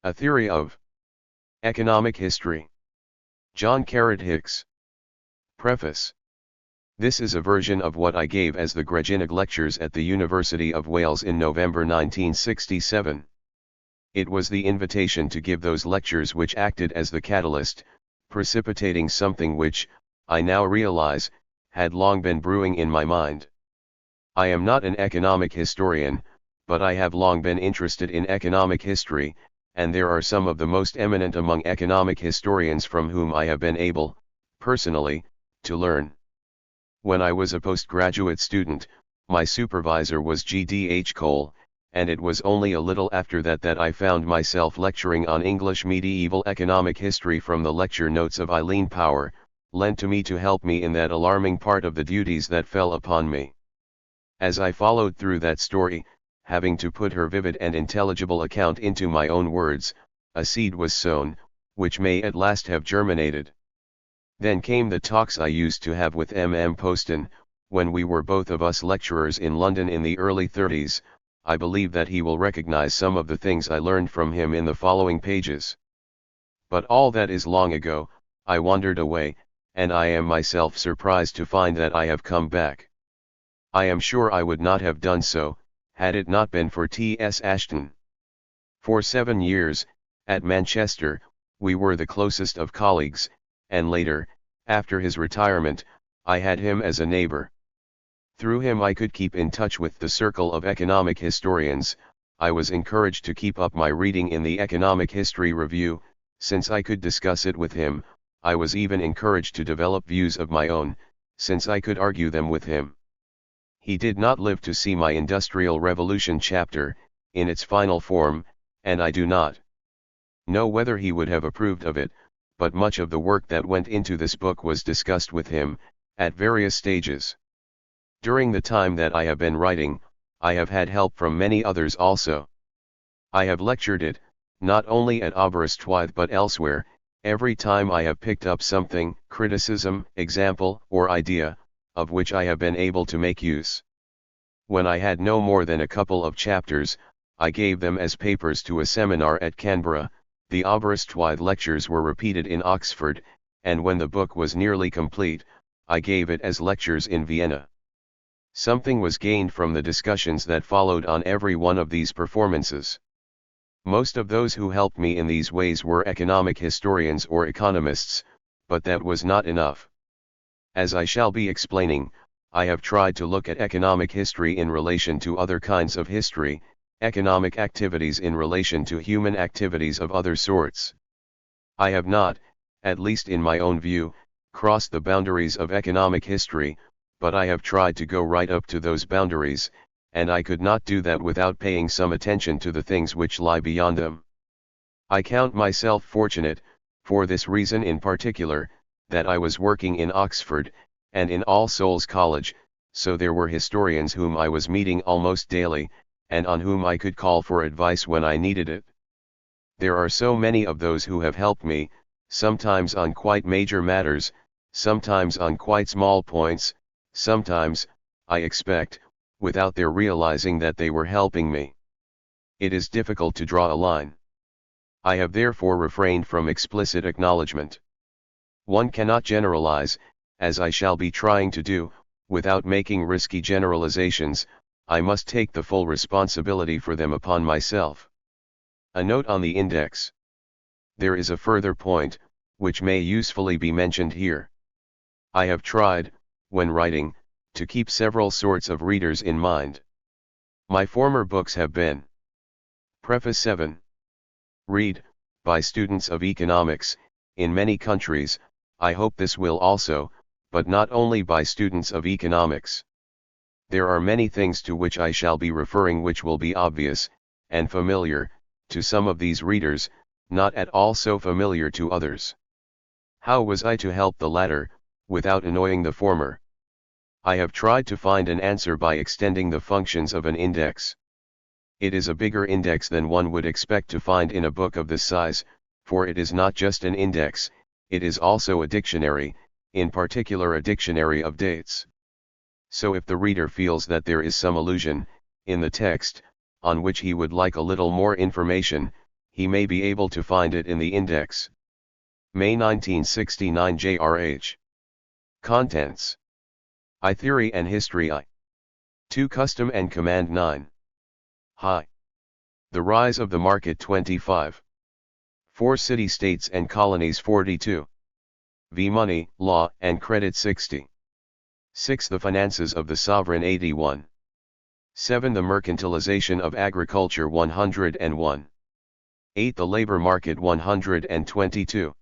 A Theory of Economic History. John Hicks. Preface. This is a version of what I gave as the Greginic Lectures at the University of Wales in November 1967. It was the invitation to give those lectures which acted as the catalyst, precipitating something which, I now realize, had long been brewing in my mind. I am not an economic historian, but I have long been interested in economic history, and there are some of the most eminent among economic historians from whom I have been able, personally, to learn. When I was a postgraduate student, my supervisor was G.D.H. Cole, and it was only a little after that that I found myself lecturing on English medieval economic history from the lecture notes of Eileen Power, lent to me to help me in that alarming part of the duties that fell upon me. As I followed through that story, having to put her vivid and intelligible account into my own words, a seed was sown, which may at last have germinated. Then came the talks I used to have with M. Poston, when we were both of us lecturers in London in the early 30s. I believe that he will recognize some of the things I learned from him in the following pages. But all that is long ago. I wandered away, and I am myself surprised to find that I have come back. I am sure I would not have done so, had it not been for T.S. Ashton. For 7 years, at Manchester, we were the closest of colleagues, and later, after his retirement, I had him as a neighbor. Through him I could keep in touch with the circle of economic historians. I was encouraged to keep up my reading in the Economic History Review. Since I could discuss it with him, I was even encouraged to develop views of my own, since I could argue them with him. He did not live to see my Industrial Revolution chapter, in its final form, and I do not know whether he would have approved of it, but much of the work that went into this book was discussed with him, at various stages. During the time that I have been writing, I have had help from many others also. I have lectured it, not only at Aberystwyth but elsewhere, every time I have picked up something, criticism, example, or idea, of which I have been able to make use. When I had no more than a couple of chapters, I gave them as papers to a seminar at Canberra. The Aberystwyth lectures were repeated in Oxford, and when the book was nearly complete, I gave it as lectures in Vienna. Something was gained from the discussions that followed on every one of these performances. Most of those who helped me in these ways were economic historians or economists, but that was not enough. As I shall be explaining, I have tried to look at economic history in relation to other kinds of history, economic activities in relation to human activities of other sorts. I have not, at least in my own view, crossed the boundaries of economic history, but I have tried to go right up to those boundaries, and I could not do that without paying some attention to the things which lie beyond them. I count myself fortunate, for this reason in particular, that I was working in Oxford, and in All Souls College, so there were historians whom I was meeting almost daily, and on whom I could call for advice when I needed it. There are so many of those who have helped me, sometimes on quite major matters, sometimes on quite small points, sometimes, I expect, without their realizing that they were helping me. It is difficult to draw a line. I have therefore refrained from explicit acknowledgement. One cannot generalize, as I shall be trying to do, without making risky generalizations. I must take the full responsibility for them upon myself. A note on the index. There is a further point, which may usefully be mentioned here. I have tried, when writing, to keep several sorts of readers in mind. My former books have been Preface 7. Read, by students of economics, in many countries. I hope this will also, but not only by students of economics. There are many things to which I shall be referring which will be obvious, and familiar, to some of these readers, not at all so familiar to others. How was I to help the latter, without annoying the former? I have tried to find an answer by extending the functions of an index. It is a bigger index than one would expect to find in a book of this size, for it is not just an index, it is also a dictionary, in particular a dictionary of dates. So if the reader feels that there is some allusion, in the text, on which he would like a little more information, he may be able to find it in the index. May 1969 JRH. Contents. I Theory and History I. 2 Custom and Command 9. Hi. The Rise of the Market 25. 4 City-States and Colonies 42. V Money, Law, and Credit 60. 6 The Finances of the Sovereign 81. 7 The Mercantilization of Agriculture 101. 8 The Labor Market 122.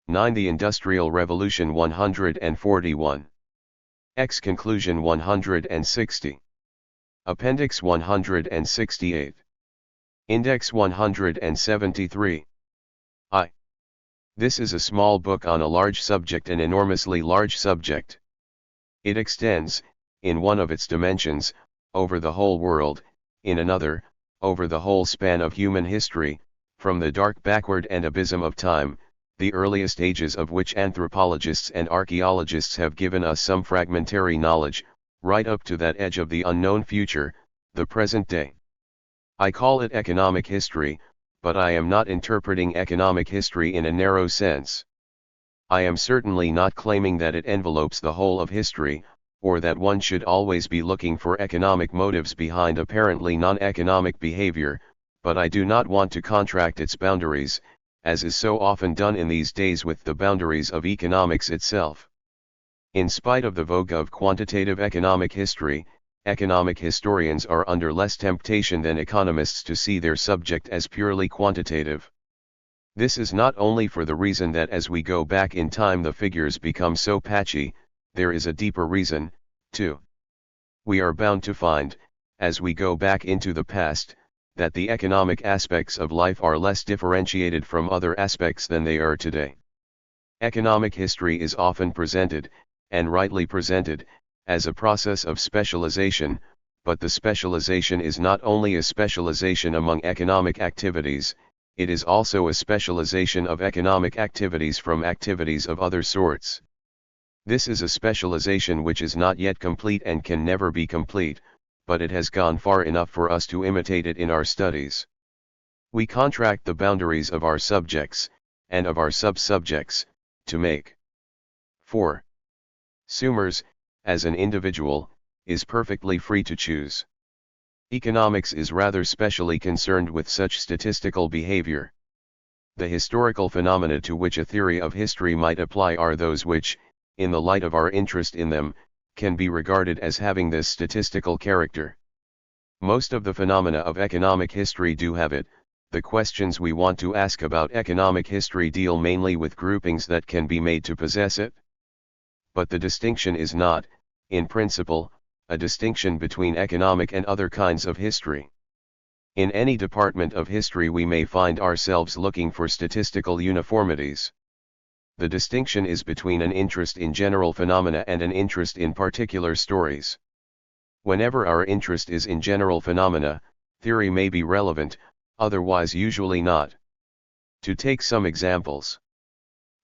9 The Industrial Revolution 141. X Conclusion 160. Appendix 168. Index 173. I. This is a small book on a large subject, an enormously large subject. It extends, in one of its dimensions, over the whole world, in another, over the whole span of human history, from the dark backward and abysm of time, the earliest ages of which anthropologists and archaeologists have given us some fragmentary knowledge, right up to that edge of the unknown future, the present day. I call it economic history, but I am not interpreting economic history in a narrow sense. I am certainly not claiming that it envelopes the whole of history, or that one should always be looking for economic motives behind apparently non-economic behavior, but I do not want to contract its boundaries, as is so often done in these days, with the boundaries of economics itself. In spite of the vogue of quantitative economic history, economic historians are under less temptation than economists to see their subject as purely quantitative. This is not only for the reason that as we go back in time the figures become so patchy, there is a deeper reason, too. We are bound to find, as we go back into the past, that the economic aspects of life are less differentiated from other aspects than they are today. Economic history is often presented, and rightly presented, as a process of specialization, but the specialization is not only a specialization among economic activities, it is also a specialization of economic activities from activities of other sorts. This is a specialization which is not yet complete and can never be complete, but it has gone far enough for us to imitate it in our studies. We contract the boundaries of our subjects, and of our sub-subjects, to make. 4. Summers, as an individual, is perfectly free to choose. Economics is rather specially concerned with such statistical behavior. The historical phenomena to which a theory of history might apply are those which, in the light of our interest in them, can be regarded as having this statistical character. Most of the phenomena of economic history do have it. The questions we want to ask about economic history deal mainly with groupings that can be made to possess it. But the distinction is not, in principle, a distinction between economic and other kinds of history. In any department of history we may find ourselves looking for statistical uniformities. The distinction is between an interest in general phenomena and an interest in particular stories. Whenever our interest is in general phenomena, theory may be relevant, otherwise usually not. To take some examples.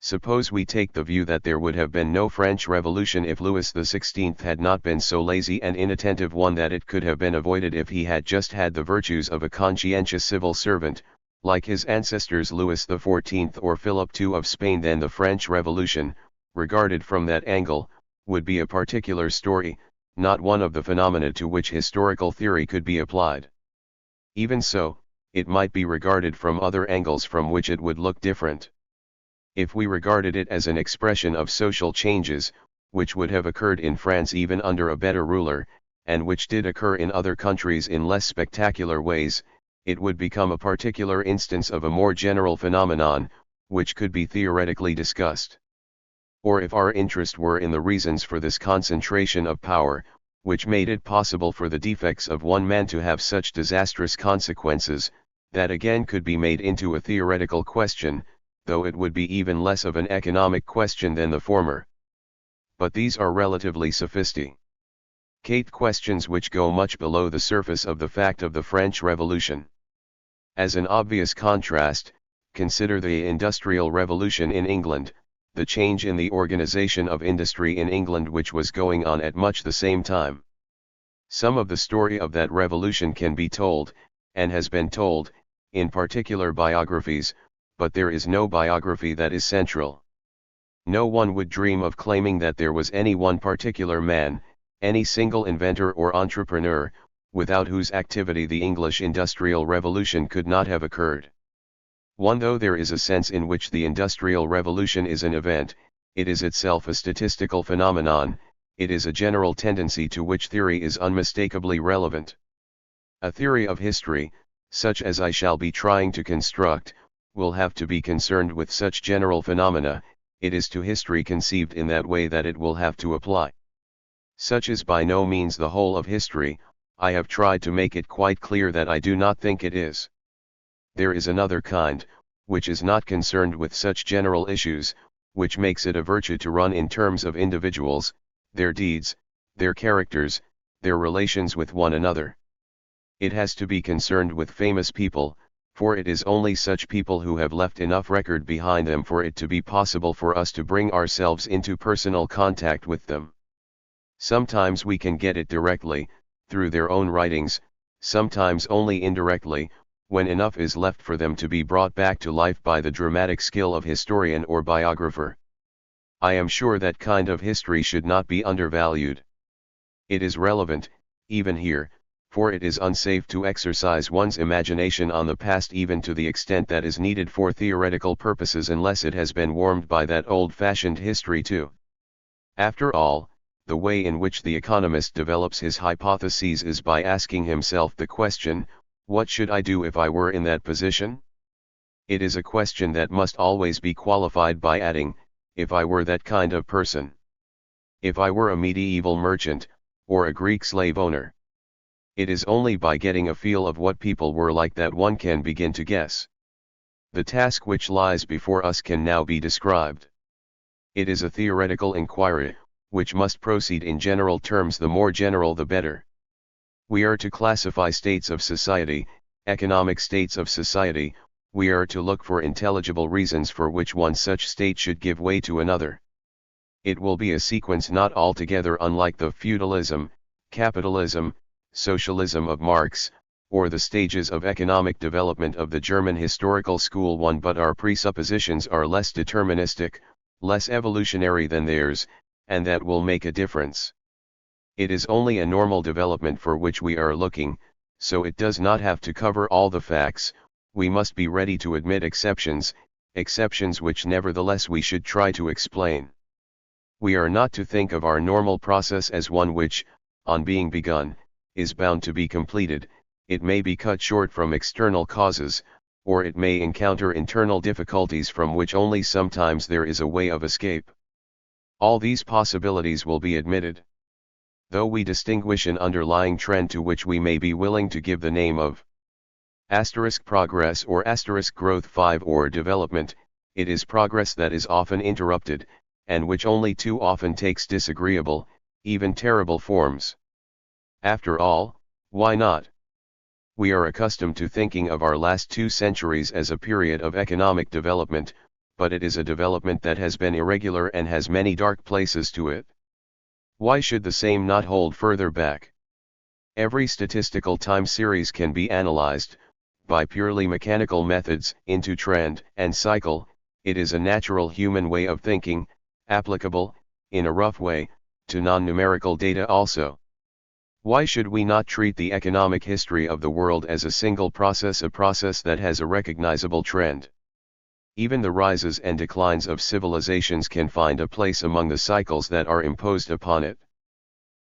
Suppose we take the view that there would have been no French Revolution if Louis XVI had not been so lazy and inattentive, one that it could have been avoided if he had just had the virtues of a conscientious civil servant, like his ancestors Louis XIV or Philip II of Spain. Then the French Revolution, regarded from that angle, would be a particular story, not one of the phenomena to which historical theory could be applied. Even so, it might be regarded from other angles from which it would look different. If we regarded it as an expression of social changes, which would have occurred in France even under a better ruler, and which did occur in other countries in less spectacular ways, it would become a particular instance of a more general phenomenon, which could be theoretically discussed. Or if our interest were in the reasons for this concentration of power, which made it possible for the defects of one man to have such disastrous consequences, that again could be made into a theoretical question, though it would be even less of an economic question than the former. But these are relatively sophisticated questions which go much below the surface of the fact of the French Revolution. As an obvious contrast, consider the Industrial Revolution in England, the change in the organization of industry in England which was going on at much the same time. Some of the story of that revolution can be told, and has been told, in particular biographies, but there is no biography that is central. No one would dream of claiming that there was any one particular man, any single inventor or entrepreneur, without whose activity the English Industrial Revolution could not have occurred. Though there is a sense in which the Industrial Revolution is an event, it is itself a statistical phenomenon, it is a general tendency to which theory is unmistakably relevant. A theory of history, such as I shall be trying to construct, will have to be concerned with such general phenomena. It is to history conceived in that way that it will have to apply. Such is by no means the whole of history. I have tried to make it quite clear that I do not think it is. There is another kind, which is not concerned with such general issues, which makes it a virtue to run in terms of individuals, their deeds, their characters, their relations with one another. It has to be concerned with famous people, for it is only such people who have left enough record behind them for it to be possible for us to bring ourselves into personal contact with them. Sometimes we can get it directly, through their own writings, sometimes only indirectly, when enough is left for them to be brought back to life by the dramatic skill of historian or biographer. I am sure that kind of history should not be undervalued. It is relevant, even here, for it is unsafe to exercise one's imagination on the past even to the extent that is needed for theoretical purposes unless it has been warmed by that old-fashioned history too. After all, the way in which the economist develops his hypotheses is by asking himself the question, what should I do if I were in that position? It is a question that must always be qualified by adding, if I were that kind of person. If I were a medieval merchant, or a Greek slave owner. It is only by getting a feel of what people were like that one can begin to guess. The task which lies before us can now be described. It is a theoretical inquiry, which must proceed in general terms, the more general the better. We are to classify states of society, economic states of society, we are to look for intelligible reasons for which one such state should give way to another. It will be a sequence not altogether unlike the feudalism, capitalism, socialism of Marx, or the stages of economic development of the German historical school one, but our presuppositions are less deterministic, less evolutionary than theirs, and that will make a difference. It is only a normal development for which we are looking, so it does not have to cover all the facts. We must be ready to admit exceptions, exceptions which nevertheless we should try to explain. We are not to think of our normal process as one which, on being begun, is bound to be completed. It may be cut short from external causes, or it may encounter internal difficulties from which only sometimes there is a way of escape. All these possibilities will be admitted. Though we distinguish an underlying trend to which we may be willing to give the name of progress or growth 5 or development, it is progress that is often interrupted, and which only too often takes disagreeable, even terrible forms. After all, why not? We are accustomed to thinking of our last 2 centuries as a period of economic development, but it is a development that has been irregular and has many dark places to it. Why should the same not hold further back? Every statistical time series can be analyzed, by purely mechanical methods, into trend and cycle. It is a natural human way of thinking, applicable, in a rough way, to non-numerical data also. Why should we not treat the economic history of the world as a single process, a process that has a recognizable trend? Even the rises and declines of civilizations can find a place among the cycles that are imposed upon it.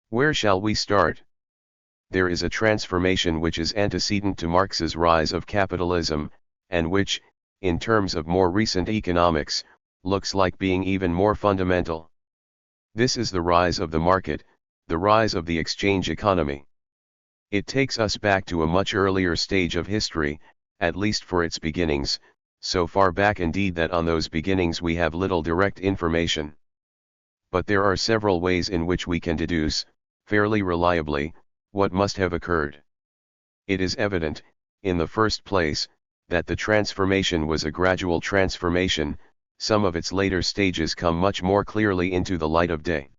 Where shall we start? There is a transformation which is antecedent to Marx's rise of capitalism, and which, in terms of more recent economics, looks like being even more fundamental. This is the rise of the market, the rise of the exchange economy. It takes us back to a much earlier stage of history, at least for its beginnings, so far back indeed that on those beginnings we have little direct information. But there are several ways in which we can deduce, fairly reliably, what must have occurred. It is evident, in the first place, that the transformation was a gradual transformation. Some of its later stages come much more clearly into the light of day.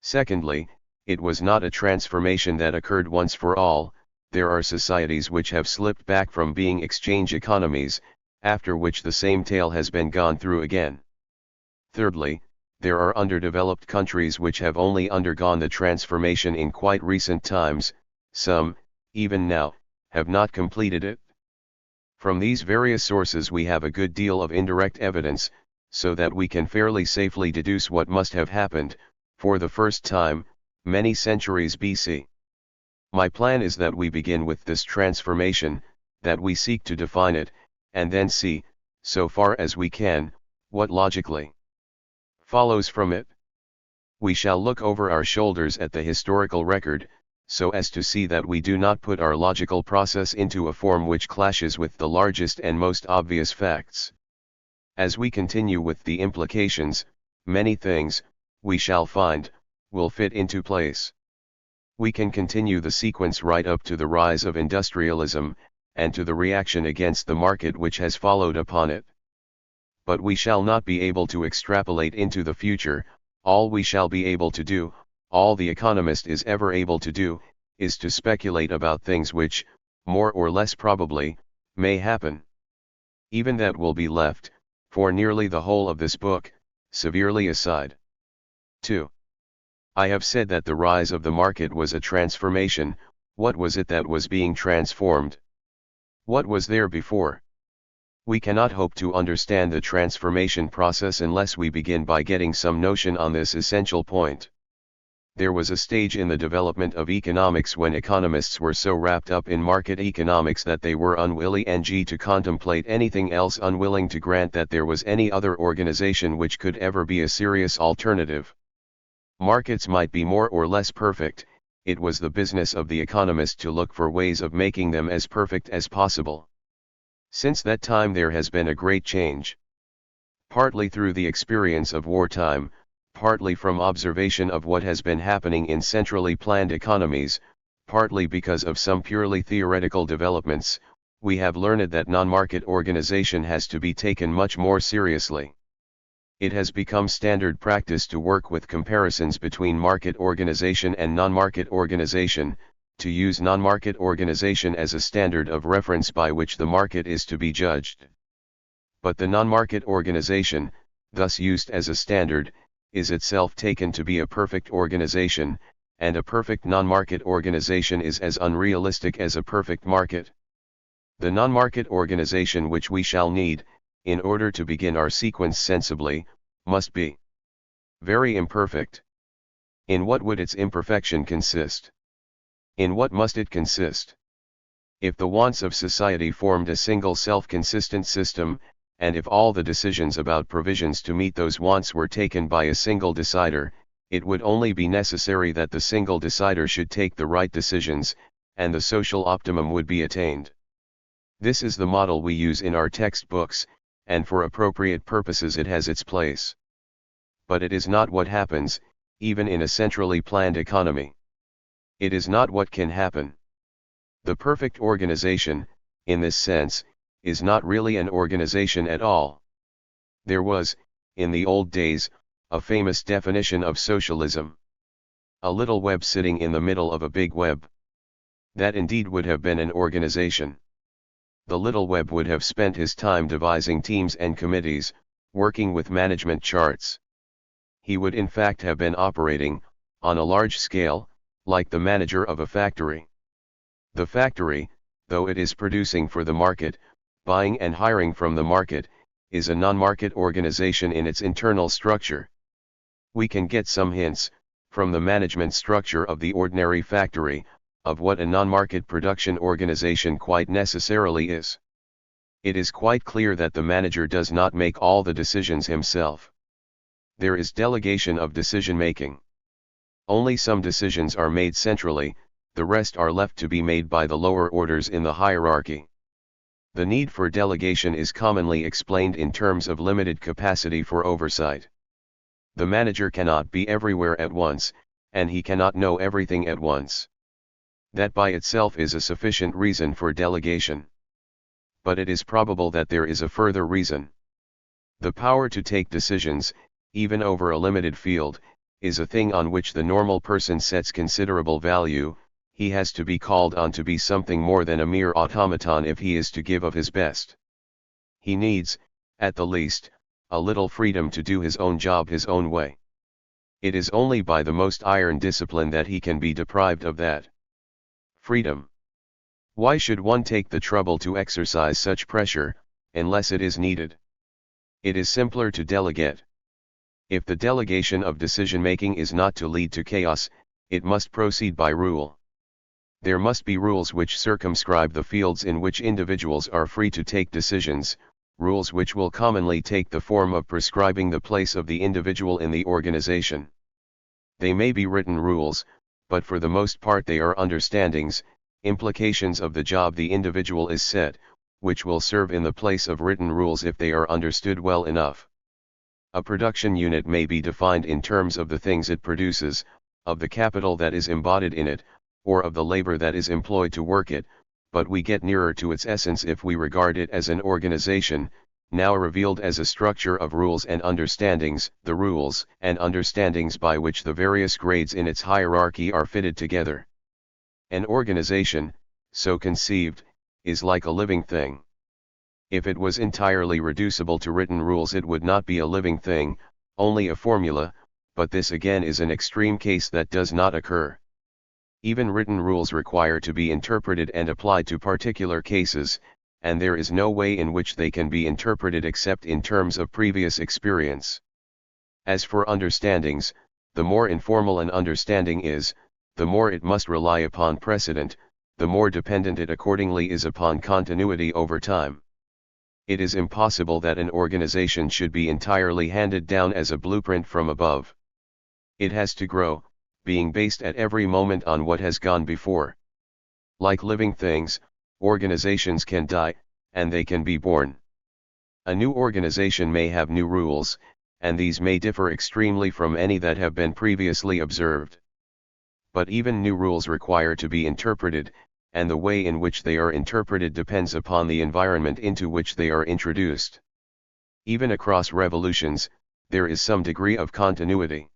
Secondly, it was not a transformation that occurred once for all, there are societies which have slipped back from being exchange economies, after which the same tale has been gone through again. Thirdly, there are underdeveloped countries which have only undergone the transformation in quite recent times, some, even now, have not completed it. From these various sources we have a good deal of indirect evidence, so that we can fairly safely deduce what must have happened, for the first time, many centuries BC. My plan is that we begin with this transformation, that we seek to define it, and then see, so far as we can, what logically follows from it. We shall look over our shoulders at the historical record, so as to see that we do not put our logical process into a form which clashes with the largest and most obvious facts. As we continue with the implications, many things, we shall find, will fit into place. We can continue the sequence right up to the rise of industrialism, and to the reaction against the market which has followed upon it. But we shall not be able to extrapolate into the future. All we shall be able to do, all the economist is ever able to do, is to speculate about things which, more or less probably, may happen. Even that will be left, for nearly the whole of this book, severely aside. 2. I have said that the rise of the market was a transformation. What was it that was being transformed? What was there before? We cannot hope to understand the transformation process unless we begin by getting some notion on this essential point. There was a stage in the development of economics when economists were so wrapped up in market economics that they were unwilling to contemplate anything else, unwilling to grant that there was any other organization which could ever be a serious alternative. Markets might be more or less perfect, it was the business of the economist to look for ways of making them as perfect as possible. Since that time there has been a great change. Partly through the experience of wartime, partly from observation of what has been happening in centrally planned economies, partly because of some purely theoretical developments, we have learned that non-market organization has to be taken much more seriously. It has become standard practice to work with comparisons between market organization and non-market organization, to use non-market organization as a standard of reference by which the market is to be judged. But the non-market organization, thus used as a standard, is itself taken to be a perfect organization, and a perfect non-market organization is as unrealistic as a perfect market. The non-market organization which we shall need, in order to begin our sequence sensibly, must be very imperfect. In what would its imperfection consist? In what must it consist? If the wants of society formed a single self-consistent system, and if all the decisions about provisions to meet those wants were taken by a single decider, it would only be necessary that the single decider should take the right decisions, and the social optimum would be attained. This is the model we use in our textbooks, and for appropriate purposes it has its place. But it is not what happens, even in a centrally planned economy. It is not what can happen. The perfect organization, in this sense, is not really an organization at all. There was, in the old days, a famous definition of socialism. A little web sitting in the middle of a big web. That indeed would have been an organization. The little web would have spent his time devising teams and committees, working with management charts. He would in fact have been operating, on a large scale, like the manager of a factory. The factory, though it is producing for the market, buying and hiring from the market, is a non-market organization in its internal structure. We can get some hints, from the management structure of the ordinary factory, of what a non-market production organization quite necessarily is. It is quite clear that the manager does not make all the decisions himself. There is delegation of decision-making. Only some decisions are made centrally, the rest are left to be made by the lower orders in the hierarchy. The need for delegation is commonly explained in terms of limited capacity for oversight. The manager cannot be everywhere at once, and he cannot know everything at once. That by itself is a sufficient reason for delegation. But it is probable that there is a further reason. The power to take decisions, even over a limited field, is a thing on which the normal person sets considerable value. he has to be called on to be something more than a mere automaton if he is to give of his best. He needs, at the least, a little freedom to do his own job his own way. It is only by the most iron discipline that he can be deprived of that freedom. Why should one take the trouble to exercise such pressure, unless it is needed? It is simpler to delegate. If the delegation of decision-making is not to lead to chaos, it must proceed by rule. There must be rules which circumscribe the fields in which individuals are free to take decisions, rules which will commonly take the form of prescribing the place of the individual in the organization. They may be written rules, but for the most part they are understandings, implications of the job the individual is set, which will serve in the place of written rules if they are understood well enough. A production unit may be defined in terms of the things it produces, of the capital that is embodied in it, or of the labor that is employed to work it, but we get nearer to its essence if we regard it as an organization, now revealed as a structure of rules and understandings, the rules and understandings by which the various grades in its hierarchy are fitted together. An organization, so conceived, is like a living thing. If it was entirely reducible to written rules it would not be a living thing, only a formula, but this again is an extreme case that does not occur. Even written rules require to be interpreted and applied to particular cases, and there is no way in which they can be interpreted except in terms of previous experience. As for understandings, the more informal an understanding is, the more it must rely upon precedent, the more dependent it accordingly is upon continuity over time. It is impossible that an organization should be entirely handed down as a blueprint from above. It has to grow, being based at every moment on what has gone before. Like living things, organizations can die, and they can be born. A new organization may have new rules, and these may differ extremely from any that have been previously observed. But even new rules require to be interpreted, and the way in which they are interpreted depends upon the environment into which they are introduced. Even across revolutions, there is some degree of continuity.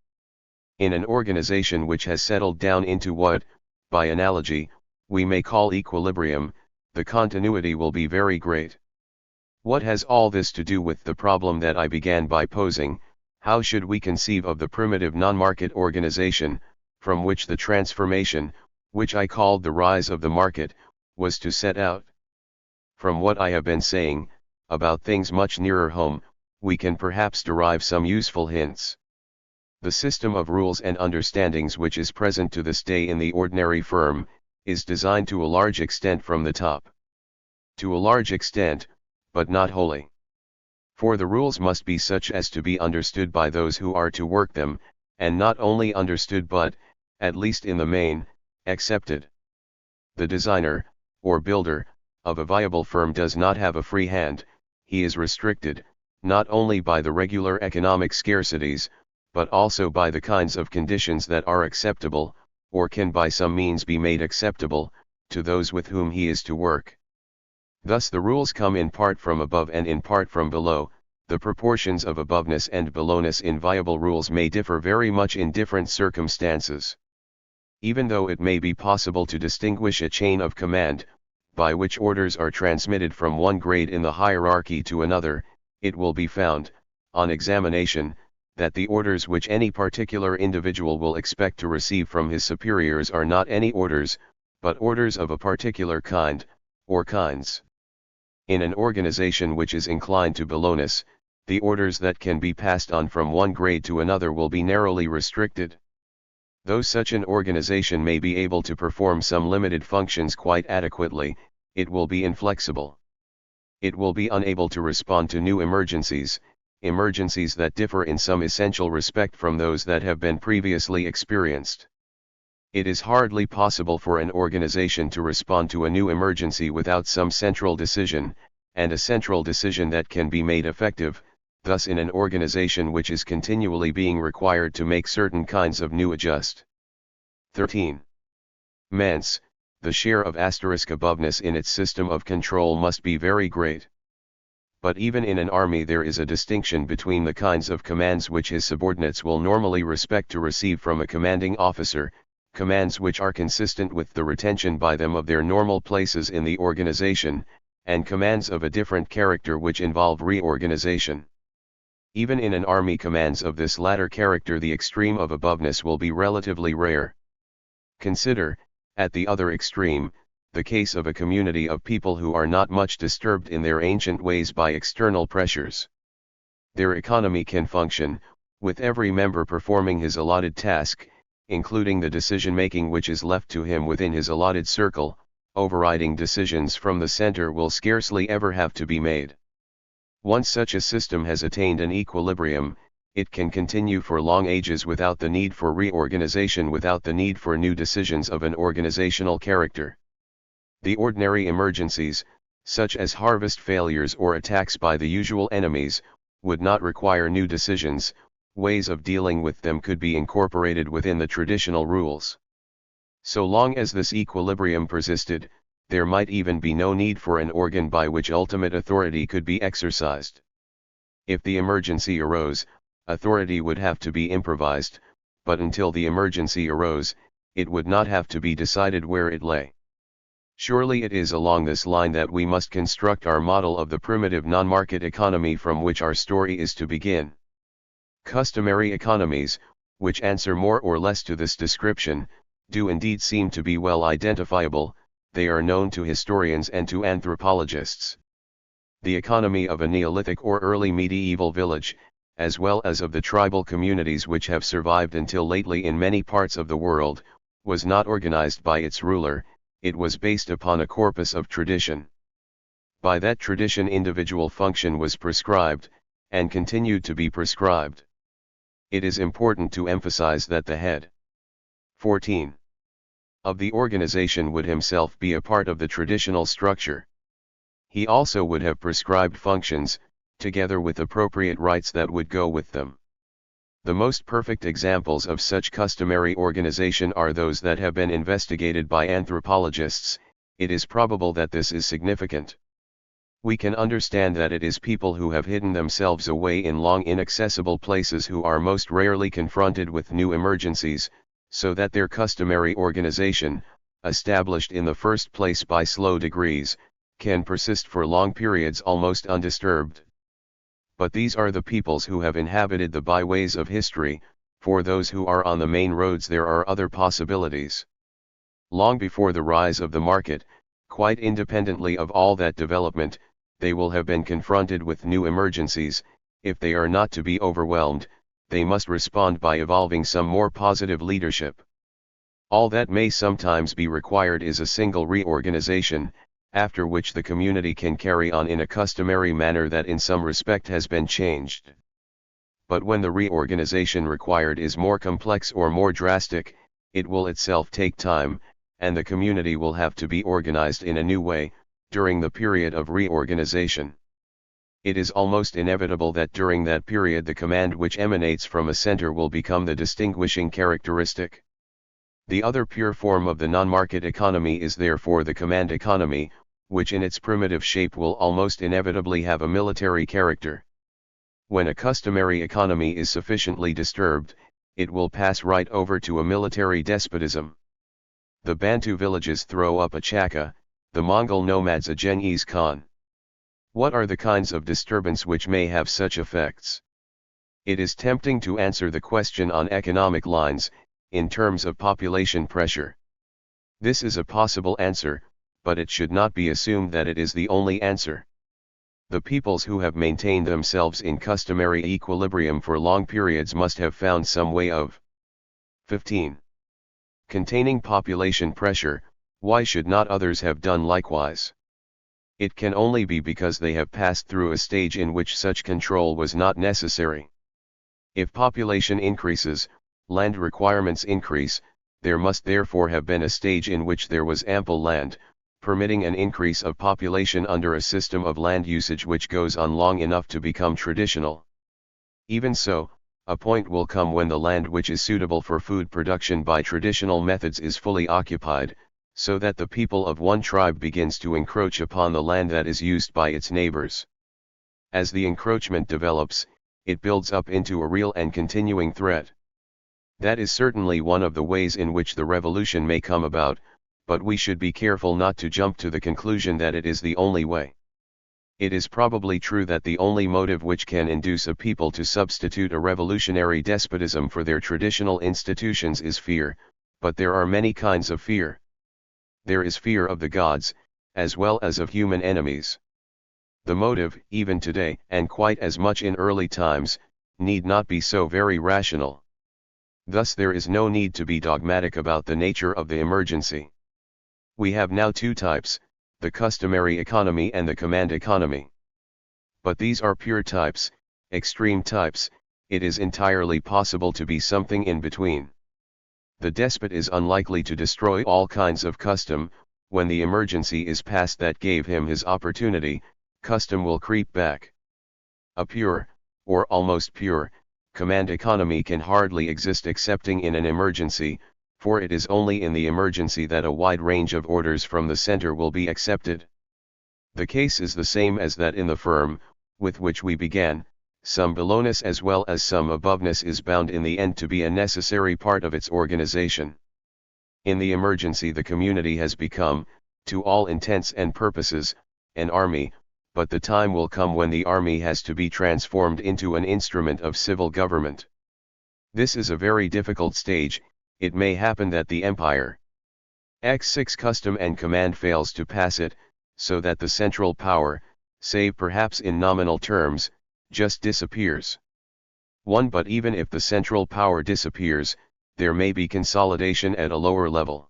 In an organization which has settled down into what, by analogy, we may call equilibrium, the continuity will be very great. What has all this to do with the problem that I began by posing? How should we conceive of the primitive non-market organization, from which the transformation, which I called the rise of the market, was to set out? From what I have been saying, about things much nearer home, we can perhaps derive some useful hints. The system of rules and understandings which is present to this day in the ordinary firm, is designed to a large extent from the top. To a large extent, but not wholly. For the rules must be such as to be understood by those who are to work them, and not only understood but, at least in the main, accepted. The designer, or builder, of a viable firm does not have a free hand, he is restricted, not only by the regular economic scarcities, but also by the kinds of conditions that are acceptable, or can by some means be made acceptable, to those with whom he is to work. Thus the rules come in part from above and in part from below. The proportions of aboveness and belowness in viable rules may differ very much in different circumstances. Even though it may be possible to distinguish a chain of command, by which orders are transmitted from one grade in the hierarchy to another, it will be found, on examination, that the orders which any particular individual will expect to receive from his superiors are not any orders, but orders of a particular kind, or kinds. In an organization which is inclined to belowness, the orders that can be passed on from one grade to another will be narrowly restricted. Though such an organization may be able to perform some limited functions quite adequately, it will be inflexible. It will be unable to respond to new emergencies that differ in some essential respect from those that have been previously experienced. It is hardly possible for an organization to respond to a new emergency without some central decision, and a central decision that can be made effective. Thus in an organization which is continually being required to make certain kinds of new adjust. 13. Mens, the share of aboveness in its system of control must be very great. But even in an army there is a distinction between the kinds of commands which his subordinates will normally respect to receive from a commanding officer, commands which are consistent with the retention by them of their normal places in the organization, and commands of a different character which involve reorganization. Even in an army, commands of this latter character, the extreme of aboveness, will be relatively rare. Consider, at the other extreme, the case of a community of people who are not much disturbed in their ancient ways by external pressures. Their economy can function, with every member performing his allotted task, including the decision-making which is left to him within his allotted circle. Overriding decisions from the center will scarcely ever have to be made. Once such a system has attained an equilibrium, it can continue for long ages without the need for reorganization, without the need for new decisions of an organizational character. The ordinary emergencies, such as harvest failures or attacks by the usual enemies, would not require new decisions. Ways of dealing with them could be incorporated within the traditional rules. So long as this equilibrium persisted, there might even be no need for an organ by which ultimate authority could be exercised. If the emergency arose, authority would have to be improvised, but until the emergency arose, it would not have to be decided where it lay. Surely it is along this line that we must construct our model of the primitive non-market economy from which our story is to begin. Customary economies, which answer more or less to this description, do indeed seem to be well identifiable. They are known to historians and to anthropologists. The economy of a Neolithic or early medieval village, as well as of the tribal communities which have survived until lately in many parts of the world, was not organized by its ruler. It was based upon a corpus of tradition. By that tradition, individual function was prescribed, and continued to be prescribed. It is important to emphasize that the head 14 of the organization would himself be a part of the traditional structure. He also would have prescribed functions, together with appropriate rights that would go with them. The most perfect examples of such customary organization are those that have been investigated by anthropologists. It is probable that this is significant. We can understand that it is people who have hidden themselves away in long inaccessible places who are most rarely confronted with new emergencies, so that their customary organization, established in the first place by slow degrees, can persist for long periods almost undisturbed. But these are the peoples who have inhabited the byways of history. For those who are on the main roads, there are other possibilities. Long before the rise of the market, quite independently of all that development, they will have been confronted with new emergencies. If they are not to be overwhelmed, they must respond by evolving some more positive leadership. All that may sometimes be required is a single reorganization, after which the community can carry on in a customary manner that in some respect has been changed. But when the reorganization required is more complex or more drastic, it will itself take time, and the community will have to be organized in a new way, during the period of reorganization. It is almost inevitable that during that period the command which emanates from a center will become the distinguishing characteristic. The other pure form of the non-market economy is therefore the command economy, which in its primitive shape will almost inevitably have a military character. When a customary economy is sufficiently disturbed, it will pass right over to a military despotism. The Bantu villages throw up a Chaka, the Mongol nomads a Genghis Khan. What are the kinds of disturbance which may have such effects? It is tempting to answer the question on economic lines, in terms of population pressure. This is a possible answer, but it should not be assumed that it is the only answer. The peoples who have maintained themselves in customary equilibrium for long periods must have found some way of 15. Containing population pressure. Why should not others have done likewise? It can only be because they have passed through a stage in which such control was not necessary. If population increases, land requirements increase. There must therefore have been a stage in which there was ample land, permitting an increase of population under a system of land usage which goes on long enough to become traditional. Even so, a point will come when the land which is suitable for food production by traditional methods is fully occupied, so that the people of one tribe begins to encroach upon the land that is used by its neighbors. As the encroachment develops, it builds up into a real and continuing threat. That is certainly one of the ways in which the revolution may come about, but we should be careful not to jump to the conclusion that it is the only way. It is probably true that the only motive which can induce a people to substitute a revolutionary despotism for their traditional institutions is fear, but there are many kinds of fear. There is fear of the gods, as well as of human enemies. The motive, even today, and quite as much in early times, need not be so very rational. Thus there is no need to be dogmatic about the nature of the emergency. We have now two types, the customary economy and the command economy. But these are pure types, extreme types. It is entirely possible to be something in between. The despot is unlikely to destroy all kinds of custom. When the emergency is past that gave him his opportunity, custom will creep back. A pure, or almost pure, command economy can hardly exist excepting in an emergency, for it is only in the emergency that a wide range of orders from the center will be accepted. The case is the same as that in the firm, with which we began. Some belowness as well as some aboveness is bound in the end to be a necessary part of its organization. In the emergency the community has become, to all intents and purposes, an army, but the time will come when the army has to be transformed into an instrument of civil government. This is a very difficult stage. It may happen that the Empire's custom and command fails to pass it, so that the central power, save perhaps in nominal terms, just disappears. But even if the central power disappears, there may be consolidation at a lower level.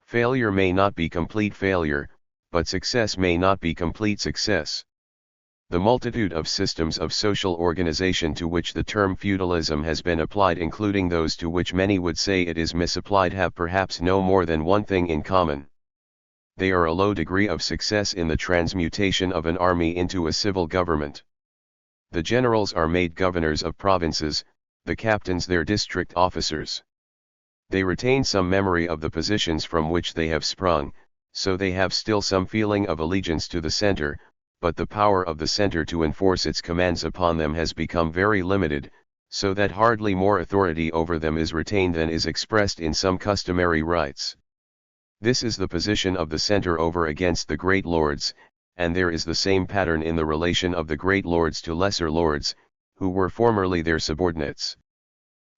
Failure may not be complete failure, but success may not be complete success. The multitude of systems of social organization to which the term feudalism has been applied, including those to which many would say it is misapplied, have perhaps no more than one thing in common. They are a low degree of success in the transmutation of an army into a civil government. The generals are made governors of provinces, the captains their district officers. They retain some memory of the positions from which they have sprung, so they have still some feeling of allegiance to the center, but the power of the center to enforce its commands upon them has become very limited, so that hardly more authority over them is retained than is expressed in some customary rights. This is the position of the center over against the great lords, and there is the same pattern in the relation of the great lords to lesser lords, who were formerly their subordinates.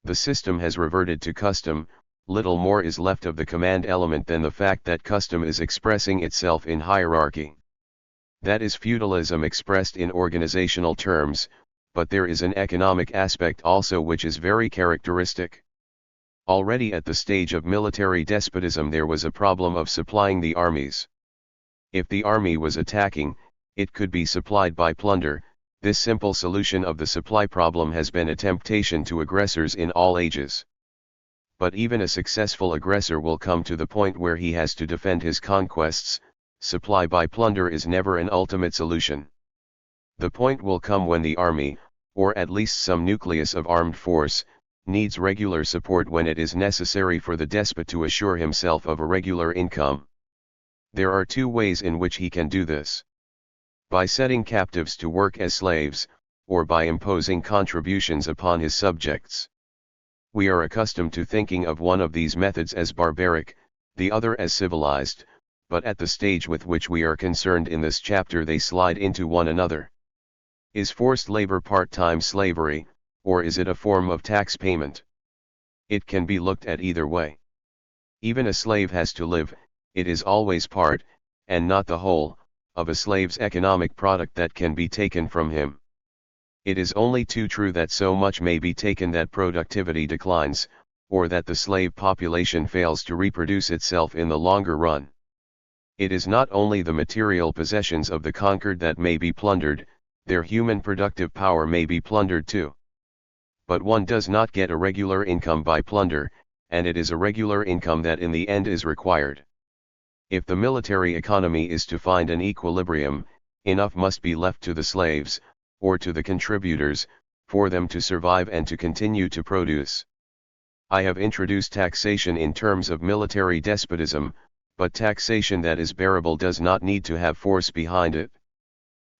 The system has reverted to custom. Little more is left of the command element than the fact that custom is expressing itself in hierarchy. That is feudalism expressed in organizational terms, but there is an economic aspect also which is very characteristic. Already at the stage of military despotism there was a problem of supplying the armies. If the army was attacking, it could be supplied by plunder. This simple solution of the supply problem has been a temptation to aggressors in all ages. But even a successful aggressor will come to the point where he has to defend his conquests. Supply by plunder is never an ultimate solution. The point will come when the army, or at least some nucleus of armed force, needs regular support, when it is necessary for the despot to assure himself of a regular income. There are two ways in which he can do this: by setting captives to work as slaves, or by imposing contributions upon his subjects. We are accustomed to thinking of one of these methods as barbaric, the other as civilized, but at the stage with which we are concerned in this chapter they slide into one another. Is forced labor part-time slavery, or is it a form of tax payment? It can be looked at either way. Even a slave has to live. It is always part, and not the whole, of a slave's economic product that can be taken from him. It is only too true that so much may be taken that productivity declines, or that the slave population fails to reproduce itself in the longer run. It is not only the material possessions of the conquered that may be plundered, their human productive power may be plundered too. But one does not get a regular income by plunder, and it is a regular income that in the end is required. If the military economy is to find an equilibrium, enough must be left to the slaves, or to the contributors, for them to survive and to continue to produce. I have introduced taxation in terms of military despotism, but taxation that is bearable does not need to have force behind it.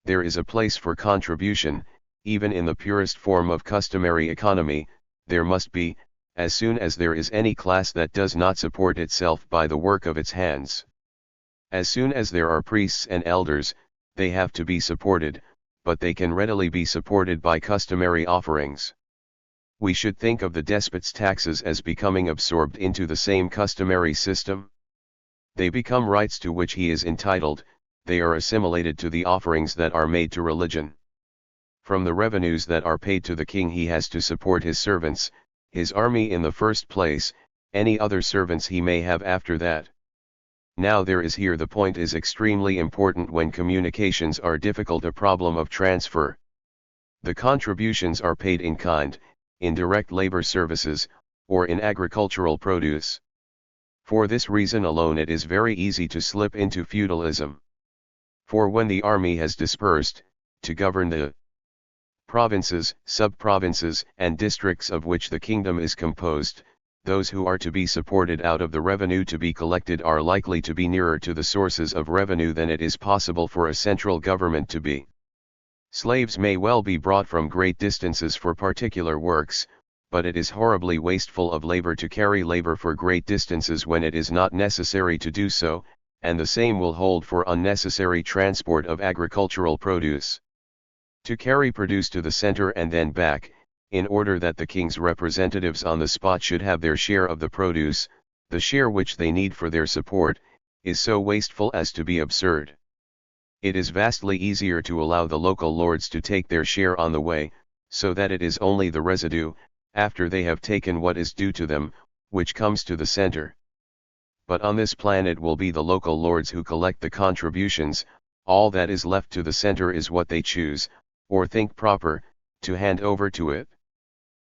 There is a place for contribution, even in the purest form of customary economy. There must be, as soon as there is any class that does not support itself by the work of its hands. As soon as there are priests and elders, they have to be supported, but they can readily be supported by customary offerings. We should think of the despot's taxes as becoming absorbed into the same customary system. They become rights to which he is entitled, they are assimilated to the offerings that are made to religion. From the revenues that are paid to the king he has to support his servants, his army in the first place, any other servants he may have after that. Now there is here the point is extremely important when communications are difficult, a problem of transfer. The contributions are paid in kind, in direct labor services, or in agricultural produce. For this reason alone it is very easy to slip into feudalism. For when the army has dispersed, to govern the provinces, sub-provinces, and districts of which the kingdom is composed, those who are to be supported out of the revenue to be collected are likely to be nearer to the sources of revenue than it is possible for a central government to be. Slaves may well be brought from great distances for particular works, but it is horribly wasteful of labor to carry labor for great distances when it is not necessary to do so, and the same will hold for unnecessary transport of agricultural produce. To carry produce to the center and then back, in order that the king's representatives on the spot should have their share of the produce, the share which they need for their support, is so wasteful as to be absurd. It is vastly easier to allow the local lords to take their share on the way, so that it is only the residue, after they have taken what is due to them, which comes to the center. But on this plan it will be the local lords who collect the contributions, all that is left to the center is what they choose, or think proper, to hand over to it.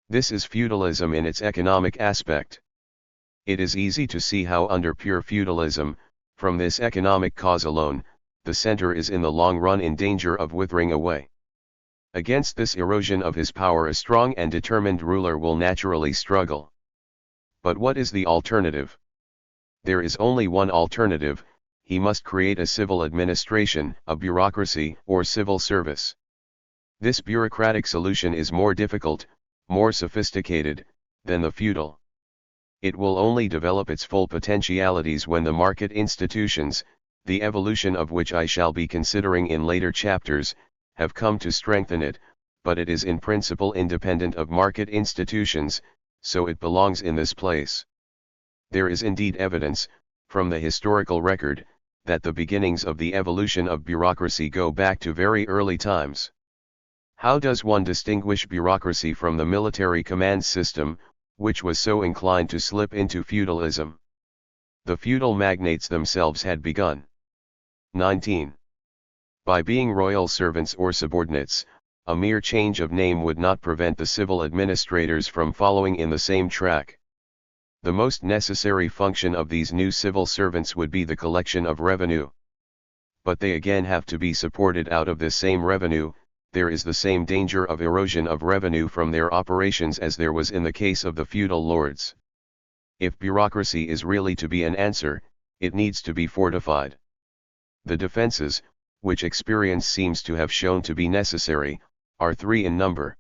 This is feudalism in its economic aspect. It is easy to see how under pure feudalism, from this economic cause alone, the center is in the long run in danger of withering away. Against this erosion of his power a strong and determined ruler will naturally struggle. But what is the alternative? There is only one alternative: he must create a civil administration, a bureaucracy, or civil service. This bureaucratic solution is more difficult, more sophisticated, than the feudal. It will only develop its full potentialities when the market institutions, the evolution of which I shall be considering in later chapters, have come to strengthen it, but it is in principle independent of market institutions, so it belongs in this place. There is indeed evidence, from the historical record, that the beginnings of the evolution of bureaucracy go back to very early times. How does one distinguish bureaucracy from the military command system, which was so inclined to slip into feudalism? The feudal magnates themselves had begun. 19. By being royal servants or subordinates, a mere change of name would not prevent the civil administrators from following in the same track. The most necessary function of these new civil servants would be the collection of revenue. But they again have to be supported out of this same revenue. There is the same danger of erosion of revenue from their operations as there was in the case of the feudal lords. If bureaucracy is really to be an answer, it needs to be fortified. The defenses, which experience seems to have shown to be necessary, are 3 in number.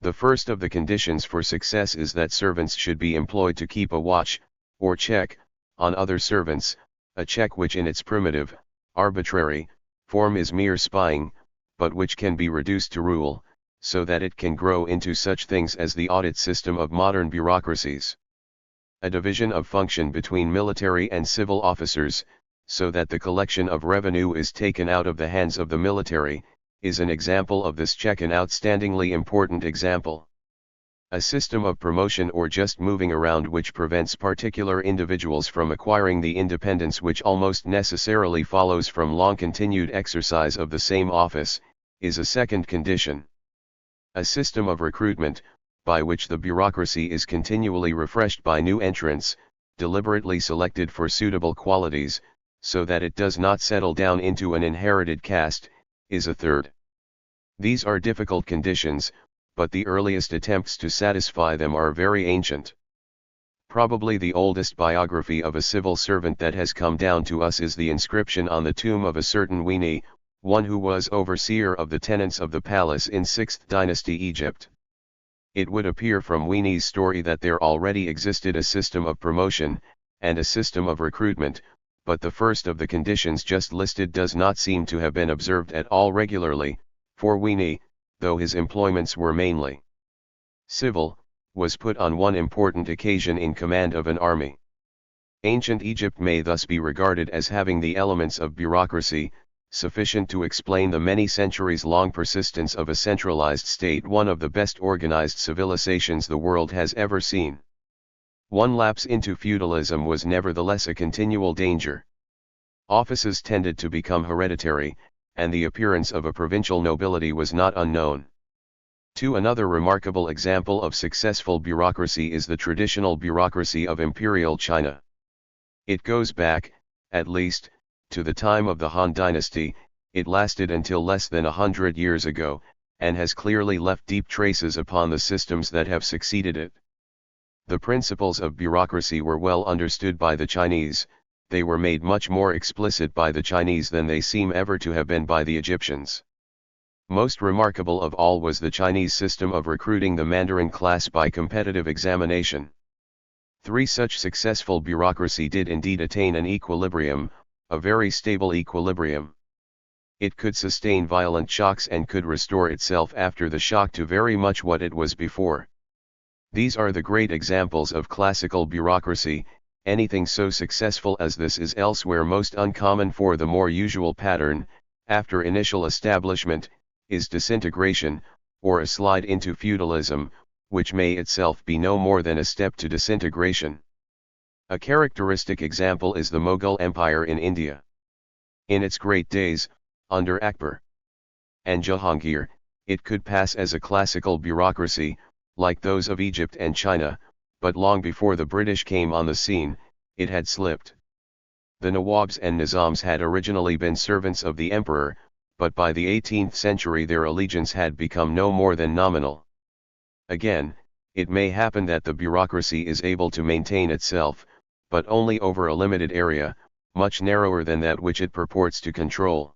The first of the conditions for success is that servants should be employed to keep a watch, or check, on other servants, a check which in its primitive, arbitrary, form is mere spying, but which can be reduced to rule, so that it can grow into such things as the audit system of modern bureaucracies. A division of function between military and civil officers, so that the collection of revenue is taken out of the hands of the military, is an example of this check, an outstandingly important example. A system of promotion or just moving around which prevents particular individuals from acquiring the independence which almost necessarily follows from long-continued exercise of the same office, is a second condition. A system of recruitment, by which the bureaucracy is continually refreshed by new entrants, deliberately selected for suitable qualities, so that it does not settle down into an inherited caste, is a third. These are difficult conditions, but the earliest attempts to satisfy them are very ancient. Probably the oldest biography of a civil servant that has come down to us is the inscription on the tomb of a certain Wini, one who was overseer of the tenants of the palace in 6th dynasty Egypt. It would appear from Weenie's story that there already existed a system of promotion, and a system of recruitment, but the first of the conditions just listed does not seem to have been observed at all regularly, for Weenie, though his employments were mainly civil, was put on one important occasion in command of an army. Ancient Egypt may thus be regarded as having the elements of bureaucracy, sufficient to explain the many centuries-long persistence of a centralized state, one of the best organized civilizations the world has ever seen. One lapse into feudalism was nevertheless a continual danger. Offices tended to become hereditary, and the appearance of a provincial nobility was not unknown. Another remarkable example of successful bureaucracy is the traditional bureaucracy of Imperial China. It goes back, at least, to the time of the Han Dynasty. It lasted until less than 100 years ago, and has clearly left deep traces upon the systems that have succeeded it. The principles of bureaucracy were well understood by the Chinese. They were made much more explicit by the Chinese than they seem ever to have been by the Egyptians. Most remarkable of all was the Chinese system of recruiting the Mandarin class by competitive examination. Such successful bureaucracy did indeed attain an equilibrium, a very stable equilibrium. It could sustain violent shocks and could restore itself after the shock to very much what it was before. These are the great examples of classical bureaucracy. Anything so successful as this is elsewhere most uncommon, for the more usual pattern, after initial establishment, is disintegration, or a slide into feudalism, which may itself be no more than a step to disintegration. A characteristic example is the Mughal Empire in India. In its great days, under Akbar and Jahangir, it could pass as a classical bureaucracy, like those of Egypt and China, but long before the British came on the scene, it had slipped. The Nawabs and Nizams had originally been servants of the emperor, but by the 18th century their allegiance had become no more than nominal. Again, it may happen that the bureaucracy is able to maintain itself, but only over a limited area, much narrower than that which it purports to control.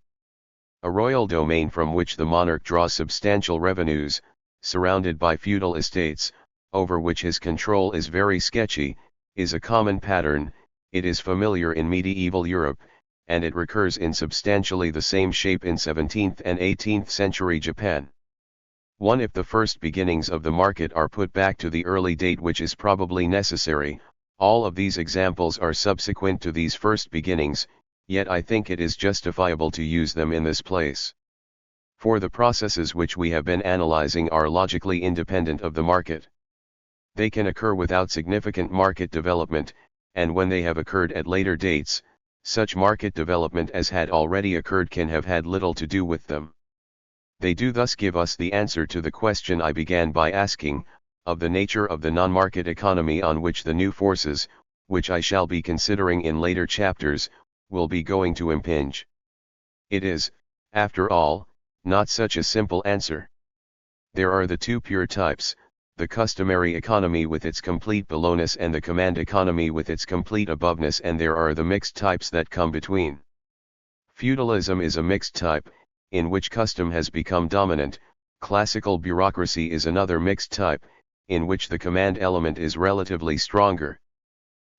A royal domain from which the monarch draws substantial revenues, surrounded by feudal estates, over which his control is very sketchy, is a common pattern. It is familiar in medieval Europe, and it recurs in substantially the same shape in 17th and 18th century Japan. If the first beginnings of the market are put back to the early date which is probably necessary, all of these examples are subsequent to these first beginnings, yet I think it is justifiable to use them in this place. For the processes which we have been analyzing are logically independent of the market. They can occur without significant market development, and when they have occurred at later dates, such market development as had already occurred can have had little to do with them. They do thus give us the answer to the question I began by asking, of the nature of the non-market economy on which the new forces, which I shall be considering in later chapters, will be going to impinge. It is, after all, not such a simple answer. There are the two pure types, the customary economy with its complete belowness and the command economy with its complete aboveness, and there are the mixed types that come between. Feudalism is a mixed type, in which custom has become dominant. Classical bureaucracy is another mixed type, in which the command element is relatively stronger.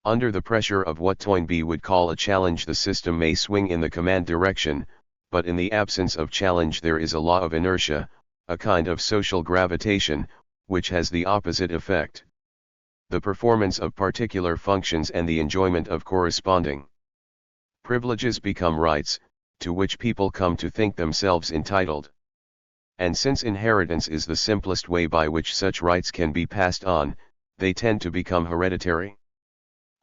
Under the pressure of what Toynbee would call a challenge, the system may swing in the command direction, but in the absence of challenge there is a law of inertia, a kind of social gravitation, which has the opposite effect. The performance of particular functions and the enjoyment of corresponding privileges become rights, to which people come to think themselves entitled. And since inheritance is the simplest way by which such rights can be passed on, they tend to become hereditary.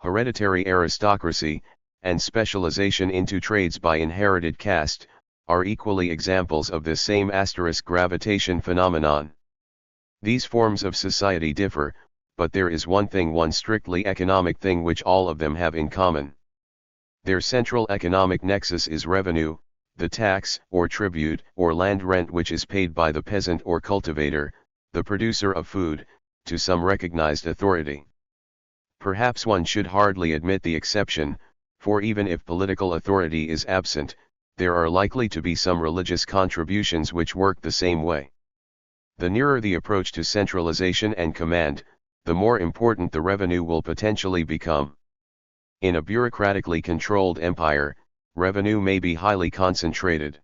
Hereditary aristocracy, and specialization into trades by inherited caste, are equally examples of this same gravitation phenomenon. These forms of society differ, but there is one strictly economic thing which all of them have in common. Their central economic nexus is revenue, the tax or tribute or land rent which is paid by the peasant or cultivator, the producer of food, to some recognized authority. Perhaps one should hardly admit the exception, for even if political authority is absent, there are likely to be some religious contributions which work the same way. The nearer the approach to centralization and command, the more important the revenue will potentially become. In a bureaucratically controlled empire, revenue may be highly concentrated.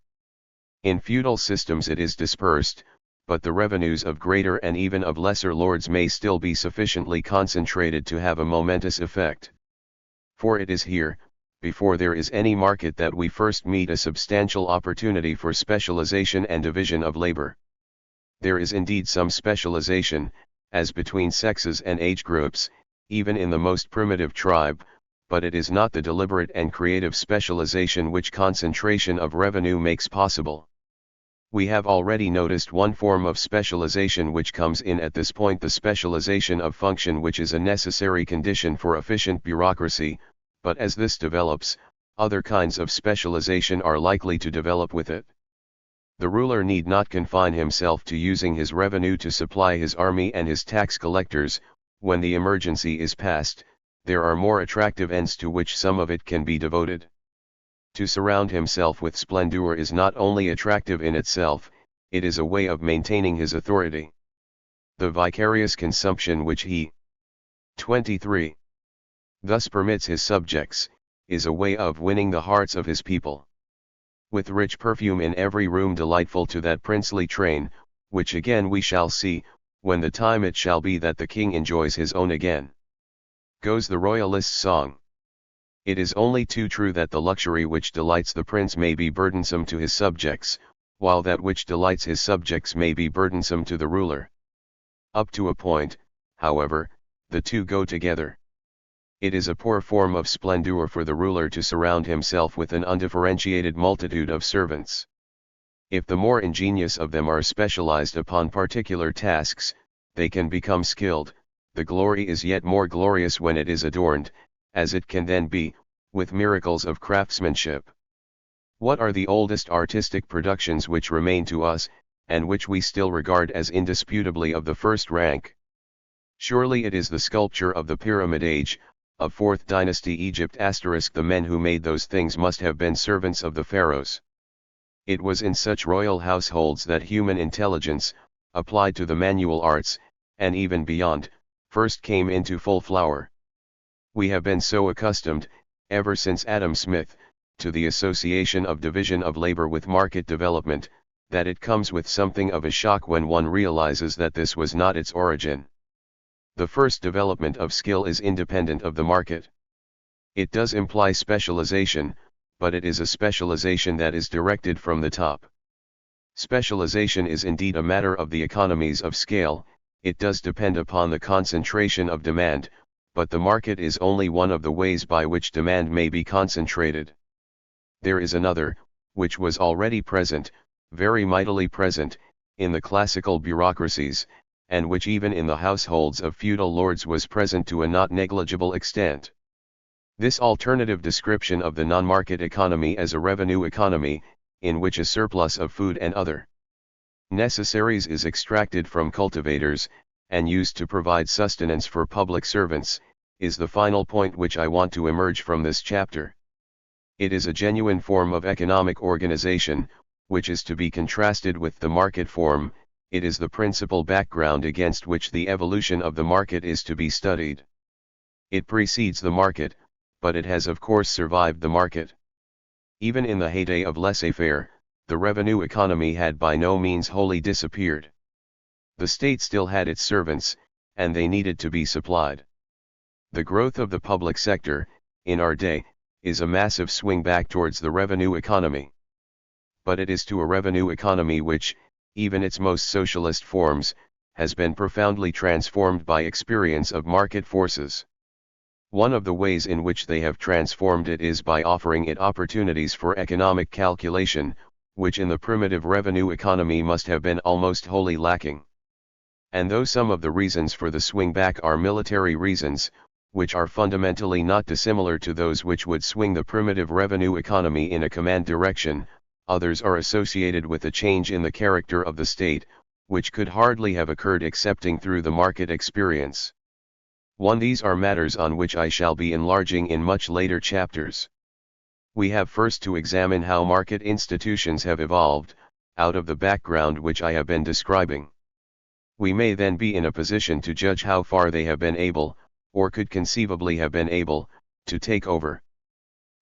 In feudal systems it is dispersed, but the revenues of greater and even of lesser lords may still be sufficiently concentrated to have a momentous effect. For it is here, before there is any market, that we first meet a substantial opportunity for specialization and division of labor. There is indeed some specialization, as between sexes and age groups, even in the most primitive tribe, but it is not the deliberate and creative specialization which concentration of revenue makes possible. We have already noticed one form of specialization which comes in at this point, the specialization of function, which is a necessary condition for efficient bureaucracy, but as this develops, other kinds of specialization are likely to develop with it. The ruler need not confine himself to using his revenue to supply his army and his tax collectors. When the emergency is past, there are more attractive ends to which some of it can be devoted. To surround himself with splendor is not only attractive in itself, it is a way of maintaining his authority. The vicarious consumption which he 23. Thus permits his subjects, is a way of winning the hearts of his people. With rich perfume in every room delightful to that princely train, which again we shall see, when the time it shall be that the king enjoys his own again. Goes the royalist's song. It is only too true that the luxury which delights the prince may be burdensome to his subjects, while that which delights his subjects may be burdensome to the ruler. Up to a point, however, the two go together. It is a poor form of splendor for the ruler to surround himself with an undifferentiated multitude of servants. If the more ingenious of them are specialized upon particular tasks, they can become skilled. The glory is yet more glorious when it is adorned, as it can then be, with miracles of craftsmanship. What are the oldest artistic productions which remain to us, and which we still regard as indisputably of the first rank? Surely it is the sculpture of the Pyramid Age, of 4th dynasty Egypt. The men who made those things must have been servants of the pharaohs. It was in such royal households that human intelligence, applied to the manual arts, and even beyond, first came into full flower. We have been so accustomed, ever since Adam Smith, to the association of division of labor with market development, that it comes with something of a shock when one realizes that this was not its origin. The first development of skill is independent of the market. It does imply specialization, but it is a specialization that is directed from the top. Specialization is indeed a matter of the economies of scale. It does depend upon the concentration of demand, but the market is only one of the ways by which demand may be concentrated. There is another, which was already present, very mightily present, in the classical bureaucracies, and which even in the households of feudal lords was present to a not negligible extent. This alternative description of the non-market economy as a revenue economy, in which a surplus of food and other necessaries is extracted from cultivators, and used to provide sustenance for public servants, is the final point which I want to emerge from this chapter. It is a genuine form of economic organization, which is to be contrasted with the market form. It is the principal background against which the evolution of the market is to be studied. It precedes the market, but it has of course survived the market. Even in the heyday of laissez-faire, the revenue economy had by no means wholly disappeared. The state still had its servants, and they needed to be supplied. The growth of the public sector, in our day, is a massive swing back towards the revenue economy. But it is to a revenue economy which, even its most socialist forms, has been profoundly transformed by experience of market forces. One of the ways in which they have transformed it is by offering it opportunities for economic calculation, which in the primitive revenue economy must have been almost wholly lacking. And though some of the reasons for the swing back are military reasons, which are fundamentally not dissimilar to those which would swing the primitive revenue economy in a command direction, others are associated with a change in the character of the state, which could hardly have occurred excepting through the market experience. These are matters on which I shall be enlarging in much later chapters. We have first to examine how market institutions have evolved, out of the background which I have been describing. We may then be in a position to judge how far they have been able, or could conceivably have been able, to take over.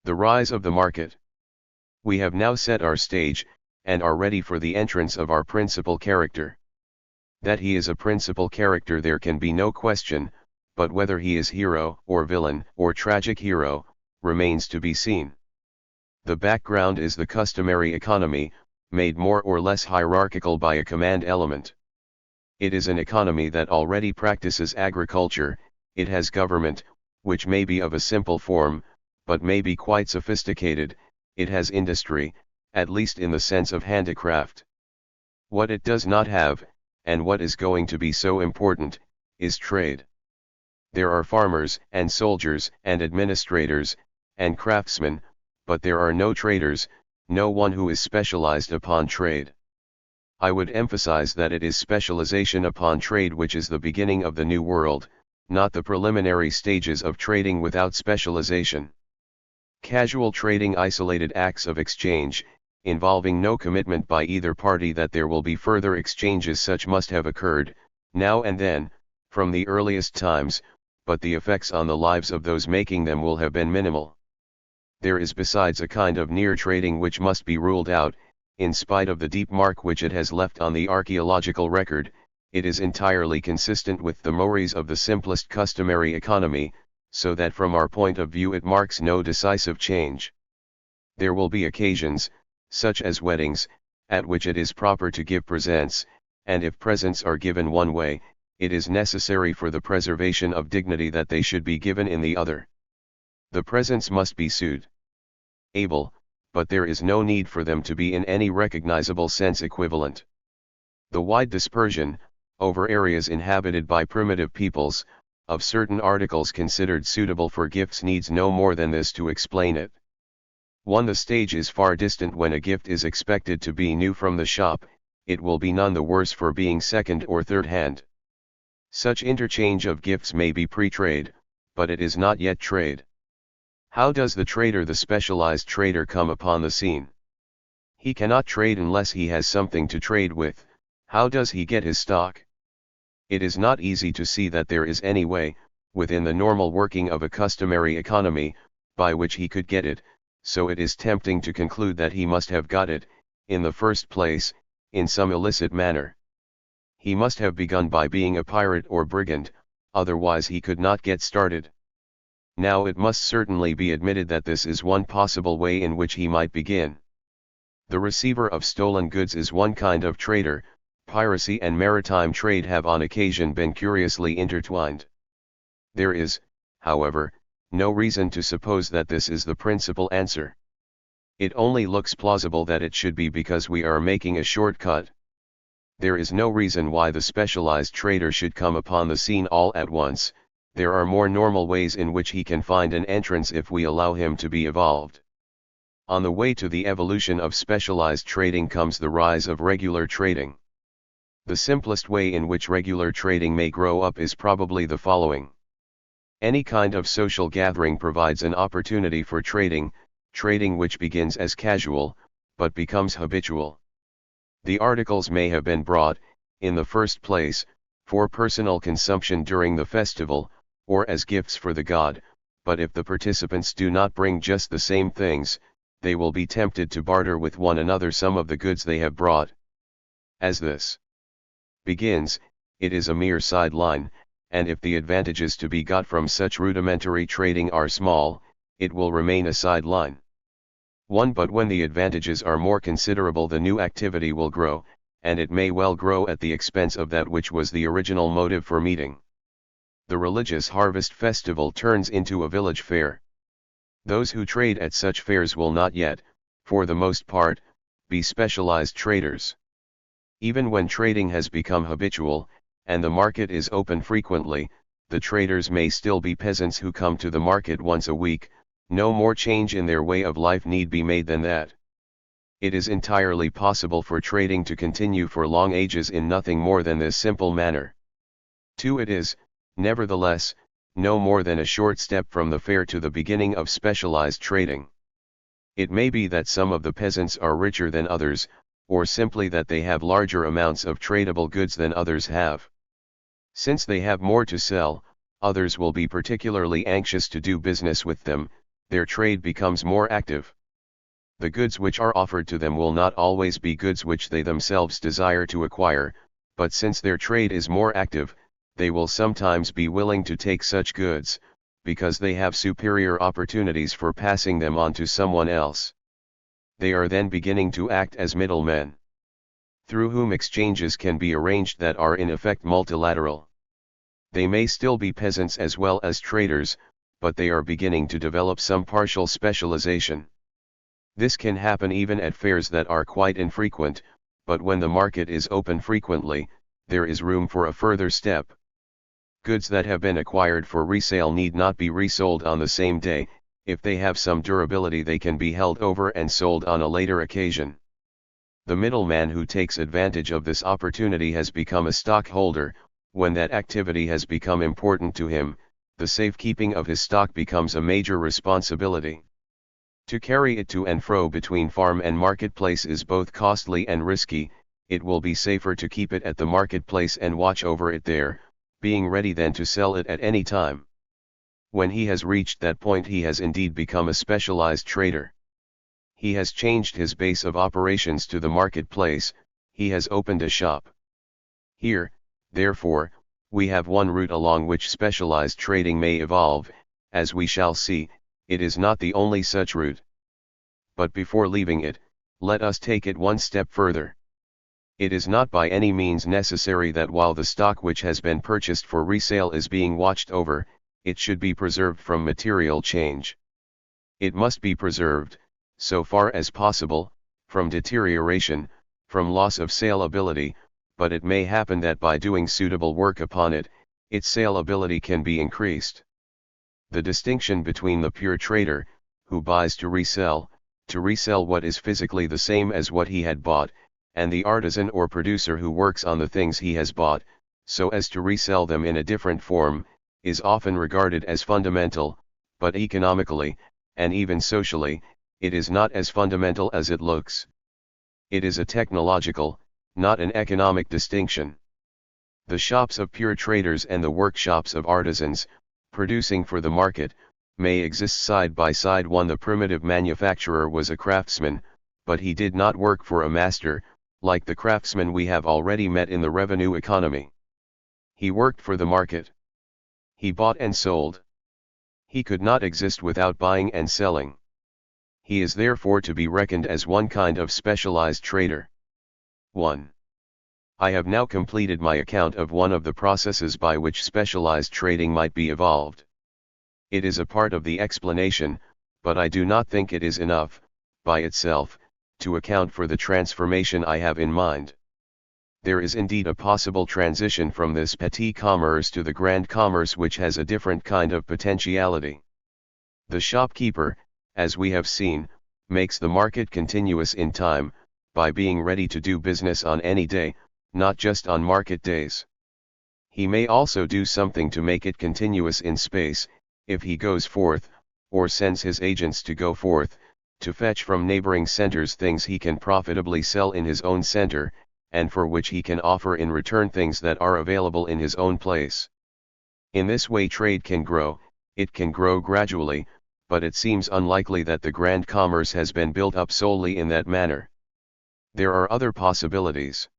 The rise of the market. We have now set our stage, and are ready for the entrance of our principal character. That he is a principal character there can be no question, but whether he is hero or villain or tragic hero, remains to be seen. The background is the customary economy, made more or less hierarchical by a command element. It is an economy that already practices agriculture. It has government, which may be of a simple form, but may be quite sophisticated. It has industry, at least in the sense of handicraft. What it does not have, and what is going to be so important, is trade. There are farmers, and soldiers, and administrators, and craftsmen, but there are no traders, no one who is specialized upon trade. I would emphasize that it is specialization upon trade which is the beginning of the New World, not the preliminary stages of trading without specialization. Casual trading, isolated acts of exchange, involving no commitment by either party that there will be further exchanges, such must have occurred, now and then, from the earliest times, but the effects on the lives of those making them will have been minimal. There is besides a kind of near trading which must be ruled out. In spite of the deep mark which it has left on the archaeological record, it is entirely consistent with the mores of the simplest customary economy, so that from our point of view it marks no decisive change. There will be occasions, such as weddings, at which it is proper to give presents, and if presents are given one way, it is necessary for the preservation of dignity that they should be given in the other. The presents must be suitable, but there is no need for them to be in any recognizable sense equivalent. The wide dispersion, over areas inhabited by primitive peoples, of certain articles considered suitable for gifts needs no more than this to explain it. 1. The stage is far distant when a gift is expected to be new from the shop. It will be none the worse for being second or third hand. Such interchange of gifts may be pre-trade, but it is not yet trade. How does the trader, the specialized trader, come upon the scene? He cannot trade unless he has something to trade with. How does he get his stock? It is not easy to see that there is any way, within the normal working of a customary economy, by which he could get it, so it is tempting to conclude that he must have got it, in the first place, in some illicit manner. He must have begun by being a pirate or brigand, otherwise he could not get started. Now it must certainly be admitted that this is one possible way in which he might begin. The receiver of stolen goods is one kind of trader. Piracy and maritime trade have on occasion been curiously intertwined. There is, however, no reason to suppose that this is the principal answer. It only looks plausible that it should be because we are making a shortcut. There is no reason why the specialized trader should come upon the scene all at once. There are more normal ways in which he can find an entrance if we allow him to be evolved. On the way to the evolution of specialized trading comes the rise of regular trading. The simplest way in which regular trading may grow up is probably the following. Any kind of social gathering provides an opportunity for trading, trading which begins as casual, but becomes habitual. The articles may have been brought, in the first place, for personal consumption during the festival, or as gifts for the god, but if the participants do not bring just the same things, they will be tempted to barter with one another some of the goods they have brought. As this begins, it is a mere sideline, and if the advantages to be got from such rudimentary trading are small, it will remain a sideline. But when the advantages are more considerable, the new activity will grow, and it may well grow at the expense of that which was the original motive for meeting. The religious harvest festival turns into a village fair. Those who trade at such fairs will not yet, for the most part, be specialized traders. Even when trading has become habitual, and the market is open frequently, the traders may still be peasants who come to the market once a week. No more change in their way of life need be made than that. It is entirely possible for trading to continue for long ages in nothing more than this simple manner. 2. It is, nevertheless, no more than a short step from the fair to the beginning of specialized trading. It may be that some of the peasants are richer than others, or simply that they have larger amounts of tradable goods than others have. Since they have more to sell, others will be particularly anxious to do business with them, their trade becomes more active. The goods which are offered to them will not always be goods which they themselves desire to acquire, but since their trade is more active, they will sometimes be willing to take such goods, because they have superior opportunities for passing them on to someone else. They are then beginning to act as middlemen, through whom exchanges can be arranged that are in effect multilateral. They may still be peasants as well as traders, but they are beginning to develop some partial specialization. This can happen even at fairs that are quite infrequent, but when the market is open frequently, there is room for a further step. Goods that have been acquired for resale need not be resold on the same day. If they have some durability, they can be held over and sold on a later occasion. The middleman who takes advantage of this opportunity has become a stockholder. When that activity has become important to him, the safekeeping of his stock becomes a major responsibility. To carry it to and fro between farm and marketplace is both costly and risky. It will be safer to keep it at the marketplace and watch over it there, being ready then to sell it at any time. When he has reached that point, he has indeed become a specialized trader. He has changed his base of operations to the marketplace, he has opened a shop. Here, therefore, we have one route along which specialized trading may evolve. As we shall see, it is not the only such route. But before leaving it, let us take it one step further. It is not by any means necessary that while the stock which has been purchased for resale is being watched over, it should be preserved from material change. It must be preserved, so far as possible, from deterioration, from loss of saleability, but it may happen that by doing suitable work upon it, its saleability can be increased. The distinction between the pure trader, who buys to resell what is physically the same as what he had bought, and the artisan or producer who works on the things he has bought, so as to resell them in a different form, is often regarded as fundamental, but economically, and even socially, it is not as fundamental as it looks. It is a technological, not an economic distinction. The shops of pure traders and the workshops of artisans, producing for the market, may exist side by side. One, the primitive manufacturer was a craftsman, but he did not work for a master, like the craftsman we have already met in the revenue economy. He worked for the market. He bought and sold. He could not exist without buying and selling. He is therefore to be reckoned as one kind of specialized trader. 1. I have now completed my account of one of the processes by which specialized trading might be evolved. It is a part of the explanation, but I do not think it is enough, by itself, to account for the transformation I have in mind. There is indeed a possible transition from this petit commerce to the grand commerce, which has a different kind of potentiality. The shopkeeper, as we have seen, makes the market continuous in time, by being ready to do business on any day, not just on market days. He may also do something to make it continuous in space, if he goes forth, or sends his agents to go forth, to fetch from neighboring centers things he can profitably sell in his own center, and for which he can offer in return things that are available in his own place. In this way trade can grow. It can grow gradually, but it seems unlikely that the grand commerce has been built up solely in that manner. There are other possibilities.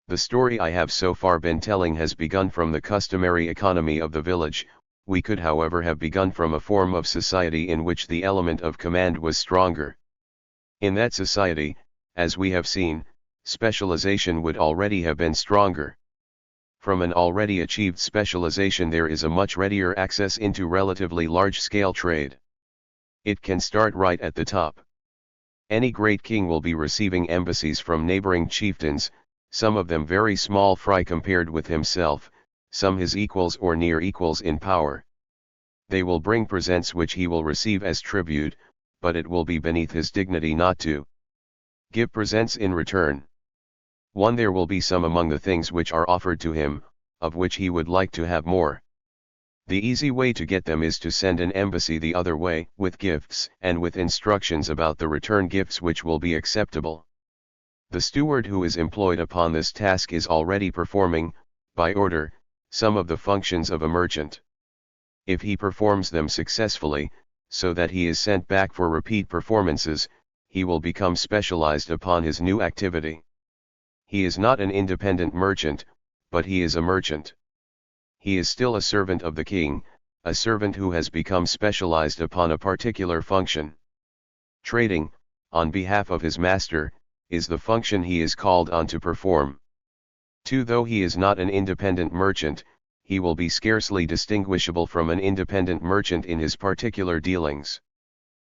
The story I have so far been telling has begun from the customary economy of the village. We could, however, have begun from a form of society in which the element of command was stronger. In that society, as we have seen, specialization would already have been stronger. From an already achieved specialization there is a much readier access into relatively large-scale trade. It can start right at the top. Any great king will be receiving embassies from neighboring chieftains, some of them very small fry compared with himself, some his equals or near equals in power. They will bring presents which he will receive as tribute, but it will be beneath his dignity not to give presents in return. 1. There will be some among the things which are offered to him, of which he would like to have more. The easy way to get them is to send an embassy the other way, with gifts and with instructions about the return gifts which will be acceptable. The steward who is employed upon this task is already performing, by order, some of the functions of a merchant. If he performs them successfully, so that he is sent back for repeat performances, he will become specialized upon his new activity. He is not an independent merchant, but he is a merchant. He is still a servant of the king, a servant who has become specialized upon a particular function. Trading, on behalf of his master, is the function he is called on to perform. 2. Though he is not an independent merchant, he will be scarcely distinguishable from an independent merchant in his particular dealings.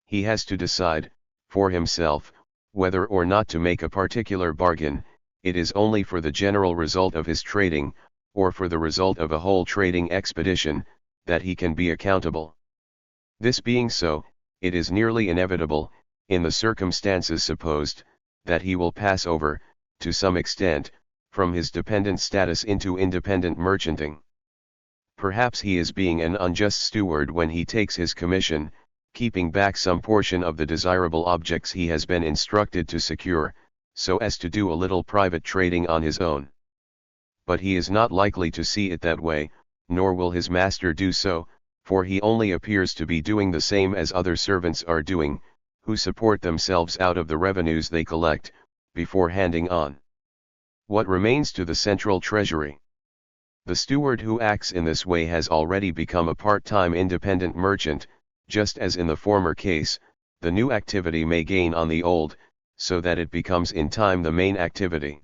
He has to decide, for himself, whether or not to make a particular bargain. It is only for the general result of his trading, or for the result of a whole trading expedition, that he can be accountable. This being so, it is nearly inevitable, in the circumstances supposed, that he will pass over, to some extent, from his dependent status into independent merchanting. Perhaps he is being an unjust steward when he takes his commission, keeping back some portion of the desirable objects he has been instructed to secure, so as to do a little private trading on his own. But he is not likely to see it that way, nor will his master do so, for he only appears to be doing the same as other servants are doing, who support themselves out of the revenues they collect, before handing on what remains to the central treasury. The steward who acts in this way has already become a part-time independent merchant. Just as in the former case, the new activity may gain on the old, so that it becomes in time the main activity.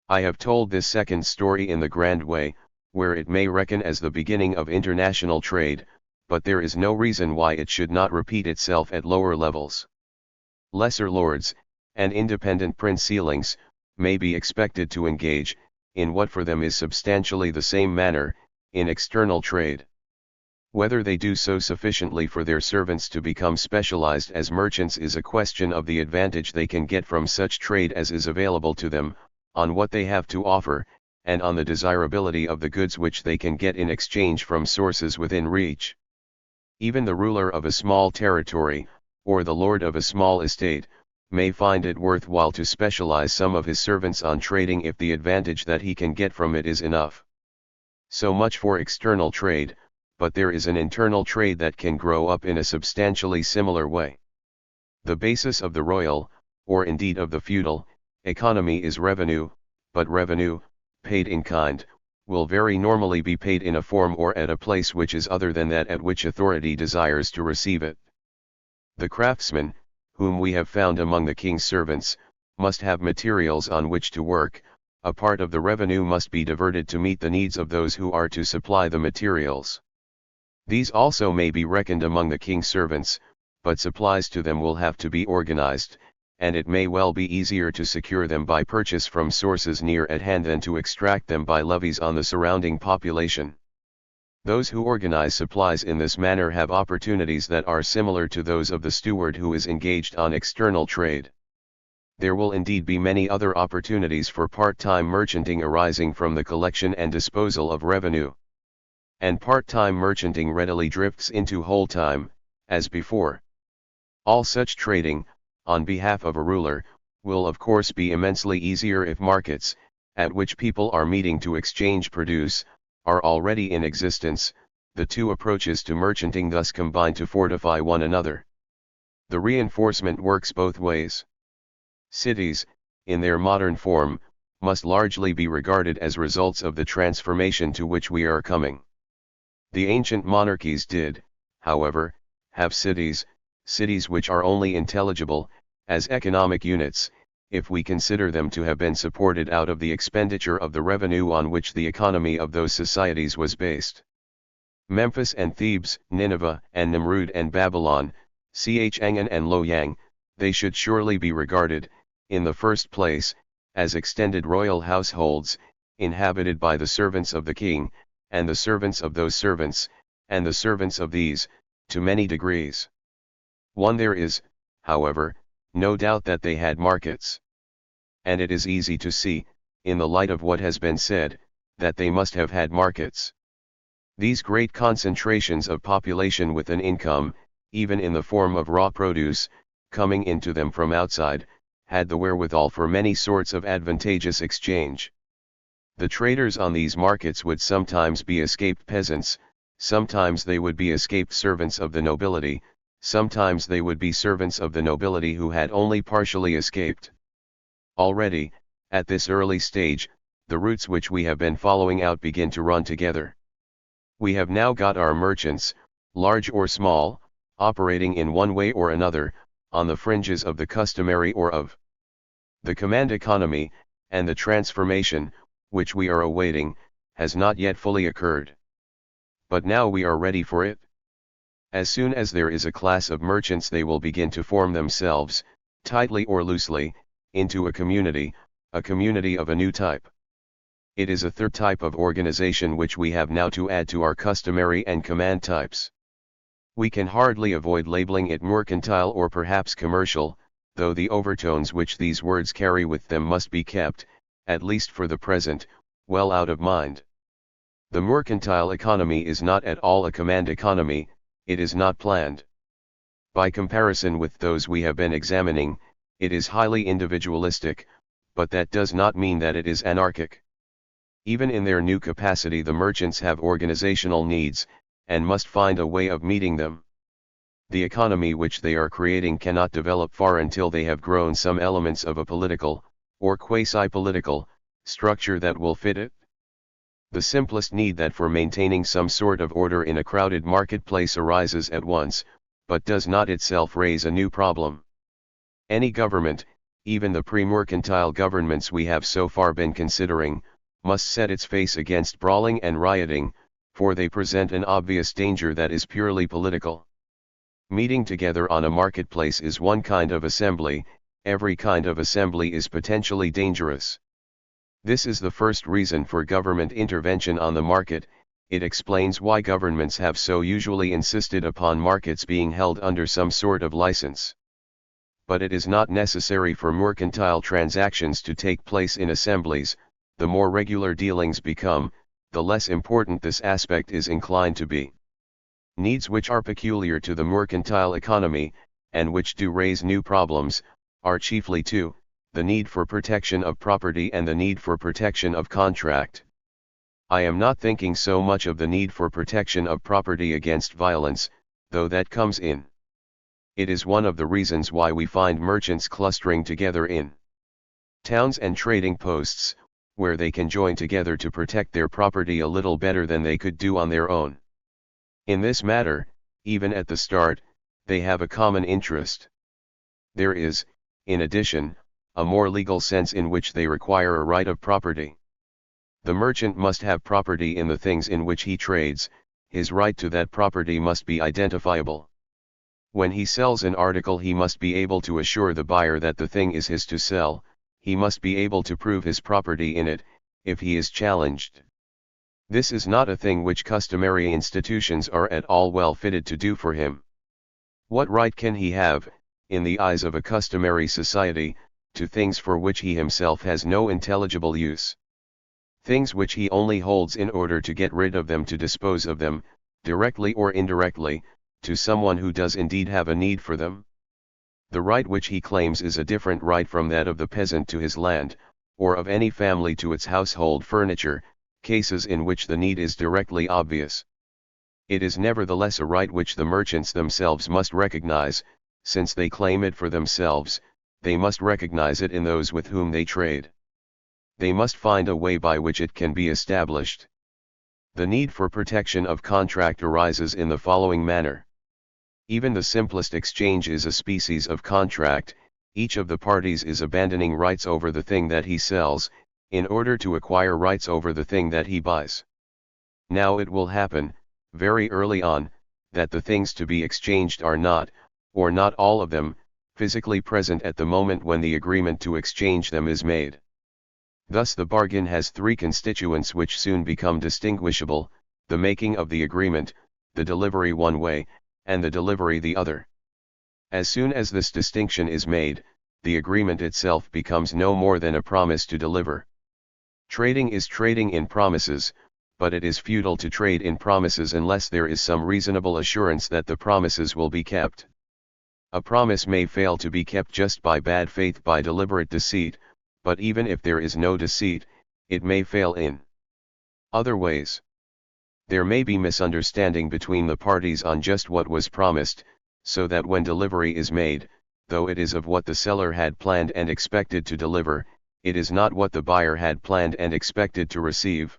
I have told this second story in the grand way, where it may reckon as the beginning of international trade, but there is no reason why it should not repeat itself at lower levels. Lesser lords, and independent prince-sealings, may be expected to engage, in what for them is substantially the same manner, in external trade. Whether they do so sufficiently for their servants to become specialized as merchants is a question of the advantage they can get from such trade as is available to them, on what they have to offer, and on the desirability of the goods which they can get in exchange from sources within reach. Even the ruler of a small territory, or the lord of a small estate, may find it worthwhile to specialize some of his servants on trading if the advantage that he can get from it is enough. So much for external trade, but there is an internal trade that can grow up in a substantially similar way. The basis of the royal, or indeed of the feudal, economy is revenue, but revenue, paid in kind, will very normally be paid in a form or at a place which is other than that at which authority desires to receive it. The craftsman, whom we have found among the king's servants, must have materials on which to work. A part of the revenue must be diverted to meet the needs of those who are to supply the materials. These also may be reckoned among the king's servants, but supplies to them will have to be organized, and it may well be easier to secure them by purchase from sources near at hand than to extract them by levies on the surrounding population. Those who organize supplies in this manner have opportunities that are similar to those of the steward who is engaged on external trade. There will indeed be many other opportunities for part-time merchanting arising from the collection and disposal of revenue. And part-time merchanting readily drifts into whole-time, as before. All such trading, on behalf of a ruler, will of course be immensely easier if markets, at which people are meeting to exchange produce, are already in existence. The two approaches to merchanting thus combine to fortify one another. The reinforcement works both ways. Cities, in their modern form, must largely be regarded as results of the transformation to which we are coming. The ancient monarchies did, however, have cities which are only intelligible, as economic units, if we consider them to have been supported out of the expenditure of the revenue on which the economy of those societies was based. Memphis and Thebes, Nineveh and Nimrud and Babylon, Chang'an and Loyang, they should surely be regarded, in the first place, as extended royal households, inhabited by the servants of the king, and the servants of those servants, and the servants of these, to many degrees. There is, however, no doubt that they had markets. And it is easy to see, in the light of what has been said, that they must have had markets. These great concentrations of population with an income, even in the form of raw produce, coming into them from outside, had the wherewithal for many sorts of advantageous exchange. The traders on these markets would sometimes be escaped peasants, sometimes they would be escaped servants of the nobility, sometimes they would be servants of the nobility who had only partially escaped. Already, at this early stage, the routes which we have been following out begin to run together. We have now got our merchants, large or small, operating in one way or another, on the fringes of the customary or of the command economy, and the transformation, which we are awaiting, has not yet fully occurred. But now we are ready for it. As soon as there is a class of merchants, they will begin to form themselves, tightly or loosely, into a community of a new type. It is a third type of organization which we have now to add to our customary and command types. We can hardly avoid labeling it mercantile or perhaps commercial, though the overtones which these words carry with them must be kept, at least for the present, well out of mind. The mercantile economy is not at all a command economy, it is not planned. By comparison with those we have been examining, it is highly individualistic, but that does not mean that it is anarchic. Even in their new capacity, the merchants have organizational needs, and must find a way of meeting them. The economy which they are creating cannot develop far until they have grown some elements of a political, or quasi-political, structure that will fit it. The simplest need that for maintaining some sort of order in a crowded marketplace arises at once, but does not itself raise a new problem. Any government, even the pre-mercantile governments we have so far been considering, must set its face against brawling and rioting, for they present an obvious danger that is purely political. Meeting together on a marketplace is one kind of assembly, every kind of assembly is potentially dangerous. This is the first reason for government intervention on the market. It explains why governments have so usually insisted upon markets being held under some sort of license. But it is not necessary for mercantile transactions to take place in assemblies. The more regular dealings become, the less important this aspect is inclined to be. Needs which are peculiar to the mercantile economy, and which do raise new problems, are chiefly two: the need for protection of property and the need for protection of contract. I am not thinking so much of the need for protection of property against violence, though that comes in. It is one of the reasons why we find merchants clustering together in towns and trading posts, where they can join together to protect their property a little better than they could do on their own. In this matter, even at the start, they have a common interest. There is, in addition, a more legal sense in which they require a right of property. The merchant must have property in the things in which he trades, his right to that property must be identifiable. When he sells an article, he must be able to assure the buyer that the thing is his to sell, he must be able to prove his property in it, if he is challenged. This is not a thing which customary institutions are at all well fitted to do for him. What right can he have, in the eyes of a customary society, to things for which he himself has no intelligible use? Things which he only holds in order to get rid of them, to dispose of them, directly or indirectly, to someone who does indeed have a need for them. The right which he claims is a different right from that of the peasant to his land, or of any family to its household furniture, cases in which the need is directly obvious. It is nevertheless a right which the merchants themselves must recognize. Since they claim it for themselves, they must recognize it in those with whom they trade. They must find a way by which it can be established. The need for protection of contract arises in the following manner. Even the simplest exchange is a species of contract. Each of the parties is abandoning rights over the thing that he sells, in order to acquire rights over the thing that he buys. Now it will happen, very early on, that the things to be exchanged are not, or not all of them, physically present at the moment when the agreement to exchange them is made. Thus the bargain has three constituents which soon become distinguishable: the making of the agreement, the delivery one way, and the delivery the other. As soon as this distinction is made, the agreement itself becomes no more than a promise to deliver. Trading is trading in promises, but it is futile to trade in promises unless there is some reasonable assurance that the promises will be kept. A promise may fail to be kept just by bad faith, by deliberate deceit, but even if there is no deceit, it may fail in other ways. There may be misunderstanding between the parties on just what was promised, so that when delivery is made, though it is of what the seller had planned and expected to deliver, it is not what the buyer had planned and expected to receive.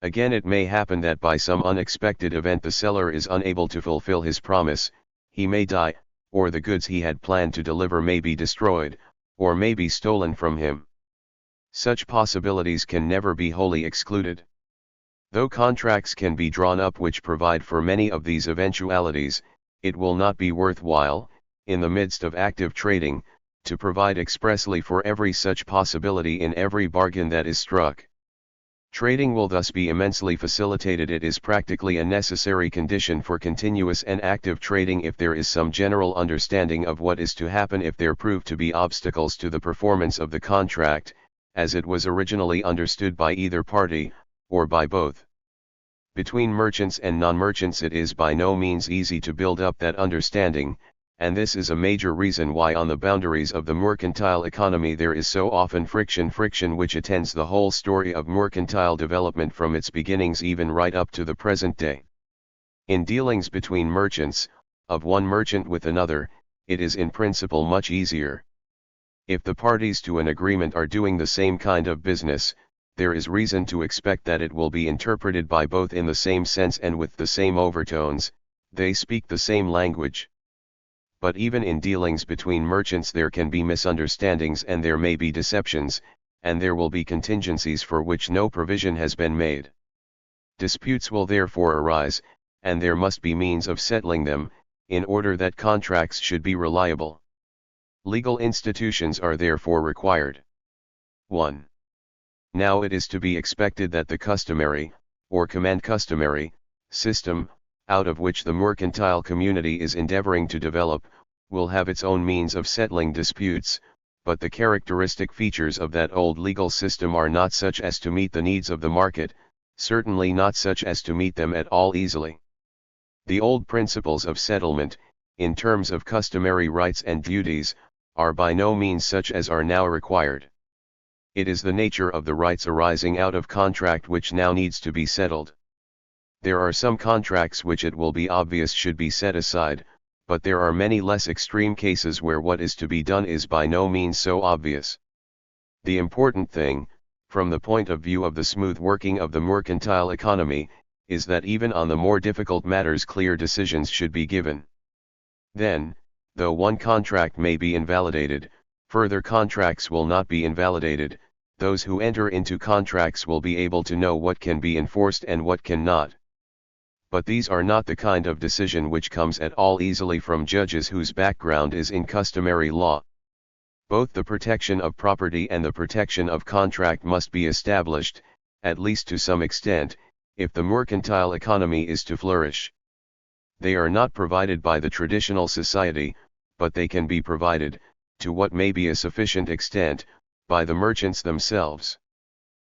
Again, it may happen that by some unexpected event the seller is unable to fulfill his promise, he may die, or the goods he had planned to deliver may be destroyed, or may be stolen from him. Such possibilities can never be wholly excluded. Though contracts can be drawn up which provide for many of these eventualities, it will not be worthwhile, in the midst of active trading, to provide expressly for every such possibility in every bargain that is struck. Trading will thus be immensely facilitated. It is practically a necessary condition for continuous and active trading if there is some general understanding of what is to happen if there prove to be obstacles to the performance of the contract, as it was originally understood by either party, or by both. Between merchants and non-merchants it is by no means easy to build up that understanding, and this is a major reason why on the boundaries of the mercantile economy there is so often friction which attends the whole story of mercantile development from its beginnings even right up to the present day. In dealings between merchants, of one merchant with another, it is in principle much easier. If the parties to an agreement are doing the same kind of business, there is reason to expect that it will be interpreted by both in the same sense and with the same overtones. They speak the same language. But even in dealings between merchants there can be misunderstandings and there may be deceptions, and there will be contingencies for which no provision has been made. Disputes will therefore arise, and there must be means of settling them, in order that contracts should be reliable. Legal institutions are therefore required. 1. Now it is to be expected that the customary, or command-customary, system, out of which the mercantile community is endeavoring to develop, will have its own means of settling disputes, but the characteristic features of that old legal system are not such as to meet the needs of the market, certainly not such as to meet them at all easily. The old principles of settlement, in terms of customary rights and duties, are by no means such as are now required. It is the nature of the rights arising out of contract which now needs to be settled. There are some contracts which it will be obvious should be set aside, but there are many less extreme cases where what is to be done is by no means so obvious. The important thing, from the point of view of the smooth working of the mercantile economy, is that even on the more difficult matters clear decisions should be given. Then, though one contract may be invalidated, further contracts will not be invalidated. Those who enter into contracts will be able to know what can be enforced and what cannot. But these are not the kind of decision which comes at all easily from judges whose background is in customary law. Both the protection of property and the protection of contract must be established, at least to some extent, if the mercantile economy is to flourish. They are not provided by the traditional society, but they can be provided, to what may be a sufficient extent, by the merchants themselves.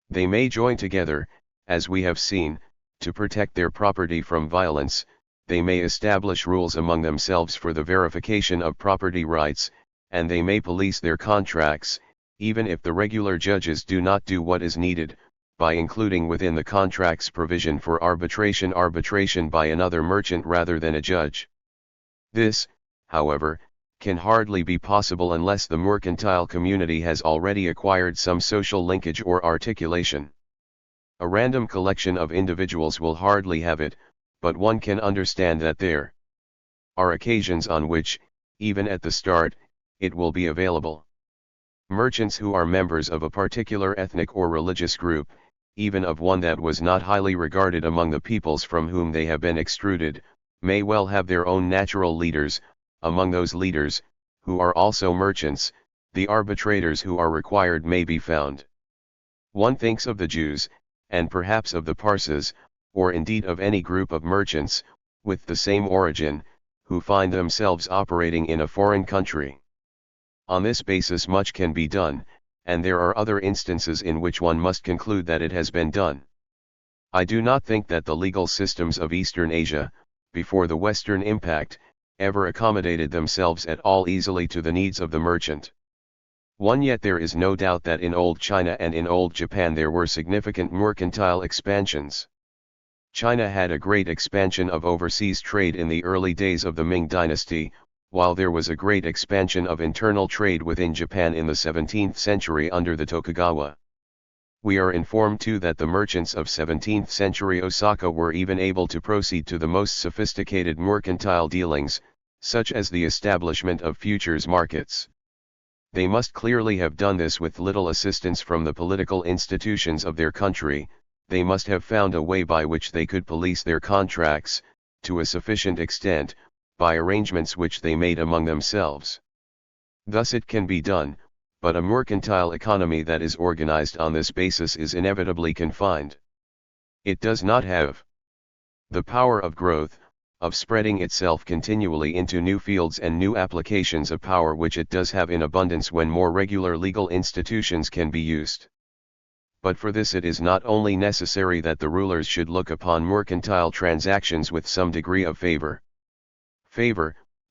They may join together, as we have seen, to protect their property from violence. They may establish rules among themselves for the verification of property rights, and they may police their contracts, even if the regular judges do not do what is needed, by including within the contract's provision for arbitration by another merchant rather than a judge. This, however, can hardly be possible unless the mercantile community has already acquired some social linkage or articulation. A random collection of individuals will hardly have it, but one can understand that there are occasions on which, even at the start, it will be available. Merchants who are members of a particular ethnic or religious group, even of one that was not highly regarded among the peoples from whom they have been extruded, may well have their own natural leaders. Among those leaders, who are also merchants, the arbitrators who are required may be found. One thinks of the Jews, and perhaps of the Parsis, or indeed of any group of merchants, with the same origin, who find themselves operating in a foreign country. On this basis much can be done, and there are other instances in which one must conclude that it has been done. I do not think that the legal systems of Eastern Asia, before the Western impact, ever accommodated themselves at all easily to the needs of the merchant. Yet there is no doubt that in Old China and in Old Japan there were significant mercantile expansions. China had a great expansion of overseas trade in the early days of the Ming dynasty, while there was a great expansion of internal trade within Japan in the 17th century under the Tokugawa. We are informed too that the merchants of 17th century Osaka were even able to proceed to the most sophisticated mercantile dealings, such as the establishment of futures markets. They must clearly have done this with little assistance from the political institutions of their country. They must have found a way by which they could police their contracts, to a sufficient extent, by arrangements which they made among themselves. Thus it can be done, but a mercantile economy that is organized on this basis is inevitably confined. It does not have the power of growth, of spreading itself continually into new fields and new applications, of power which it does have in abundance when more regular legal institutions can be used. But for this it is not only necessary that the rulers should look upon mercantile transactions with some degree of favor,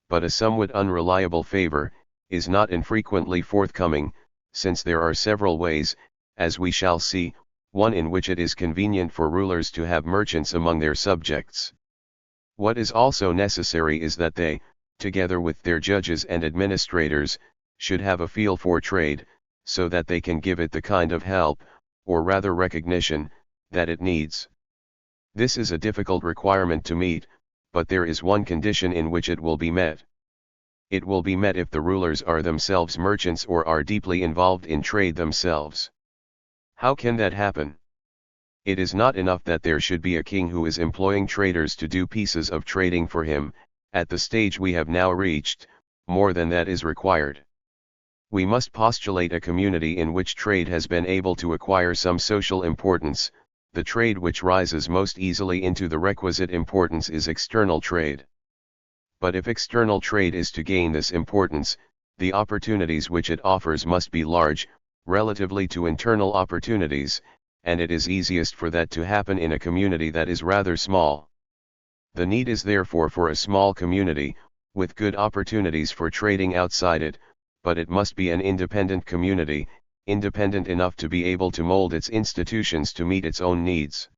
but a somewhat unreliable favor, is not infrequently forthcoming, since there are several ways, as we shall see, one in which it is convenient for rulers to have merchants among their subjects. What is also necessary is that they, together with their judges and administrators, should have a feel for trade, so that they can give it the kind of help, or rather recognition, that it needs. This is a difficult requirement to meet, but there is one condition in which it will be met. It will be met if the rulers are themselves merchants or are deeply involved in trade themselves. How can that happen? It is not enough that there should be a king who is employing traders to do pieces of trading for him. At the stage we have now reached, more than that is required. We must postulate a community in which trade has been able to acquire some social importance. The trade which rises most easily into the requisite importance is external trade. But if external trade is to gain this importance, the opportunities which it offers must be large, relatively to internal opportunities, and it is easiest for that to happen in a community that is rather small. The need is therefore for a small community, with good opportunities for trading outside it, but it must be an independent community, independent enough to be able to mold its institutions to meet its own needs.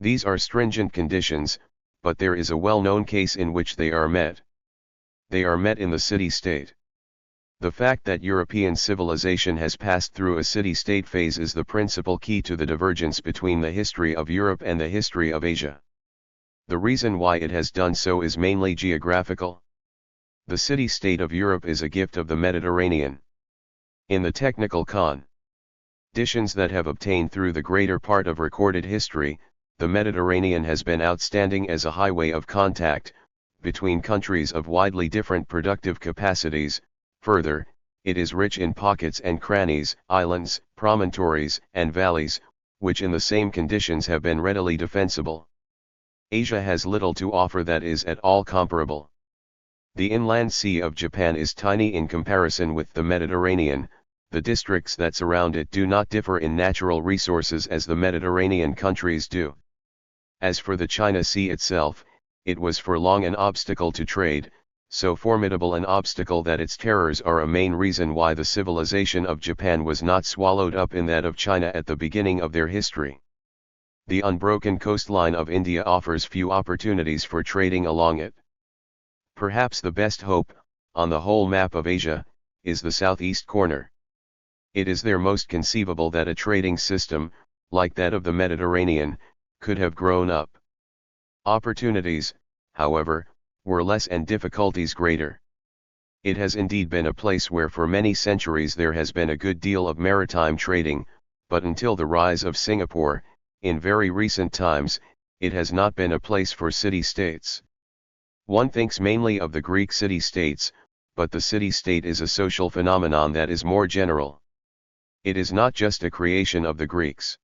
These are stringent conditions, but there is a well-known case in which they are met. They are met in the city-state. The fact that European civilization has passed through a city-state phase is the principal key to the divergence between the history of Europe and the history of Asia. The reason why it has done so is mainly geographical. The city-state of Europe is a gift of the Mediterranean. In the technical conditions that have obtained through the greater part of recorded history, the Mediterranean has been outstanding as a highway of contact between countries of widely different productive capacities. Further, it is rich in pockets and crannies, islands, promontories, and valleys, which in the same conditions have been readily defensible. Asia has little to offer that is at all comparable. The inland sea of Japan is tiny in comparison with the Mediterranean. The districts that surround it do not differ in natural resources as the Mediterranean countries do. As for the China Sea itself, it was for long an obstacle to trade, so formidable an obstacle that its terrors are a main reason why the civilization of Japan was not swallowed up in that of China at the beginning of their history. The unbroken coastline of India offers few opportunities for trading along it. Perhaps the best hope, on the whole map of Asia, is the southeast corner. It is there most conceivable that a trading system, like that of the Mediterranean, could have grown up. Opportunities, however, were less and difficulties greater. It has indeed been a place where for many centuries there has been a good deal of maritime trading, but until the rise of Singapore, in very recent times, it has not been a place for city-states. One thinks mainly of the Greek city-states, but the city-state is a social phenomenon that is more general. It is not just a creation of the Greeks.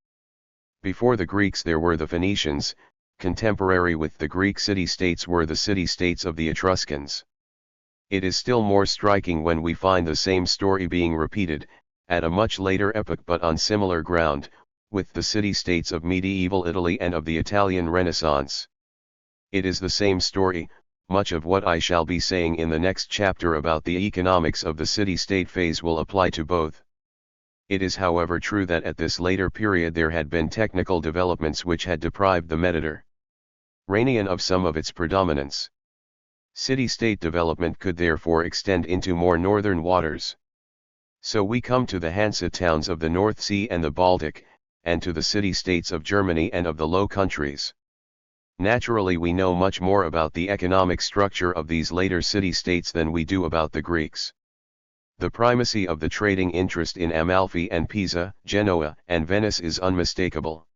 Before the Greeks there were the Phoenicians, contemporary with the Greek city-states were the city-states of the Etruscans. It is still more striking when we find the same story being repeated, at a much later epoch but on similar ground, with the city-states of medieval Italy and of the Italian Renaissance. It is the same story, much of what I shall be saying in the next chapter about the economics of the city-state phase will apply to both. It is however true that at this later period there had been technical developments which had deprived the Mediterranean of some of its predominance. City-state development could therefore extend into more northern waters. So we come to the Hansa towns of the North Sea and the Baltic, and to the city-states of Germany and of the Low Countries. Naturally we know much more about the economic structure of these later city-states than we do about the Greeks. The primacy of the trading interest in Amalfi and Pisa, Genoa and Venice is unmistakable.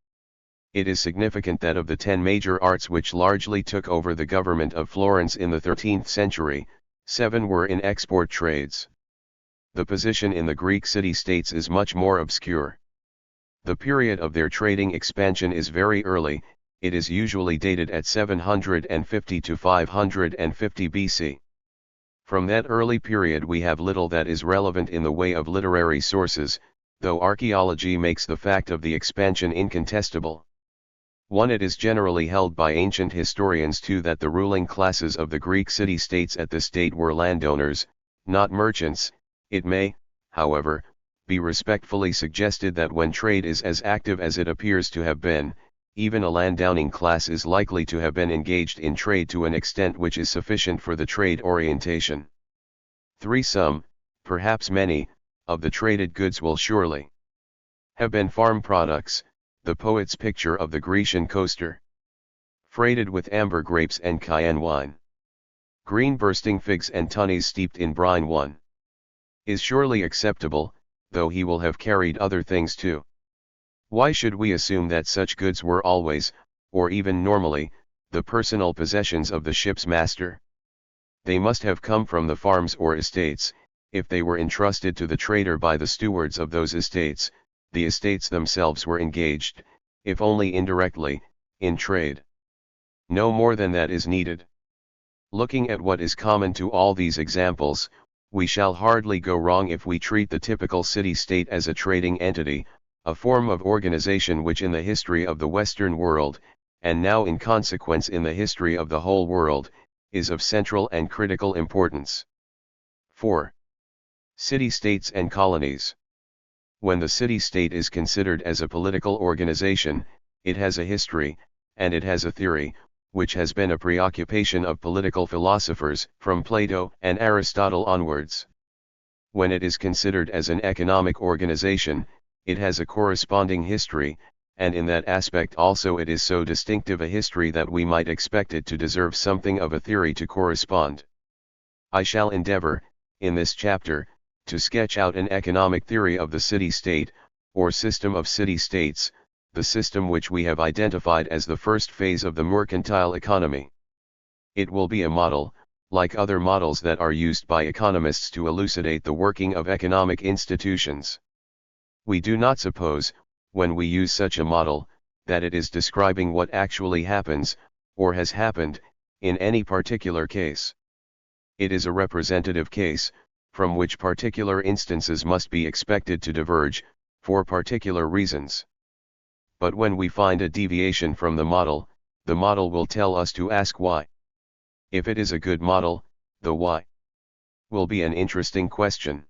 It is significant that of the 10 major arts which largely took over the government of Florence in the 13th century, 7 were in export trades. The position in the Greek city-states is much more obscure. The period of their trading expansion is very early, it is usually dated at 750 to 550 BC. From that early period we have little that is relevant in the way of literary sources, though archaeology makes the fact of the expansion incontestable. 1. It is generally held by ancient historians too that the ruling classes of the Greek city-states at this date were landowners, not merchants. It may, however, be respectfully suggested that when trade is as active as it appears to have been, even a landowning class is likely to have been engaged in trade to an extent which is sufficient for the trade orientation. 3. Some, perhaps many, of the traded goods will surely have been farm products, the poet's picture of the Grecian coaster, freighted with amber grapes and cayenne wine, green bursting figs and tunnies steeped in brine. 1. Is surely acceptable, though he will have carried other things too. Why should we assume that such goods were always, or even normally, the personal possessions of the ship's master? They must have come from the farms or estates, if they were entrusted to the trader by the stewards of those estates. The estates themselves were engaged, if only indirectly, in trade. No more than that is needed. Looking at what is common to all these examples, we shall hardly go wrong if we treat the typical city-state as a trading entity, a form of organization which in the history of the Western world, and now in consequence in the history of the whole world, is of central and critical importance. 4. City-states and colonies. When the city-state is considered as a political organization, it has a history, and it has a theory, which has been a preoccupation of political philosophers, from Plato and Aristotle onwards. When it is considered as an economic organization, it has a corresponding history, and in that aspect also it is so distinctive a history that we might expect it to deserve something of a theory to correspond. I shall endeavor, in this chapter, to sketch out an economic theory of the city-state, or system of city-states, the system which we have identified as the first phase of the mercantile economy. It will be a model, like other models that are used by economists to elucidate the working of economic institutions. We do not suppose, when we use such a model, that it is describing what actually happens, or has happened, in any particular case. It is a representative case, from which particular instances must be expected to diverge, for particular reasons. But when we find a deviation from the model will tell us to ask why. If it is a good model, the why will be an interesting question.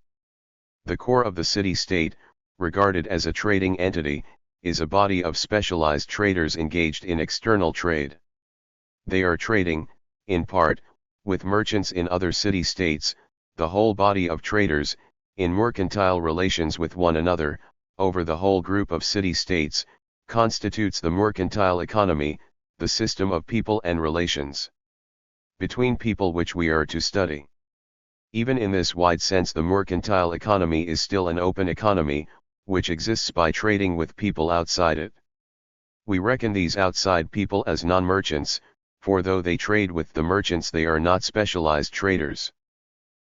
The core of the city-state, regarded as a trading entity, is a body of specialized traders engaged in external trade. They are trading, in part, with merchants in other city-states. The whole body of traders, in mercantile relations with one another, over the whole group of city-states, constitutes the mercantile economy, the system of people and relations between people which we are to study. Even in this wide sense the mercantile economy is still an open economy, which exists by trading with people outside it. We reckon these outside people as non-merchants, for though they trade with the merchants they are not specialized traders.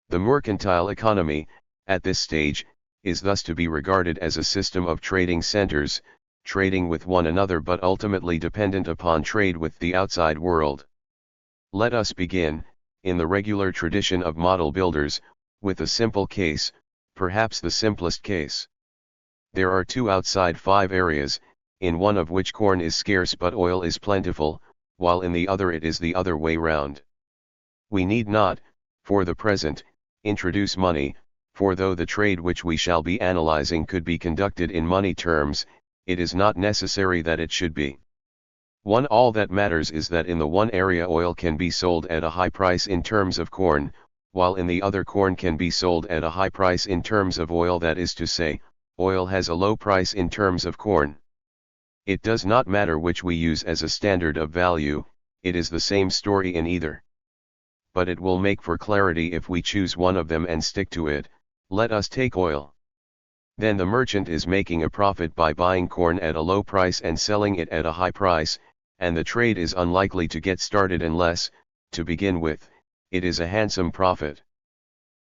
The mercantile economy, at this stage, is thus to be regarded as a system of trading centers, trading with one another but ultimately dependent upon trade with the outside world. Let us begin, in the regular tradition of model builders, with a simple case, perhaps the simplest case. There are 2 outside 5 areas, in one of which corn is scarce but oil is plentiful, while in the other it is the other way round. We need not, for the present, introduce money, for though the trade which we shall be analyzing could be conducted in money terms, it is not necessary that it should be. All that matters is that in the one area oil can be sold at a high price in terms of corn, while in the other corn can be sold at a high price in terms of oil, that is to say, oil has a low price in terms of corn. It does not matter which we use as a standard of value, it is the same story in either. But it will make for clarity if we choose one of them and stick to it. Let us take oil. Then the merchant is making a profit by buying corn at a low price and selling it at a high price, and the trade is unlikely to get started unless, to begin with, it is a handsome profit.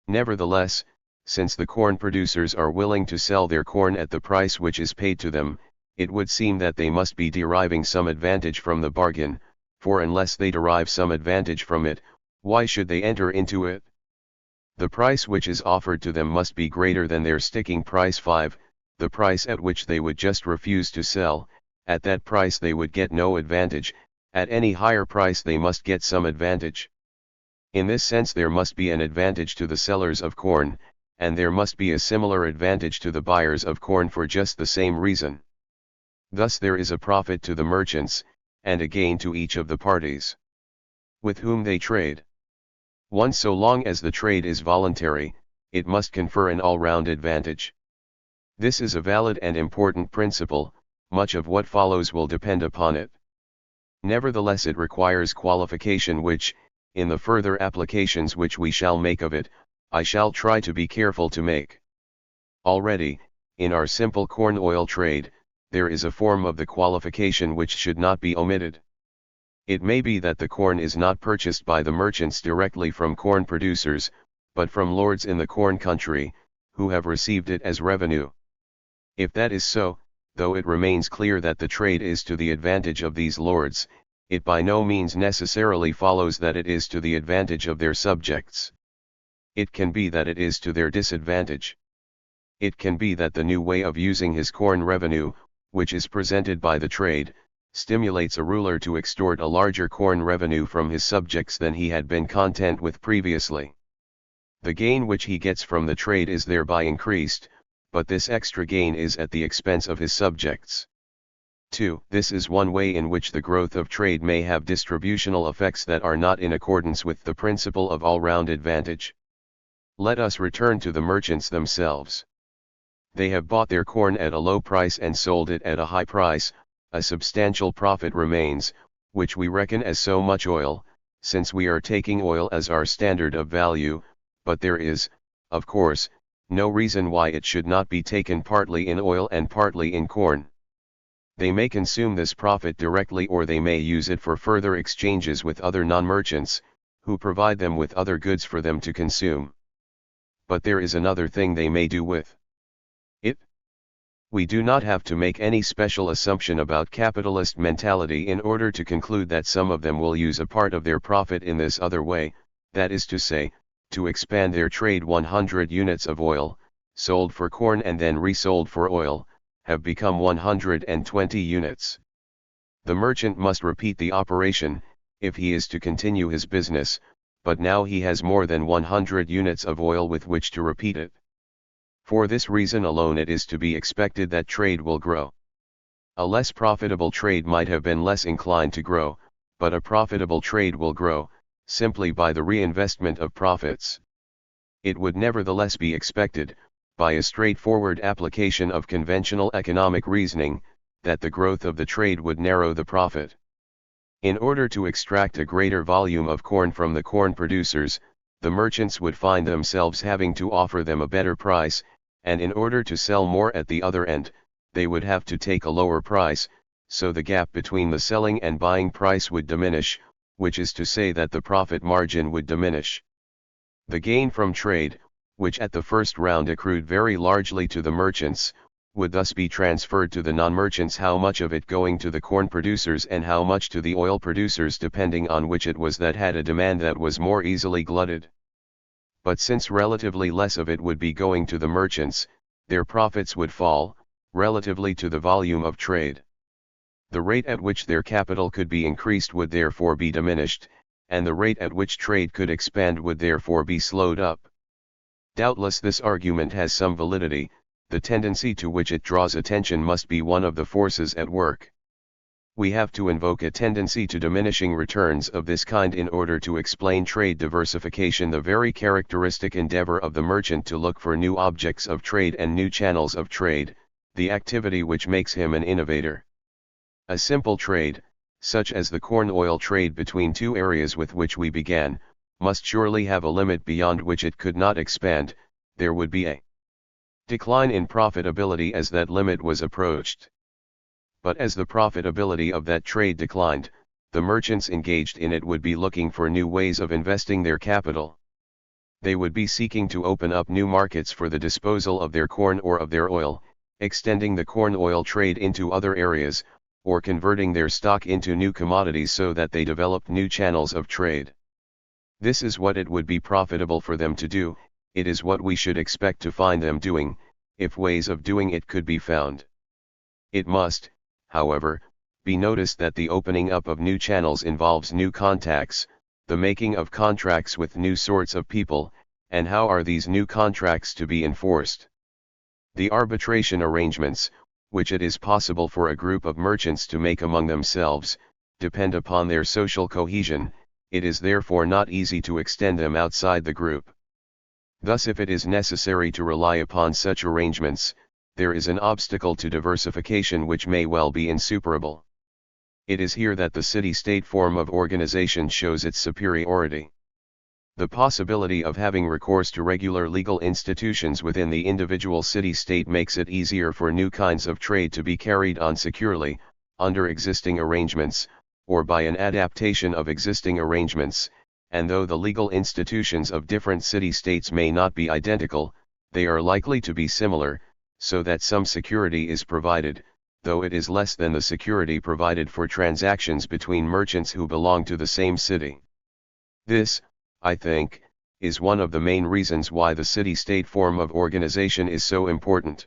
Nevertheless, since the corn producers are willing to sell their corn at the price which is paid to them, it would seem that they must be deriving some advantage from the bargain, for unless they derive some advantage from it, why should they enter into it? The price which is offered to them must be greater than their sticking price 5, the price at which they would just refuse to sell. At that price they would get no advantage, at any higher price they must get some advantage. In this sense there must be an advantage to the sellers of corn, and there must be a similar advantage to the buyers of corn for just the same reason. Thus there is a profit to the merchants, and a gain to each of the parties with whom they trade. So long as the trade is voluntary, it must confer an all-round advantage. This is a valid and important principle, much of what follows will depend upon it. Nevertheless it requires qualification which, in the further applications which we shall make of it, I shall try to be careful to make. Already, in our simple corn oil trade, there is a form of the qualification which should not be omitted. It may be that the corn is not purchased by the merchants directly from corn producers, but from lords in the corn country, who have received it as revenue. If that is so, though it remains clear that the trade is to the advantage of these lords, it by no means necessarily follows that it is to the advantage of their subjects. It can be that it is to their disadvantage. It can be that the new way of using his corn revenue, which is presented by the trade, stimulates a ruler to extort a larger corn revenue from his subjects than he had been content with previously. The gain which he gets from the trade is thereby increased, but this extra gain is at the expense of his subjects. 2. This is one way in which the growth of trade may have distributional effects that are not in accordance with the principle of all-round advantage. Let us return to the merchants themselves. They have bought their corn at a low price and sold it at a high price. A substantial profit remains, which we reckon as so much oil, since we are taking oil as our standard of value, but there is, of course, no reason why it should not be taken partly in oil and partly in corn. They may consume this profit directly, or they may use it for further exchanges with other non-merchants, who provide them with other goods for them to consume. But there is another thing they may do with it. We do not have to make any special assumption about capitalist mentality in order to conclude that some of them will use a part of their profit in this other way, that is to say, to expand their trade. 100 units of oil, sold for corn and then resold for oil, have become 120 units. The merchant must repeat the operation, if he is to continue his business, but now he has more than 100 units of oil with which to repeat it. For this reason alone it is to be expected that trade will grow. A less profitable trade might have been less inclined to grow, but a profitable trade will grow, simply by the reinvestment of profits. It would nevertheless be expected, by a straightforward application of conventional economic reasoning, that the growth of the trade would narrow the profit. In order to extract a greater volume of corn from the corn producers, the merchants would find themselves having to offer them a better price, and in order to sell more at the other end, they would have to take a lower price, so the gap between the selling and buying price would diminish, which is to say that the profit margin would diminish. The gain from trade, which at the first round accrued very largely to the merchants, would thus be transferred to the non-merchants, how much of it going to the corn producers and how much to the oil producers, depending on which it was that had a demand that was more easily glutted. But since relatively less of it would be going to the merchants, their profits would fall, relatively to the volume of trade. The rate at which their capital could be increased would therefore be diminished, and the rate at which trade could expand would therefore be slowed up. Doubtless this argument has some validity. The tendency to which it draws attention must be one of the forces at work. We have to invoke a tendency to diminishing returns of this kind in order to explain trade diversification, the very characteristic endeavor of the merchant to look for new objects of trade and new channels of trade, the activity which makes him an innovator. A simple trade, such as the corn oil trade between two areas with which we began, must surely have a limit beyond which it could not expand. There would be a decline in profitability as that limit was approached. But as the profitability of that trade declined, the merchants engaged in it would be looking for new ways of investing their capital. They would be seeking to open up new markets for the disposal of their corn or of their oil, extending the corn oil trade into other areas, or converting their stock into new commodities so that they developed new channels of trade. This is what it would be profitable for them to do. It is what we should expect to find them doing, if ways of doing it could be found. It must, however, be noticed that the opening up of new channels involves new contacts, the making of contracts with new sorts of people, and how are these new contracts to be enforced? The arbitration arrangements, which it is possible for a group of merchants to make among themselves, depend upon their social cohesion. It is therefore not easy to extend them outside the group. Thus, if it is necessary to rely upon such arrangements, there is an obstacle to diversification which may well be insuperable. It is here that the city-state form of organization shows its superiority. The possibility of having recourse to regular legal institutions within the individual city-state makes it easier for new kinds of trade to be carried on securely, under existing arrangements, or by an adaptation of existing arrangements, and though the legal institutions of different city-states may not be identical, they are likely to be similar, so that some security is provided, though it is less than the security provided for transactions between merchants who belong to the same city. This, I think, is one of the main reasons why the city-state form of organization is so important.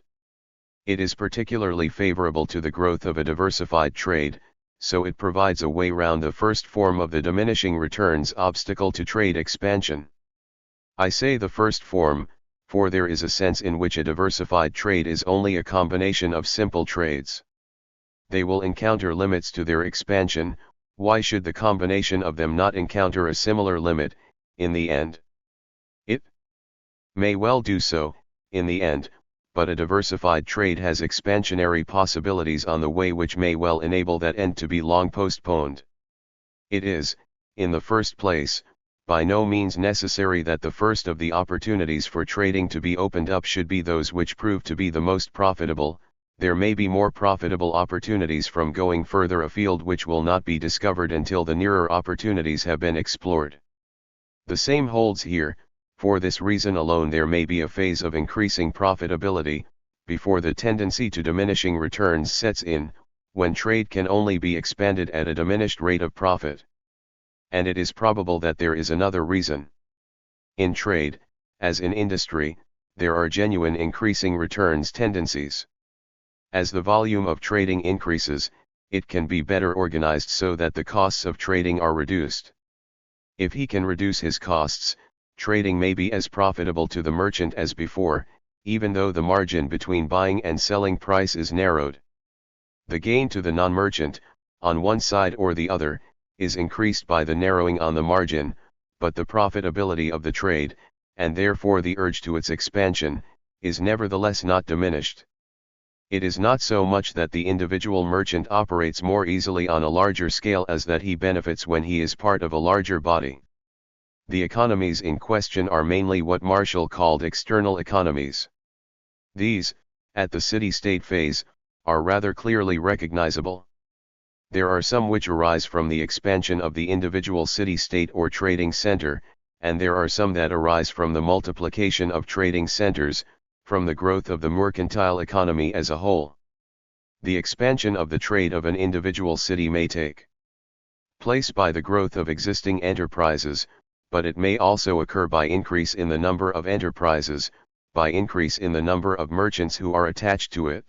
It is particularly favorable to the growth of a diversified trade, so it provides a way round the first form of the diminishing returns obstacle to trade expansion. I say the first form, for there is a sense in which a diversified trade is only a combination of simple trades. They will encounter limits to their expansion. Why should the combination of them not encounter a similar limit, in the end? It may well do so, in the end, but a diversified trade has expansionary possibilities on the way which may well enable that end to be long postponed. It is, in the first place, by no means necessary that the first of the opportunities for trading to be opened up should be those which prove to be the most profitable. There may be more profitable opportunities from going further afield which will not be discovered until the nearer opportunities have been explored. The same holds here. For this reason alone there may be a phase of increasing profitability, before the tendency to diminishing returns sets in, when trade can only be expanded at a diminished rate of profit. And it is probable that there is another reason. In trade, as in industry, there are genuine increasing returns tendencies. As the volume of trading increases, it can be better organized so that the costs of trading are reduced. If he can reduce his costs, trading may be as profitable to the merchant as before, even though the margin between buying and selling price is narrowed. The gain to the non-merchant, on one side or the other, is increased by the narrowing on the margin, but the profitability of the trade, and therefore the urge to its expansion, is nevertheless not diminished. It is not so much that the individual merchant operates more easily on a larger scale as that he benefits when he is part of a larger body. The economies in question are mainly what Marshall called external economies. These, at the city-state phase, are rather clearly recognizable. There are some which arise from the expansion of the individual city-state or trading center, and there are some that arise from the multiplication of trading centers, from the growth of the mercantile economy as a whole. The expansion of the trade of an individual city may take place by the growth of existing enterprises, but it may also occur by increase in the number of enterprises, by increase in the number of merchants who are attached to it.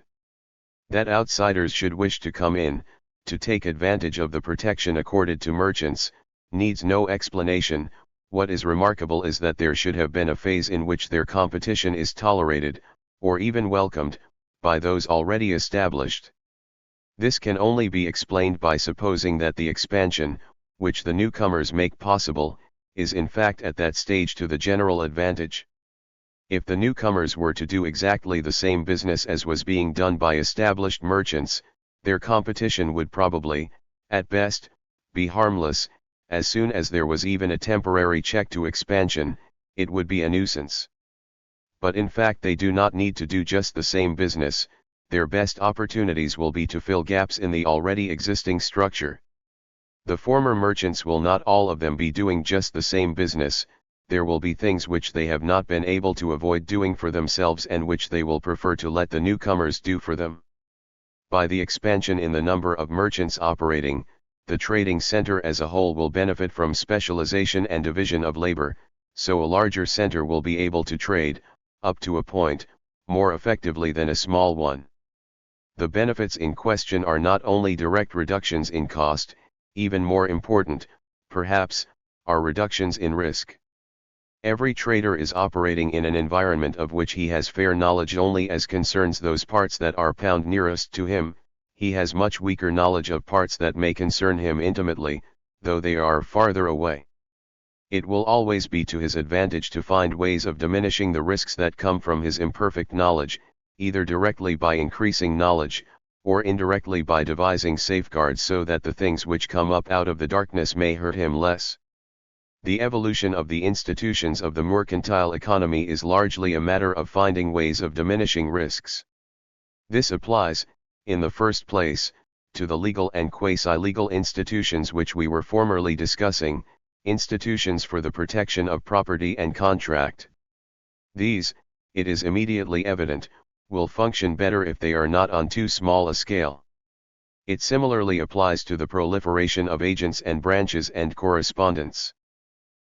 That outsiders should wish to come in, to take advantage of the protection accorded to merchants, needs no explanation. What is remarkable is that there should have been a phase in which their competition is tolerated, or even welcomed, by those already established. This can only be explained by supposing that the expansion, which the newcomers make possible, is in fact at that stage to the general advantage. If the newcomers were to do exactly the same business as was being done by established merchants, their competition would probably, at best, be harmless. As soon as there was even a temporary check to expansion, it would be a nuisance. But in fact they do not need to do just the same business. Their best opportunities will be to fill gaps in the already existing structure. The former merchants will not all of them be doing just the same business. There will be things which they have not been able to avoid doing for themselves and which they will prefer to let the newcomers do for them. By the expansion in the number of merchants operating, the trading center as a whole will benefit from specialization and division of labor, so a larger center will be able to trade, up to a point, more effectively than a small one. The benefits in question are not only direct reductions in cost, even more important, perhaps, are reductions in risk. Every trader is operating in an environment of which he has fair knowledge only as concerns those parts that are found nearest to him. He has much weaker knowledge of parts that may concern him intimately, though they are farther away. It will always be to his advantage to find ways of diminishing the risks that come from his imperfect knowledge, either directly by increasing knowledge, or indirectly by devising safeguards so that the things which come up out of the darkness may hurt him less. The evolution of the institutions of the mercantile economy is largely a matter of finding ways of diminishing risks. This applies, in the first place, to the legal and quasi-legal institutions which we were formerly discussing, institutions for the protection of property and contract. These, it is immediately evident, will function better if they are not on too small a scale. It similarly applies to the proliferation of agents and branches and correspondents.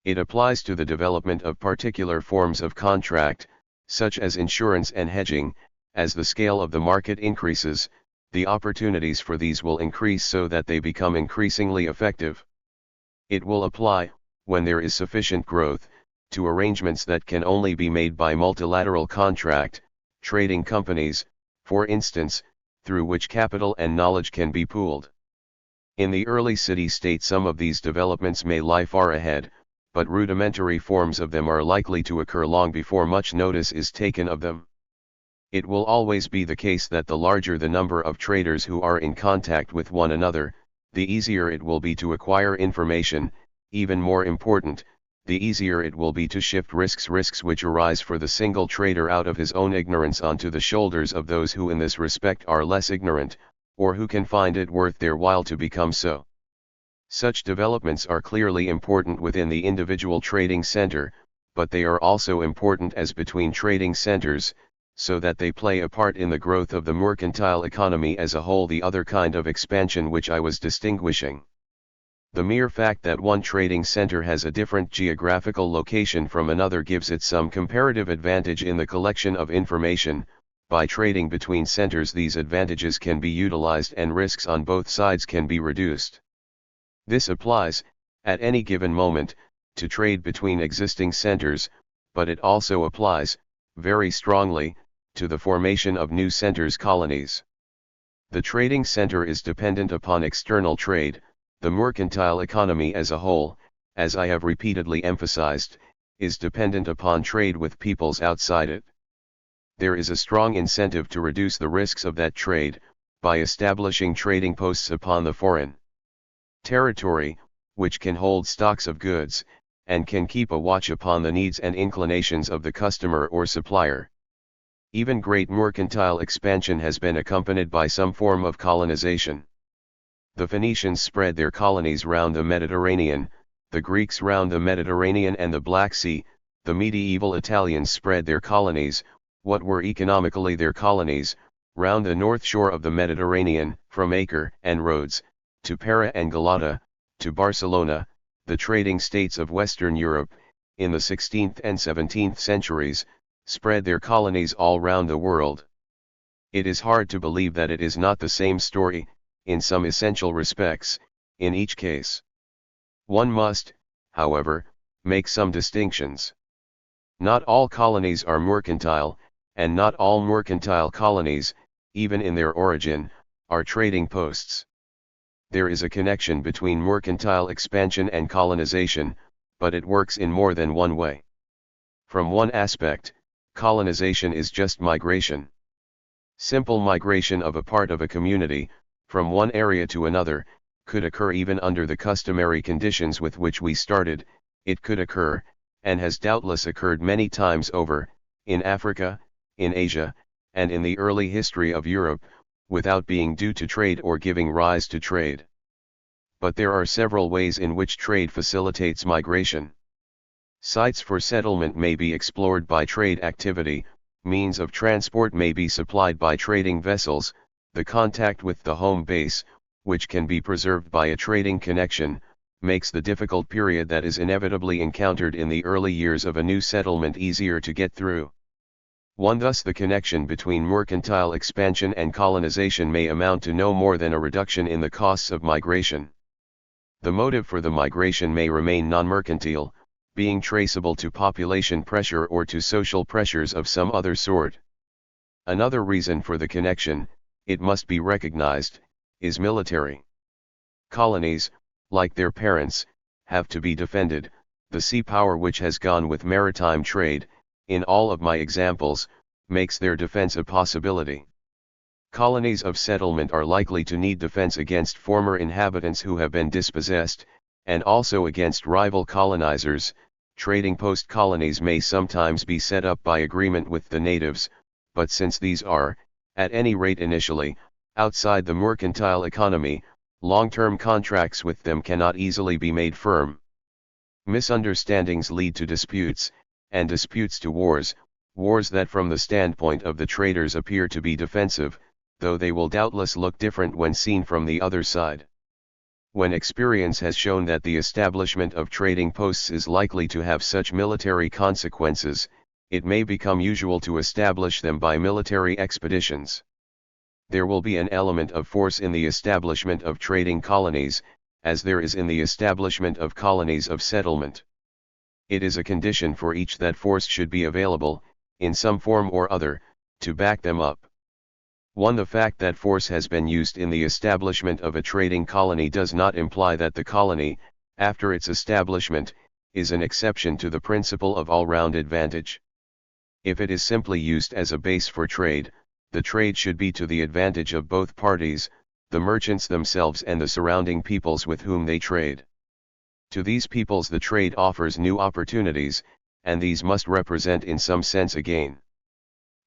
It applies to the development of particular forms of contract, such as insurance and hedging. As the scale of the market increases, the opportunities for these will increase so that they become increasingly effective. It will apply, when there is sufficient growth, to arrangements that can only be made by multilateral contract, trading companies, for instance, through which capital and knowledge can be pooled. In the early city-state some of these developments may lie far ahead, but rudimentary forms of them are likely to occur long before much notice is taken of them. It will always be the case that the larger the number of traders who are in contact with one another, the easier it will be to acquire information. Even more important, the easier it will be to shift risks which arise for the single trader out of his own ignorance onto the shoulders of those who in this respect are less ignorant, or who can find it worth their while to become so. Such developments are clearly important within the individual trading center, but they are also important as between trading centers, so that they play a part in the growth of the mercantile economy as a whole, the other kind of expansion which I was distinguishing. The mere fact that one trading center has a different geographical location from another gives it some comparative advantage in the collection of information. By trading between centers these advantages can be utilized and risks on both sides can be reduced. This applies, at any given moment, to trade between existing centers, but it also applies, very strongly, to the formation of new centers colonies. The trading center is dependent upon external trade. The mercantile economy as a whole, as I have repeatedly emphasized, is dependent upon trade with peoples outside it. There is a strong incentive to reduce the risks of that trade, by establishing trading posts upon the foreign territory, which can hold stocks of goods, and can keep a watch upon the needs and inclinations of the customer or supplier. Even great mercantile expansion has been accompanied by some form of colonization. The Phoenicians spread their colonies round the Mediterranean, the Greeks round the Mediterranean and the Black Sea, the medieval Italians spread their colonies, what were economically their colonies, round the north shore of the Mediterranean, from Acre and Rhodes, to Pera and Galata, to Barcelona. The trading states of Western Europe, in the 16th and 17th centuries, spread their colonies all round the world. It is hard to believe that it is not the same story, in some essential respects, in each case. One must, however, make some distinctions. Not all colonies are mercantile, and not all mercantile colonies, even in their origin, are trading posts. There is a connection between mercantile expansion and colonization, but it works in more than one way. From one aspect, colonization is just migration. Simple migration of a part of a community, from one area to another, could occur even under the customary conditions with which we started. It could occur, and has doubtless occurred many times over, in Africa, in Asia, and in the early history of Europe, without being due to trade or giving rise to trade. But there are several ways in which trade facilitates migration. Sites for settlement may be explored by trade activity, means of transport may be supplied by trading vessels, the contact with the home base, which can be preserved by a trading connection, makes the difficult period that is inevitably encountered in the early years of a new settlement easier to get through. Thus the connection between mercantile expansion and colonization may amount to no more than a reduction in the costs of migration. The motive for the migration may remain non-mercantile, being traceable to population pressure or to social pressures of some other sort. Another reason for the connection, it must be recognized, is military. Colonies, like their parents, have to be defended. The sea power which has gone with maritime trade, in all of my examples, makes their defense a possibility. Colonies of settlement are likely to need defense against former inhabitants who have been dispossessed, and also against rival colonizers. Trading post colonies may sometimes be set up by agreement with the natives, but since these are, at any rate initially, outside the mercantile economy, long-term contracts with them cannot easily be made firm. Misunderstandings lead to disputes, and disputes to wars, wars that from the standpoint of the traders appear to be defensive, though they will doubtless look different when seen from the other side. When experience has shown that the establishment of trading posts is likely to have such military consequences, it may become usual to establish them by military expeditions. There will be an element of force in the establishment of trading colonies, as there is in the establishment of colonies of settlement. It is a condition for each that force should be available, in some form or other, to back them up. The fact that force has been used in the establishment of a trading colony does not imply that the colony, after its establishment, is an exception to the principle of all-round advantage. If it is simply used as a base for trade, the trade should be to the advantage of both parties, the merchants themselves and the surrounding peoples with whom they trade. To these peoples the trade offers new opportunities, and these must represent in some sense a gain.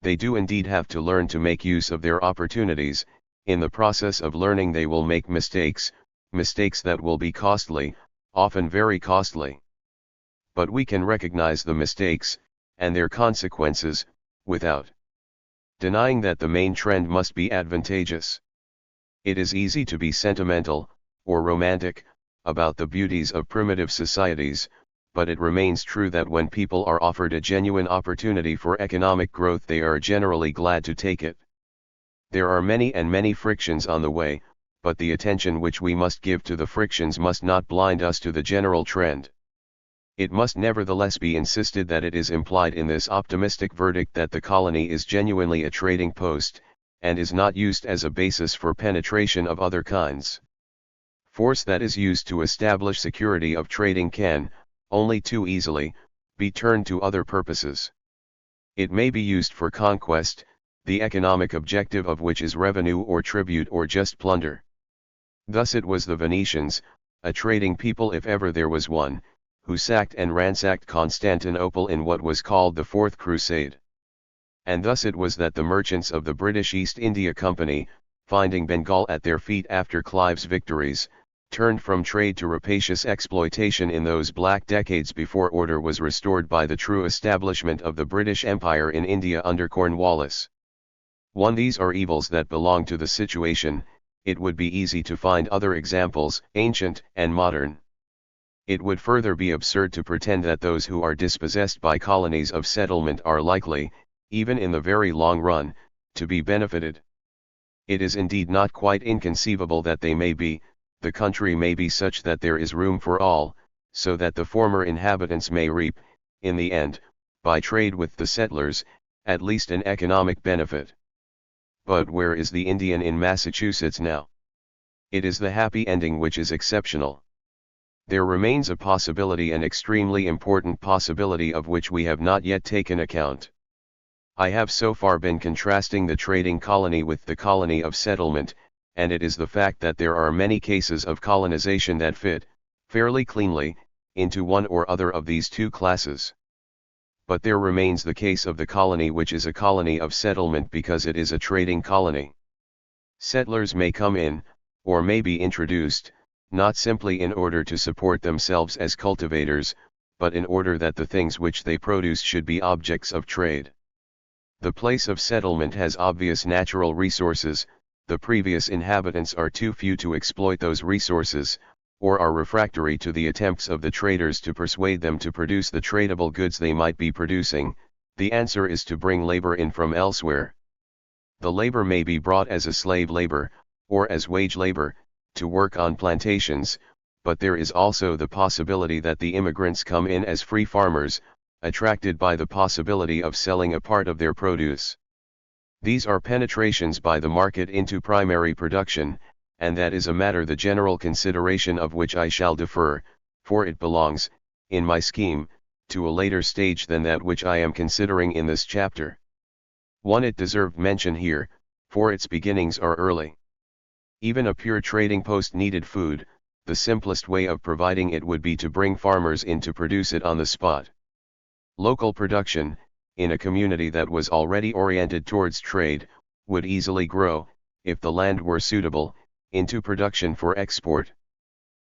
They do indeed have to learn to make use of their opportunities. In the process of learning they will make mistakes, mistakes that will be costly, often very costly. But we can recognize the mistakes, and their consequences, without denying that the main trend must be advantageous. It is easy to be sentimental, or romantic, about the beauties of primitive societies, but it remains true that when people are offered a genuine opportunity for economic growth they are generally glad to take it. There are many frictions on the way, but the attention which we must give to the frictions must not blind us to the general trend. It must nevertheless be insisted that it is implied in this optimistic verdict that the colony is genuinely a trading post, and is not used as a basis for penetration of other kinds. Force that is used to establish security of trading can, only too easily, be turned to other purposes. It may be used for conquest, the economic objective of which is revenue or tribute or just plunder. Thus it was the Venetians, a trading people if ever there was one, who sacked and ransacked Constantinople in what was called the Fourth Crusade. And thus it was that the merchants of the British East India Company, finding Bengal at their feet after Clive's victories, turned from trade to rapacious exploitation in those black decades before order was restored by the true establishment of the British Empire in India under Cornwallis. These are evils that belong to the situation. It would be easy to find other examples, ancient and modern. It would further be absurd to pretend that those who are dispossessed by colonies of settlement are likely, even in the very long run, to be benefited. It is indeed not quite inconceivable that they may be, the country may be such that there is room for all, so that the former inhabitants may reap, in the end, by trade with the settlers, at least an economic benefit. But where is the Indian in Massachusetts now? It is the happy ending which is exceptional. There remains a possibility, an extremely important possibility of which we have not yet taken account. I have so far been contrasting the trading colony with the colony of settlement, and it is the fact that there are many cases of colonization that fit, fairly cleanly, into one or other of these two classes. But there remains the case of the colony which is a colony of settlement because it is a trading colony. Settlers may come in, or may be introduced, not simply in order to support themselves as cultivators, but in order that the things which they produce should be objects of trade. The place of settlement has obvious natural resources, the previous inhabitants are too few to exploit those resources, or are refractory to the attempts of the traders to persuade them to produce the tradable goods they might be producing. The answer is to bring labor in from elsewhere. The labor may be brought as a slave labor, or as wage labor, to work on plantations, but there is also the possibility that the immigrants come in as free farmers, attracted by the possibility of selling a part of their produce. These are penetrations by the market into primary production, and that is a matter the general consideration of which I shall defer, for it belongs, in my scheme, to a later stage than that which I am considering in this chapter. One, it deserved mention here, for its beginnings are early. Even a pure trading post needed food, the simplest way of providing it would be to bring farmers in to produce it on the spot. Local production, in a community that was already oriented towards trade, would easily grow, if the land were suitable, into production for export.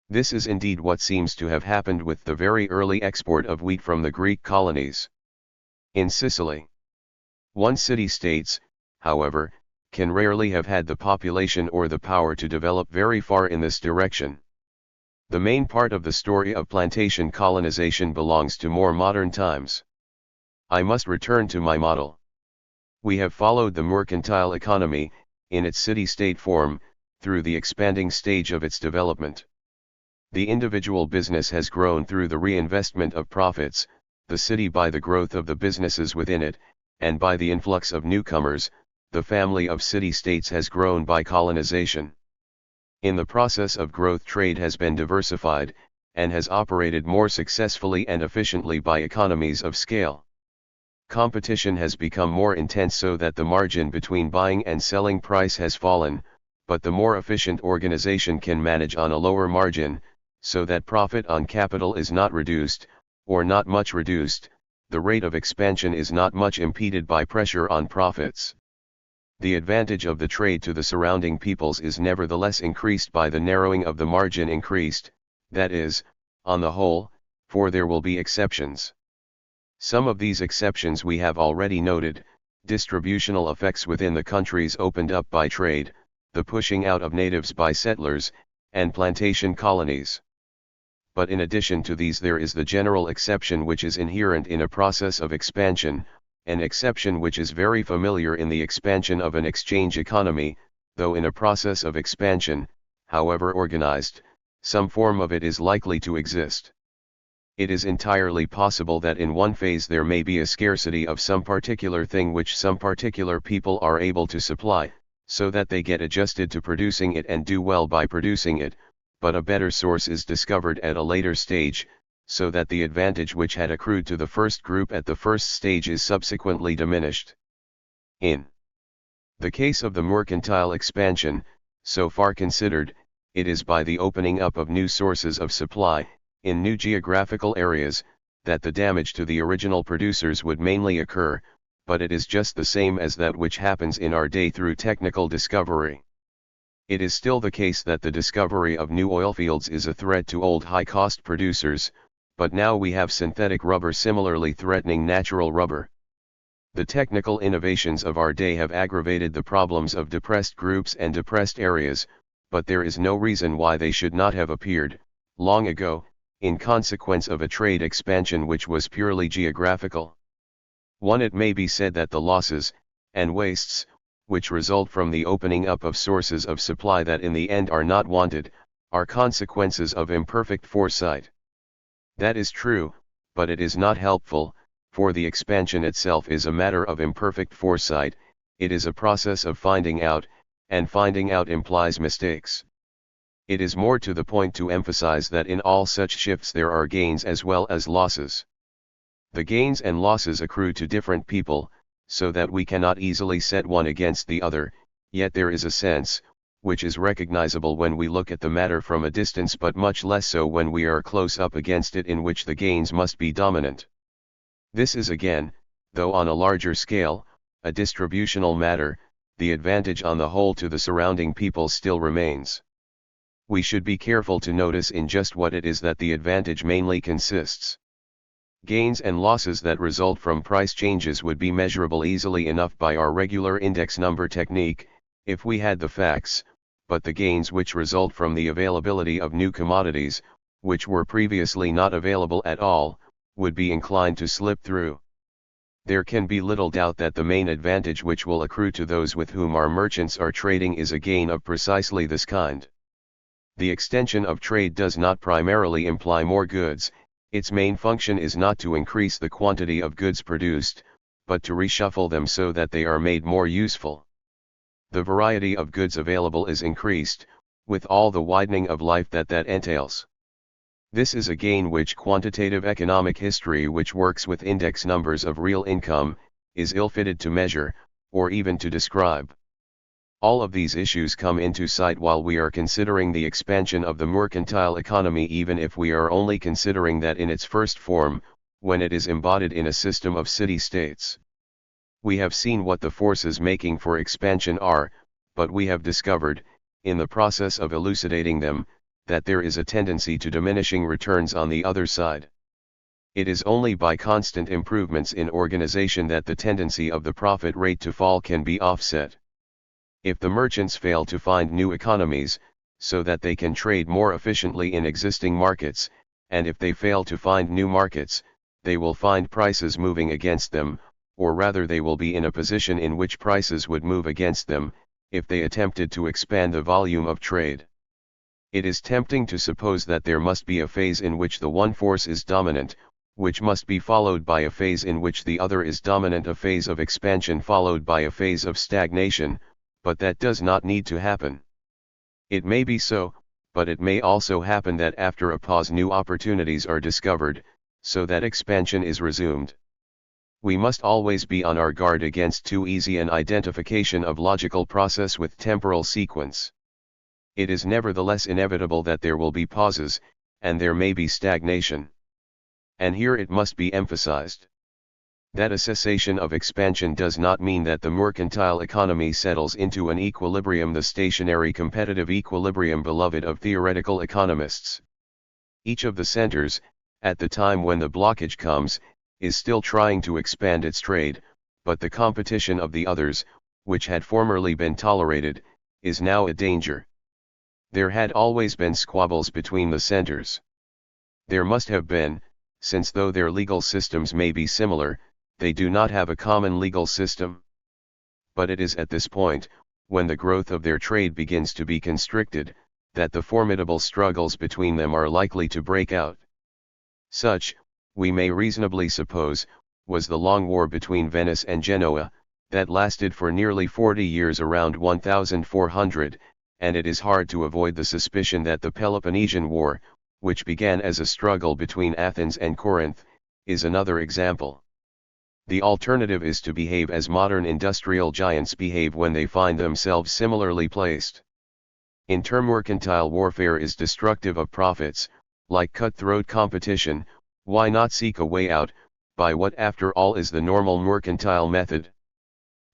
This is indeed what seems to have happened with the very early export of wheat from the Greek colonies. In Sicily, one city-states, however, can rarely have had the population or the power to develop very far in this direction. The main part of the story of plantation colonization belongs to more modern times. I must return to my model. We have followed the mercantile economy, in its city-state form, through the expanding stage of its development. The individual business has grown through the reinvestment of profits, the city by the growth of the businesses within it, and by the influx of newcomers. The family of city-states has grown by colonization. In the process of growth, trade has been diversified, and has operated more successfully and efficiently by economies of scale. Competition has become more intense so that the margin between buying and selling price has fallen, but the more efficient organization can manage on a lower margin, so that profit on capital is not reduced, or not much reduced. The rate of expansion is not much impeded by pressure on profits. The advantage of the trade to the surrounding peoples is nevertheless increased by the narrowing of the margin increased, that is, on the whole, for there will be exceptions. Some of these exceptions we have already noted: distributional effects within the countries opened up by trade, the pushing out of natives by settlers, and plantation colonies. But in addition to these there is the general exception which is inherent in a process of expansion, an exception which is very familiar in the expansion of an exchange economy, though in a process of expansion, however organized, some form of it is likely to exist. It is entirely possible that in one phase there may be a scarcity of some particular thing which some particular people are able to supply, so that they get adjusted to producing it and do well by producing it, but a better source is discovered at a later stage, so that the advantage which had accrued to the first group at the first stage is subsequently diminished. In the case of the mercantile expansion, so far considered, it is by the opening up of new sources of supply, in new geographical areas, that the damage to the original producers would mainly occur, but it is just the same as that which happens in our day through technical discovery. It is still the case that the discovery of new oil fields is a threat to old high-cost producers, but now we have synthetic rubber similarly threatening natural rubber. The technical innovations of our day have aggravated the problems of depressed groups and depressed areas, but there is no reason why they should not have appeared, long ago, in consequence of a trade expansion which was purely geographical. One, it may be said that the losses, and wastes, which result from the opening up of sources of supply that in the end are not wanted, are consequences of imperfect foresight. That is true, but it is not helpful, for the expansion itself is a matter of imperfect foresight, it is a process of finding out, and finding out implies mistakes. It is more to the point to emphasize that in all such shifts there are gains as well as losses. The gains and losses accrue to different people, so that we cannot easily set one against the other, yet there is a sense, which is recognizable when we look at the matter from a distance but much less so when we are close up against it, in which the gains must be dominant. This is again, though on a larger scale, a distributional matter, the advantage on the whole to the surrounding people still remains. We should be careful to notice in just what it is that the advantage mainly consists. Gains and losses that result from price changes would be measurable easily enough by our regular index number technique, if we had the facts, but the gains which result from the availability of new commodities, which were previously not available at all, would be inclined to slip through. There can be little doubt that the main advantage which will accrue to those with whom our merchants are trading is a gain of precisely this kind. The extension of trade does not primarily imply more goods, its main function is not to increase the quantity of goods produced, but to reshuffle them so that they are made more useful. The variety of goods available is increased, with all the widening of life that entails. This is a gain which quantitative economic history, which works with index numbers of real income, is ill-fitted to measure, or even to describe. All of these issues come into sight while we are considering the expansion of the mercantile economy, even if we are only considering that in its first form, when it is embodied in a system of city-states. We have seen what the forces making for expansion are, but we have discovered, in the process of elucidating them, that there is a tendency to diminishing returns on the other side. It is only by constant improvements in organization that the tendency of the profit rate to fall can be offset. If the merchants fail to find new economies, so that they can trade more efficiently in existing markets, and if they fail to find new markets, they will find prices moving against them, or rather they will be in a position in which prices would move against them, if they attempted to expand the volume of trade. It is tempting to suppose that there must be a phase in which the one force is dominant, which must be followed by a phase in which the other is dominant, a phase of expansion followed by a phase of stagnation, but that does not need to happen. It may be so, but it may also happen that after a pause new opportunities are discovered, so that expansion is resumed. We must always be on our guard against too easy an identification of logical process with temporal sequence. It is nevertheless inevitable that there will be pauses, and there may be stagnation. And here it must be emphasized that a cessation of expansion does not mean that the mercantile economy settles into an equilibrium, the stationary competitive equilibrium beloved of theoretical economists. Each of the centers, at the time when the blockage comes, is still trying to expand its trade, but the competition of the others, which had formerly been tolerated, is now a danger. There had always been squabbles between the centers. There must have been, since though their legal systems may be similar, they do not have a common legal system. But it is at this point, when the growth of their trade begins to be constricted, that the formidable struggles between them are likely to break out. Such, we may reasonably suppose, was the long war between Venice and Genoa, that lasted for nearly 40 years around 1400, and it is hard to avoid the suspicion that the Peloponnesian War, which began as a struggle between Athens and Corinth, is another example. The alternative is to behave as modern industrial giants behave when they find themselves similarly placed. Intermercantile warfare is destructive of profits, like cutthroat competition. Why not seek a way out, by what after all is the normal mercantile method?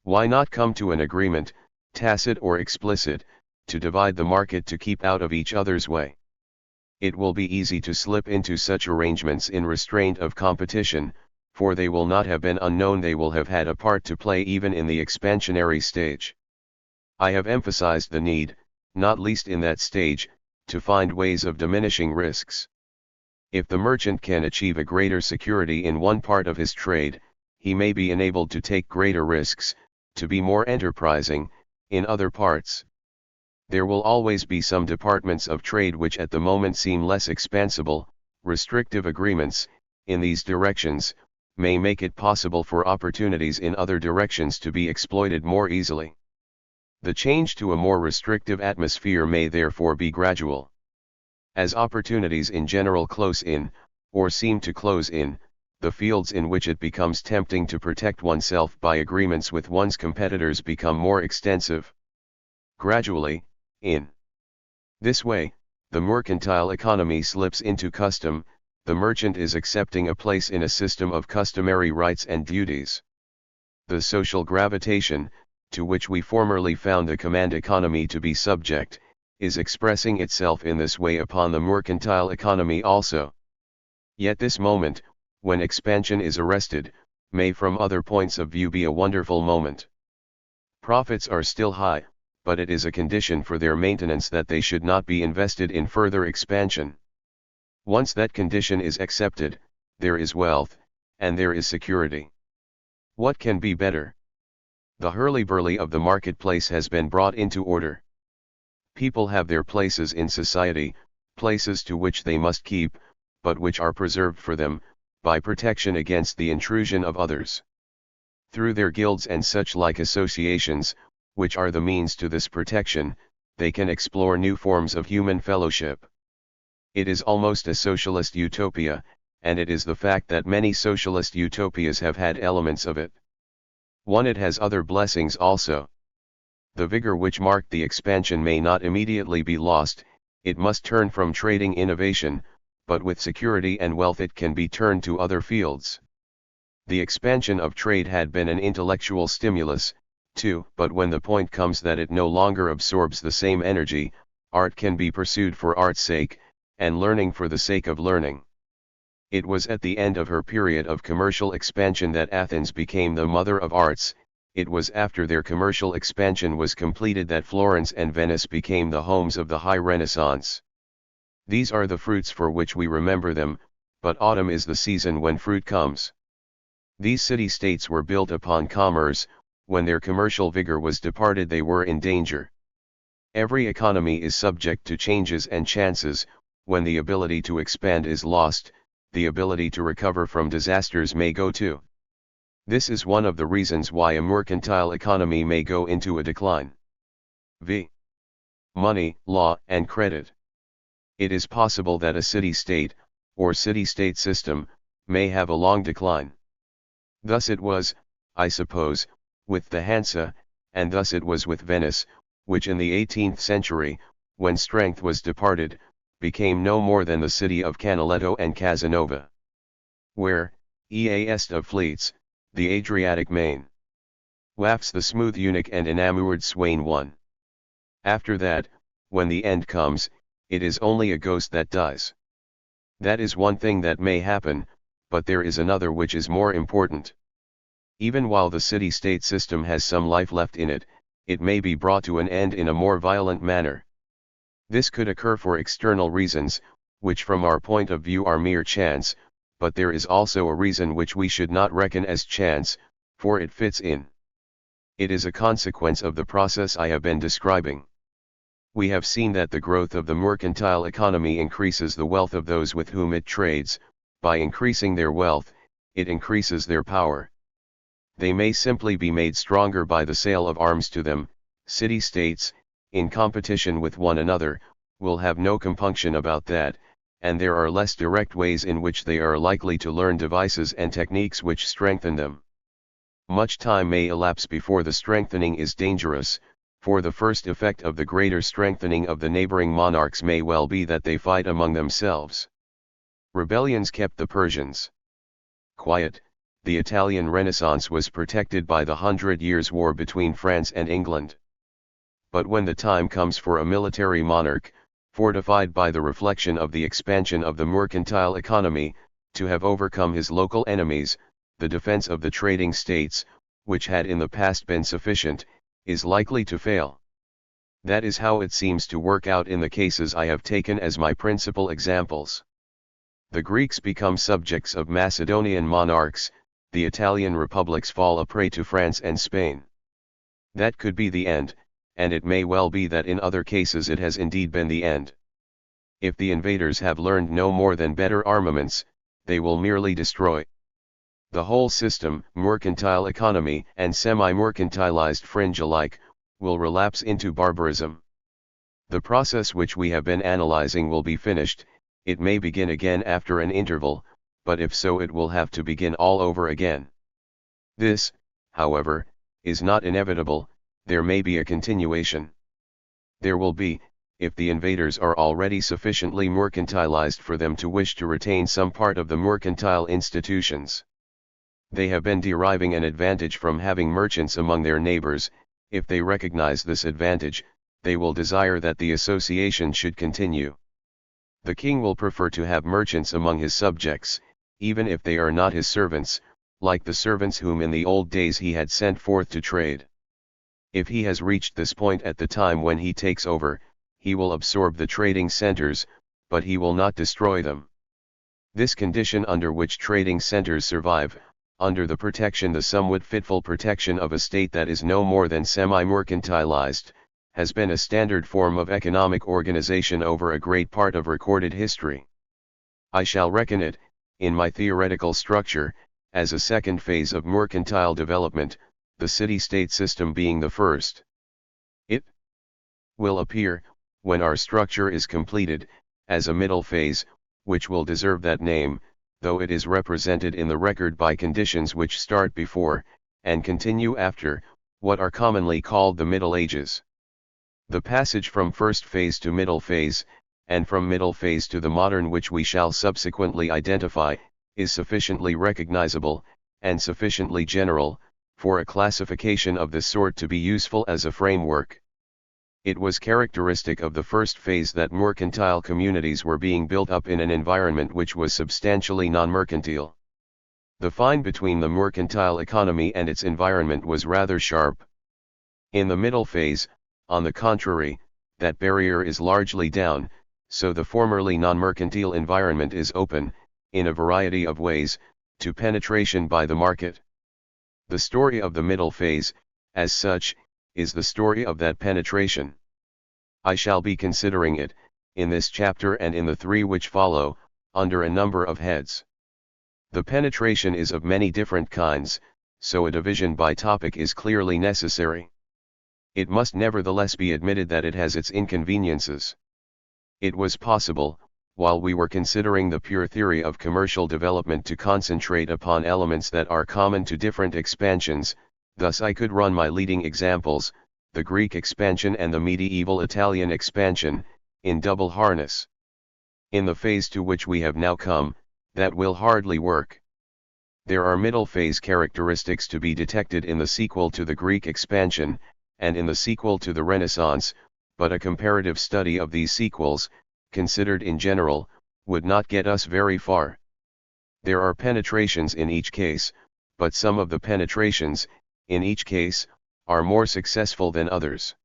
Why not come to an agreement, tacit or explicit, to divide the market to keep out of each other's way? It will be easy to slip into such arrangements in restraint of competition, for they will not have been unknown, they will have had a part to play even in the expansionary stage. I have emphasized the need, not least in that stage, to find ways of diminishing risks. If the merchant can achieve a greater security in one part of his trade, he may be enabled to take greater risks, to be more enterprising, in other parts. There will always be some departments of trade which at the moment seem less expansible. Restrictive agreements, in these directions, may make it possible for opportunities in other directions to be exploited more easily. The change to a more restrictive atmosphere may therefore be gradual. As opportunities in general close in, or seem to close in, the fields in which it becomes tempting to protect oneself by agreements with one's competitors become more extensive. Gradually, in this way, the mercantile economy slips into custom. The merchant is accepting a place in a system of customary rights and duties. The social gravitation, to which we formerly found the command economy to be subject, is expressing itself in this way upon the mercantile economy also. Yet this moment, when expansion is arrested, may from other points of view be a wonderful moment. Profits are still high, but it is a condition for their maintenance that they should not be invested in further expansion. Once that condition is accepted, there is wealth, and there is security. What can be better? The hurly-burly of the marketplace has been brought into order. People have their places in society, places to which they must keep, but which are preserved for them, by protection against the intrusion of others. Through their guilds and such like associations, which are the means to this protection, they can explore new forms of human fellowship. It is almost a socialist utopia, and it is the fact that many socialist utopias have had elements of it. It has other blessings also. The vigor which marked the expansion may not immediately be lost. It must turn from trading innovation, but with security and wealth it can be turned to other fields. The expansion of trade had been an intellectual stimulus, too, but when the point comes that it no longer absorbs the same energy, art can be pursued for art's sake, and learning for the sake of learning. It was at the end of her period of commercial expansion that Athens became the mother of arts. It was after their commercial expansion was completed that Florence and Venice became the homes of the High Renaissance. These are the fruits for which we remember them, but autumn is the season when fruit comes. These city-states were built upon commerce. When their commercial vigor was departed they were in danger. Every economy is subject to changes and chances. When the ability to expand is lost, the ability to recover from disasters may go too. This is one of the reasons why a mercantile economy may go into a decline. V. Money, law, and credit. It is possible that a city-state, or city-state system, may have a long decline. Thus it was, I suppose, with the Hansa, and thus it was with Venice, which in the 18th century, when strength was departed, became no more than the city of Canaletto and Casanova. Where, east of fleets, the Adriatic main. Wafts the smooth eunuch and enamoured swain one. After that, when the end comes, it is only a ghost that dies. That is one thing that may happen, but there is another which is more important. Even while the city-state system has some life left in it, it may be brought to an end in a more violent manner. This could occur for external reasons, which from our point of view are mere chance, but there is also a reason which we should not reckon as chance, for it fits in. It is a consequence of the process I have been describing. We have seen that the growth of the mercantile economy increases the wealth of those with whom it trades. By increasing their wealth, it increases their power. They may simply be made stronger by the sale of arms to them. City-states, in competition with one another, will have no compunction about that, and there are less direct ways in which they are likely to learn devices and techniques which strengthen them. Much time may elapse before the strengthening is dangerous, for the first effect of the greater strengthening of the neighboring monarchs may well be that they fight among themselves. Rebellions kept the Persians quiet. The Italian Renaissance was protected by the 100 Years' War between France and England. But when the time comes for a military monarch, fortified by the reflection of the expansion of the mercantile economy, to have overcome his local enemies, the defense of the trading states, which had in the past been sufficient, is likely to fail. That is how it seems to work out in the cases I have taken as my principal examples. The Greeks become subjects of Macedonian monarchs. The Italian republics fall a prey to France and Spain. That could be the end, and it may well be that in other cases it has indeed been the end. If the invaders have learned no more than better armaments, they will merely destroy the whole system. Mercantile economy and semi-mercantilized fringe alike will relapse into barbarism. The process which we have been analyzing will be finished. It may begin again after an interval, but if so it will have to begin all over again. This, however, is not inevitable. There may be a continuation. There will be, if the invaders are already sufficiently mercantilized for them to wish to retain some part of the mercantile institutions. They have been deriving an advantage from having merchants among their neighbors. If they recognize this advantage, they will desire that the association should continue. The king will prefer to have merchants among his subjects, even if they are not his servants, like the servants whom in the old days he had sent forth to trade. If he has reached this point at the time when he takes over, he will absorb the trading centers, but he will not destroy them. This condition under which trading centers survive, under the protection, the somewhat fitful protection of a state that is no more than semi-mercantilized, has been a standard form of economic organization over a great part of recorded history. I shall reckon it, in my theoretical structure, as a second phase of mercantile development, the city-state system being the first. It will appear, when our structure is completed, as a middle phase, which will deserve that name, though it is represented in the record by conditions which start before, and continue after, what are commonly called the Middle Ages. The passage from first phase to middle phase, and from middle phase to the modern which we shall subsequently identify, is sufficiently recognizable, and sufficiently general, for a classification of this sort to be useful as a framework. It was characteristic of the first phase that mercantile communities were being built up in an environment which was substantially non-mercantile. The line between the mercantile economy and its environment was rather sharp. In the middle phase, on the contrary, that barrier is largely down, so the formerly non-mercantile environment is open, in a variety of ways, to penetration by the market. The story of the middle phase, as such, is the story of that penetration. I shall be considering it, in this chapter and in the three which follow, under a number of heads. The penetration is of many different kinds, so a division by topic is clearly necessary. It must nevertheless be admitted that it has its inconveniences. It was possible, while we were considering the pure theory of commercial development, to concentrate upon elements that are common to different expansions. Thus I could run my leading examples, the Greek expansion and the medieval Italian expansion, in double harness. In the phase to which we have now come, that will hardly work. There are middle phase characteristics to be detected in the sequel to the Greek expansion, and in the sequel to the Renaissance, but a comparative study of these sequels, considered in general, would not get us very far. There are penetrations in each case, but some of the penetrations, in each case, are more successful than others.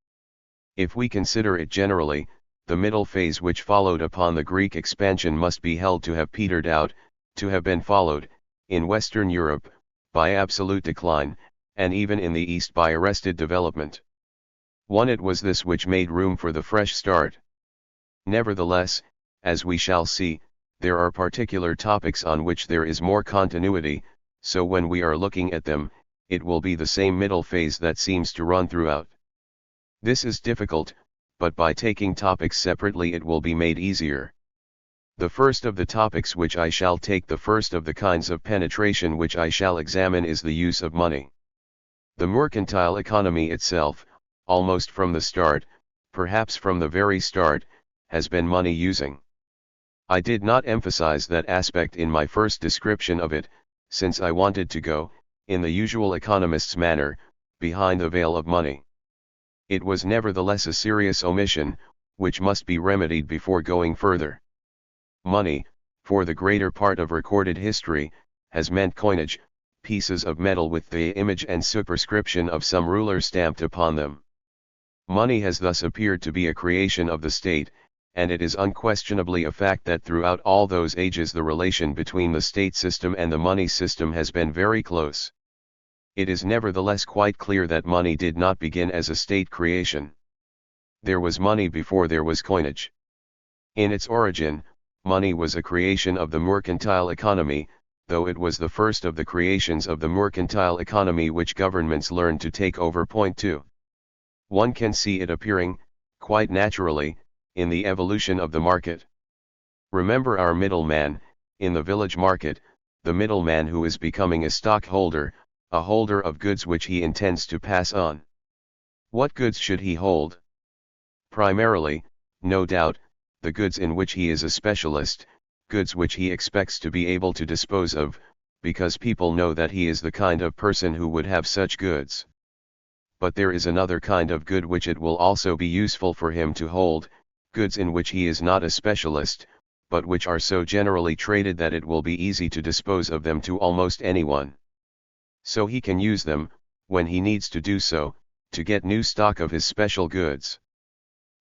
If we consider it generally, the middle phase which followed upon the Greek expansion must be held to have petered out, to have been followed, in Western Europe, by absolute decline, and even in the East by arrested development. It was this which made room for the fresh start. Nevertheless, as we shall see, there are particular topics on which there is more continuity, so when we are looking at them, it will be the same middle phase that seems to run throughout. This is difficult, but by taking topics separately it will be made easier. The first of the topics which I shall take, the first of the kinds of penetration which I shall examine, is the use of money. The mercantile economy itself, almost from the start, perhaps from the very start, has been money using. I did not emphasize that aspect in my first description of it, since I wanted to go, in the usual economist's manner, behind the veil of money. It was nevertheless a serious omission, which must be remedied before going further. Money, for the greater part of recorded history, has meant coinage, pieces of metal with the image and superscription of some ruler stamped upon them. Money has thus appeared to be a creation of the state, and it is unquestionably a fact that throughout all those ages the relation between the state system and the money system has been very close. It is nevertheless quite clear that money did not begin as a state creation. There was money before there was coinage. In its origin, money was a creation of the mercantile economy, though it was the first of the creations of the mercantile economy which governments learned to take over. Point 2. One can see it appearing, quite naturally, in the evolution of the market. Remember our middleman, in the village market, the middleman who is becoming a stockholder, a holder of goods which he intends to pass on. What goods should he hold? Primarily, no doubt, the goods in which he is a specialist, goods which he expects to be able to dispose of, because people know that he is the kind of person who would have such goods. But there is another kind of good which it will also be useful for him to hold, goods in which he is not a specialist, but which are so generally traded that it will be easy to dispose of them to almost anyone. So he can use them, when he needs to do so, to get new stock of his special goods.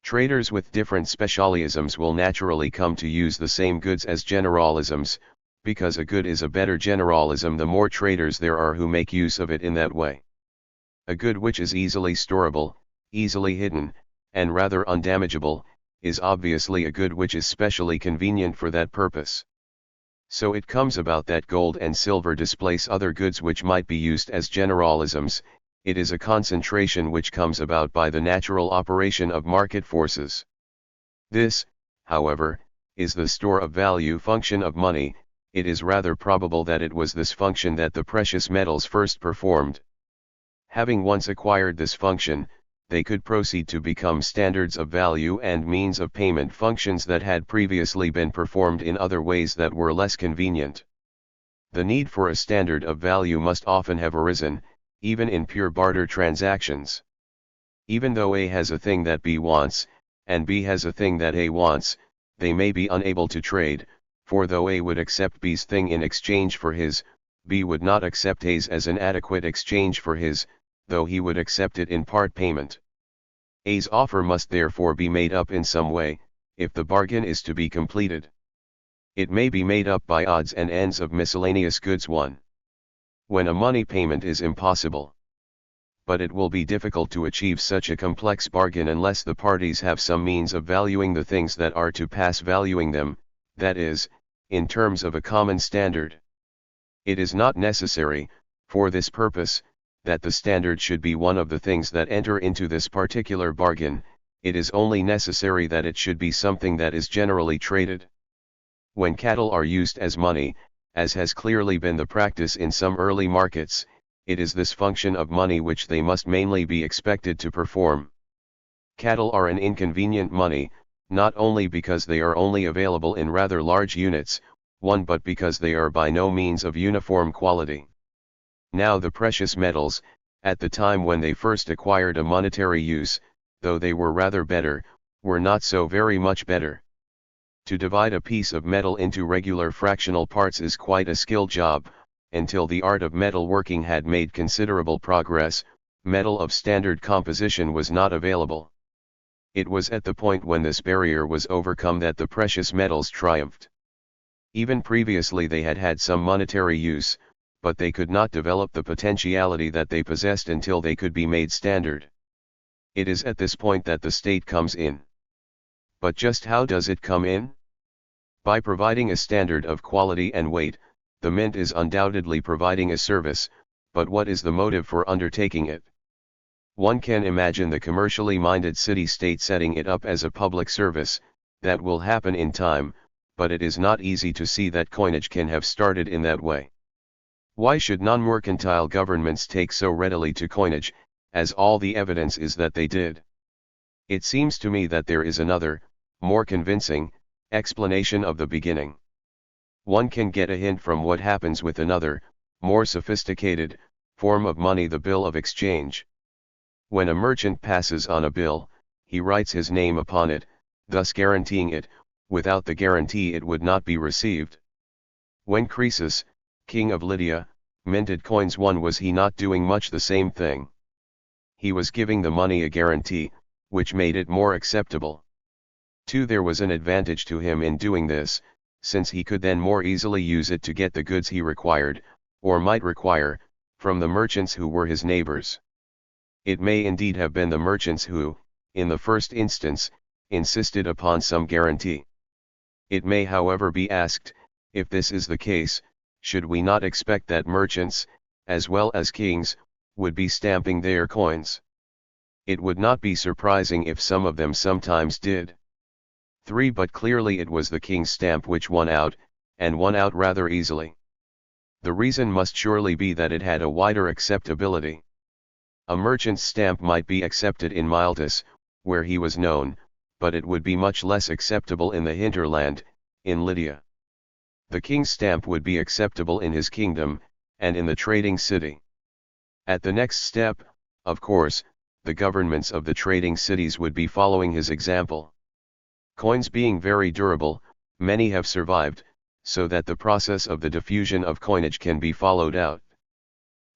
Traders with different specialisms will naturally come to use the same goods as generalisms, because a good is a better generalism the more traders there are who make use of it in that way. A good which is easily storable, easily hidden, and rather undamageable, is obviously a good which is specially convenient for that purpose. So it comes about that gold and silver displace other goods which might be used as generalisms. It is a concentration which comes about by the natural operation of market forces. This, however, is the store of value function of money. It is rather probable that it was this function that the precious metals first performed. Having once acquired this function, they could proceed to become standards of value and means of payment functions that had previously been performed in other ways that were less convenient. The need for a standard of value must often have arisen, even in pure barter transactions. Even though A has a thing that B wants, and B has a thing that A wants, they may be unable to trade, for though A would accept B's thing in exchange for his, B would not accept A's as an adequate exchange for his, though he would accept it in part payment. A's offer must therefore be made up in some way, if the bargain is to be completed. It may be made up by odds and ends of miscellaneous goods. 1. When a money payment is impossible. But it will be difficult to achieve such a complex bargain unless the parties have some means of valuing the things that are to pass valuing them, that is, in terms of a common standard. It is not necessary, for this purpose, that the standard should be one of the things that enter into this particular bargain. It is only necessary that it should be something that is generally traded. When cattle are used as money, as has clearly been the practice in some early markets, it is this function of money which they must mainly be expected to perform. Cattle are an inconvenient money, not only because they are only available in rather large units, but because they are by no means of uniform quality. Now the precious metals, at the time when they first acquired a monetary use, though they were rather better, were not so very much better. To divide a piece of metal into regular fractional parts is quite a skilled job. Until the art of metal working had made considerable progress, metal of standard composition was not available. It was at the point when this barrier was overcome that the precious metals triumphed. Even previously they had had some monetary use, but they could not develop the potentiality that they possessed until they could be made standard. It is at this point that the state comes in. But just how does it come in? By providing a standard of quality and weight. The mint is undoubtedly providing a service, but what is the motive for undertaking it? One can imagine the commercially minded city-state setting it up as a public service. That will happen in time, but it is not easy to see that coinage can have started in that way. Why should non-mercantile governments take so readily to coinage, as all the evidence is that they did? It seems to me that there is another, more convincing, explanation of the beginning. One can get a hint from what happens with another, more sophisticated, form of money, the bill of exchange. When a merchant passes on a bill, he writes his name upon it, thus guaranteeing it. Without the guarantee it would not be received. When Croesus, king of Lydia, minted coins, was he not doing much the same thing? He was giving the money a guarantee, which made it more acceptable. 2. There was an advantage to him in doing this, since he could then more easily use it to get the goods he required, or might require, from the merchants who were his neighbors. It may indeed have been the merchants who, in the first instance, insisted upon some guarantee. It may however be asked, if this is the case, should we not expect that merchants, as well as kings, would be stamping their coins? It would not be surprising if some of them sometimes did. 3. But clearly it was the king's stamp which won out, and won out rather easily. The reason must surely be that it had a wider acceptability. A merchant's stamp might be accepted in Miletus, where he was known, but it would be much less acceptable in the hinterland, in Lydia. The king's stamp would be acceptable in his kingdom, and in the trading city. At the next step, of course, the governments of the trading cities would be following his example. Coins being very durable, many have survived, so that the process of the diffusion of coinage can be followed out.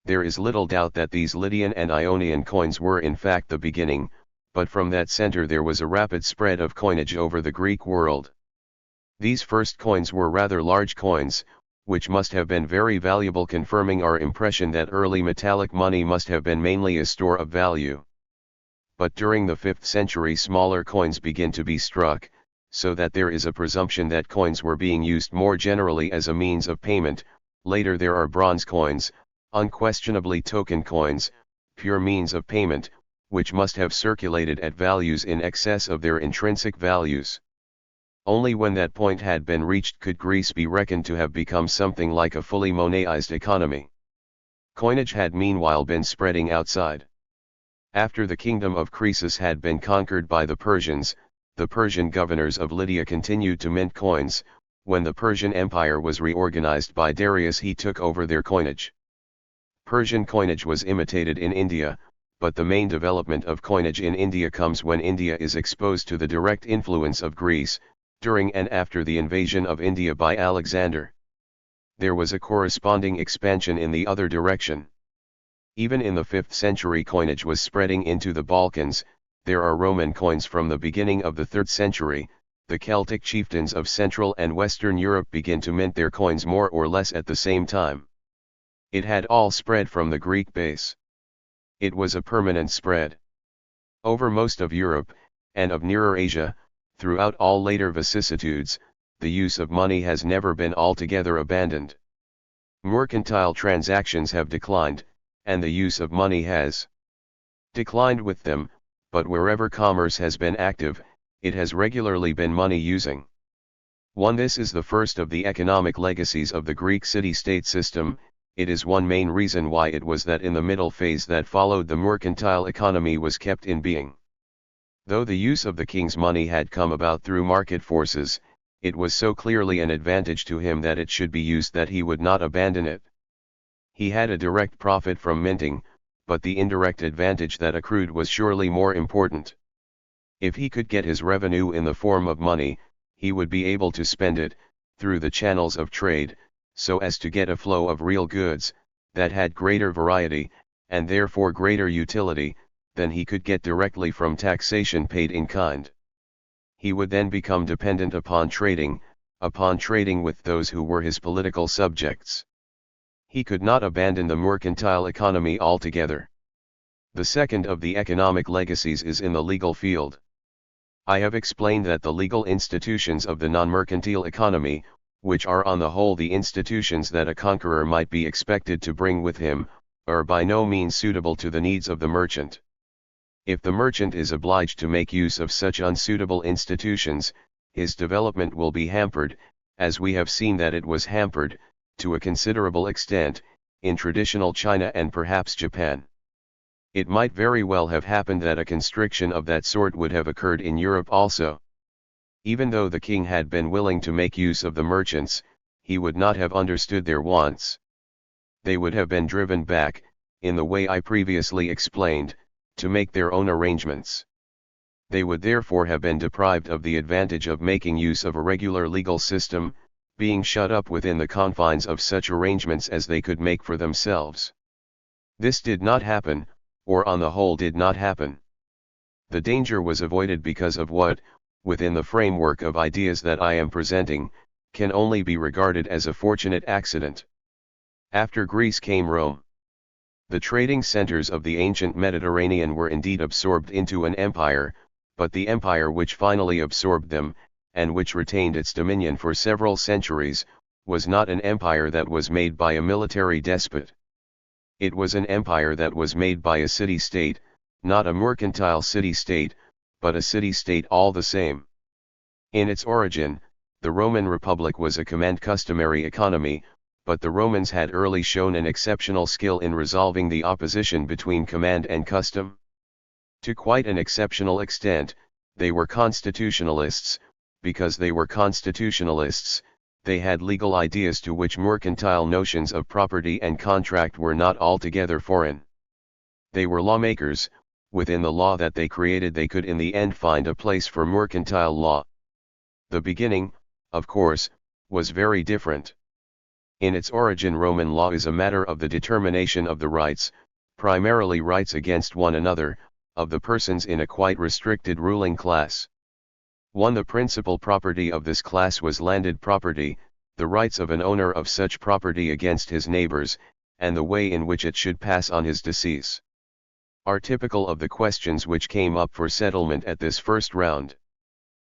There is little doubt that these Lydian and Ionian coins were in fact the beginning, but from that center there was a rapid spread of coinage over the Greek world. These first coins were rather large coins, which must have been very valuable, confirming our impression that early metallic money must have been mainly a store of value. But during the 5th century smaller coins begin to be struck, so that there is a presumption that coins were being used more generally as a means of payment. Later there are bronze coins, unquestionably token coins, pure means of payment, which must have circulated at values in excess of their intrinsic values. Only when that point had been reached could Greece be reckoned to have become something like a fully moneized economy. Coinage had meanwhile been spreading outside. After the kingdom of Croesus had been conquered by the Persians, the Persian governors of Lydia continued to mint coins. When the Persian Empire was reorganized by Darius, he took over their coinage. Persian coinage was imitated in India, but the main development of coinage in India comes when India is exposed to the direct influence of Greece, during and after the invasion of India by Alexander. There was a corresponding expansion in the other direction. Even in the 5th century coinage was spreading into the Balkans. There are Roman coins from the beginning of the 3rd century. The Celtic chieftains of Central and Western Europe begin to mint their coins more or less at the same time. It had all spread from the Greek base. It was a permanent spread. Over most of Europe, and of Nearer Asia, throughout all later vicissitudes, the use of money has never been altogether abandoned. Mercantile transactions have declined, and the use of money has declined with them, but wherever commerce has been active, it has regularly been money-using. 1. This is the first of the economic legacies of the Greek city-state system. It is one main reason why it was that in the middle phase that followed the mercantile economy was kept in being. Though the use of the king's money had come about through market forces, it was so clearly an advantage to him that it should be used that he would not abandon it. He had a direct profit from minting, but the indirect advantage that accrued was surely more important. If he could get his revenue in the form of money, he would be able to spend it, through the channels of trade, so as to get a flow of real goods, that had greater variety, and therefore greater utility, than he could get directly from taxation paid in kind. He would then become dependent upon trading with those who were his political subjects. He could not abandon the mercantile economy altogether. The second of the economic legacies is in the legal field. I have explained that the legal institutions of the non-mercantile economy, which are on the whole the institutions that a conqueror might be expected to bring with him, are by no means suitable to the needs of the merchant. If the merchant is obliged to make use of such unsuitable institutions, his development will be hampered, as we have seen that it was hampered, to a considerable extent, in traditional China and perhaps Japan. It might very well have happened that a constriction of that sort would have occurred in Europe also. Even though the king had been willing to make use of the merchants, he would not have understood their wants. They would have been driven back, in the way I previously explained, to make their own arrangements. They would therefore have been deprived of the advantage of making use of a regular legal system, being shut up within the confines of such arrangements as they could make for themselves. This did not happen, or on the whole did not happen. The danger was avoided because of what, within the framework of ideas that I am presenting, can only be regarded as a fortunate accident. After Greece came Rome. The trading centers of the ancient Mediterranean were indeed absorbed into an empire, but the empire which finally absorbed them, and which retained its dominion for several centuries, was not an empire that was made by a military despot. It was an empire that was made by a city-state, not a mercantile city-state, but a city-state all the same. In its origin, the Roman Republic was a command-customary economy, but the Romans had early shown an exceptional skill in resolving the opposition between command and custom. To quite an exceptional extent, they were constitutionalists. Because they were constitutionalists, they had legal ideas to which mercantile notions of property and contract were not altogether foreign. They were lawmakers. Within the law that they created they could in the end find a place for mercantile law. The beginning, of course, was very different. In its origin Roman law is a matter of the determination of the rights, primarily rights against one another, of the persons in a quite restricted ruling class. The principal property of this class was landed property, the rights of an owner of such property against his neighbors, and the way in which it should pass on his decease, are typical of the questions which came up for settlement at this first round.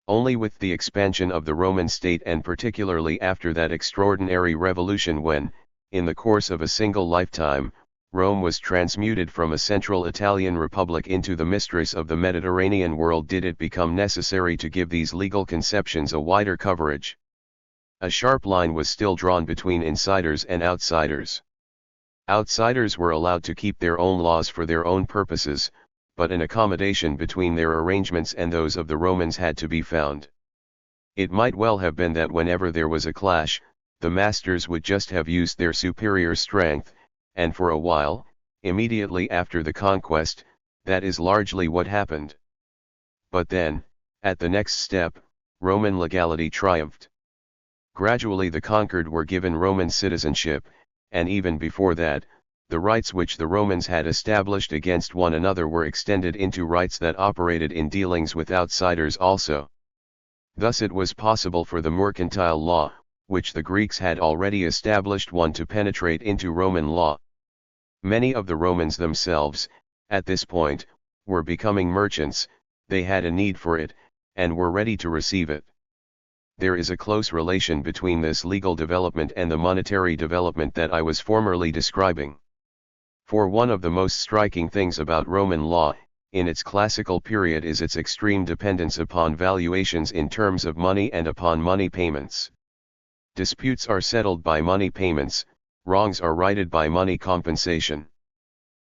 Only with the expansion of the Roman state and particularly after that extraordinary revolution when, in the course of a single lifetime, Rome was transmuted from a central Italian republic into the mistress of the Mediterranean world did it become necessary to give these legal conceptions a wider coverage. A sharp line was still drawn between insiders and outsiders. Outsiders were allowed to keep their own laws for their own purposes, but an accommodation between their arrangements and those of the Romans had to be found. It might well have been that whenever there was a clash, the masters would just have used their superior strength, and for a while, immediately after the conquest, that is largely what happened. But then, at the next step, Roman legality triumphed. Gradually the conquered were given Roman citizenship, and even before that, the rights which the Romans had established against one another were extended into rights that operated in dealings with outsiders also. Thus it was possible for the mercantile law, which the Greeks had already established, to penetrate into Roman law. Many of the Romans themselves, at this point, were becoming merchants, they had a need for it, and were ready to receive it. There is a close relation between this legal development and the monetary development that I was formerly describing. For one of the most striking things about Roman law, in its classical period, is its extreme dependence upon valuations in terms of money and upon money payments. Disputes are settled by money payments, wrongs are righted by money compensation.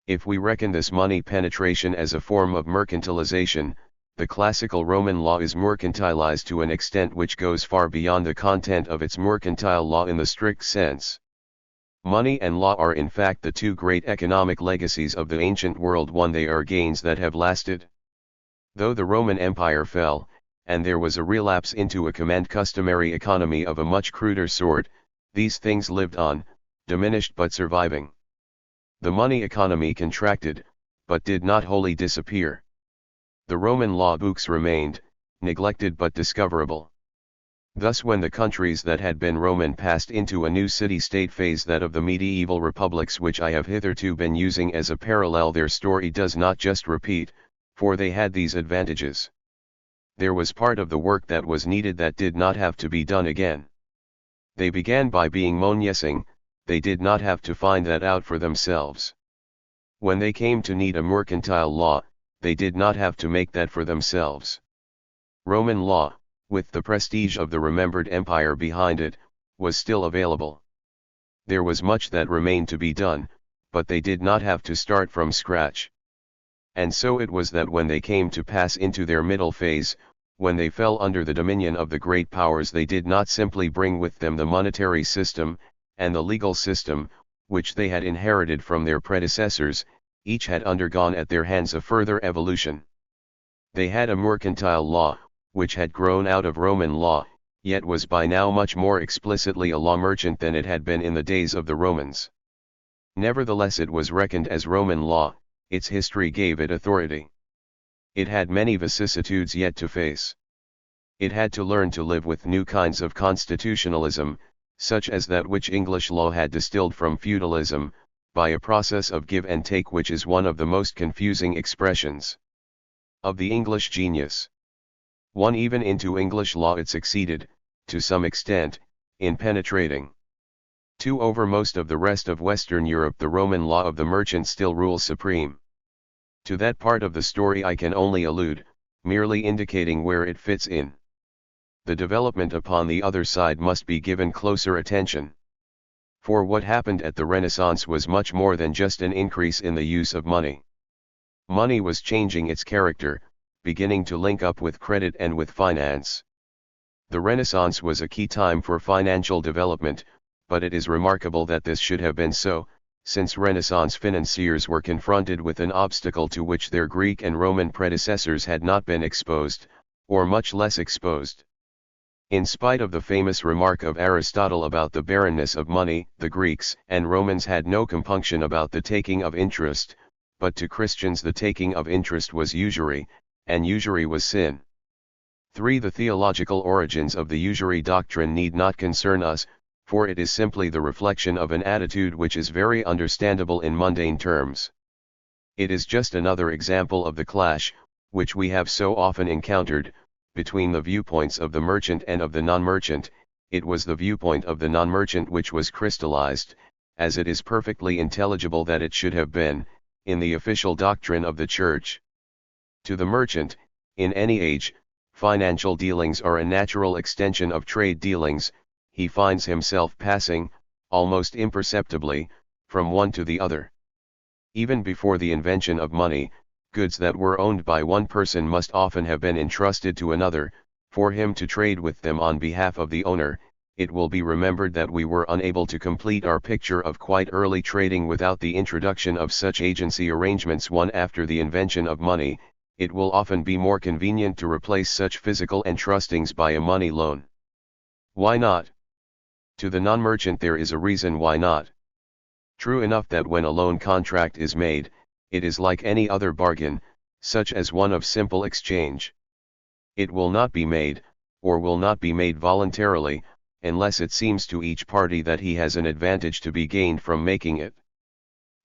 If we reckon this money penetration as a form of mercantilization, the classical Roman law is mercantilized to an extent which goes far beyond the content of its mercantile law in the strict sense. Money and law are in fact the two great economic legacies of the ancient world. They are gains that have lasted. Though the Roman Empire fell, and there was a relapse into a command-customary economy of a much cruder sort, these things lived on, diminished but surviving. The money economy contracted, but did not wholly disappear. The Roman law books remained, neglected but discoverable. Thus when the countries that had been Roman passed into a new city-state phase, that of the medieval republics which I have hitherto been using as a parallel, their story does not just repeat, for they had these advantages. There was part of the work that was needed that did not have to be done again. They began by being monasing, they did not have to find that out for themselves. When they came to need a mercantile law, they did not have to make that for themselves. Roman law, with the prestige of the remembered empire behind it, was still available. There was much that remained to be done, but they did not have to start from scratch. And so it was that when they came to pass into their middle phase, when they fell under the dominion of the great powers, they did not simply bring with them the monetary system, and the legal system, which they had inherited from their predecessors. Each had undergone at their hands a further evolution. They had a mercantile law, which had grown out of Roman law, yet was by now much more explicitly a law merchant than it had been in the days of the Romans. Nevertheless it was reckoned as Roman law, its history gave it authority. It had many vicissitudes yet to face. It had to learn to live with new kinds of constitutionalism, such as that which English law had distilled from feudalism, by a process of give and take which is one of the most confusing expressions. Of the English genius. 1. Even into English law it succeeded, to some extent, in penetrating. 2. Over most of the rest of Western Europe the Roman law of the merchant still rules supreme. To that part of the story I can only allude, merely indicating where it fits in. The development upon the other side must be given closer attention. For what happened at the Renaissance was much more than just an increase in the use of money. Money was changing its character, beginning to link up with credit and with finance. The Renaissance was a key time for financial development, but it is remarkable that this should have been so, since Renaissance financiers were confronted with an obstacle to which their Greek and Roman predecessors had not been exposed, or much less exposed. In spite of the famous remark of Aristotle about the barrenness of money, the Greeks and Romans had no compunction about the taking of interest, but to Christians the taking of interest was usury, and usury was sin. 3. The theological origins of the usury doctrine need not concern us, for it is simply the reflection of an attitude which is very understandable in mundane terms. It is just another example of the clash, which we have so often encountered, between the viewpoints of the merchant and of the non-merchant. It was the viewpoint of the non-merchant which was crystallized, as it is perfectly intelligible that it should have been, in the official doctrine of the Church. To the merchant, in any age, financial dealings are a natural extension of trade dealings. He finds himself passing, almost imperceptibly, from one to the other. Even before the invention of money, goods that were owned by one person must often have been entrusted to another, for him to trade with them on behalf of the owner. It will be remembered that we were unable to complete our picture of quite early trading without the introduction of such agency arrangements. One after the invention of money, it will often be more convenient to replace such physical entrustings by a money loan. Why not? To the non-merchant there is a reason why not. True enough that when a loan contract is made, it is like any other bargain, such as one of simple exchange. It will not be made, or will not be made voluntarily, unless it seems to each party that he has an advantage to be gained from making it.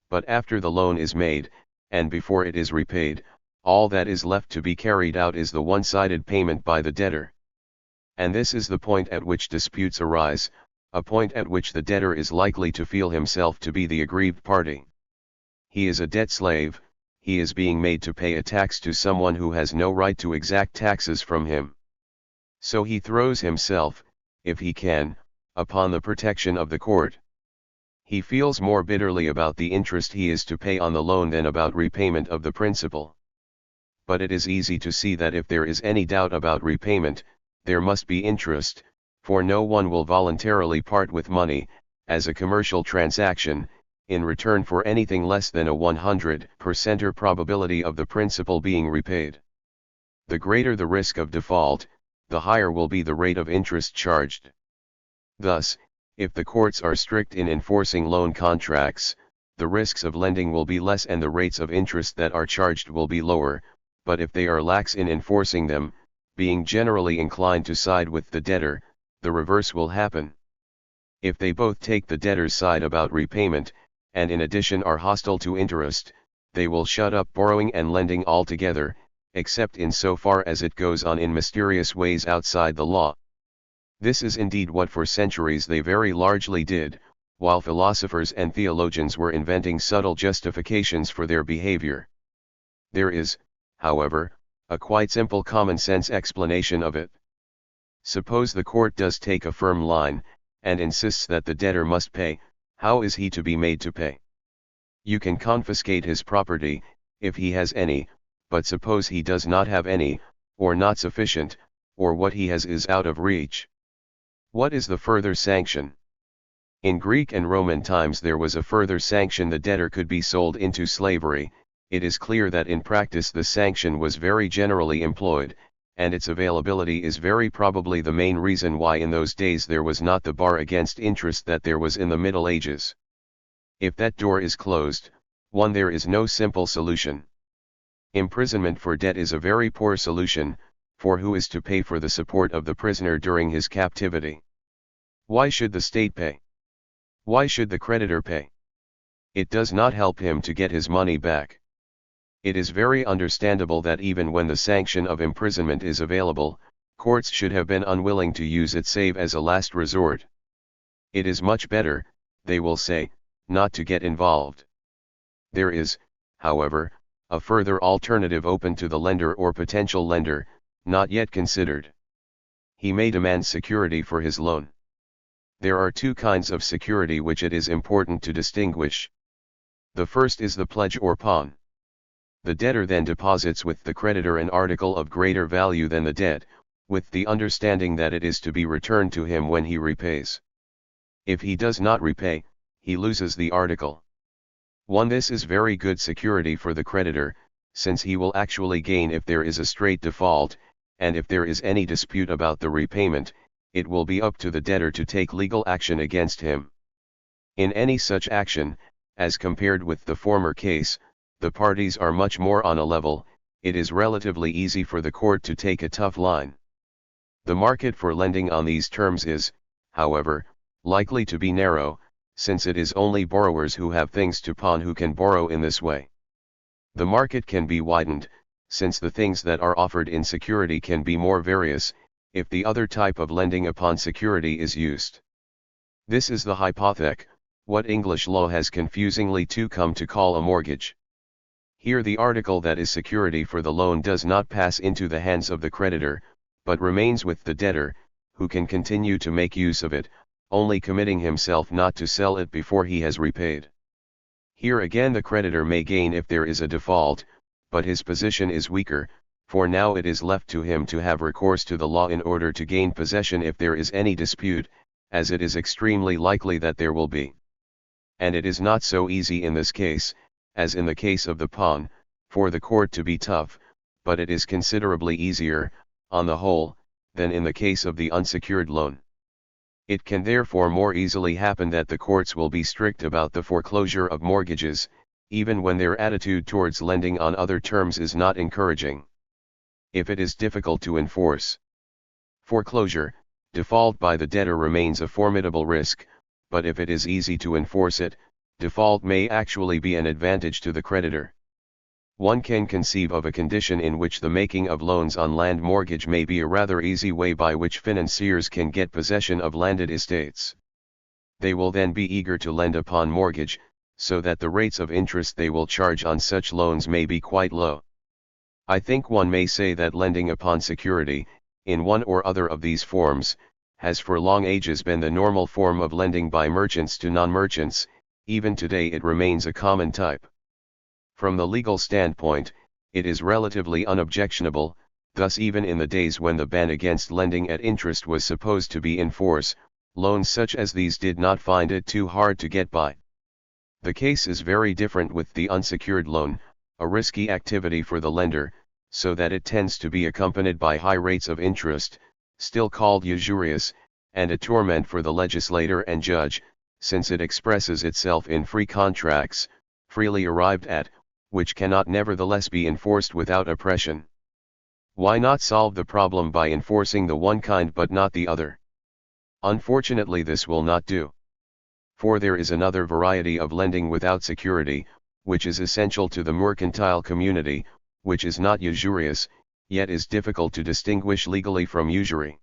But after the loan is made, and before it is repaid, all that is left to be carried out is the one-sided payment by the debtor. And this is the point at which disputes arise, a point at which the debtor is likely to feel himself to be the aggrieved party. He is a debt slave, he is being made to pay a tax to someone who has no right to exact taxes from him. So he throws himself, if he can, upon the protection of the court. He feels more bitterly about the interest he is to pay on the loan than about repayment of the principal. But it is easy to see that if there is any doubt about repayment, there must be interest, for no one will voluntarily part with money, as a commercial transaction, in return for anything less than a 100% probability of the principal being repaid. The greater the risk of default, the higher will be the rate of interest charged. Thus, if the courts are strict in enforcing loan contracts, the risks of lending will be less and the rates of interest that are charged will be lower, but if they are lax in enforcing them, being generally inclined to side with the debtor, the reverse will happen. If they both take the debtor's side about repayment, and in addition are hostile to interest, they will shut up borrowing and lending altogether, except in so far as it goes on in mysterious ways outside the law. This is indeed what for centuries they very largely did, while philosophers and theologians were inventing subtle justifications for their behavior. There is, however, a quite simple common-sense explanation of it. Suppose the court does take a firm line, and insists that the debtor must pay. How is he to be made to pay? You can confiscate his property, if he has any, but suppose he does not have any, or not sufficient, or what he has is out of reach. What is the further sanction? In Greek and Roman times there was a further sanction: the debtor could be sold into slavery. It is clear that in practice the sanction was very generally employed, and its availability is very probably the main reason why in those days there was not the bar against interest that there was in the Middle Ages. If that door is closed, there is no simple solution. Imprisonment for debt is a very poor solution, for who is to pay for the support of the prisoner during his captivity? Why should the state pay? Why should the creditor pay? It does not help him to get his money back. It is very understandable that even when the sanction of imprisonment is available, courts should have been unwilling to use it save as a last resort. It is much better, they will say, not to get involved. There is, however, a further alternative open to the lender or potential lender, not yet considered. He may demand security for his loan. There are two kinds of security which it is important to distinguish. The first is the pledge or pawn. The debtor then deposits with the creditor an article of greater value than the debt, with the understanding that it is to be returned to him when he repays. If he does not repay, he loses the article. This is very good security for the creditor, since he will actually gain if there is a straight default, and if there is any dispute about the repayment, it will be up to the debtor to take legal action against him. In any such action, as compared with the former case, the parties are much more on a level. It is relatively easy for the court to take a tough line. The market for lending on these terms is, however, likely to be narrow, since it is only borrowers who have things to pawn who can borrow in this way. The market can be widened, since the things that are offered in security can be more various, if the other type of lending upon security is used. This is the hypothek, what English law has confusingly come to call a mortgage. Here the article that is security for the loan does not pass into the hands of the creditor, but remains with the debtor, who can continue to make use of it, only committing himself not to sell it before he has repaid. Here again the creditor may gain if there is a default, but his position is weaker, for now it is left to him to have recourse to the law in order to gain possession if there is any dispute, as it is extremely likely that there will be. And it is not so easy in this case, as in the case of the pawn, for the court to be tough, but it is considerably easier, on the whole, than in the case of the unsecured loan. It can therefore more easily happen that the courts will be strict about the foreclosure of mortgages, even when their attitude towards lending on other terms is not encouraging. If it is difficult to enforce foreclosure, default by the debtor remains a formidable risk, but if it is easy to enforce it, default may actually be an advantage to the creditor. One can conceive of a condition in which the making of loans on land mortgage may be a rather easy way by which financiers can get possession of landed estates. They will then be eager to lend upon mortgage, so that the rates of interest they will charge on such loans may be quite low. I think one may say that lending upon security, in one or other of these forms, has for long ages been the normal form of lending by merchants to non-merchants. Even today it remains a common type. From the legal standpoint, it is relatively unobjectionable, thus even in the days when the ban against lending at interest was supposed to be in force, loans such as these did not find it too hard to get by. The case is very different with the unsecured loan, a risky activity for the lender, so that it tends to be accompanied by high rates of interest, still called usurious, and a torment for the legislator and judge, since it expresses itself in free contracts, freely arrived at, which cannot nevertheless be enforced without oppression. Why not solve the problem by enforcing the one kind but not the other? Unfortunately this will not do. For there is another variety of lending without security, which is essential to the mercantile community, which is not usurious, yet is difficult to distinguish legally from usury.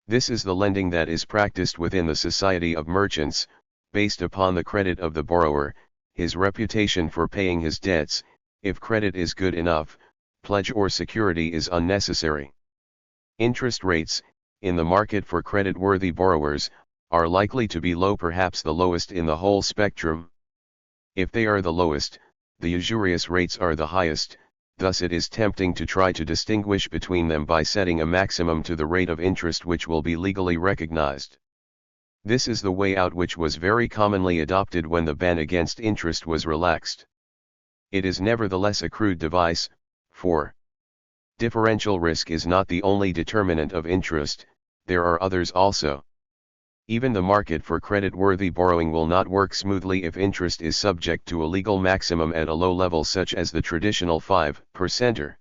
This is the lending that is practiced within the society of merchants, based upon the credit of the borrower, his reputation for paying his debts. If credit is good enough, pledge or security is unnecessary. Interest rates, in the market for credit-worthy borrowers, are likely to be low, perhaps the lowest in the whole spectrum. If they are the lowest, the usurious rates are the highest, thus it is tempting to try to distinguish between them by setting a maximum to the rate of interest which will be legally recognized. This is the way out which was very commonly adopted when the ban against interest was relaxed. It is nevertheless a crude device, for differential risk is not the only determinant of interest, there are others also. Even the market for credit-worthy borrowing will not work smoothly if interest is subject to a legal maximum at a low level such as the traditional 5%.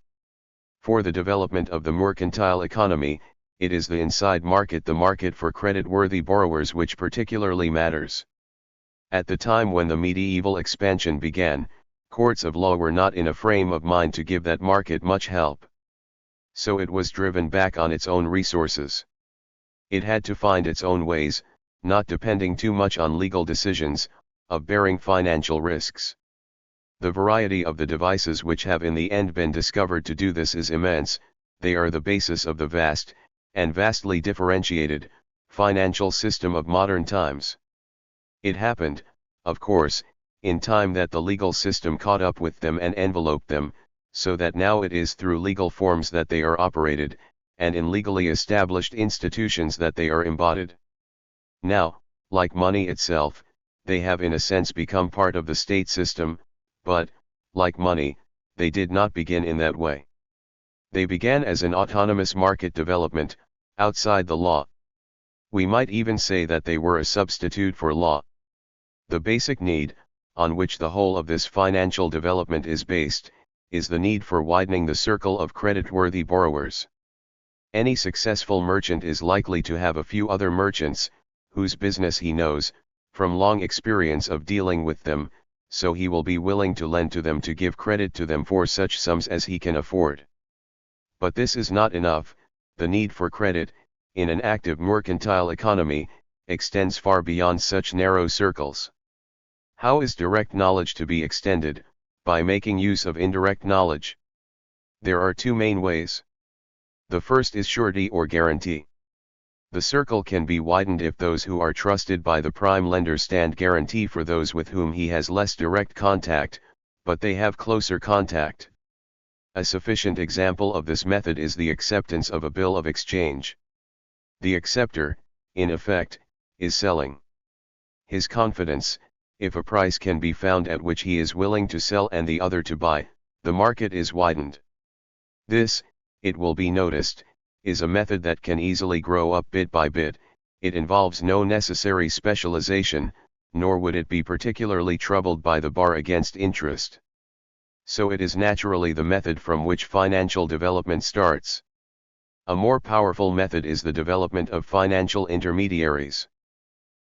For the development of the mercantile economy, it is the inside market, the market for credit-worthy borrowers, which particularly matters. At the time when the medieval expansion began, Courts of law were not in a frame of mind to give that market much help. So it was driven back on its own resources. It had to find its own ways, not depending too much on legal decisions, of bearing financial risks. The variety of the devices which have in the end been discovered to do this is immense. They are the basis of the vast, and vastly differentiated, financial system of modern times. It happened, of course, in time that the legal system caught up with them and enveloped them, so that now it is through legal forms that they are operated, and in legally established institutions that they are embodied. Now, like money itself, they have in a sense become part of the state system, but, like money, they did not begin in that way. They began as an autonomous market development, outside the law. We might even say that they were a substitute for law. The basic need, on which the whole of this financial development is based, is the need for widening the circle of creditworthy borrowers. Any successful merchant is likely to have a few other merchants, whose business he knows, from long experience of dealing with them, so he will be willing to lend to them to give credit to them for such sums as he can afford. But this is not enough. The need for credit, in an active mercantile economy, extends far beyond such narrow circles. How is direct knowledge to be extended? By making use of indirect knowledge. There are two main ways. The first is surety or guarantee. The circle can be widened if those who are trusted by the prime lender stand guarantee for those with whom he has less direct contact, but they have closer contact. A sufficient example of this method is the acceptance of a bill of exchange. The acceptor, in effect, is selling his confidence. If a price can be found at which he is willing to sell and the other to buy, the market is widened. This, it will be noticed, is a method that can easily grow up bit by bit. It involves no necessary specialization, nor would it be particularly troubled by the bar against interest. So it is naturally the method from which financial development starts. A more powerful method is the development of financial intermediaries.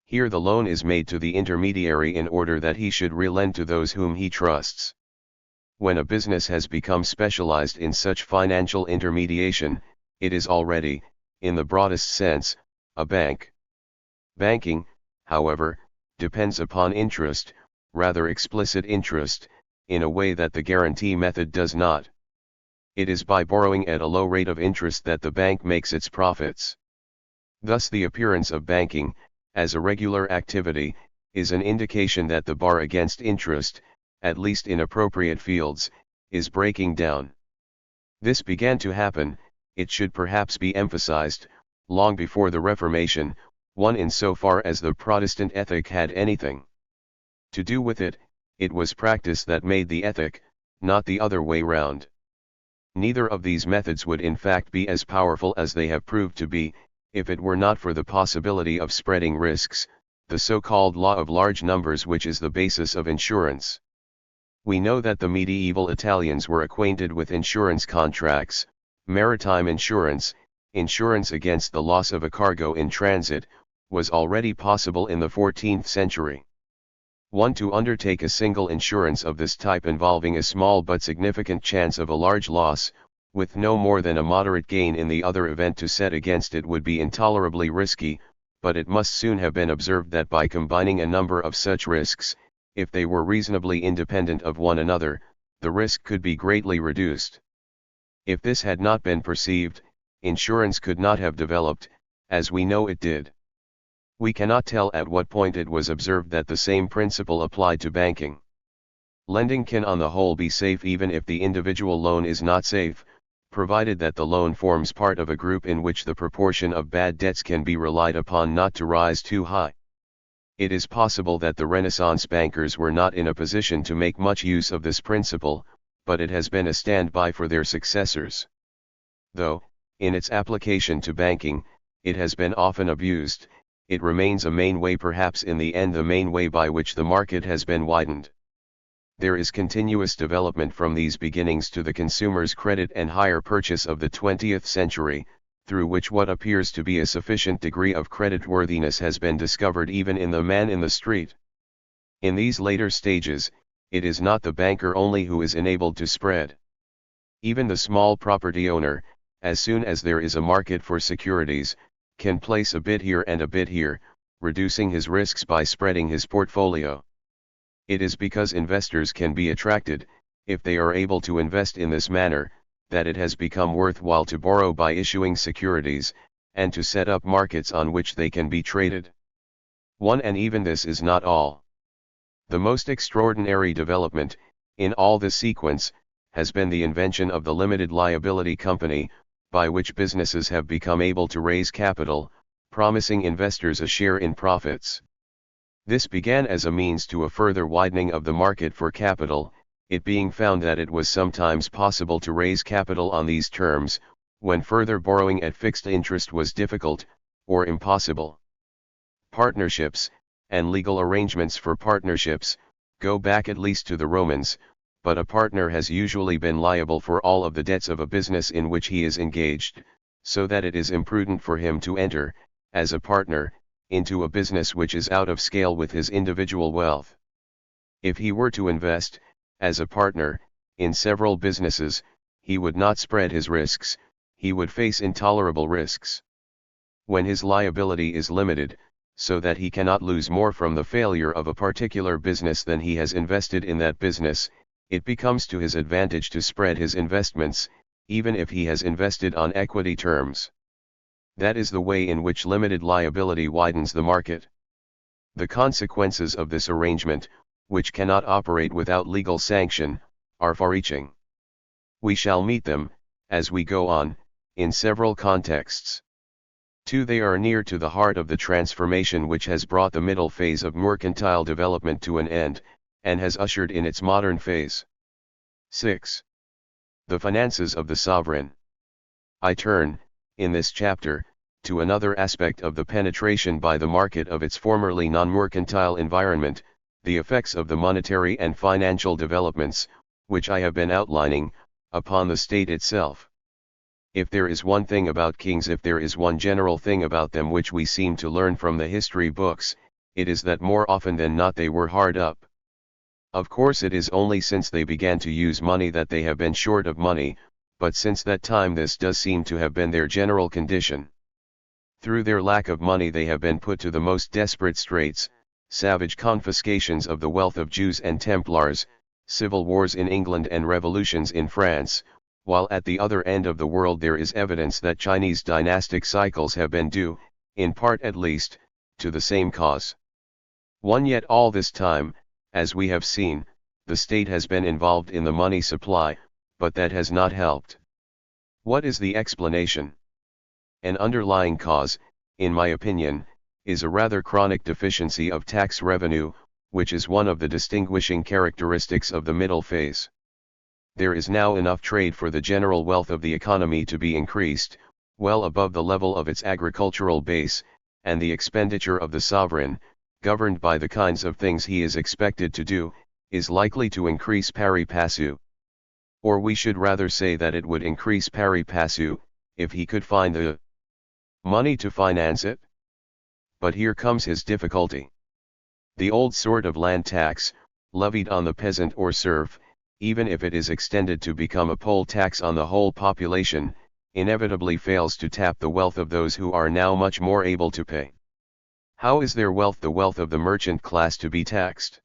Here the loan is made to the intermediary in order that he should relend to those whom he trusts. When a business has become specialized in such financial intermediation, it is already, in the broadest sense, a bank. Banking, however, depends upon interest, rather explicit interest, in a way that the guarantee method does not. It is by borrowing at a low rate of interest that the bank makes its profits. Thus the appearance of banking, as a regular activity, is an indication that the bar against interest, at least in appropriate fields, is breaking down. This began to happen, it should perhaps be emphasized, long before the Reformation, one insofar as the Protestant ethic had anything to do with it. It was practice that made the ethic, not the other way round. Neither of these methods would in fact be as powerful as they have proved to be, if it were not for the possibility of spreading risks, the so-called law of large numbers which is the basis of insurance. We know that the medieval Italians were acquainted with insurance contracts. Maritime insurance, insurance against the loss of a cargo in transit, was already possible in the 14th century. One to undertake a single insurance of this type involving a small but significant chance of a large loss, with no more than a moderate gain in the other event to set against it, would be intolerably risky, but it must soon have been observed that by combining a number of such risks, if they were reasonably independent of one another, the risk could be greatly reduced. If this had not been perceived, insurance could not have developed, as we know it did. We cannot tell at what point it was observed that the same principle applied to banking. Lending can on the whole be safe even if the individual loan is not safe, provided that the loan forms part of a group in which the proportion of bad debts can be relied upon not to rise too high. It is possible that the Renaissance bankers were not in a position to make much use of this principle, but it has been a standby for their successors. Though, in its application to banking, it has been often abused, it remains a main way, perhaps in the end the main way by which the market has been widened. There is continuous development from these beginnings to the consumer's credit and hire purchase of the 20th century, through which what appears to be a sufficient degree of creditworthiness has been discovered even in the man in the street. In these later stages, it is not the banker only who is enabled to spread. Even the small property owner, as soon as there is a market for securities, can place a bid here and a bid here, reducing his risks by spreading his portfolio. It is because investors can be attracted, if they are able to invest in this manner, that it has become worthwhile to borrow by issuing securities, and to set up markets on which they can be traded. And even this is not all. The most extraordinary development, in all this sequence, has been the invention of the limited liability company, by which businesses have become able to raise capital, promising investors a share in profits. This began as a means to a further widening of the market for capital, it being found that it was sometimes possible to raise capital on these terms, when further borrowing at fixed interest was difficult, or impossible. Partnerships, and legal arrangements for partnerships, go back at least to the Romans, but a partner has usually been liable for all of the debts of a business in which he is engaged, so that it is imprudent for him to enter, as a partner, into a business which is out of scale with his individual wealth. If he were to invest, as a partner, in several businesses, he would not spread his risks, he would face intolerable risks. When his liability is limited, so that he cannot lose more from the failure of a particular business than he has invested in that business, it becomes to his advantage to spread his investments, even if he has invested on equity terms. That is the way in which limited liability widens the market. The consequences of this arrangement, which cannot operate without legal sanction, are far-reaching. We shall meet them, as we go on, in several contexts. 2. They are near to the heart of the transformation which has brought the middle phase of mercantile development to an end, and has ushered in its modern phase. 6. The finances of the sovereign. I turn, in this chapter, to another aspect of the penetration by the market of its formerly non-mercantile environment, the effects of the monetary and financial developments, which I have been outlining, upon the state itself. If there is one thing about kings, if there is one general thing about them which we seem to learn from the history books, it is that more often than not they were hard up. Of course it is only since they began to use money that they have been short of money, but since that time this does seem to have been their general condition. Through their lack of money they have been put to the most desperate straits, savage confiscations of the wealth of Jews and Templars, civil wars in England and revolutions in France, while at the other end of the world there is evidence that Chinese dynastic cycles have been due, in part at least, to the same cause. Yet all this time, as we have seen, the state has been involved in the money supply, but that has not helped. What is the explanation? An underlying cause, in my opinion, is a rather chronic deficiency of tax revenue, which is one of the distinguishing characteristics of the middle phase. There is now enough trade for the general wealth of the economy to be increased, well above the level of its agricultural base, and the expenditure of the sovereign, governed by the kinds of things he is expected to do, is likely to increase pari passu. Or we should rather say that it would increase pari passu, if he could find the money to finance it. But here comes his difficulty. The old sort of land tax, levied on the peasant or serf, even if it is extended to become a poll tax on the whole population, inevitably fails to tap the wealth of those who are now much more able to pay. How is their wealth, the wealth of the merchant class, to be taxed?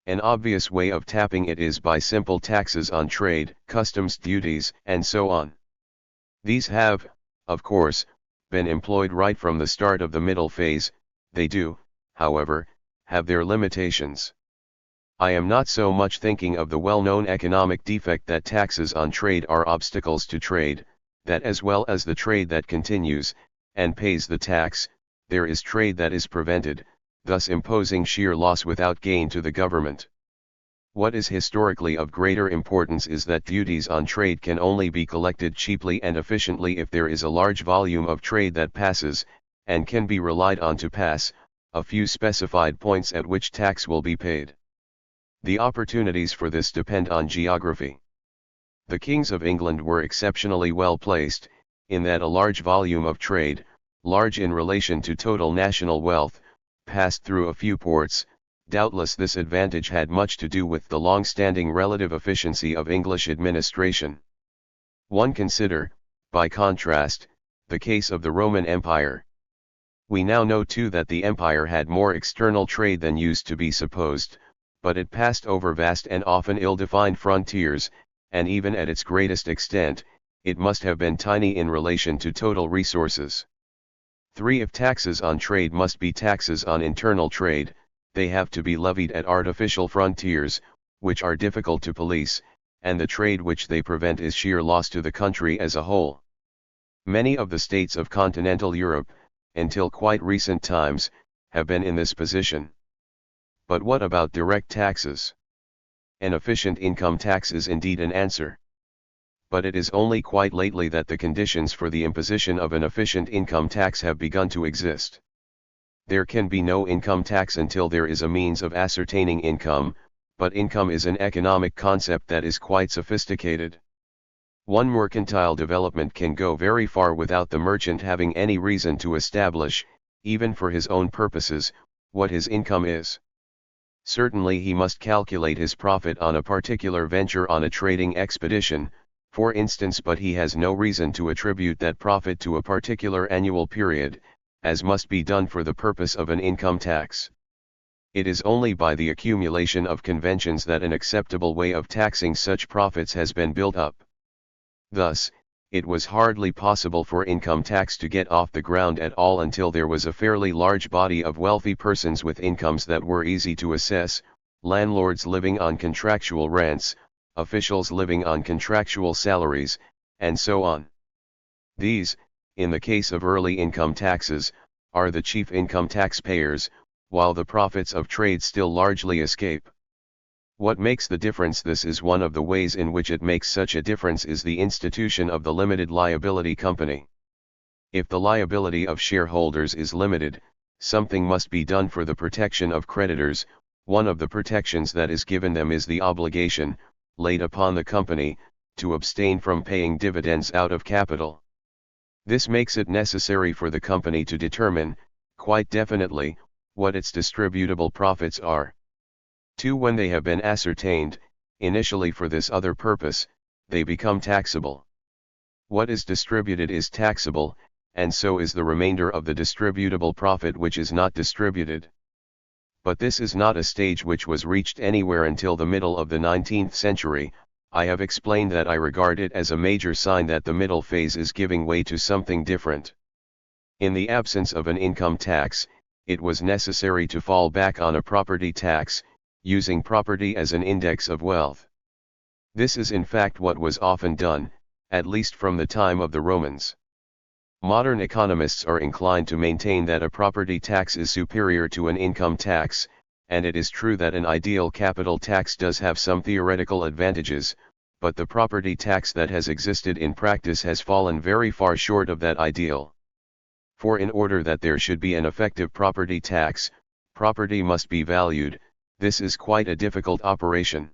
An obvious way of tapping it is by simple taxes on trade, customs duties, and so on. These have, of course, been employed right from the start of the middle phase. They do, however, have their limitations. I am not so much thinking of the well-known economic defect that taxes on trade are obstacles to trade, that as well as the trade that continues, and pays the tax, there is trade that is prevented, thus imposing sheer loss without gain to the government. What is historically of greater importance is that duties on trade can only be collected cheaply and efficiently if there is a large volume of trade that passes, and can be relied on to pass, a few specified points at which tax will be paid. The opportunities for this depend on geography. The kings of England were exceptionally well placed, in that a large volume of trade, large in relation to total national wealth, passed through a few ports, Doubtless this advantage had much to do with the long-standing relative efficiency of English administration. One consider, by contrast, the case of the Roman Empire. We now know too that the empire had more external trade than used to be supposed, but it passed over vast and often ill-defined frontiers, and even at its greatest extent, it must have been tiny in relation to total resources. 3. If taxes on trade must be taxes on internal trade, they have to be levied at artificial frontiers, which are difficult to police, and the trade which they prevent is sheer loss to the country as a whole. Many of the states of continental Europe, until quite recent times, have been in this position. But what about direct taxes? An efficient income tax is indeed an answer. But it is only quite lately that the conditions for the imposition of an efficient income tax have begun to exist. There can be no income tax until there is a means of ascertaining income, but income is an economic concept that is quite sophisticated. One mercantile development can go very far without the merchant having any reason to establish, even for his own purposes, what his income is. Certainly he must calculate his profit on a particular venture on a trading expedition, for instance, but he has no reason to attribute that profit to a particular annual period, as must be done for the purpose of an income tax. It is only by the accumulation of conventions that an acceptable way of taxing such profits has been built up. Thus, it was hardly possible for income tax to get off the ground at all until there was a fairly large body of wealthy persons with incomes that were easy to assess, landlords living on contractual rents, officials living on contractual salaries, and so on. These, in the case of early income taxes, are the chief income taxpayers, while the profits of trade still largely escape. What makes the difference? This is one of the ways in which it makes such a difference is the institution of the limited liability company. If the liability of shareholders is limited, something must be done for the protection of creditors. One of the protections that is given them is the obligation, laid upon the company, to abstain from paying dividends out of capital. This makes it necessary for the company to determine, quite definitely, what its distributable profits are. 2. When they have been ascertained, initially for this other purpose, they become taxable. What is distributed is taxable, and so is the remainder of the distributable profit which is not distributed. But this is not a stage which was reached anywhere until the middle of the 19th century. I have explained that I regard it as a major sign that the middle phase is giving way to something different. In the absence of an income tax, it was necessary to fall back on a property tax, using property as an index of wealth. This is in fact what was often done, at least from the time of the Romans. Modern economists are inclined to maintain that a property tax is superior to an income tax, and it is true that an ideal capital tax does have some theoretical advantages, but the property tax that has existed in practice has fallen very far short of that ideal. For in order that there should be an effective property tax, property must be valued. This is quite a difficult operation.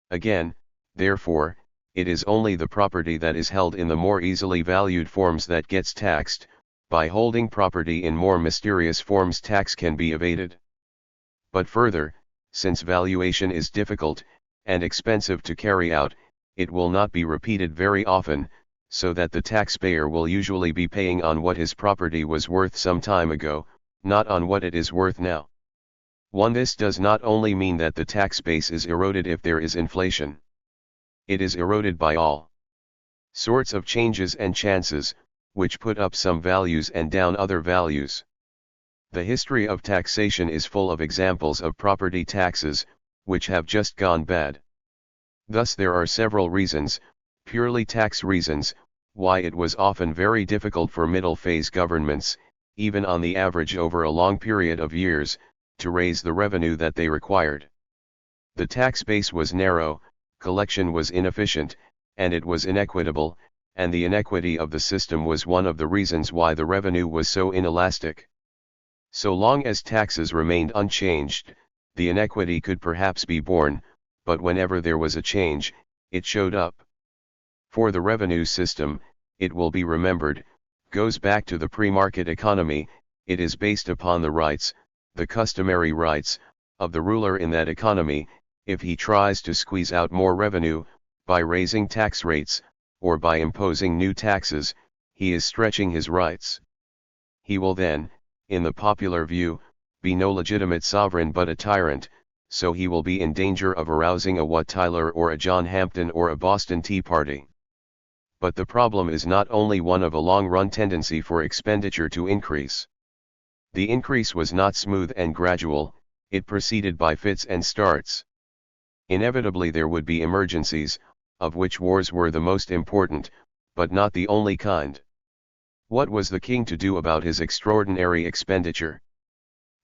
Again, therefore, it is only the property that is held in the more easily valued forms that gets taxed. By holding property in more mysterious forms, tax can be evaded. But further, since valuation is difficult, and expensive to carry out, it will not be repeated very often, so that the taxpayer will usually be paying on what his property was worth some time ago, not on what it is worth now. This does not only mean that the tax base is eroded if there is inflation. It is eroded by all sorts of changes and chances, which put up some values and down other values. The history of taxation is full of examples of property taxes, which have just gone bad. Thus there are several reasons, purely tax reasons, why it was often very difficult for middle phase governments, even on the average over a long period of years, to raise the revenue that they required. The tax base was narrow, collection was inefficient, and it was inequitable, and the inequity of the system was one of the reasons why the revenue was so inelastic. So long as taxes remained unchanged, the inequity could perhaps be borne, but whenever there was a change, it showed up. For the revenue system, it will be remembered, goes back to the pre-market economy. It is based upon the rights, the customary rights, of the ruler in that economy. If he tries to squeeze out more revenue, by raising tax rates, or by imposing new taxes, he is stretching his rights. He will then, in the popular view, be no legitimate sovereign but a tyrant, so he will be in danger of arousing a Wat Tyler or a John Hampden or a Boston Tea Party. But the problem is not only one of a long-run tendency for expenditure to increase. The increase was not smooth and gradual, it proceeded by fits and starts. Inevitably there would be emergencies, of which wars were the most important, but not the only kind. What was the king to do about his extraordinary expenditure?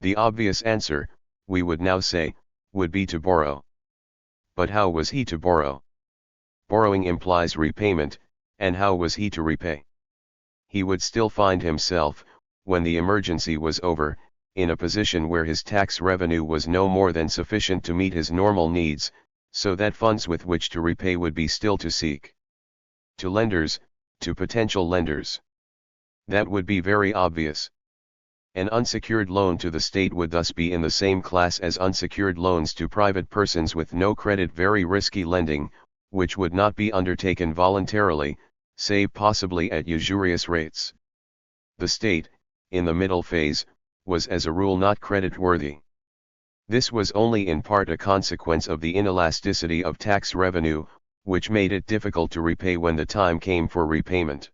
The obvious answer, we would now say, would be to borrow. But how was he to borrow? Borrowing implies repayment, and how was he to repay? He would still find himself, when the emergency was over, in a position where his tax revenue was no more than sufficient to meet his normal needs, so that funds with which to repay would be still to seek. To lenders, to potential lenders. That would be very obvious. An unsecured loan to the state would thus be in the same class as unsecured loans to private persons with no credit, very risky lending, which would not be undertaken voluntarily, save possibly at usurious rates. The state, in the middle phase, was as a rule not creditworthy. This was only in part a consequence of the inelasticity of tax revenue, which made it difficult to repay when the time came for repayment.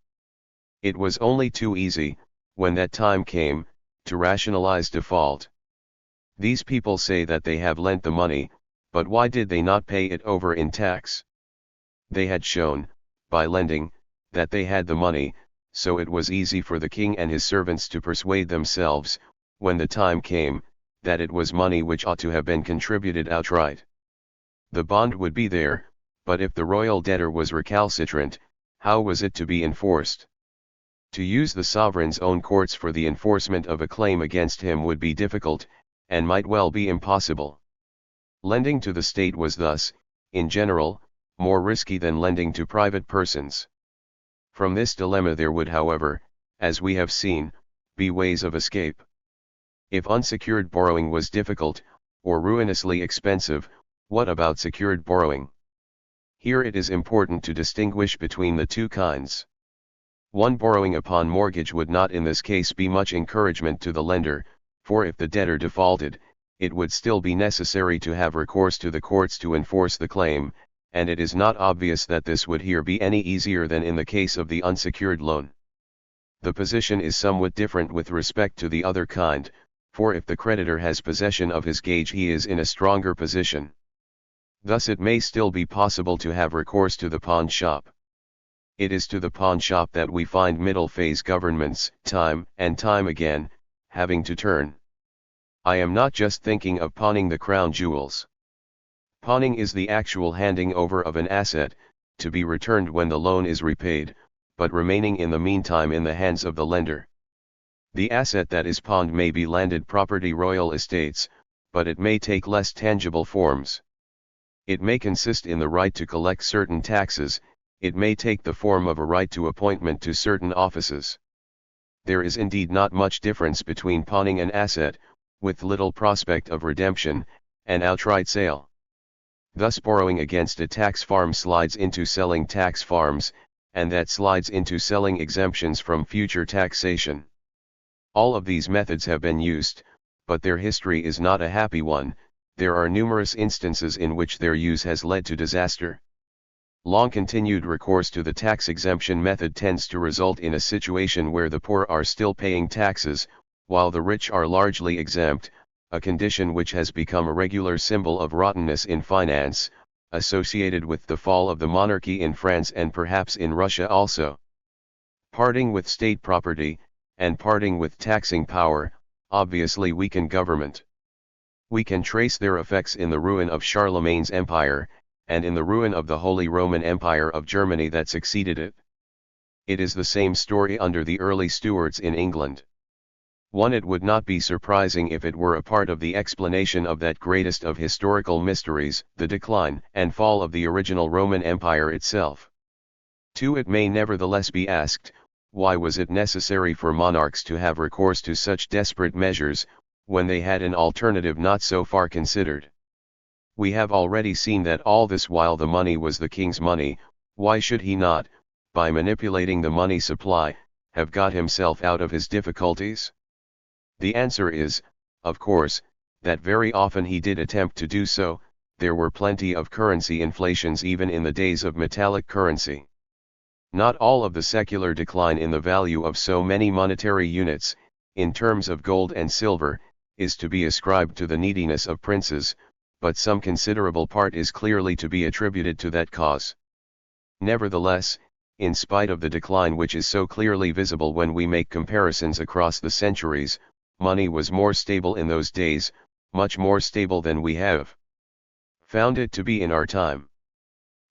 It was only too easy, when that time came, to rationalize default. These people say that they have lent the money, but why did they not pay it over in tax? They had shown, by lending, that they had the money, so it was easy for the king and his servants to persuade themselves, when the time came, that it was money which ought to have been contributed outright. The bond would be there, but if the royal debtor was recalcitrant, how was it to be enforced? To use the sovereign's own courts for the enforcement of a claim against him would be difficult, and might well be impossible. Lending to the state was thus, in general, more risky than lending to private persons. From this dilemma there would, however, as we have seen, be ways of escape. If unsecured borrowing was difficult, or ruinously expensive, what about secured borrowing? Here it is important to distinguish between the two kinds. One, borrowing upon mortgage, would not in this case be much encouragement to the lender, for if the debtor defaulted, it would still be necessary to have recourse to the courts to enforce the claim, and it is not obvious that this would here be any easier than in the case of the unsecured loan. The position is somewhat different with respect to the other kind, for if the creditor has possession of his gage he is in a stronger position. Thus it may still be possible to have recourse to the pawn shop. It is to the pawn shop that we find middle phase governments, time and time again, having to turn. I am not just thinking of pawning the crown jewels. Pawning is the actual handing over of an asset, to be returned when the loan is repaid, but remaining in the meantime in the hands of the lender. The asset that is pawned may be landed property, royal estates, but it may take less tangible forms. It may consist in the right to collect certain taxes, it may take the form of a right to appointment to certain offices. There is indeed not much difference between pawning an asset, with little prospect of redemption, and outright sale. Thus borrowing against a tax farm slides into selling tax farms, and that slides into selling exemptions from future taxation. All of these methods have been used, but their history is not a happy one. There are numerous instances in which their use has led to disaster. Long continued recourse to the tax exemption method tends to result in a situation where the poor are still paying taxes, while the rich are largely exempt, a condition which has become a regular symbol of rottenness in finance, associated with the fall of the monarchy in France and perhaps in Russia also. Parting with state property, and parting with taxing power, obviously weaken government. We can trace their effects in the ruin of Charlemagne's empire, and in the ruin of the Holy Roman Empire of Germany that succeeded it. It is the same story under the early Stuarts in England. It would not be surprising if it were a part of the explanation of that greatest of historical mysteries, the decline and fall of the original Roman Empire itself. It may nevertheless be asked, why was it necessary for monarchs to have recourse to such desperate measures, when they had an alternative not so far considered. We have already seen that all this while the money was the king's money. Why should he not, by manipulating the money supply, have got himself out of his difficulties? The answer is, of course, that very often he did attempt to do so. There were plenty of currency inflations even in the days of metallic currency. Not all of the secular decline in the value of so many monetary units, in terms of gold and silver, is to be ascribed to the neediness of princes, but some considerable part is clearly to be attributed to that cause. Nevertheless, in spite of the decline which is so clearly visible when we make comparisons across the centuries, money was more stable in those days, much more stable than we have found it to be in our time.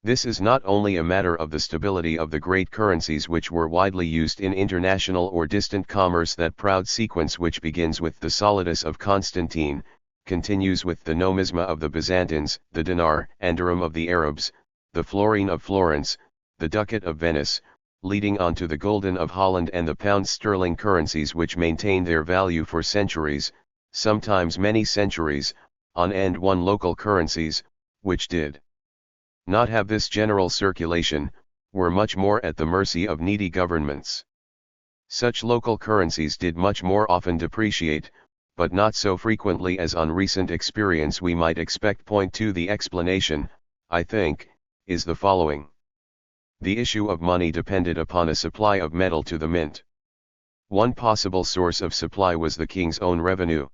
This is not only a matter of the stability of the great currencies which were widely used in international or distant commerce, that proud sequence which begins with the solidus of Constantine, continues with the nomisma of the Byzantines, the dinar and dirham of the Arabs, the florine of Florence, the ducat of Venice, leading on to the gulden of Holland and the pound sterling currencies which maintained their value for centuries, sometimes many centuries, on end. One local currencies, which did not have this general circulation, were much more at the mercy of needy governments. Such local currencies did much more often depreciate, but not so frequently as on recent experience we might expect. Point 2. The explanation, I think, is the following. The issue of money depended upon a supply of metal to the mint. One possible source of supply was the king's own revenue.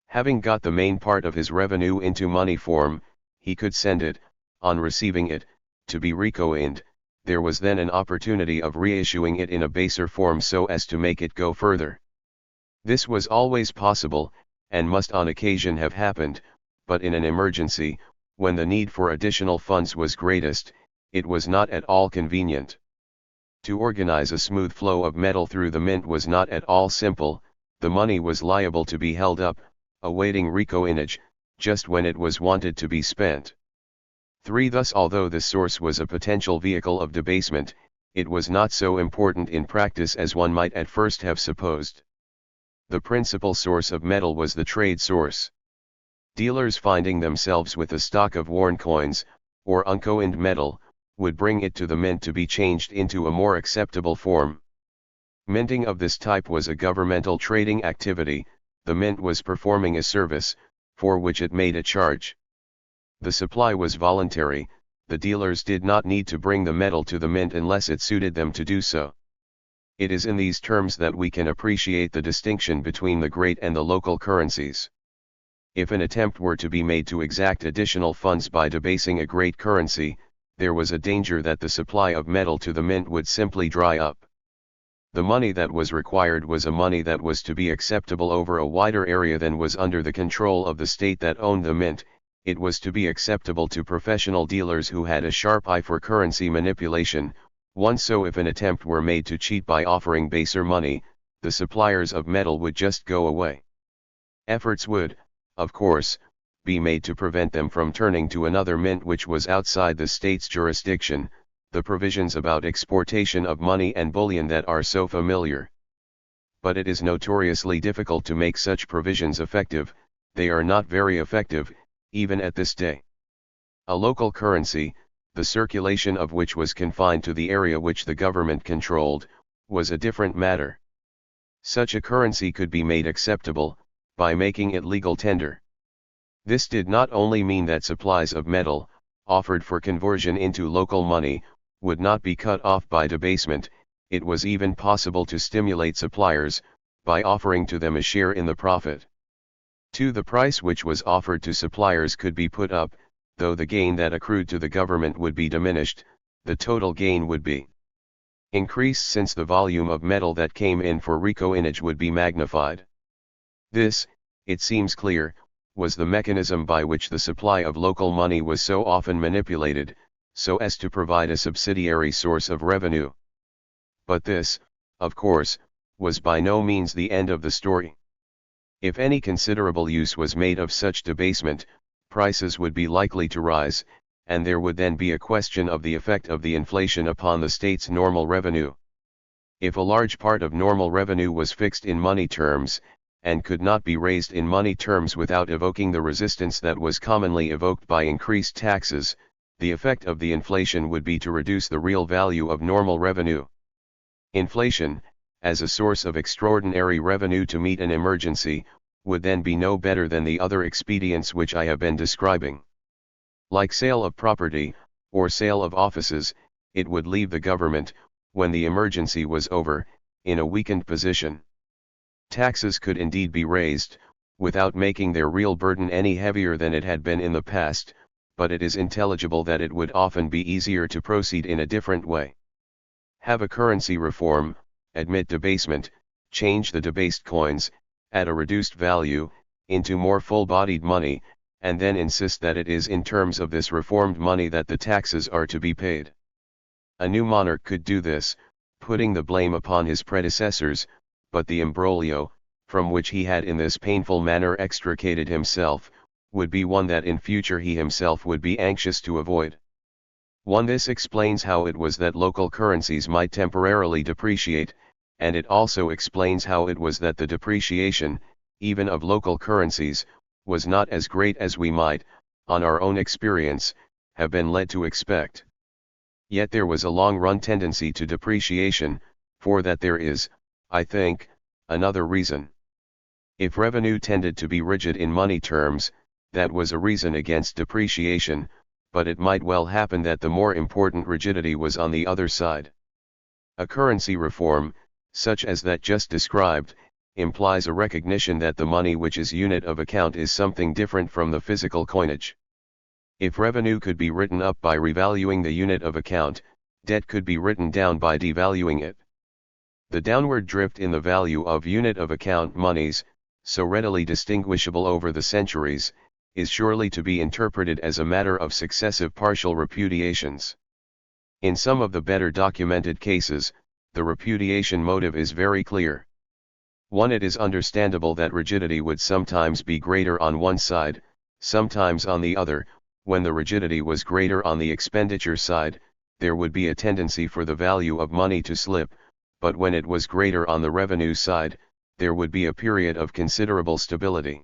Having got the main part of his revenue into money form, he could send it, on receiving it, to be recoined. There was then an opportunity of reissuing it in a baser form so as to make it go further. This was always possible, and must on occasion have happened, but in an emergency, when the need for additional funds was greatest, it was not at all convenient. To organize a smooth flow of metal through the mint was not at all simple. The money was liable to be held up, awaiting recoinage, just when it was wanted to be spent. 3. Thus, although this source was a potential vehicle of debasement, it was not so important in practice as one might at first have supposed. The principal source of metal was the trade source. Dealers, finding themselves with a stock of worn coins, or uncoined metal, would bring it to the mint to be changed into a more acceptable form. Minting of this type was a governmental trading activity. The mint was performing a service, for which it made a charge. The supply was voluntary. The dealers did not need to bring the metal to the mint unless it suited them to do so. It is in these terms that we can appreciate the distinction between the great and the local currencies. If an attempt were to be made to exact additional funds by debasing a great currency, there was a danger that the supply of metal to the mint would simply dry up. The money that was required was a money that was to be acceptable over a wider area than was under the control of the state that owned the mint. It was to be acceptable to professional dealers who had a sharp eye for currency manipulation. So if an attempt were made to cheat by offering baser money, the suppliers of metal would just go away. Efforts would, of course, be made to prevent them from turning to another mint which was outside the state's jurisdiction. The provisions about exportation of money and bullion that are so familiar. But it is notoriously difficult to make such provisions effective. They are not very effective, even at this day. A local currency, the circulation of which was confined to the area which the government controlled, was a different matter. Such a currency could be made acceptable, by making it legal tender. This did not only mean that supplies of metal, offered for conversion into local money, would not be cut off by debasement. It was even possible to stimulate suppliers, by offering to them a share in the profit. 2. The price which was offered to suppliers could be put up, though the gain that accrued to the government would be diminished. The total gain would be increased, since the volume of metal that came in for recoinage would be magnified. This, it seems clear, was the mechanism by which the supply of local money was so often manipulated, so as to provide a subsidiary source of revenue. But this, of course, was by no means the end of the story. If any considerable use was made of such debasement, prices would be likely to rise, and there would then be a question of the effect of the inflation upon the state's normal revenue. If a large part of normal revenue was fixed in money terms, and could not be raised in money terms without evoking the resistance that was commonly evoked by increased taxes, the effect of the inflation would be to reduce the real value of normal revenue. Inflation, as a source of extraordinary revenue to meet an emergency, would then be no better than the other expedients which I have been describing. Like sale of property, or sale of offices, it would leave the government, when the emergency was over, in a weakened position. Taxes could indeed be raised, without making their real burden any heavier than it had been in the past, but it is intelligible that it would often be easier to proceed in a different way. Have a currency reform, admit debasement, change the debased coins, at a reduced value, into more full-bodied money, and then insist that it is in terms of this reformed money that the taxes are to be paid. A new monarch could do this, putting the blame upon his predecessors, but the imbroglio, from which he had in this painful manner extricated himself, would be one that in future he himself would be anxious to avoid. 1. This explains how it was that local currencies might temporarily depreciate, and it also explains how it was that the depreciation, even of local currencies, was not as great as we might, on our own experience, have been led to expect. Yet there was a long-run tendency to depreciation, for that there is, I think, another reason. If revenue tended to be rigid in money terms, that was a reason against depreciation, but it might well happen that the more important rigidity was on the other side. A currency reform, such as that just described, implies a recognition that the money which is unit of account is something different from the physical coinage. If revenue could be written up by revaluing the unit of account, debt could be written down by devaluing it. The downward drift in the value of unit of account monies, so readily distinguishable over the centuries, is surely to be interpreted as a matter of successive partial repudiations. In some of the better documented cases, the repudiation motive is very clear. 1. It is understandable that rigidity would sometimes be greater on one side, sometimes on the other. When the rigidity was greater on the expenditure side, there would be a tendency for the value of money to slip, but when it was greater on the revenue side, there would be a period of considerable stability.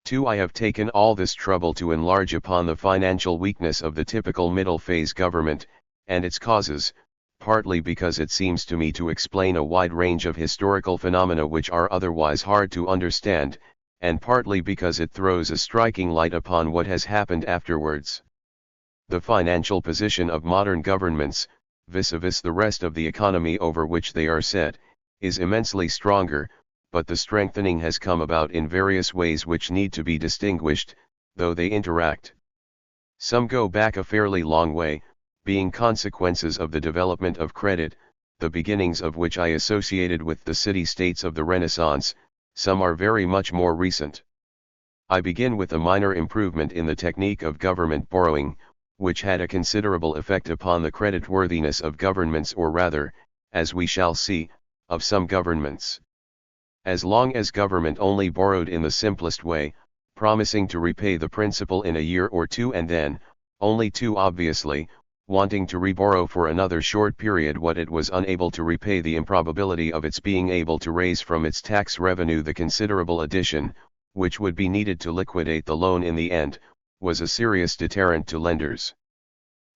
2. I have taken all this trouble to enlarge upon the financial weakness of the typical middle phase government, and its causes, partly because it seems to me to explain a wide range of historical phenomena which are otherwise hard to understand, and partly because it throws a striking light upon what has happened afterwards. The financial position of modern governments, vis-a-vis the rest of the economy over which they are set, is immensely stronger, but the strengthening has come about in various ways which need to be distinguished, though they interact. Some go back a fairly long way, being consequences of the development of credit, the beginnings of which I associated with the city-states of the Renaissance. Some are very much more recent. I begin with a minor improvement in the technique of government borrowing, which had a considerable effect upon the creditworthiness of governments, or rather, as we shall see, of some governments. As long as government only borrowed in the simplest way, promising to repay the principal in a year or two and then, only too obviously, wanting to reborrow for another short period what it was unable to repay, the improbability of its being able to raise from its tax revenue the considerable addition, which would be needed to liquidate the loan in the end, was a serious deterrent to lenders.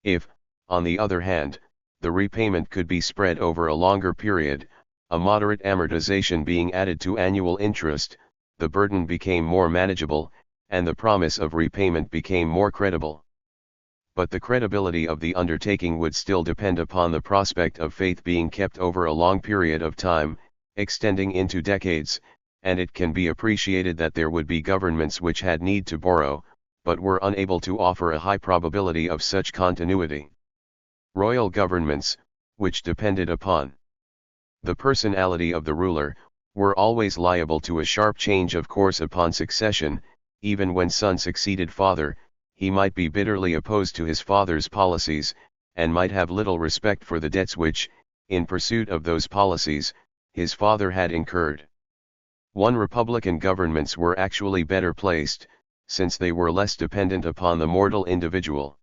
If, on the other hand, the repayment could be spread over a longer period, a moderate amortization being added to annual interest, the burden became more manageable, and the promise of repayment became more credible. But the credibility of the undertaking would still depend upon the prospect of faith being kept over a long period of time, extending into decades, and it can be appreciated that there would be governments which had need to borrow, but were unable to offer a high probability of such continuity. Royal governments, which depended upon the personality of the ruler, were always liable to a sharp change of course upon succession. Even when son succeeded father, he might be bitterly opposed to his father's policies, and might have little respect for the debts which, in pursuit of those policies, his father had incurred. Republican governments were actually better placed, since they were less dependent upon the mortal individual.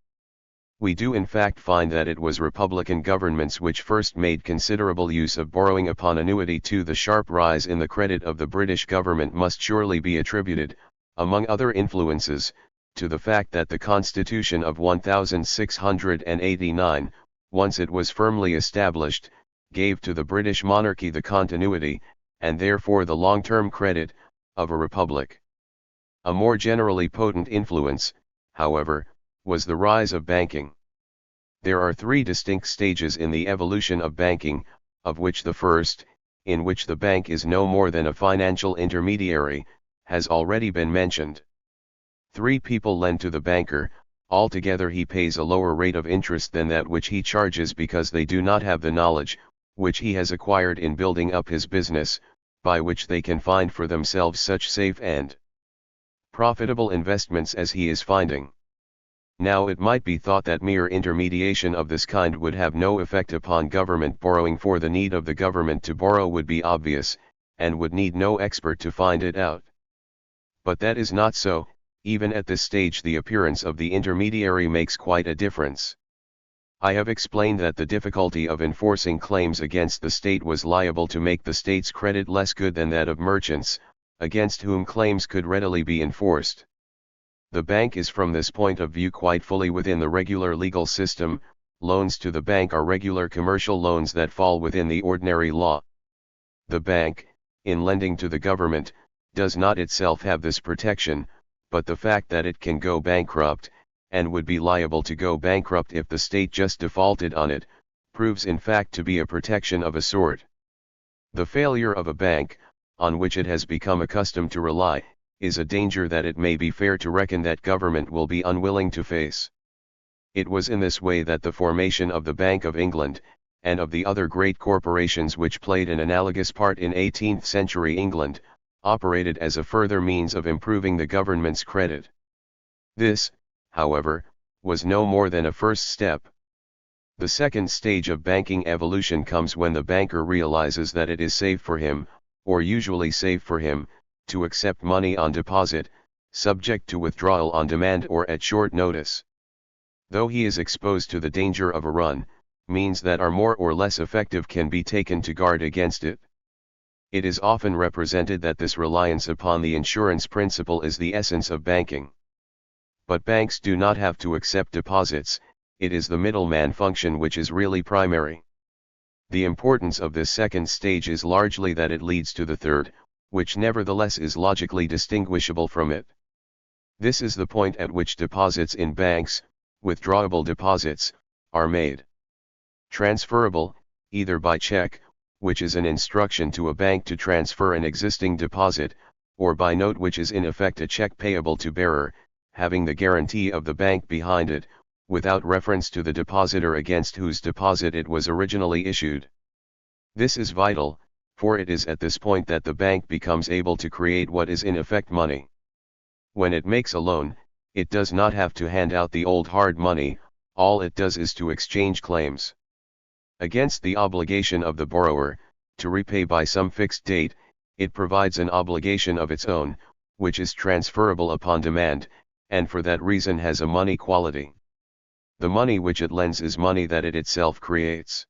We do in fact find that it was Republican governments which first made considerable use of borrowing upon annuity. To the sharp rise in the credit of the British government must surely be attributed, among other influences, to the fact that the Constitution of 1689, once it was firmly established, gave to the British monarchy the continuity, and therefore the long-term credit, of a republic. A more generally potent influence, however, was the rise of banking. There are three distinct stages in the evolution of banking, of which the first, in which the bank is no more than a financial intermediary, has already been mentioned. Three people lend to the banker, altogether he pays a lower rate of interest than that which he charges because they do not have the knowledge, which he has acquired in building up his business, by which they can find for themselves such safe and profitable investments as he is finding. Now it might be thought that mere intermediation of this kind would have no effect upon government borrowing, for the need of the government to borrow would be obvious, and would need no expert to find it out. But that is not so. Even at this stage the appearance of the intermediary makes quite a difference. I have explained that the difficulty of enforcing claims against the state was liable to make the state's credit less good than that of merchants, against whom claims could readily be enforced. The bank is from this point of view quite fully within the regular legal system. Loans to the bank are regular commercial loans that fall within the ordinary law. The bank, in lending to the government, does not itself have this protection, but the fact that it can go bankrupt, and would be liable to go bankrupt if the state just defaulted on it, proves in fact to be a protection of a sort. The failure of a bank, on which it has become accustomed to rely, is a danger that it may be fair to reckon that government will be unwilling to face. It was in this way that the formation of the Bank of England, and of the other great corporations which played an analogous part in 18th century England, operated as a further means of improving the government's credit. This, however, was no more than a first step. The second stage of banking evolution comes when the banker realizes that it is safe for him, or usually safe for him, to accept money on deposit, subject to withdrawal on demand or at short notice. Though he is exposed to the danger of a run, means that are more or less effective can be taken to guard against it. It is often represented that this reliance upon the insurance principle is the essence of banking. But banks do not have to accept deposits, it is the middleman function which is really primary. The importance of this second stage is largely that it leads to the third, which nevertheless is logically distinguishable from it. This is the point at which deposits in banks, withdrawable deposits, are made transferable, either by check, which is an instruction to a bank to transfer an existing deposit, or by note, which is in effect a check payable to bearer, having the guarantee of the bank behind it, without reference to the depositor against whose deposit it was originally issued. This is vital, for it is at this point that the bank becomes able to create what is in effect money. When it makes a loan, it does not have to hand out the old hard money, all it does is to exchange claims against the obligation of the borrower, to repay by some fixed date. It provides an obligation of its own, which is transferable upon demand, and for that reason has a money quality. The money which it lends is money that it itself creates.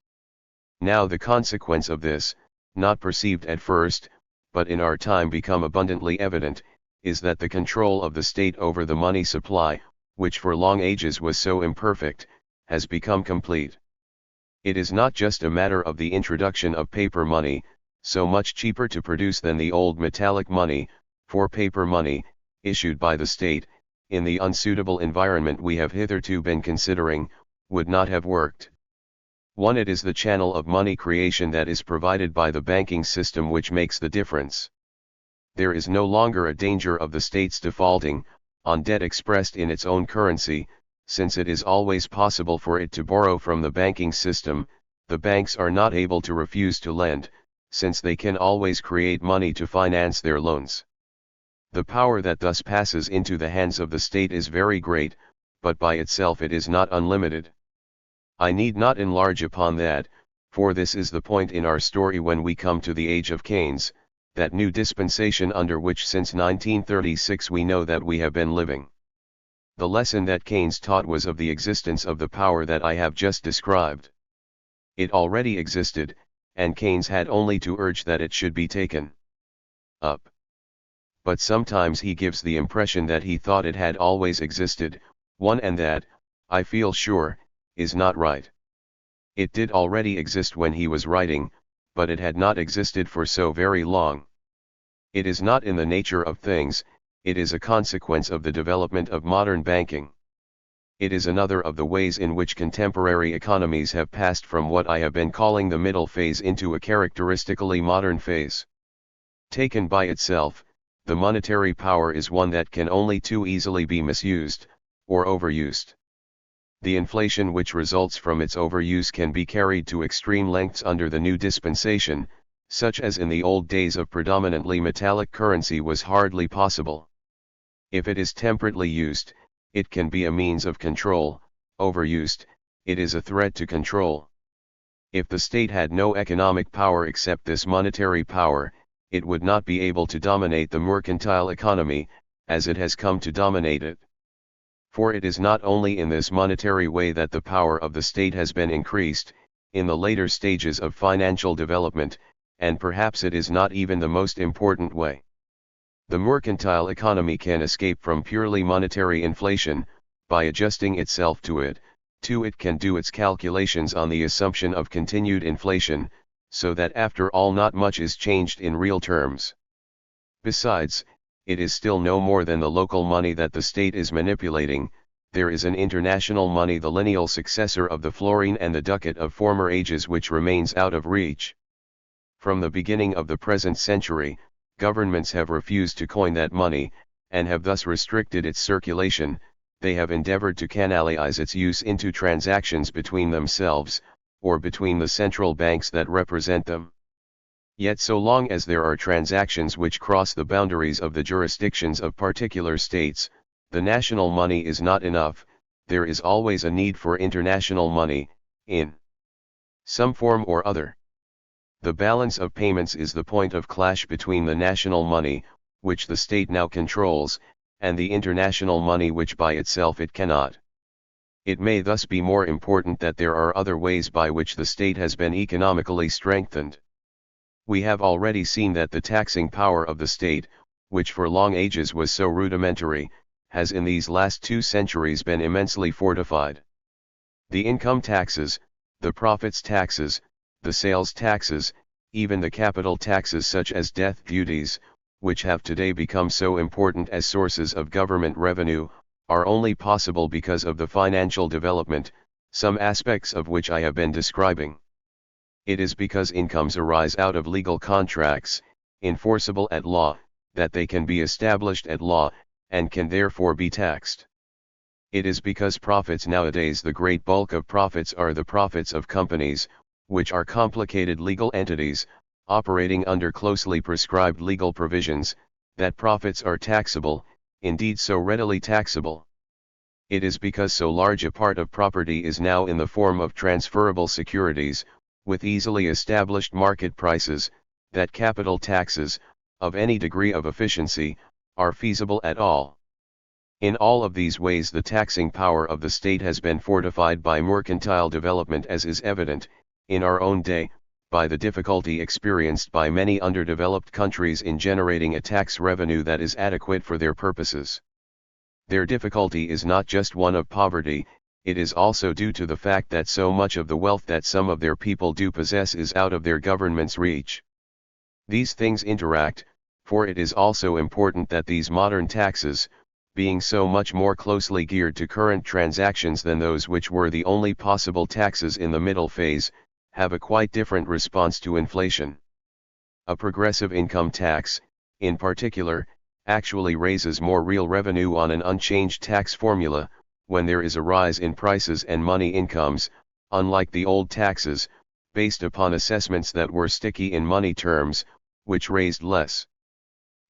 Now the consequence of this, not perceived at first, but in our time become abundantly evident, is that the control of the state over the money supply, which for long ages was so imperfect, has become complete. It is not just a matter of the introduction of paper money, so much cheaper to produce than the old metallic money, for paper money, issued by the state, in the unsuitable environment we have hitherto been considering, would not have worked. It is the channel of money creation that is provided by the banking system which makes the difference. There is no longer a danger of the state's defaulting, on debt expressed in its own currency, since it is always possible for it to borrow from the banking system. The banks are not able to refuse to lend, since they can always create money to finance their loans. The power that thus passes into the hands of the state is very great, but by itself it is not unlimited. I need not enlarge upon that, for this is the point in our story when we come to the age of Keynes, that new dispensation under which since 1936 we know that we have been living. The lesson that Keynes taught was of the existence of the power that I have just described. It already existed, and Keynes had only to urge that it should be taken up. But sometimes he gives the impression that he thought it had always existed, and that, I feel sure, is not right. It did already exist when he was writing, but it had not existed for so very long. It is not in the nature of things, it is a consequence of the development of modern banking. It is another of the ways in which contemporary economies have passed from what I have been calling the middle phase into a characteristically modern phase. Taken by itself, the monetary power is one that can only too easily be misused, or overused. The inflation which results from its overuse can be carried to extreme lengths under the new dispensation, such as in the old days of predominantly metallic currency was hardly possible. If it is temperately used, it can be a means of control; overused, it is a threat to control. If the state had no economic power except this monetary power, it would not be able to dominate the mercantile economy, as it has come to dominate it. For it is not only in this monetary way that the power of the state has been increased, in the later stages of financial development, and perhaps it is not even the most important way. The mercantile economy can escape from purely monetary inflation, by adjusting itself to it. It can do its calculations on the assumption of continued inflation, so that after all not much is changed in real terms. Besides, it is still no more than the local money that the state is manipulating. There is an international money, the lineal successor of the florin and the ducat of former ages, which remains out of reach. From the beginning of the present century, governments have refused to coin that money, and have thus restricted its circulation. They have endeavored to canalize its use into transactions between themselves, or between the central banks that represent them. Yet so long as there are transactions which cross the boundaries of the jurisdictions of particular states, the national money is not enough. There is always a need for international money, in some form or other. The balance of payments is the point of clash between the national money, which the state now controls, and the international money which by itself it cannot. It may thus be more important that there are other ways by which the state has been economically strengthened. We have already seen that the taxing power of the state, which for long ages was so rudimentary, has in these last 2 centuries been immensely fortified. The income taxes, the profits taxes, the sales taxes, even the capital taxes such as death duties, which have today become so important as sources of government revenue, are only possible because of the financial development, some aspects of which I have been describing. It is because incomes arise out of legal contracts, enforceable at law, that they can be established at law, and can therefore be taxed. It is because profits nowadays, the great bulk of profits are the profits of companies, which are complicated legal entities, operating under closely prescribed legal provisions, that profits are taxable, indeed so readily taxable. It is because so large a part of property is now in the form of transferable securities, with easily established market prices, that capital taxes, of any degree of efficiency, are feasible at all. In all of these ways the taxing power of the state has been fortified by mercantile development, as is evident, in our own day, by the difficulty experienced by many underdeveloped countries in generating a tax revenue that is adequate for their purposes. Their difficulty is not just one of poverty, it is also due to the fact that so much of the wealth that some of their people do possess is out of their government's reach. These things interact, for it is also important that these modern taxes, being so much more closely geared to current transactions than those which were the only possible taxes in the middle phase, have a quite different response to inflation. A progressive income tax, in particular, actually raises more real revenue on an unchanged tax formula, when there is a rise in prices and money incomes, unlike the old taxes, based upon assessments that were sticky in money terms, which raised less.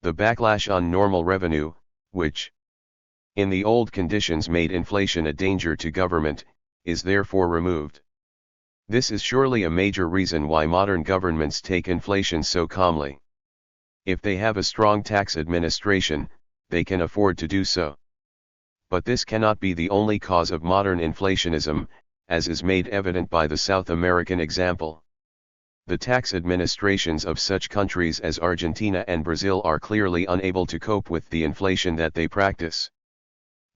The backlash on normal revenue, which, in the old conditions made inflation a danger to government, is therefore removed. This is surely a major reason why modern governments take inflation so calmly. If they have a strong tax administration, they can afford to do so. But this cannot be the only cause of modern inflationism, as is made evident by the South American example. The tax administrations of such countries as Argentina and Brazil are clearly unable to cope with the inflation that they practice.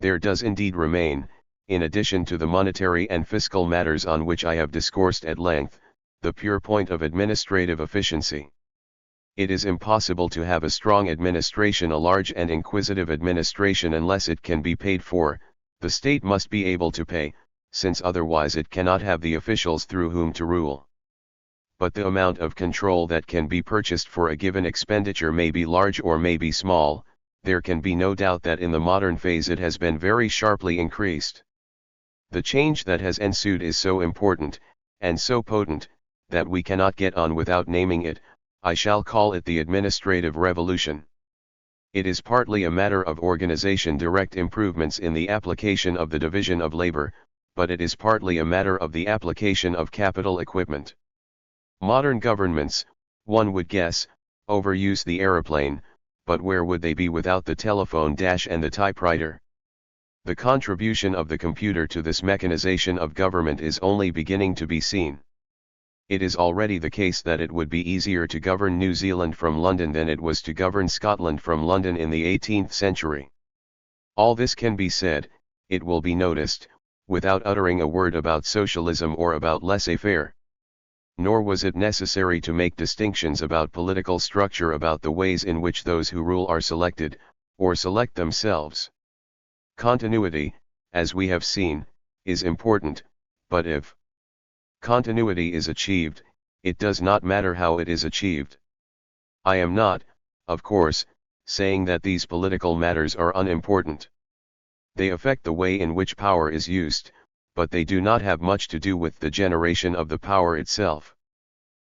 There does indeed remain, in addition to the monetary and fiscal matters on which I have discoursed at length, the pure point of administrative efficiency. It is impossible to have a strong administration, a large and inquisitive administration, unless it can be paid for. The state must be able to pay, since otherwise it cannot have the officials through whom to rule. But the amount of control that can be purchased for a given expenditure may be large or may be small. There can be no doubt that in the modern phase it has been very sharply increased. The change that has ensued is so important, and so potent, that we cannot get on without naming it. I shall call it the administrative revolution. It is partly a matter of organization, direct improvements in the application of the division of labor, but it is partly a matter of the application of capital equipment. Modern governments, one would guess, overuse the aeroplane, but where would they be without the telephone and the typewriter? The contribution of the computer to this mechanization of government is only beginning to be seen. It is already the case that it would be easier to govern New Zealand from London than it was to govern Scotland from London in the 18th century. All this can be said, it will be noticed, without uttering a word about socialism or about laissez-faire. Nor was it necessary to make distinctions about political structure, about the ways in which those who rule are selected, or select themselves. Continuity, as we have seen, is important, but if continuity is achieved, it does not matter how it is achieved. I am not, of course, saying that these political matters are unimportant. They affect the way in which power is used, but they do not have much to do with the generation of the power itself.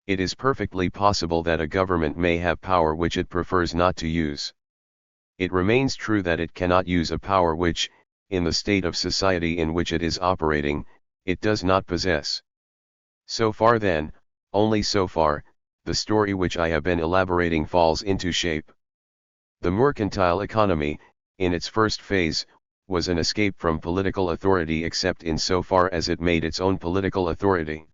It is perfectly possible that a government may have power which it prefers not to use. It remains true that it cannot use a power which, in the state of society in which it is operating, it does not possess. So far then, only so far, the story which I have been elaborating falls into shape. The mercantile economy, in its first phase, was an escape from political authority except in so far as it made its own political authority.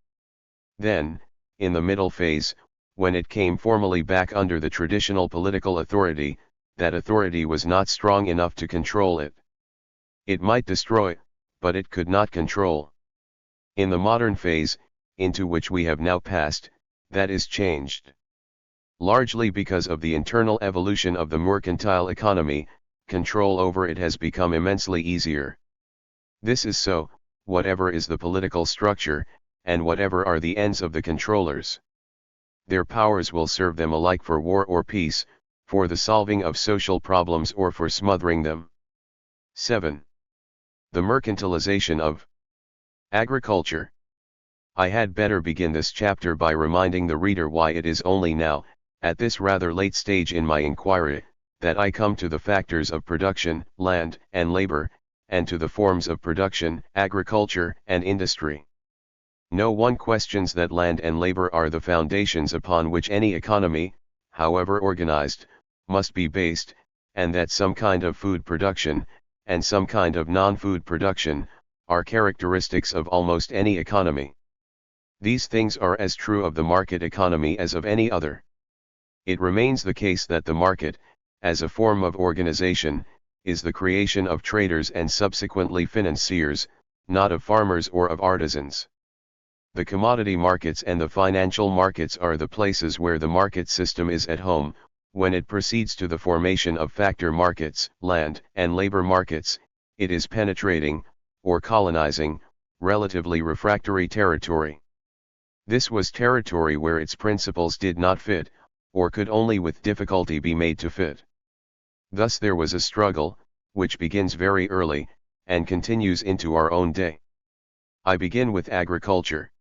Then, in the middle phase, when it came formally back under the traditional political authority, that authority was not strong enough to control it. It might destroy, but it could not control. In the modern phase, into which we have now passed, that is changed. Largely because of the internal evolution of the mercantile economy, control over it has become immensely easier. This is so, whatever is the political structure, and whatever are the ends of the controllers. Their powers will serve them alike for war or peace, for the solving of social problems or for smothering them. 7. The mercantilization of agriculture. I had better begin this chapter by reminding the reader why it is only now, at this rather late stage in my inquiry, that I come to the factors of production, land and labor, and to the forms of production, agriculture and industry. No one questions that land and labor are the foundations upon which any economy, however organized, must be based, and that some kind of food production, and some kind of non-food production, are characteristics of almost any economy. These things are as true of the market economy as of any other. It remains the case that the market, as a form of organization, is the creation of traders and subsequently financiers, not of farmers or of artisans. The commodity markets and the financial markets are the places where the market system is at home. When it proceeds to the formation of factor markets, land and labor markets, it is penetrating, or colonizing, relatively refractory territory. This was territory where its principles did not fit, or could only with difficulty be made to fit. Thus there was a struggle, which begins very early, and continues into our own day. I begin with agriculture.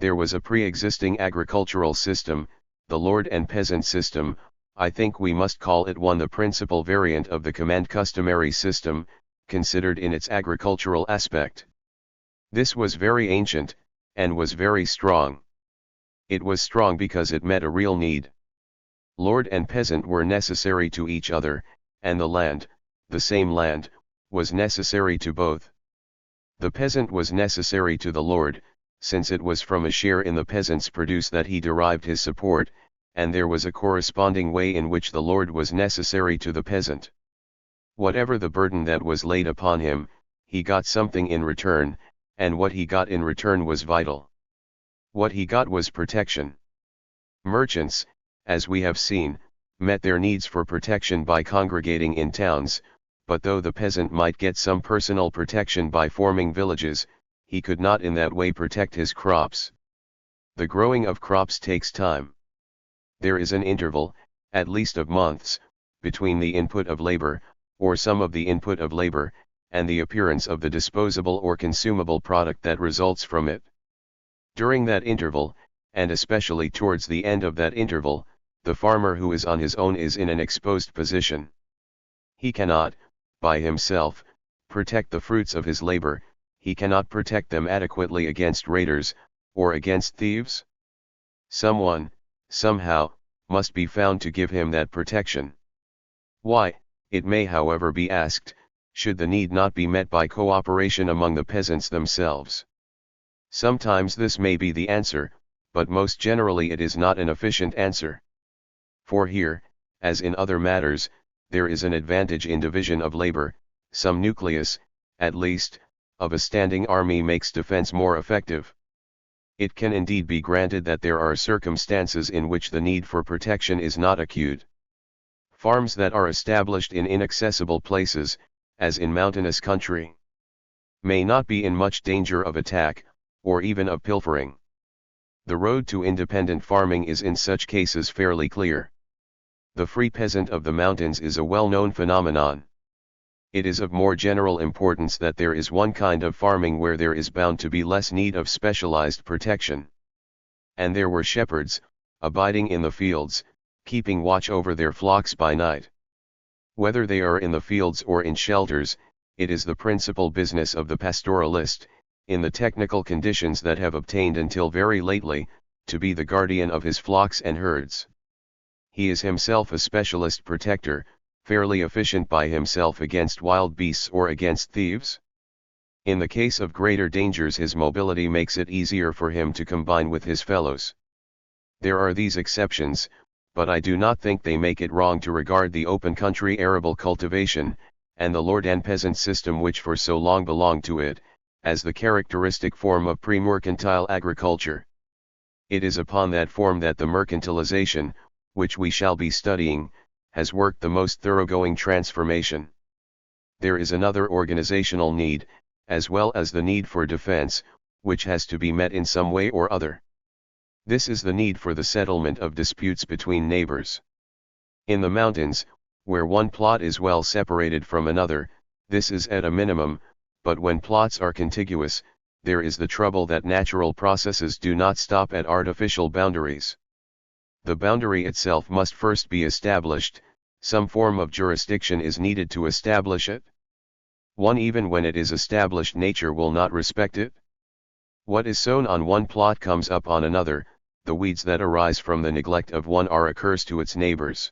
There was a pre-existing agricultural system, the lord and peasant system. I think we must call it one, the principal variant of the command-customary system, considered in its agricultural aspect. This was very ancient, and was very strong. It was strong because it met a real need. Lord and peasant were necessary to each other, and the land, the same land, was necessary to both. The peasant was necessary to the lord, since it was from a share in the peasant's produce that he derived his support, and there was a corresponding way in which the lord was necessary to the peasant. Whatever the burden that was laid upon him, he got something in return, and what he got in return was vital. What he got was protection. Merchants, as we have seen, met their needs for protection by congregating in towns, but though the peasant might get some personal protection by forming villages, he could not in that way protect his crops. The growing of crops takes time. There is an interval, at least of months, between the input of labor, or some of the input of labor, and the appearance of the disposable or consumable product that results from it. During that interval, and especially towards the end of that interval, the farmer who is on his own is in an exposed position. He cannot, by himself, protect the fruits of his labor, he cannot protect them adequately against raiders, or against thieves. Someone, somehow, must be found to give him that protection. Why, it may however be asked, should the need not be met by cooperation among the peasants themselves? Sometimes this may be the answer, but most generally it is not an efficient answer. For here, as in other matters, there is an advantage in division of labor. Some nucleus, at least, of a standing army makes defense more effective. It can indeed be granted that there are circumstances in which the need for protection is not acute. Farms that are established in inaccessible places, as in mountainous country, may not be in much danger of attack, or even of pilfering. The road to independent farming is in such cases fairly clear. The free peasant of the mountains is a well-known phenomenon. It is of more general importance that there is one kind of farming where there is bound to be less need of specialized protection. And there were shepherds, abiding in the fields, keeping watch over their flocks by night. Whether they are in the fields or in shelters, it is the principal business of the pastoralist, in the technical conditions that have obtained until very lately, to be the guardian of his flocks and herds. He is himself a specialist protector, fairly efficient by himself against wild beasts or against thieves. In the case of greater dangers his mobility makes it easier for him to combine with his fellows. There are these exceptions, but I do not think they make it wrong to regard the open country arable cultivation, and the lord and peasant system which for so long belonged to it, as the characteristic form of pre-mercantile agriculture. It is upon that form that the mercantilization, which we shall be studying, has worked the most thoroughgoing transformation. There is another organizational need, as well as the need for defense, which has to be met in some way or other. This is the need for the settlement of disputes between neighbors. In the mountains, where one plot is well separated from another, this is at a minimum, but when plots are contiguous, there is the trouble that natural processes do not stop at artificial boundaries. The boundary itself must first be established, some form of jurisdiction is needed to establish it. Even when it is established, nature will not respect it. What is sown on one plot comes up on another, the weeds that arise from the neglect of one are a curse to its neighbors.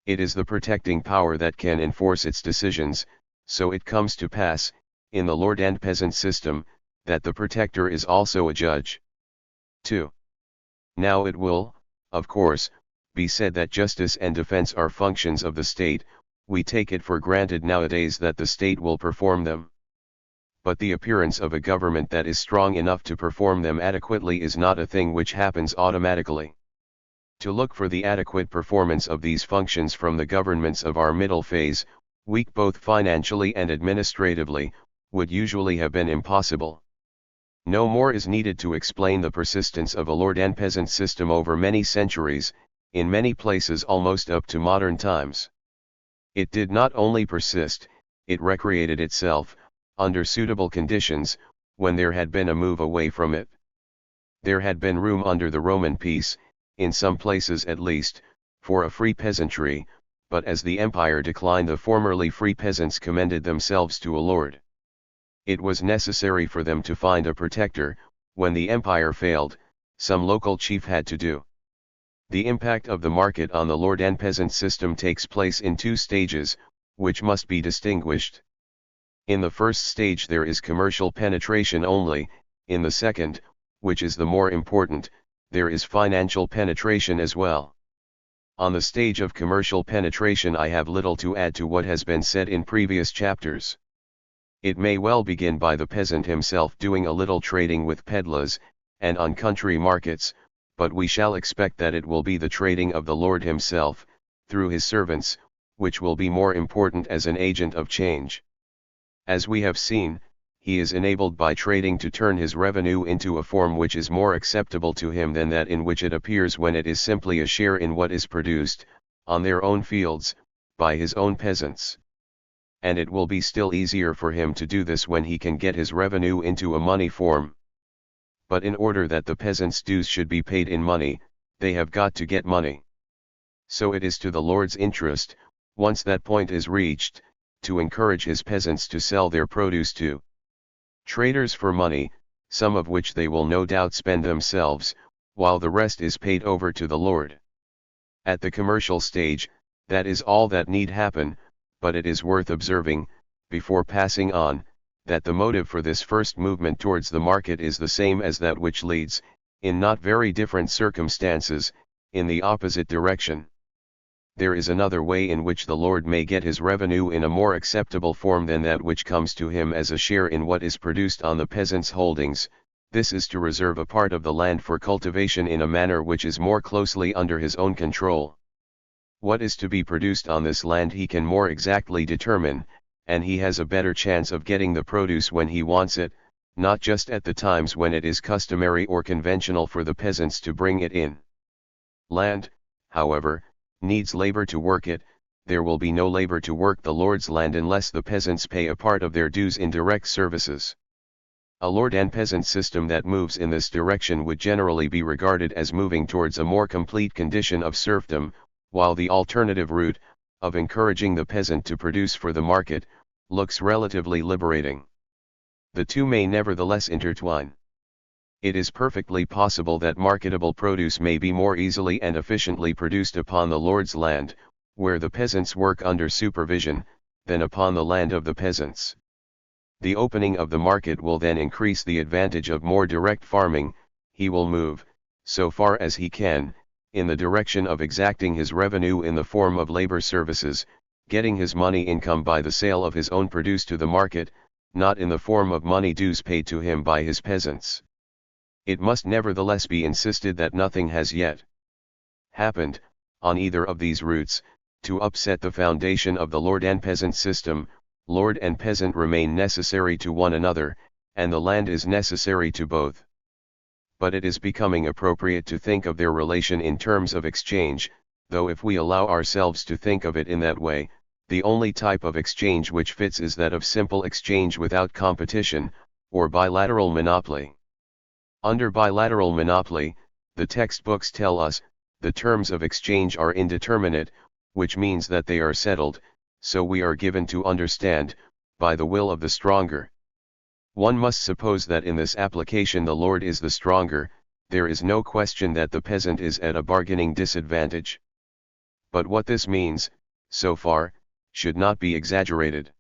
It is the protecting power that can enforce its decisions, so it comes to pass, in the lord and peasant system, that the protector is also a judge. 2. Now it will, of course, be said that justice and defense are functions of the state. We take it for granted nowadays that the state will perform them. But the appearance of a government that is strong enough to perform them adequately is not a thing which happens automatically. To look for the adequate performance of these functions from the governments of our middle phase, weak both financially and administratively, would usually have been impossible. No more is needed to explain the persistence of a lord and peasant system over many centuries, in many places almost up to modern times. It did not only persist, it recreated itself, under suitable conditions, when there had been a move away from it. There had been room under the Roman peace, in some places at least, for a free peasantry, but as the empire declined the formerly free peasants commended themselves to a lord. It was necessary for them to find a protector. When the empire failed, some local chief had to do. The impact of the market on the lord and peasant system takes place in two stages, which must be distinguished. In the first stage there is commercial penetration only, in the second, which is the more important, there is financial penetration as well. On the stage of commercial penetration I have little to add to what has been said in previous chapters. It may well begin by the peasant himself doing a little trading with peddlers, and on country markets, but we shall expect that it will be the trading of the Lord himself, through his servants, which will be more important as an agent of change. As we have seen, he is enabled by trading to turn his revenue into a form which is more acceptable to him than that in which it appears when it is simply a share in what is produced, on their own fields, by his own peasants. And it will be still easier for him to do this when he can get his revenue into a money form. But in order that the peasants' dues should be paid in money, they have got to get money. So it is to the Lord's interest, once that point is reached, to encourage his peasants to sell their produce to traders for money, some of which they will no doubt spend themselves, while the rest is paid over to the Lord. At the commercial stage, that is all that need happen, but it is worth observing, before passing on, that the motive for this first movement towards the market is the same as that which leads, in not very different circumstances, in the opposite direction. There is another way in which the Lord may get his revenue in a more acceptable form than that which comes to him as a share in what is produced on the peasants' holdings. This is to reserve a part of the land for cultivation in a manner which is more closely under his own control. What is to be produced on this land he can more exactly determine, and he has a better chance of getting the produce when he wants it, not just at the times when it is customary or conventional for the peasants to bring it in. Land, however, needs labor to work it. There will be no labor to work the Lord's land unless the peasants pay a part of their dues in direct services. A lord and peasant system that moves in this direction would generally be regarded as moving towards a more complete condition of serfdom, while the alternative route, of encouraging the peasant to produce for the market, looks relatively liberating. The two may nevertheless intertwine. It is perfectly possible that marketable produce may be more easily and efficiently produced upon the Lord's land, where the peasants work under supervision, than upon the land of the peasants. The opening of the market will then increase the advantage of more direct farming. He will move, so far as he can, in the direction of exacting his revenue in the form of labor services, getting his money income by the sale of his own produce to the market, not in the form of money dues paid to him by his peasants. It must nevertheless be insisted that nothing has yet happened, on either of these routes, to upset the foundation of the lord and peasant system. Lord and peasant remain necessary to one another, and the land is necessary to both. But it is becoming appropriate to think of their relation in terms of exchange, though if we allow ourselves to think of it in that way, the only type of exchange which fits is that of simple exchange without competition, or bilateral monopoly. Under bilateral monopoly, the textbooks tell us, the terms of exchange are indeterminate, which means that they are settled, so we are given to understand, by the will of the stronger. One must suppose that in this application the lord is the stronger. There is no question that the peasant is at a bargaining disadvantage. But what this means, so far, should not be exaggerated.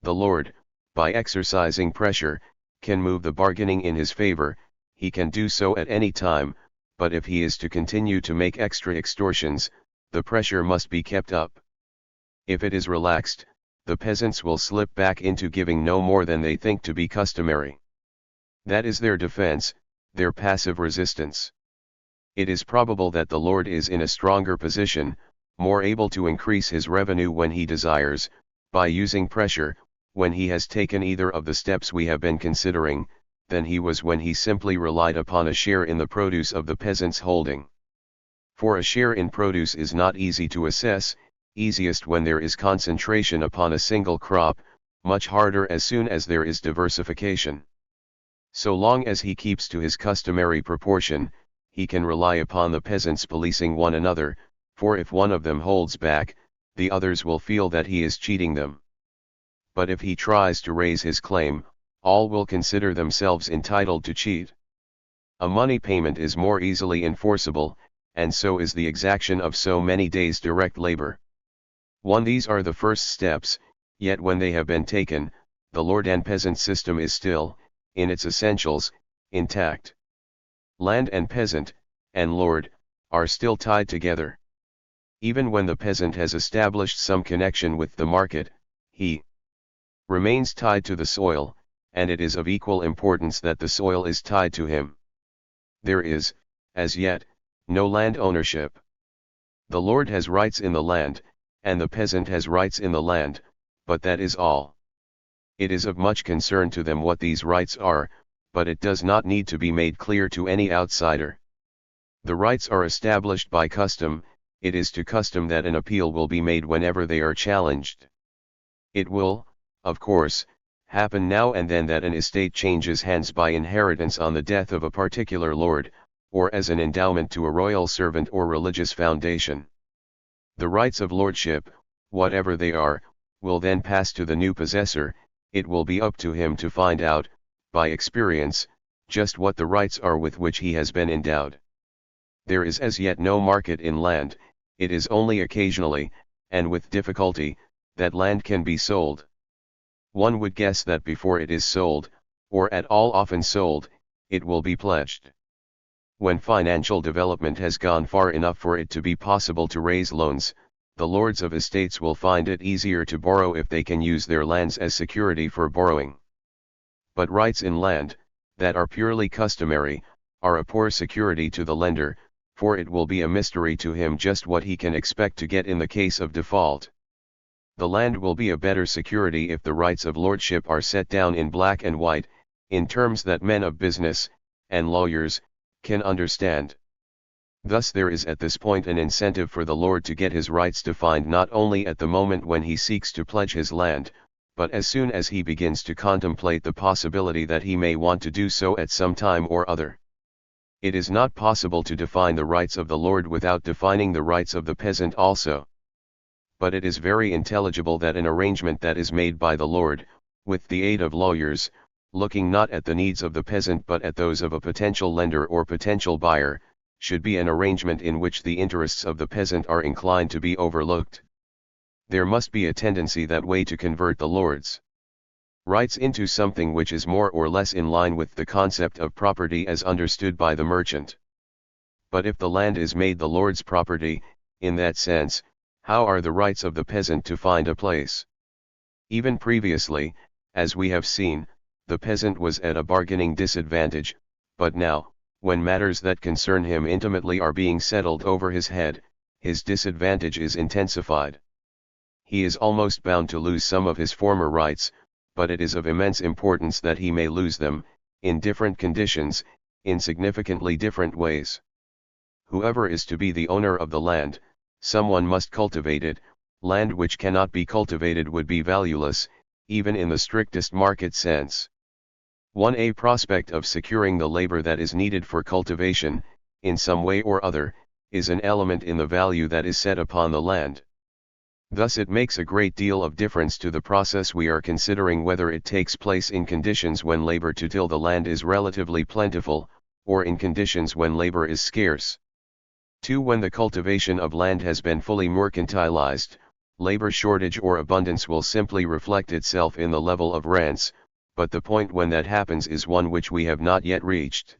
The lord, by exercising pressure, can move the bargaining in his favor. He can do so at any time, but if he is to continue to make extra extortions, the pressure must be kept up. If it is relaxed, the peasants will slip back into giving no more than they think to be customary. That is their defense, their passive resistance. It is probable that the lord is in a stronger position, more able to increase his revenue when he desires, by using pressure, when he has taken either of the steps we have been considering, than he was when he simply relied upon a share in the produce of the peasant's holding. For a share in produce is not easy to assess, easiest when there is concentration upon a single crop, much harder as soon as there is diversification. So long as he keeps to his customary proportion, he can rely upon the peasants policing one another, for if one of them holds back, the others will feel that he is cheating them. But if he tries to raise his claim, all will consider themselves entitled to cheat. A money payment is more easily enforceable, and so is the exaction of so many days' direct labor. These are the first steps, yet when they have been taken, the lord and peasant system is still, in its essentials, intact. Land and peasant, and lord, are still tied together. Even when the peasant has established some connection with the market, he remains tied to the soil, and it is of equal importance that the soil is tied to him. There is, as yet, no land ownership. The lord has rights in the land, and the peasant has rights in the land, but that is all. It is of much concern to them what these rights are, but it does not need to be made clear to any outsider. The rights are established by custom. It is to custom that an appeal will be made whenever they are challenged. It will, of course, happen now and then that an estate changes hands by inheritance on the death of a particular lord, or as an endowment to a royal servant or religious foundation. The rights of lordship, whatever they are, will then pass to the new possessor. It will be up to him to find out, by experience, just what the rights are with which he has been endowed. There is as yet no market in land. It is only occasionally, and with difficulty, that land can be sold. One would guess that before it is sold, or at all often sold, it will be pledged. When financial development has gone far enough for it to be possible to raise loans, the lords of estates will find it easier to borrow if they can use their lands as security for borrowing. But rights in land, that are purely customary, are a poor security to the lender, for it will be a mystery to him just what he can expect to get in the case of default. The land will be a better security if the rights of lordship are set down in black and white, in terms that men of business, and lawyers, can understand. Thus there is at this point an incentive for the lord to get his rights defined not only at the moment when he seeks to pledge his land, but as soon as he begins to contemplate the possibility that he may want to do so at some time or other. It is not possible to define the rights of the lord without defining the rights of the peasant also. But it is very intelligible that an arrangement that is made by the lord, with the aid of lawyers, looking not at the needs of the peasant but at those of a potential lender or potential buyer, should be an arrangement in which the interests of the peasant are inclined to be overlooked. There must be a tendency that way to convert the lord's rights into something which is more or less in line with the concept of property as understood by the merchant. But if the land is made the lord's property, in that sense, how are the rights of the peasant to find a place? Even previously, as we have seen, the peasant was at a bargaining disadvantage, but now, when matters that concern him intimately are being settled over his head, his disadvantage is intensified. He is almost bound to lose some of his former rights, but it is of immense importance that he may lose them, in different conditions, in significantly different ways. Whoever is to be the owner of the land, someone must cultivate it. Land which cannot be cultivated would be valueless, even in the strictest market sense. A prospect of securing the labor that is needed for cultivation, in some way or other, is an element in the value that is set upon the land. Thus it makes a great deal of difference to the process we are considering whether it takes place in conditions when labor to till the land is relatively plentiful, or in conditions when labor is scarce. 2. When the cultivation of land has been fully mercantilized, labor shortage or abundance will simply reflect itself in the level of rents, but the point when that happens is one which we have not yet reached.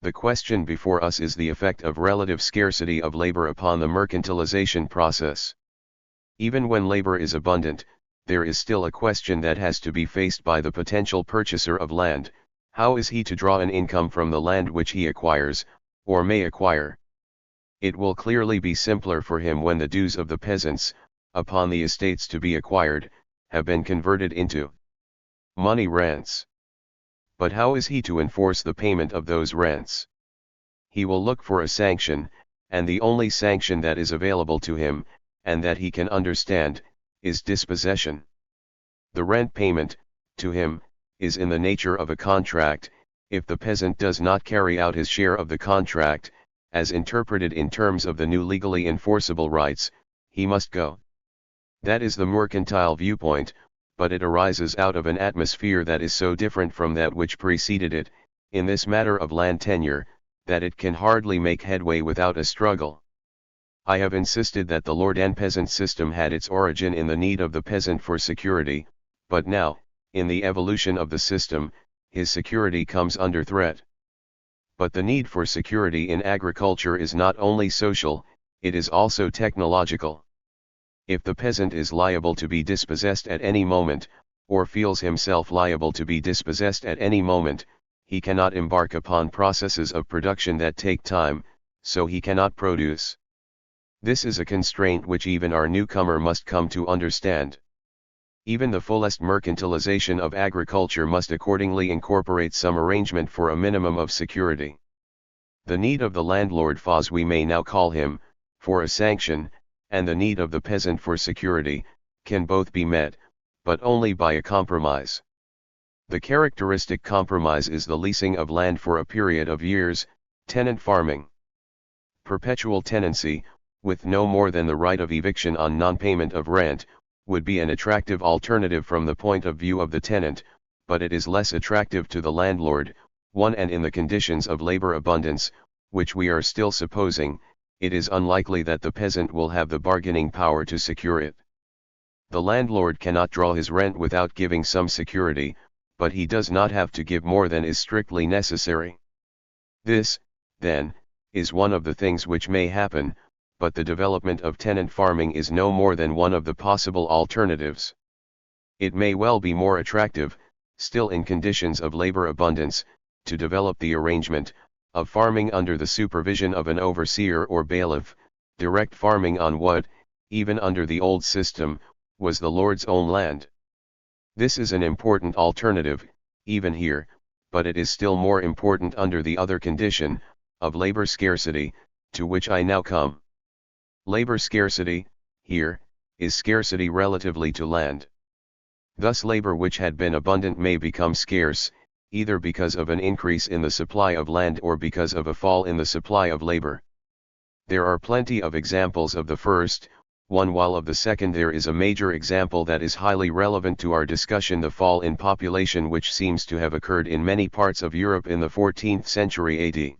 The question before us is the effect of relative scarcity of labor upon the mercantilization process. Even when labor is abundant, there is still a question that has to be faced by the potential purchaser of land: how is he to draw an income from the land which he acquires, or may acquire? It will clearly be simpler for him when the dues of the peasants, upon the estates to be acquired, have been converted into money rents. But how is he to enforce the payment of those rents? He will look for a sanction, and the only sanction that is available to him, and that he can understand, is dispossession. The rent payment, to him, is in the nature of a contract. If the peasant does not carry out his share of the contract, as interpreted in terms of the new legally enforceable rights, he must go. That is the mercantile viewpoint, but it arises out of an atmosphere that is so different from that which preceded it, in this matter of land tenure, that it can hardly make headway without a struggle. I have insisted that the lord and peasant system had its origin in the need of the peasant for security, but now, in the evolution of the system, his security comes under threat. But the need for security in agriculture is not only social, it is also technological. If the peasant is liable to be dispossessed at any moment, or feels himself liable to be dispossessed at any moment, he cannot embark upon processes of production that take time, so he cannot produce. This is a constraint which even our newcomer must come to understand. Even the fullest mercantilization of agriculture must accordingly incorporate some arrangement for a minimum of security. The need of the landlord, as we may now call him, for a sanction, and the need of the peasant for security, can both be met, but only by a compromise. The characteristic compromise is the leasing of land for a period of years, tenant farming. Perpetual tenancy, with no more than the right of eviction on non-payment of rent, would be an attractive alternative from the point of view of the tenant, but it is less attractive to the landlord, and in the conditions of labor abundance, which we are still supposing, it is unlikely that the peasant will have the bargaining power to secure it. The landlord cannot draw his rent without giving some security, but he does not have to give more than is strictly necessary. This, then, is one of the things which may happen, but the development of tenant farming is no more than one of the possible alternatives. It may well be more attractive, still in conditions of labor abundance, to develop the arrangement of farming under the supervision of an overseer or bailiff, direct farming on what, even under the old system, was the lord's own land. This is an important alternative, even here, but it is still more important under the other condition, of labor scarcity, to which I now come. Labor scarcity, here, is scarcity relatively to land. Thus labor which had been abundant may become scarce, either because of an increase in the supply of land or because of a fall in the supply of labor. There are plenty of examples of the first, while of the second there is a major example that is highly relevant to our discussion: the fall in population which seems to have occurred in many parts of Europe in the 14th century AD.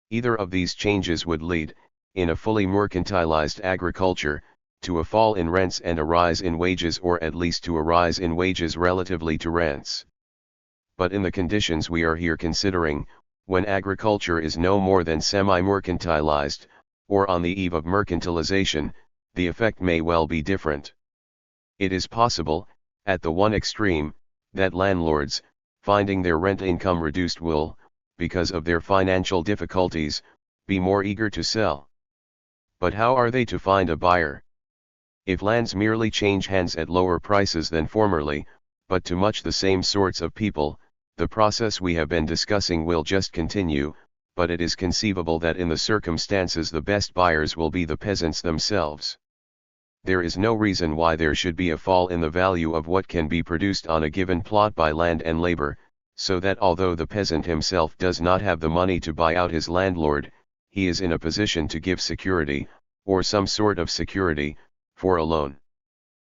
Either of these changes would lead, in a fully mercantilized agriculture, to a fall in rents and a rise in wages, or at least to a rise in wages relatively to rents. But in the conditions we are here considering, when agriculture is no more than semi-mercantilized, or on the eve of mercantilization, the effect may well be different. It is possible, at the one extreme, that landlords, finding their rent income reduced, will, because of their financial difficulties, be more eager to sell. But how are they to find a buyer? If lands merely change hands at lower prices than formerly, but to much the same sorts of people, the process we have been discussing will just continue, but it is conceivable that in the circumstances the best buyers will be the peasants themselves. There is no reason why there should be a fall in the value of what can be produced on a given plot by land and labor, so that although the peasant himself does not have the money to buy out his landlord, he is in a position to give security, or some sort of security, for a loan.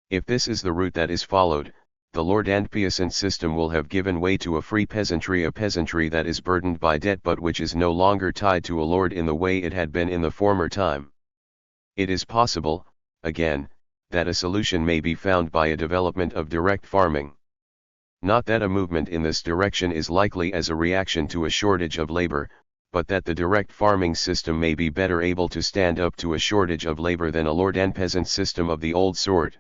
If this is the route that is followed, the lord and peasant system will have given way to a free peasantry, a peasantry that is burdened by debt but which is no longer tied to a lord in the way it had been in the former time. It is possible, again, that a solution may be found by a development of direct farming. Not that a movement in this direction is likely as a reaction to a shortage of labor, but that the direct farming system may be better able to stand up to a shortage of labor than a lord and peasant system of the old sort.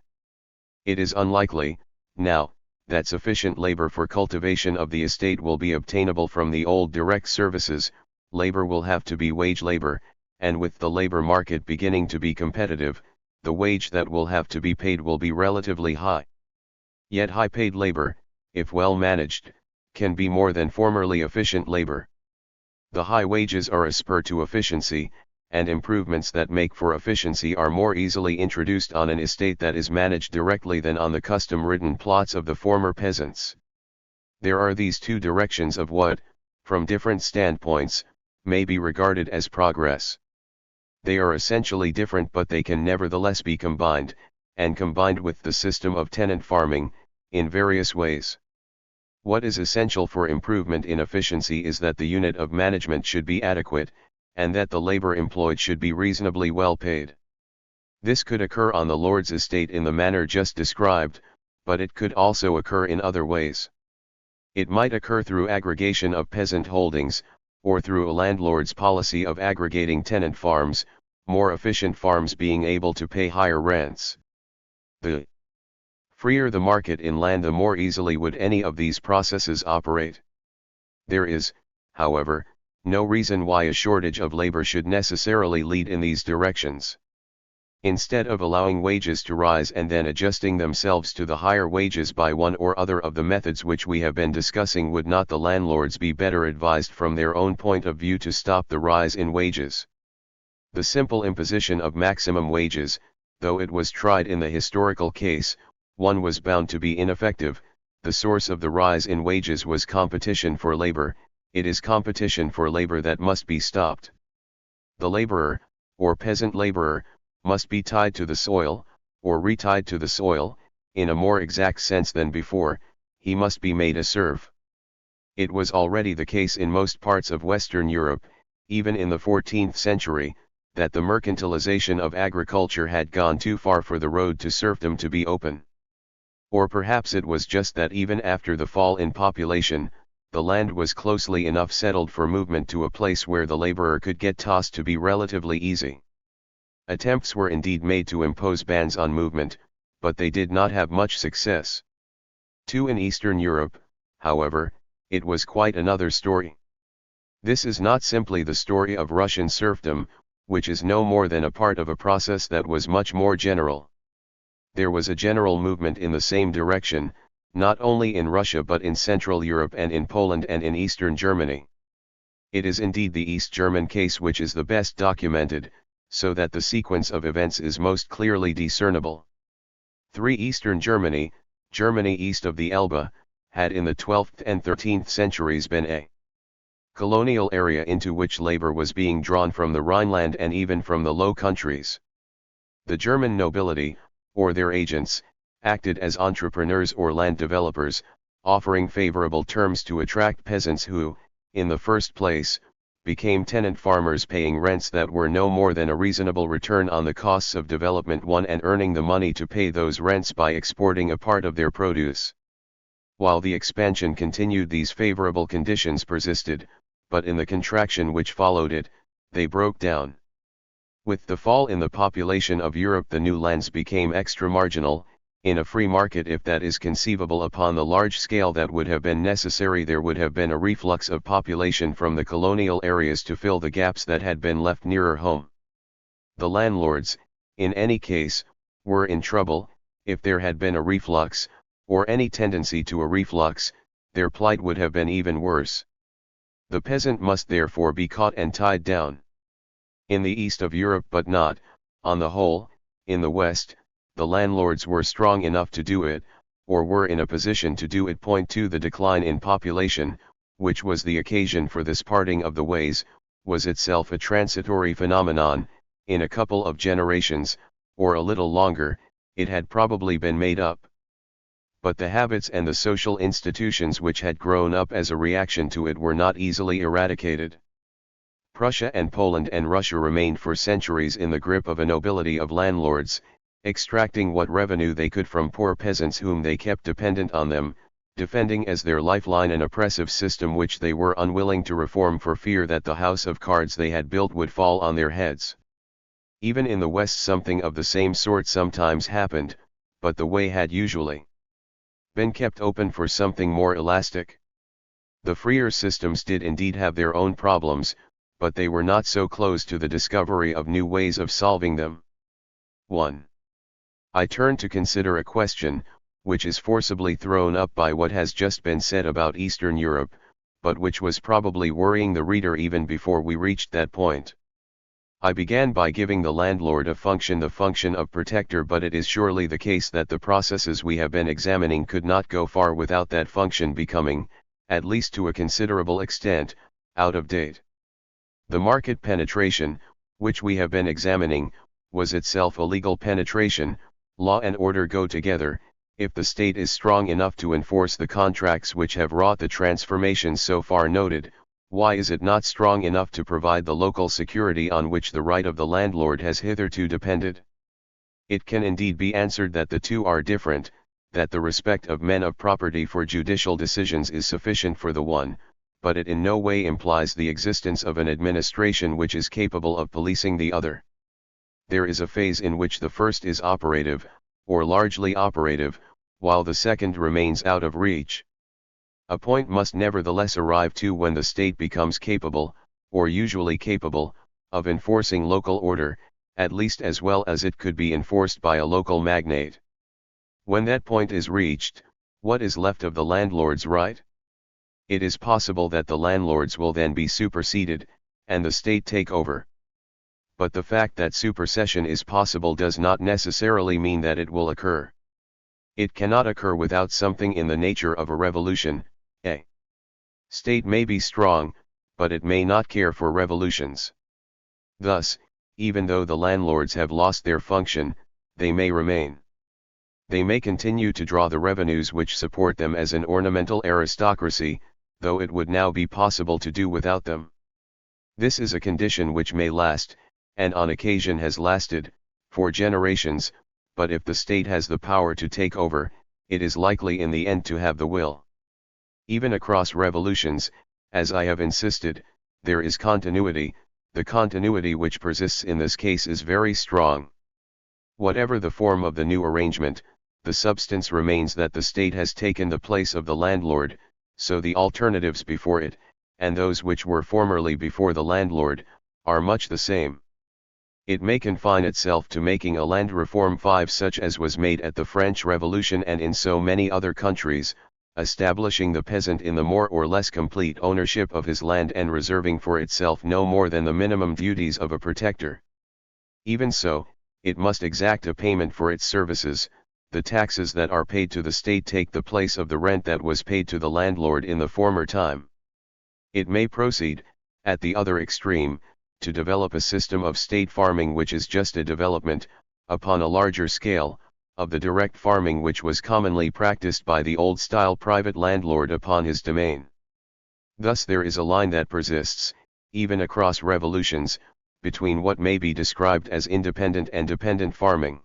It is unlikely, now, that sufficient labor for cultivation of the estate will be obtainable from the old direct services. Labor will have to be wage labor, and with the labor market beginning to be competitive, the wage that will have to be paid will be relatively high. Yet high-paid labor, if well managed, can be more than formerly efficient labor. The high wages are a spur to efficiency, and improvements that make for efficiency are more easily introduced on an estate that is managed directly than on the custom-ridden plots of the former peasants. There are these two directions of what, from different standpoints, may be regarded as progress. They are essentially different, but they can nevertheless be combined, and combined with the system of tenant farming, in various ways. What is essential for improvement in efficiency is that the unit of management should be adequate, and that the labor employed should be reasonably well paid. This could occur on the lord's estate in the manner just described, but it could also occur in other ways. It might occur through aggregation of peasant holdings, or through a landlord's policy of aggregating tenant farms, more efficient farms being able to pay higher rents. The freer the market in land, the more easily would any of these processes operate. There is, however, no reason why a shortage of labor should necessarily lead in these directions. Instead of allowing wages to rise and then adjusting themselves to the higher wages by one or other of the methods which we have been discussing, would not the landlords be better advised from their own point of view to stop the rise in wages? The simple imposition of maximum wages, though it was tried in the historical case, one was bound to be ineffective. The source of the rise in wages was competition for labor. It is competition for labor that must be stopped. The laborer, or peasant laborer, must be tied to the soil, or retied to the soil, in a more exact sense than before. He must be made a serf. It was already the case in most parts of Western Europe, even in the 14th century, that the mercantilization of agriculture had gone too far for the road to serfdom to be open. Or perhaps it was just that even after the fall in population, the land was closely enough settled for movement to a place where the laborer could get tossed to be relatively easy. Attempts were indeed made to impose bans on movement, but they did not have much success. In Eastern Europe, however, it was quite another story. This is not simply the story of Russian serfdom, which is no more than a part of a process that was much more general. There was a general movement in the same direction, not only in Russia but in Central Europe and in Poland and in Eastern Germany. It is indeed the East German case which is the best documented, so that the sequence of events is most clearly discernible. Eastern Germany, Germany east of the Elbe, had in the 12th and 13th centuries been a colonial area into which labor was being drawn from the Rhineland and even from the Low Countries. The German nobility, or their agents, acted as entrepreneurs or land developers, offering favorable terms to attract peasants who, in the first place, became tenant farmers paying rents that were no more than a reasonable return on the costs of development and earning the money to pay those rents by exporting a part of their produce. While the expansion continued, these favorable conditions persisted, but in the contraction which followed it, they broke down. With the fall in the population of Europe, the new lands became extra-marginal. In a free market, if that is conceivable upon the large scale that would have been necessary, there would have been a reflux of population from the colonial areas to fill the gaps that had been left nearer home. The landlords, in any case, were in trouble. If there had been a reflux, or any tendency to a reflux, their plight would have been even worse. The peasant must therefore be caught and tied down. In the east of Europe, but not, on the whole, in the west, the landlords were strong enough to do it, or were in a position to do it. 2 The decline in population, which was the occasion for this parting of the ways, was itself a transitory phenomenon. In a couple of generations, or a little longer, it had probably been made up. But the habits and the social institutions which had grown up as a reaction to it were not easily eradicated. Prussia and Poland and Russia remained for centuries in the grip of a nobility of landlords, extracting what revenue they could from poor peasants whom they kept dependent on them, defending as their lifeline an oppressive system which they were unwilling to reform for fear that the house of cards they had built would fall on their heads. Even in the West something of the same sort sometimes happened, but the way had usually been kept open for something more elastic. The freer systems did indeed have their own problems, but they were not so close to the discovery of new ways of solving them. 1. I turn to consider a question, which is forcibly thrown up by what has just been said about Eastern Europe, but which was probably worrying the reader even before we reached that point. I began by giving the landlord a function, the function of protector, but it is surely the case that the processes we have been examining could not go far without that function becoming, at least to a considerable extent, out of date. The market penetration, which we have been examining, was itself a legal penetration. Law and order go together. If the state is strong enough to enforce the contracts which have wrought the transformations so far noted, why is it not strong enough to provide the local security on which the right of the landlord has hitherto depended? It can indeed be answered that the two are different, that the respect of men of property for judicial decisions is sufficient for the one, but it in no way implies the existence of an administration which is capable of policing the other. There is a phase in which the first is operative, or largely operative, while the second remains out of reach. A point must nevertheless arrive to when the state becomes capable, or usually capable, of enforcing local order, at least as well as it could be enforced by a local magnate. When that point is reached, what is left of the landlord's right? It is possible that the landlords will then be superseded, and the state take over. But the fact that supersession is possible does not necessarily mean that it will occur. It cannot occur without something in the nature of a revolution. A state may be strong, but it may not care for revolutions. Thus, even though the landlords have lost their function, they may remain. They may continue to draw the revenues which support them as an ornamental aristocracy, though it would now be possible to do without them. This is a condition which may last, and on occasion has lasted, for generations, but if the state has the power to take over, it is likely in the end to have the will. Even across revolutions, as I have insisted, there is continuity. The continuity which persists in this case is very strong. Whatever the form of the new arrangement, the substance remains that the state has taken the place of the landlord, so the alternatives before it, and those which were formerly before the landlord, are much the same. It may confine itself to making a land reform 5 such as was made at the French Revolution and in so many other countries, establishing the peasant in the more or less complete ownership of his land and reserving for itself no more than the minimum duties of a protector. Even so, it must exact a payment for its services. The taxes that are paid to the state take the place of the rent that was paid to the landlord in the former time. It may proceed, at the other extreme, to develop a system of state farming which is just a development, upon a larger scale, of the direct farming which was commonly practiced by the old-style private landlord upon his domain. Thus there is a line that persists, even across revolutions, between what may be described as independent and dependent farming.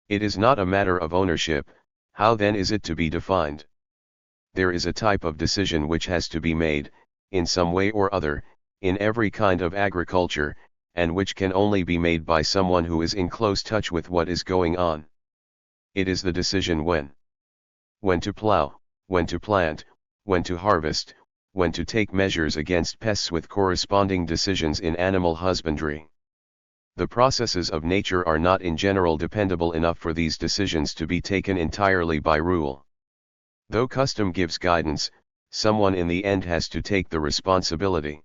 It is not a matter of ownership. How then is it to be defined? There is a type of decision which has to be made, in some way or other, in every kind of agriculture, and which can only be made by someone who is in close touch with what is going on. It is the decision when to plow, when to plant, when to harvest, when to take measures against pests, with corresponding decisions in animal husbandry. The processes of nature are not in general dependable enough for these decisions to be taken entirely by rule. Though custom gives guidance, someone in the end has to take the responsibility.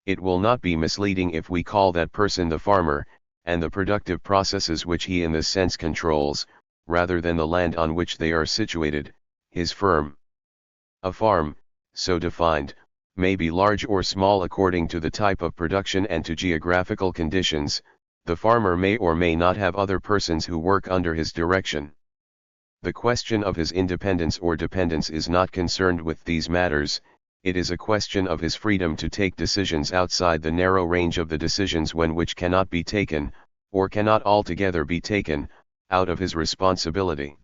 It will not be misleading if we call that person the farmer, and the productive processes which he in this sense controls, rather than the land on which they are situated, his firm. A farm, so defined, may be large or small according to the type of production and to geographical conditions. The farmer may or may not have other persons who work under his direction. The question of his independence or dependence is not concerned with these matters. It is a question of his freedom to take decisions outside the narrow range of the decisions which cannot be taken, or cannot altogether be taken, out of his responsibility.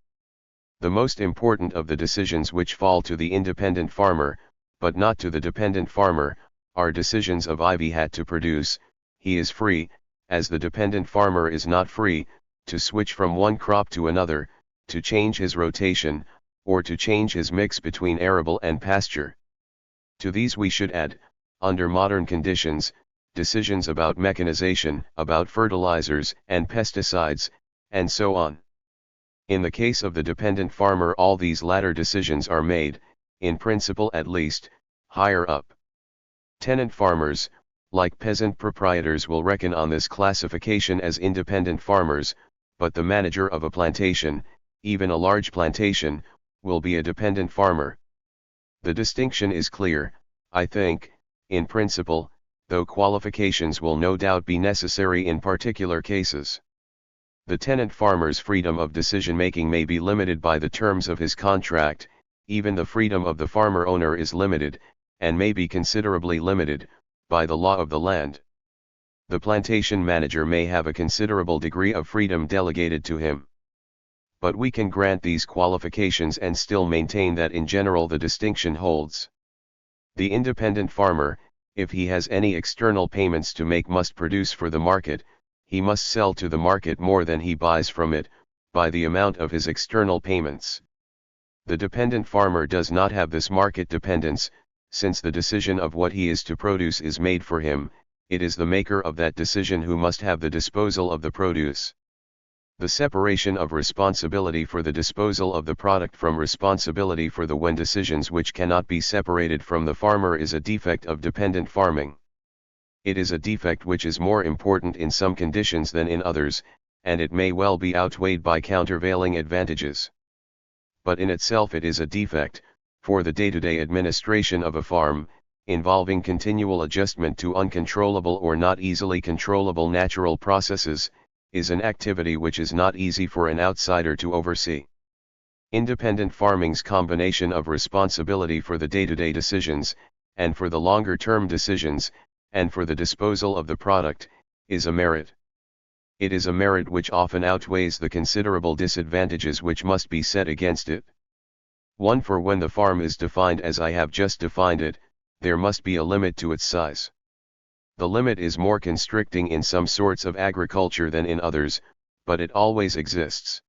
The most important of the decisions which fall to the independent farmer, but not to the dependent farmer, are decisions of ivy hat to produce. He is free, as the dependent farmer is not free, to switch from one crop to another, to change his rotation, or to change his mix between arable and pasture. To these we should add, under modern conditions, decisions about mechanization, about fertilizers and pesticides, and so on. In the case of the dependent farmer, all these latter decisions are made, in principle at least, higher up. Tenant farmers, like peasant proprietors, will reckon on this classification as independent farmers, but the manager of a plantation, even a large plantation, will be a dependent farmer. The distinction is clear, I think, in principle, though qualifications will no doubt be necessary in particular cases. The tenant farmer's freedom of decision-making may be limited by the terms of his contract. Even the freedom of the farmer owner is limited, and may be considerably limited, by the law of the land. The plantation manager may have a considerable degree of freedom delegated to him. But we can grant these qualifications and still maintain that in general the distinction holds. The independent farmer, if he has any external payments to make, must produce for the market. He must sell to the market more than he buys from it, by the amount of his external payments. The dependent farmer does not have this market dependence, since the decision of what he is to produce is made for him. It is the maker of that decision who must have the disposal of the produce. The separation of responsibility for the disposal of the product from responsibility for the when decisions which cannot be separated from the farmer is a defect of dependent farming. It is a defect which is more important in some conditions than in others, and it may well be outweighed by countervailing advantages. But in itself it is a defect, for the day-to-day administration of a farm, involving continual adjustment to uncontrollable or not easily controllable natural processes, is an activity which is not easy for an outsider to oversee. Independent farming's combination of responsibility for the day-to-day decisions, and for the longer-term decisions, and for the disposal of the product, is a merit. It is a merit which often outweighs the considerable disadvantages which must be set against it. 1. For when the farm is defined as I have just defined it, there must be a limit to its size. The limit is more constricting in some sorts of agriculture than in others, but it always exists.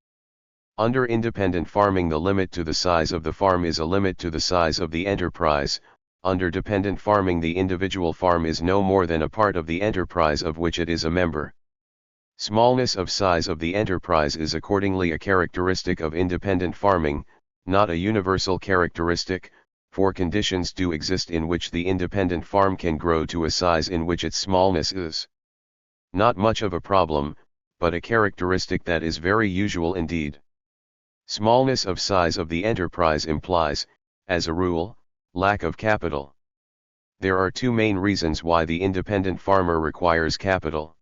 Under independent farming the limit to the size of the farm is a limit to the size of the enterprise. Under dependent farming the individual farm is no more than a part of the enterprise of which it is a member. Smallness of size of the enterprise is accordingly a characteristic of independent farming, not a universal characteristic, for conditions do exist in which the independent farm can grow to a size in which its smallness is not much of a problem, but a characteristic that is very usual indeed. Smallness of size of the enterprise implies, as a rule, lack of capital. There are two main reasons why the independent farmer requires capital.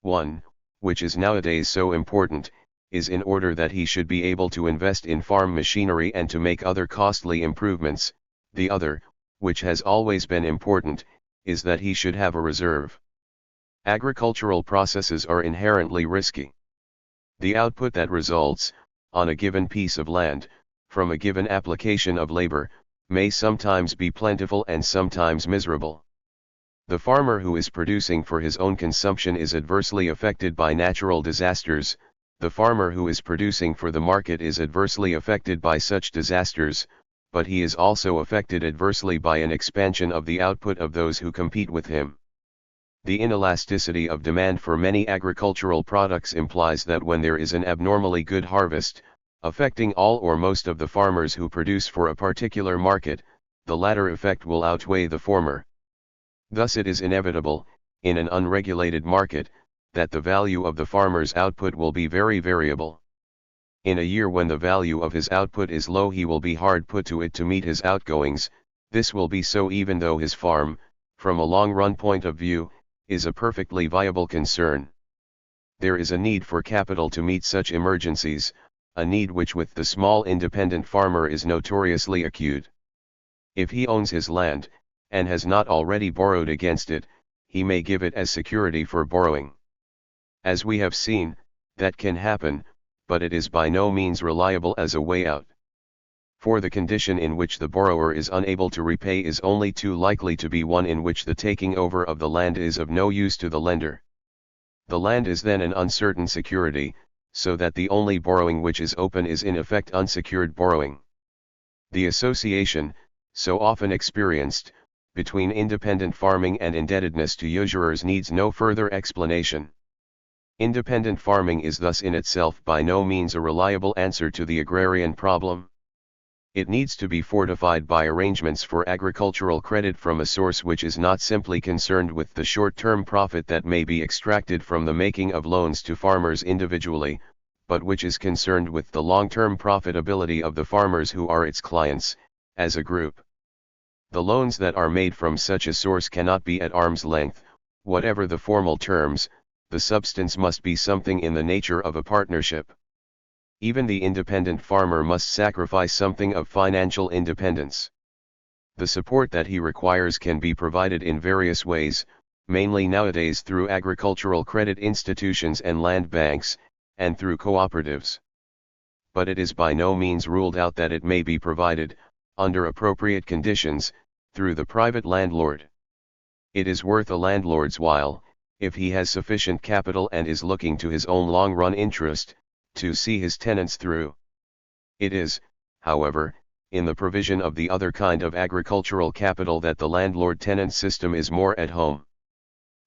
1, which is nowadays so important, is in order that he should be able to invest in farm machinery and to make other costly improvements. The other, which has always been important, is that he should have a reserve. Agricultural processes are inherently risky. The output that results, on a given piece of land, from a given application of labor, may sometimes be plentiful and sometimes miserable. The farmer who is producing for his own consumption is adversely affected by natural disasters. The farmer who is producing for the market is adversely affected by such disasters, but he is also affected adversely by an expansion of the output of those who compete with him. The inelasticity of demand for many agricultural products implies that when there is an abnormally good harvest, affecting all or most of the farmers who produce for a particular market, the latter effect will outweigh the former. Thus it is inevitable, in an unregulated market, that the value of the farmer's output will be very variable. In a year when the value of his output is low he will be hard put to it to meet his outgoings. This will be so even though his farm, from a long-run point of view, is a perfectly viable concern. There is a need for capital to meet such emergencies, a need which with the small independent farmer is notoriously acute. If he owns his land, and has not already borrowed against it, he may give it as security for borrowing. As we have seen, that can happen, but it is by no means reliable as a way out. For the condition in which the borrower is unable to repay is only too likely to be one in which the taking over of the land is of no use to the lender. The land is then an uncertain security, so that the only borrowing which is open is in effect unsecured borrowing. The association, so often experienced, between independent farming and indebtedness to usurers needs no further explanation. Independent farming is thus in itself by no means a reliable answer to the agrarian problem. It needs to be fortified by arrangements for agricultural credit from a source which is not simply concerned with the short-term profit that may be extracted from the making of loans to farmers individually, but which is concerned with the long-term profitability of the farmers who are its clients, as a group. The loans that are made from such a source cannot be at arm's length, whatever the formal terms. The substance must be something in the nature of a partnership. Even the independent farmer must sacrifice something of financial independence. The support that he requires can be provided in various ways, mainly nowadays through agricultural credit institutions and land banks, and through cooperatives. but it is by no means ruled out that it may be provided, under appropriate conditions, through the private landlord. It is worth a landlord's while, if he has sufficient capital and is looking to his own long-run interest, to see his tenants through. It is, however, in the provision of the other kind of agricultural capital that the landlord-tenant system is more at home.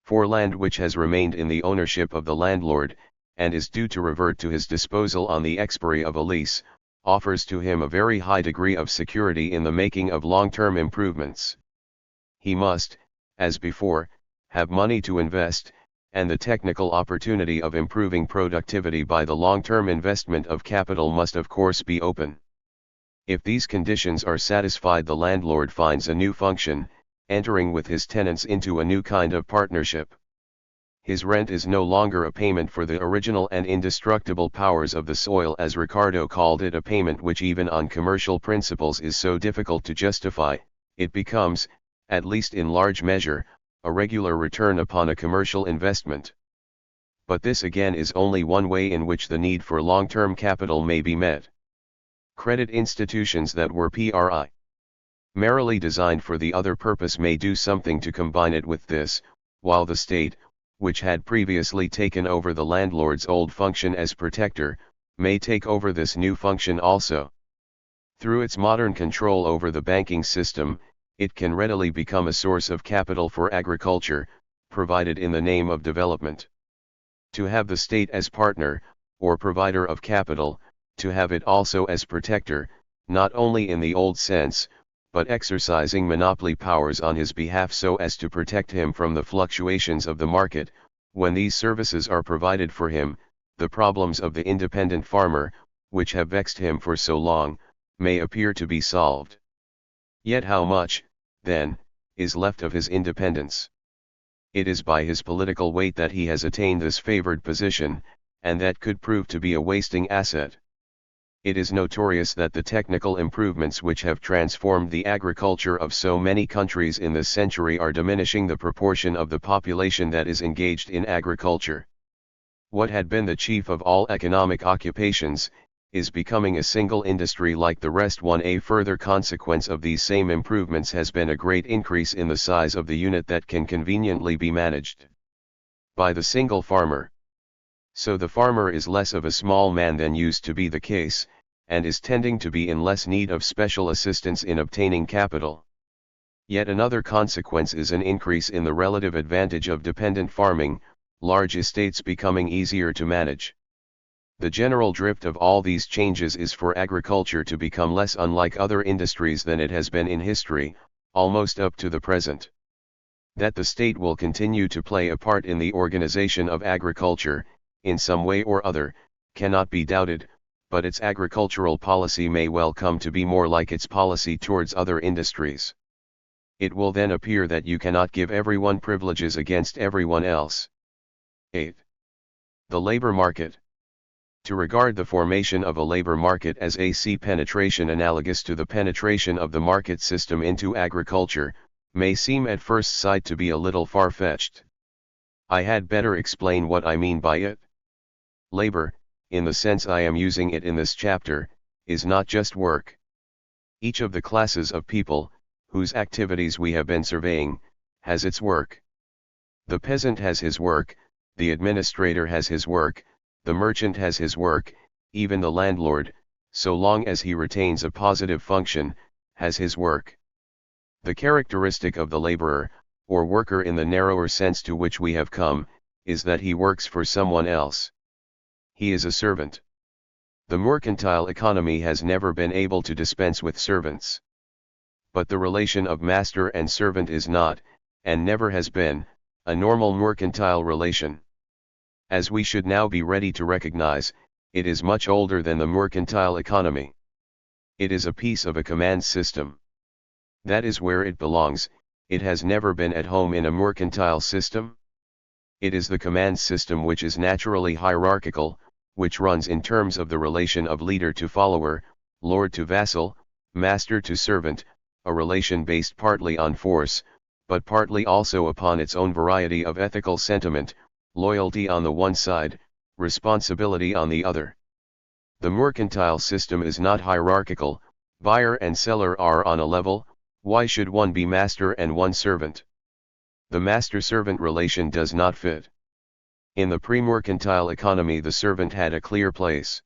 For land which has remained in the ownership of the landlord, and is due to revert to his disposal on the expiry of a lease, offers to him a very high degree of security in the making of long-term improvements. He must, as before, have money to invest, and the technical opportunity of improving productivity by the long-term investment of capital must of course be open. If these conditions are satisfied, the landlord finds a new function, entering with his tenants into a new kind of partnership. His rent is no longer a payment for the original and indestructible powers of the soil, as Ricardo called it, a payment which even on commercial principles is so difficult to justify. It becomes, at least in large measure, a regular return upon a commercial investment. But this again is only one way in which the need for long-term capital may be met. Credit institutions that were primarily designed for the other purpose may do something to combine it with this, while the state, which had previously taken over the landlord's old function as protector, may take over this new function also. Through its modern control over the banking system, it can readily become a source of capital for agriculture, provided in the name of development. To have the state as partner, or provider of capital, to have it also as protector, not only in the old sense, but exercising monopoly powers on his behalf so as to protect him from the fluctuations of the market, when these services are provided for him, the problems of the independent farmer, which have vexed him for so long, may appear to be solved. Yet how much, then, is left of his independence? It is by his political weight that he has attained this favored position, and that could prove to be a wasting asset. It is notorious that the technical improvements which have transformed the agriculture of so many countries in this century are diminishing the proportion of the population that is engaged in agriculture. What had been the chief of all economic occupations, is becoming a single industry like the rest. A further consequence of these same improvements has been a great increase in the size of the unit that can conveniently be managed by the single farmer. So the farmer is less of a small man than used to be the case, and is tending to be in less need of special assistance in obtaining capital. Yet another consequence is an increase in the relative advantage of dependent farming, large estates becoming easier to manage. The general drift of all these changes is for agriculture to become less unlike other industries than it has been in history, almost up to the present. That the state will continue to play a part in the organization of agriculture, in some way or other, cannot be doubted, but its agricultural policy may well come to be more like its policy towards other industries. It will then appear that you cannot give everyone privileges against everyone else. 8. The labor market. To regard the formation of a labor market as AC penetration analogous to the penetration of the market system into agriculture, may seem at first sight to be a little far-fetched. I had better explain what I mean by it. Labor, in the sense I am using it in this chapter, is not just work. Each of the classes of people, whose activities we have been surveying, has its work. The peasant has his work, the administrator has his work, the merchant has his work, even the landlord, so long as he retains a positive function, has his work. The characteristic of the laborer, or worker in the narrower sense to which we have come, is that he works for someone else. He is a servant. The mercantile economy has never been able to dispense with servants. But the relation of master and servant is not, and never has been, a normal mercantile relation. As we should now be ready to recognize, it is much older than the mercantile economy. It is a piece of a command system. That is where it belongs. It has never been at home in a mercantile system. It is the command system which is naturally hierarchical, which runs in terms of the relation of leader to follower, lord to vassal, master to servant, a relation based partly on force, but partly also upon its own variety of ethical sentiment, loyalty on the one side, responsibility on the other. The mercantile system is not hierarchical, buyer and seller are on a level. Why should one be master and one servant? The master-servant relation does not fit. In the pre-mercantile economy the servant had a clear place.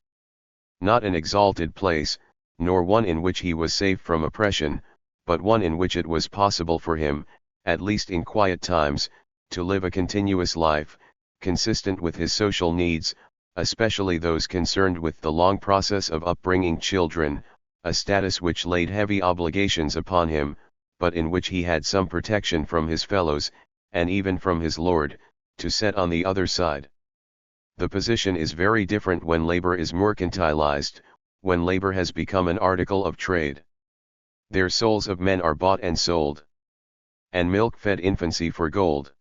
Not an exalted place, nor one in which he was safe from oppression, but one in which it was possible for him, at least in quiet times, to live a continuous life, consistent with his social needs, especially those concerned with the long process of upbringing children, a status which laid heavy obligations upon him, but in which he had some protection from his fellows, and even from his lord, to set on the other side. The position is very different when labor is mercantilized, when labor has become an article of trade. Their souls of men are bought and sold. And milk-fed infancy for gold.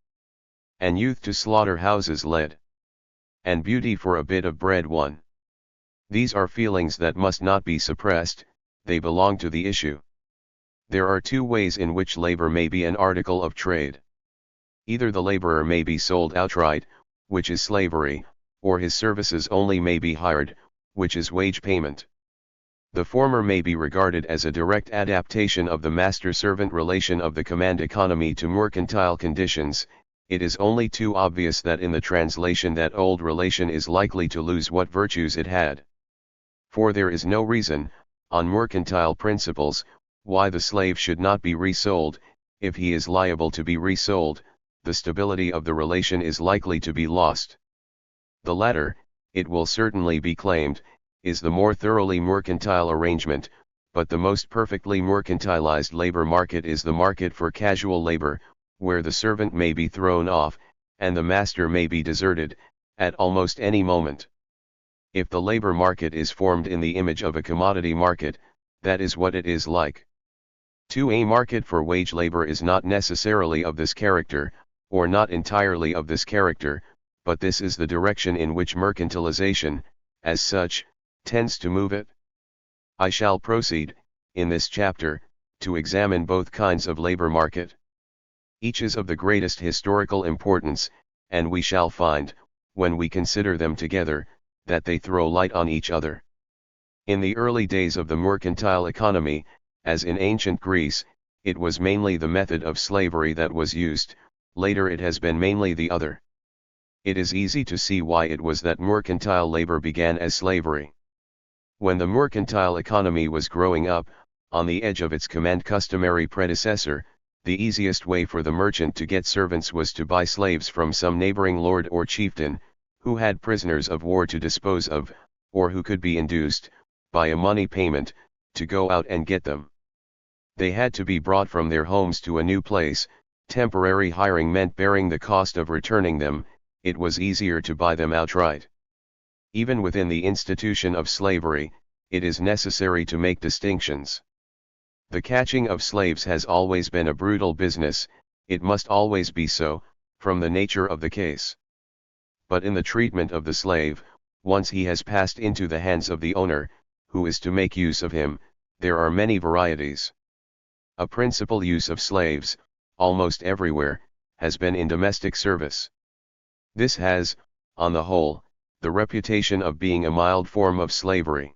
And youth to slaughter-houses led. And beauty for a bit of bread won. These are feelings that must not be suppressed, they belong to the issue. There are two ways in which labor may be an article of trade. Either the laborer may be sold outright, which is slavery, or his services only may be hired, which is wage payment. The former may be regarded as a direct adaptation of the master-servant relation of the command economy to mercantile conditions. It is only too obvious that in the translation that old relation is likely to lose what virtues it had. For there is no reason, on mercantile principles, why the slave should not be resold. If he is liable to be resold, the stability of the relation is likely to be lost. The latter, it will certainly be claimed, is the more thoroughly mercantile arrangement, but the most perfectly mercantilized labor market is the market for casual labor, where the servant may be thrown off, and the master may be deserted, at almost any moment. If the labor market is formed in the image of a commodity market, that is what it is like. A market for wage labor is not necessarily of this character, or not entirely of this character, but this is the direction in which mercantilization, as such, tends to move it. I shall proceed, in this chapter, to examine both kinds of labor market. Each is of the greatest historical importance, and we shall find, when we consider them together, that they throw light on each other. In the early days of the mercantile economy, as in ancient Greece, it was mainly the method of slavery that was used, later it has been mainly the other. It is easy to see why it was that mercantile labor began as slavery. When the mercantile economy was growing up, on the edge of its customary predecessor, the easiest way for the merchant to get servants was to buy slaves from some neighboring lord or chieftain, who had prisoners of war to dispose of, or who could be induced, by a money payment, to go out and get them. They had to be brought from their homes to a new place. Temporary hiring meant bearing the cost of returning them. It was easier to buy them outright. Even within the institution of slavery, it is necessary to make distinctions. The catching of slaves has always been a brutal business, it must always be so, from the nature of the case. But in the treatment of the slave, once he has passed into the hands of the owner, who is to make use of him, there are many varieties. A principal use of slaves, almost everywhere, has been in domestic service. This has, on the whole, the reputation of being a mild form of slavery.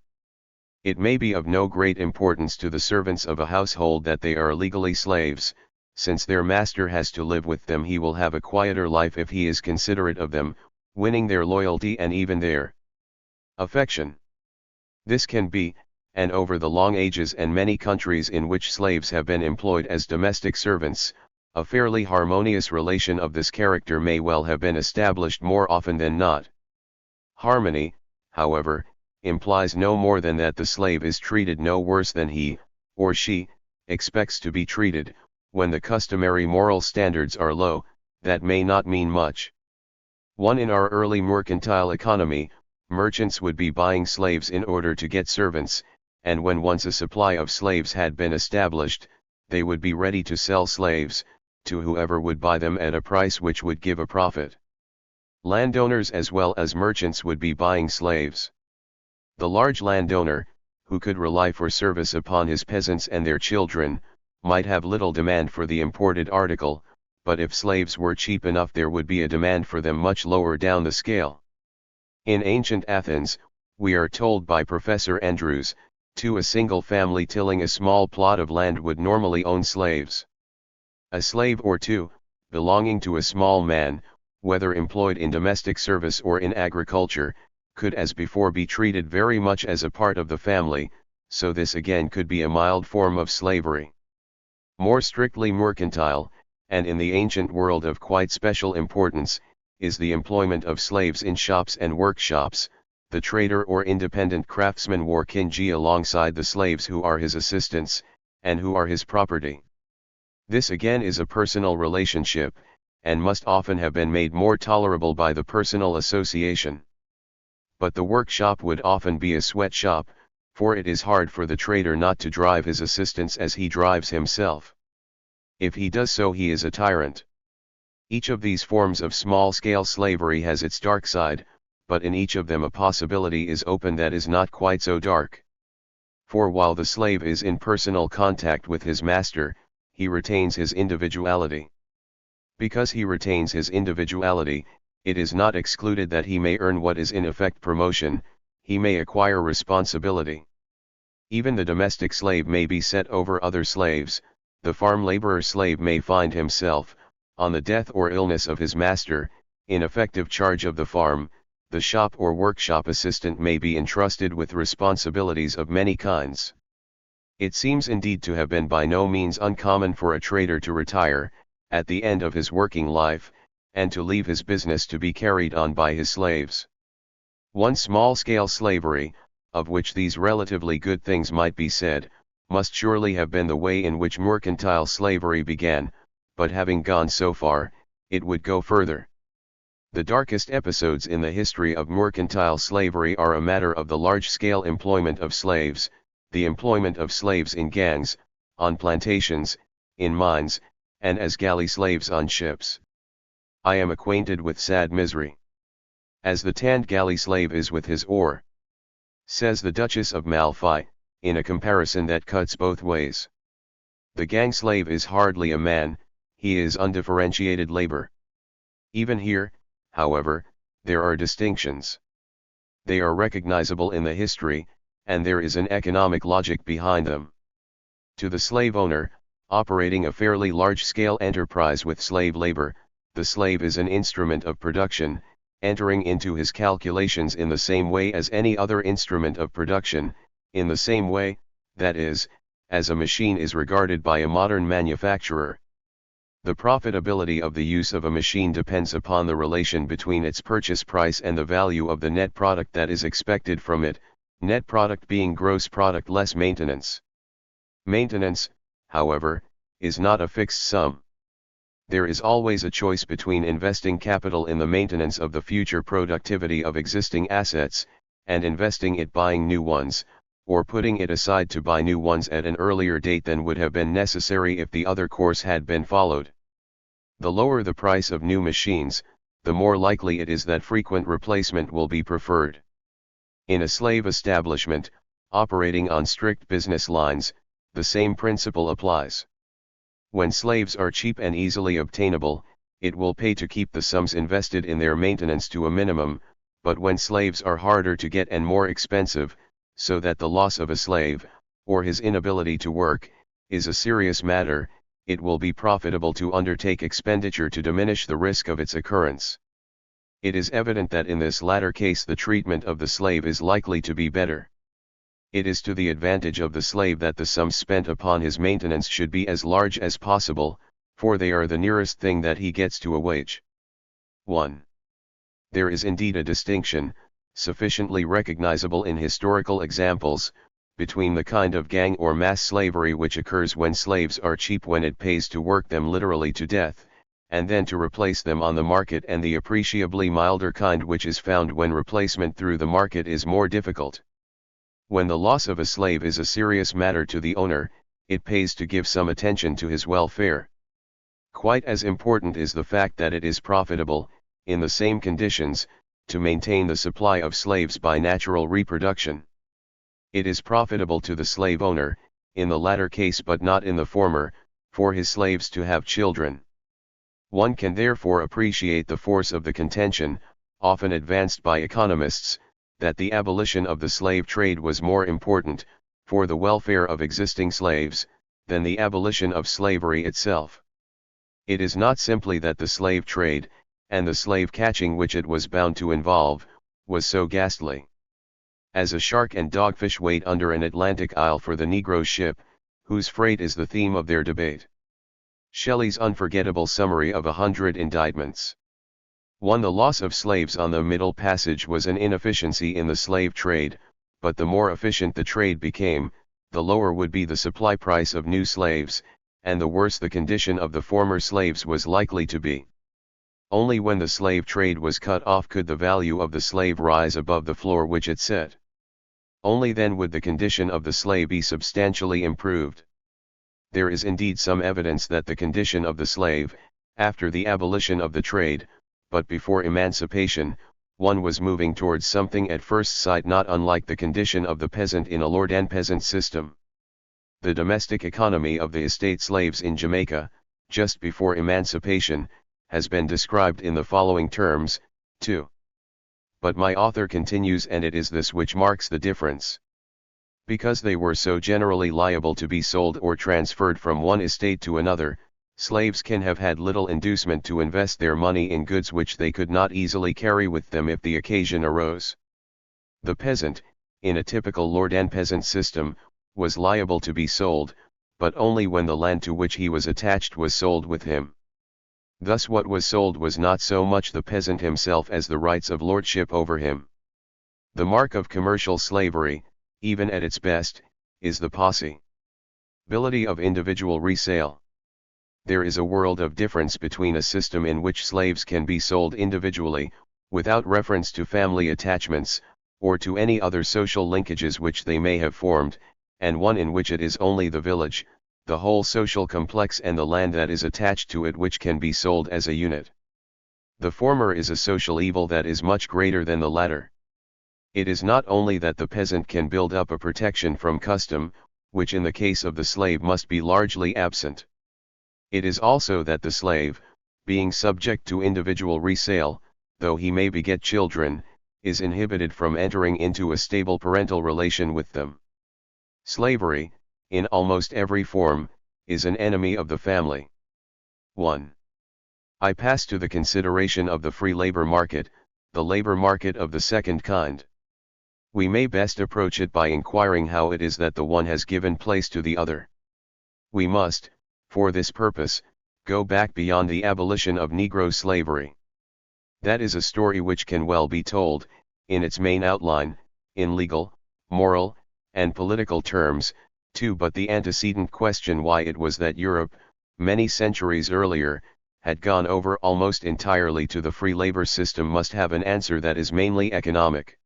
It may be of no great importance to the servants of a household that they are legally slaves. Since their master has to live with them, he will have a quieter life if he is considerate of them, winning their loyalty and even their affection. This can be, and over the long ages and many countries in which slaves have been employed as domestic servants, a fairly harmonious relation of this character may well have been established more often than not. Harmony, however, implies no more than that the slave is treated no worse than he, or she, expects to be treated. When the customary moral standards are low, that may not mean much. In our early mercantile economy, merchants would be buying slaves in order to get servants, and when once a supply of slaves had been established, they would be ready to sell slaves, to whoever would buy them at a price which would give a profit. Landowners as well as merchants would be buying slaves. The large landowner, who could rely for service upon his peasants and their children, might have little demand for the imported article, but if slaves were cheap enough there would be a demand for them much lower down the scale. In ancient Athens, We are told by Professor Andrews, a single family tilling a small plot of land would normally own slaves. A slave or two, belonging to a small man, whether employed in domestic service or in agriculture, could as before be treated very much as a part of the family, so this again could be a mild form of slavery. More strictly mercantile, and in the ancient world of quite special importance, is the employment of slaves in shops and workshops. The trader or independent craftsman wore kinji alongside the slaves who are his assistants, and who are his property. This again is a personal relationship, and must often have been made more tolerable by the personal association. But the workshop would often be a sweatshop, for it is hard for the trader not to drive his assistants as he drives himself. If he does so, he is a tyrant. Each of these forms of small-scale slavery has its dark side, but in each of them a possibility is open that is not quite so dark. For while the slave is in personal contact with his master, he retains his individuality. Because he retains his individuality, it is not excluded that he may earn what is in effect promotion, he may acquire responsibility. Even the domestic slave may be set over other slaves. The farm laborer slave may find himself, on the death or illness of his master, in effective charge of the farm. The shop or workshop assistant may be entrusted with responsibilities of many kinds. It seems indeed to have been by no means uncommon for a trader to retire, at the end of his working life, and to leave his business to be carried on by his slaves. One small-scale slavery, of which these relatively good things might be said, must surely have been the way in which mercantile slavery began, but having gone so far, it would go further. The darkest episodes in the history of mercantile slavery are a matter of the large-scale employment of slaves, the employment of slaves in gangs, on plantations, in mines, and as galley slaves on ships. I am acquainted with sad misery, as the tanned galley slave is with his oar. Says the Duchess of Malfi, in a comparison that cuts both ways. The gang slave is hardly a man, he is undifferentiated labor. Even here, however, there are distinctions. They are recognizable in the history, and there is an economic logic behind them. To the slave owner, operating a fairly large-scale enterprise with slave labor, the slave is an instrument of production, entering into his calculations in the same way as any other instrument of production, in the same way, that is, as a machine is regarded by a modern manufacturer. The profitability of the use of a machine depends upon the relation between its purchase price and the value of the net product that is expected from it, net product being gross product less maintenance. Maintenance, however, is not a fixed sum. There is always a choice between investing capital in the maintenance of the future productivity of existing assets, and investing it buying new ones, or putting it aside to buy new ones at an earlier date than would have been necessary if the other course had been followed. The lower the price of new machines, the more likely it is that frequent replacement will be preferred. In a slave establishment, operating on strict business lines, the same principle applies. When slaves are cheap and easily obtainable, it will pay to keep the sums invested in their maintenance to a minimum, but when slaves are harder to get and more expensive, so that the loss of a slave, or his inability to work, is a serious matter, it will be profitable to undertake expenditure to diminish the risk of its occurrence. It is evident that in this latter case the treatment of the slave is likely to be better. It is to the advantage of the slave that the sums spent upon his maintenance should be as large as possible, for they are the nearest thing that he gets to a wage. 1. There is indeed a distinction, sufficiently recognizable in historical examples, between the kind of gang or mass slavery which occurs when slaves are cheap when it pays to work them literally to death, and then to replace them on the market, and the appreciably milder kind which is found when replacement through the market is more difficult. When the loss of a slave is a serious matter to the owner, it pays to give some attention to his welfare. Quite as important is the fact that it is profitable, in the same conditions, to maintain the supply of slaves by natural reproduction. It is profitable to the slave owner, in the latter case but not in the former, for his slaves to have children. One can therefore appreciate the force of the contention, often advanced by economists, that the abolition of the slave trade was more important, for the welfare of existing slaves, than the abolition of slavery itself. It is not simply that the slave trade, and the slave catching which it was bound to involve, was so ghastly. As a shark and dogfish wait under an Atlantic isle for the Negro ship, whose freight is the theme of their debate. Shelley's unforgettable summary of 100 indictments. 1. The loss of slaves on the Middle Passage was an inefficiency in the slave trade, but the more efficient the trade became, the lower would be the supply price of new slaves, and the worse the condition of the former slaves was likely to be. Only when the slave trade was cut off could the value of the slave rise above the floor which it set. Only then would the condition of the slave be substantially improved. There is indeed some evidence that the condition of the slave, after the abolition of the trade, but before emancipation, one was moving towards something at first sight not unlike the condition of the peasant in a lord and peasant system. The domestic economy of the estate slaves in Jamaica, just before emancipation, has been described in the following terms, 2. But my author continues, and it is this which marks the difference. Because they were so generally liable to be sold or transferred from one estate to another, slaves can have had little inducement to invest their money in goods which they could not easily carry with them if the occasion arose. The peasant, in a typical lord and peasant system, was liable to be sold, but only when the land to which he was attached was sold with him. Thus what was sold was not so much the peasant himself as the rights of lordship over him. The mark of commercial slavery, even at its best, is the possibility of individual resale. There is a world of difference between a system in which slaves can be sold individually, without reference to family attachments, or to any other social linkages which they may have formed, and one in which it is only the village, the whole social complex and the land that is attached to it which can be sold as a unit. The former is a social evil that is much greater than the latter. It is not only that the peasant can build up a protection from custom, which in the case of the slave must be largely absent. It is also that the slave, being subject to individual resale, though he may beget children, is inhibited from entering into a stable parental relation with them. Slavery, in almost every form, is an enemy of the family. 1. I pass to the consideration of the free labor market, the labor market of the second kind. We may best approach it by inquiring how it is that the one has given place to the other. We must, for this purpose, go back beyond the abolition of Negro slavery. That is a story which can well be told, in its main outline, in legal, moral, and political terms, too, but the antecedent question why it was that Europe, many centuries earlier, had gone over almost entirely to the free labor system must have an answer that is mainly economic.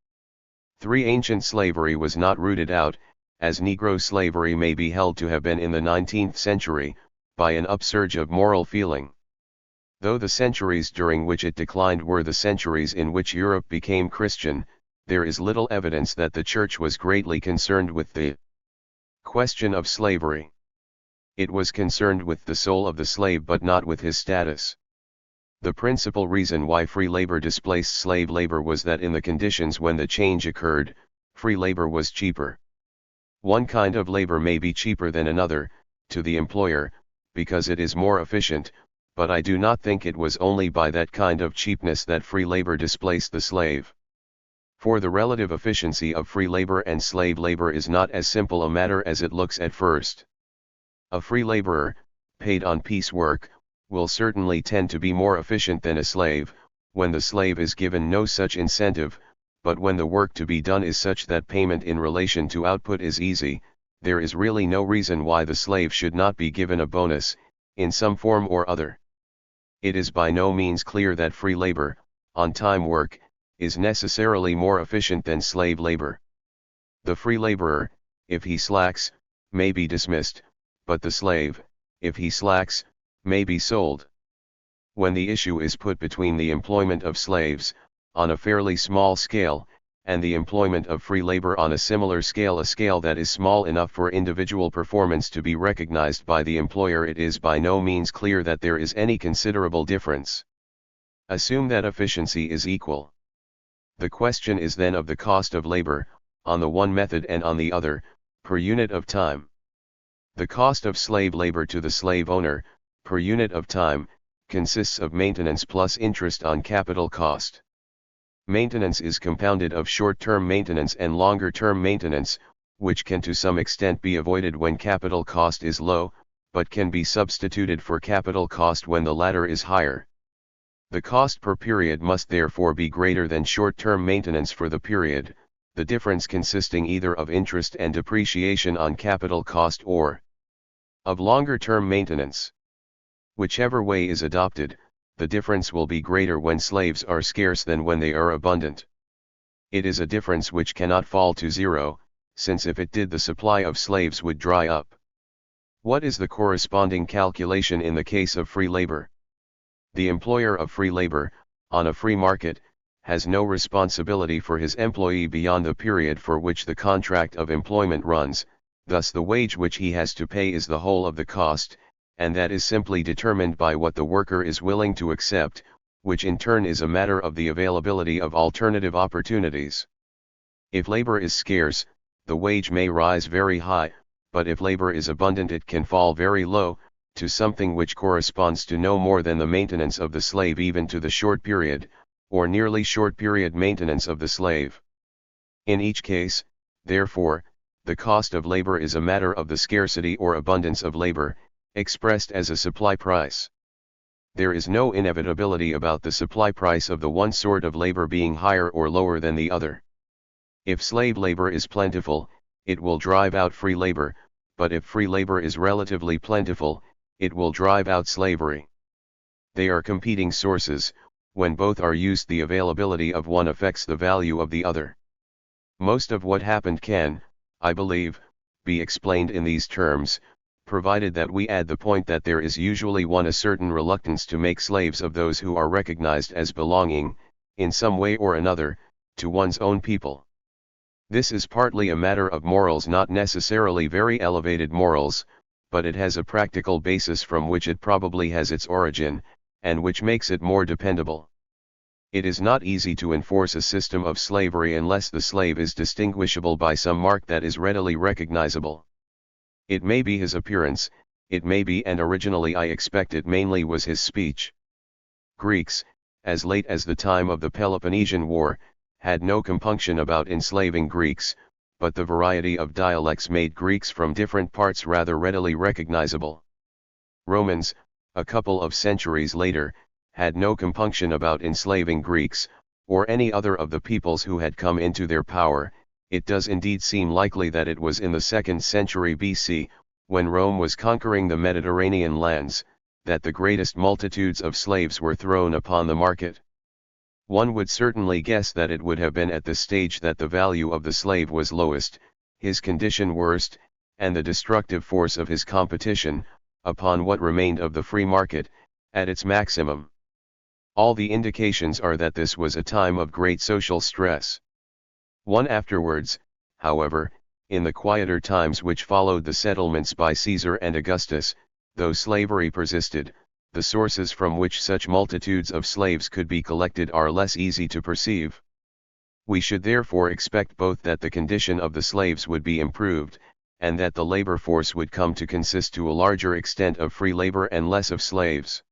3. Ancient slavery was not rooted out, as Negro slavery may be held to have been in the 19th century, by an upsurge of moral feeling. Though the centuries during which it declined were the centuries in which Europe became Christian, there is little evidence that the Church was greatly concerned with the question of slavery. It was concerned with the soul of the slave but not with his status. The principal reason why free labor displaced slave labor was that in the conditions when the change occurred, free labor was cheaper. One kind of labor may be cheaper than another, to the employer, because it is more efficient, but I do not think it was only by that kind of cheapness that free labor displaced the slave. For the relative efficiency of free labor and slave labor is not as simple a matter as it looks at first. A free laborer, paid on piecework, will certainly tend to be more efficient than a slave, when the slave is given no such incentive, but when the work to be done is such that payment in relation to output is easy, there is really no reason why the slave should not be given a bonus, in some form or other. It is by no means clear that free labor, on time work, is necessarily more efficient than slave labor. The free laborer, if he slacks, may be dismissed, but the slave, if he slacks, may be sold. When the issue is put between the employment of slaves, on a fairly small scale, and the employment of free labor on a similar scale, a scale that is small enough for individual performance to be recognized by the employer, it is by no means clear that there is any considerable difference. Assume that efficiency is equal. The question is then of the cost of labor, on the one method and on the other, per unit of time. The cost of slave labor to the slave owner, per unit of time, consists of maintenance plus interest on capital cost. Maintenance is compounded of short-term maintenance and longer-term maintenance, which can to some extent be avoided when capital cost is low, but can be substituted for capital cost when the latter is higher. The cost per period must therefore be greater than short-term maintenance for the period, the difference consisting either of interest and depreciation on capital cost or of longer-term maintenance. Whichever way is adopted, the difference will be greater when slaves are scarce than when they are abundant. It is a difference which cannot fall to zero, since if it did the supply of slaves would dry up. What is the corresponding calculation in the case of free labor? The employer of free labor, on a free market, has no responsibility for his employee beyond the period for which the contract of employment runs, thus the wage which he has to pay is the whole of the cost, and that is simply determined by what the worker is willing to accept, which in turn is a matter of the availability of alternative opportunities. If labor is scarce, the wage may rise very high, but if labor is abundant it can fall very low, to something which corresponds to no more than the maintenance of the slave even to the short period, or nearly short period maintenance of the slave. In each case, therefore, the cost of labor is a matter of the scarcity or abundance of labor, expressed as a supply price. There is no inevitability about the supply price of the one sort of labor being higher or lower than the other. If slave labor is plentiful, it will drive out free labor, but if free labor is relatively plentiful, it will drive out slavery. They are competing sources. When both are used, the availability of one affects the value of the other. Most of what happened can, I believe, be explained in these terms, provided that we add the point that there is usually a certain reluctance to make slaves of those who are recognized as belonging, in some way or another, to one's own people. This is partly a matter of morals, not necessarily very elevated morals, but it has a practical basis from which it probably has its origin, and which makes it more dependable. It is not easy to enforce a system of slavery unless the slave is distinguishable by some mark that is readily recognizable. It may be his appearance, it may be, and originally I expect it mainly was, his speech. Greeks, as late as the time of the Peloponnesian War, had no compunction about enslaving Greeks, but the variety of dialects made Greeks from different parts rather readily recognizable. Romans, a couple of centuries later, had no compunction about enslaving Greeks, or any other of the peoples who had come into their power. It does indeed seem likely that it was in the 2nd century BC, when Rome was conquering the Mediterranean lands, that the greatest multitudes of slaves were thrown upon the market. One would certainly guess that it would have been at the stage that the value of the slave was lowest, his condition worst, and the destructive force of his competition, upon what remained of the free market, at its maximum. All the indications are that this was a time of great social stress. One afterwards, however, in the quieter times which followed the settlements by Caesar and Augustus, though slavery persisted, the sources from which such multitudes of slaves could be collected are less easy to perceive. We should therefore expect both that the condition of the slaves would be improved, and that the labor force would come to consist to a larger extent of free labor and less of slaves.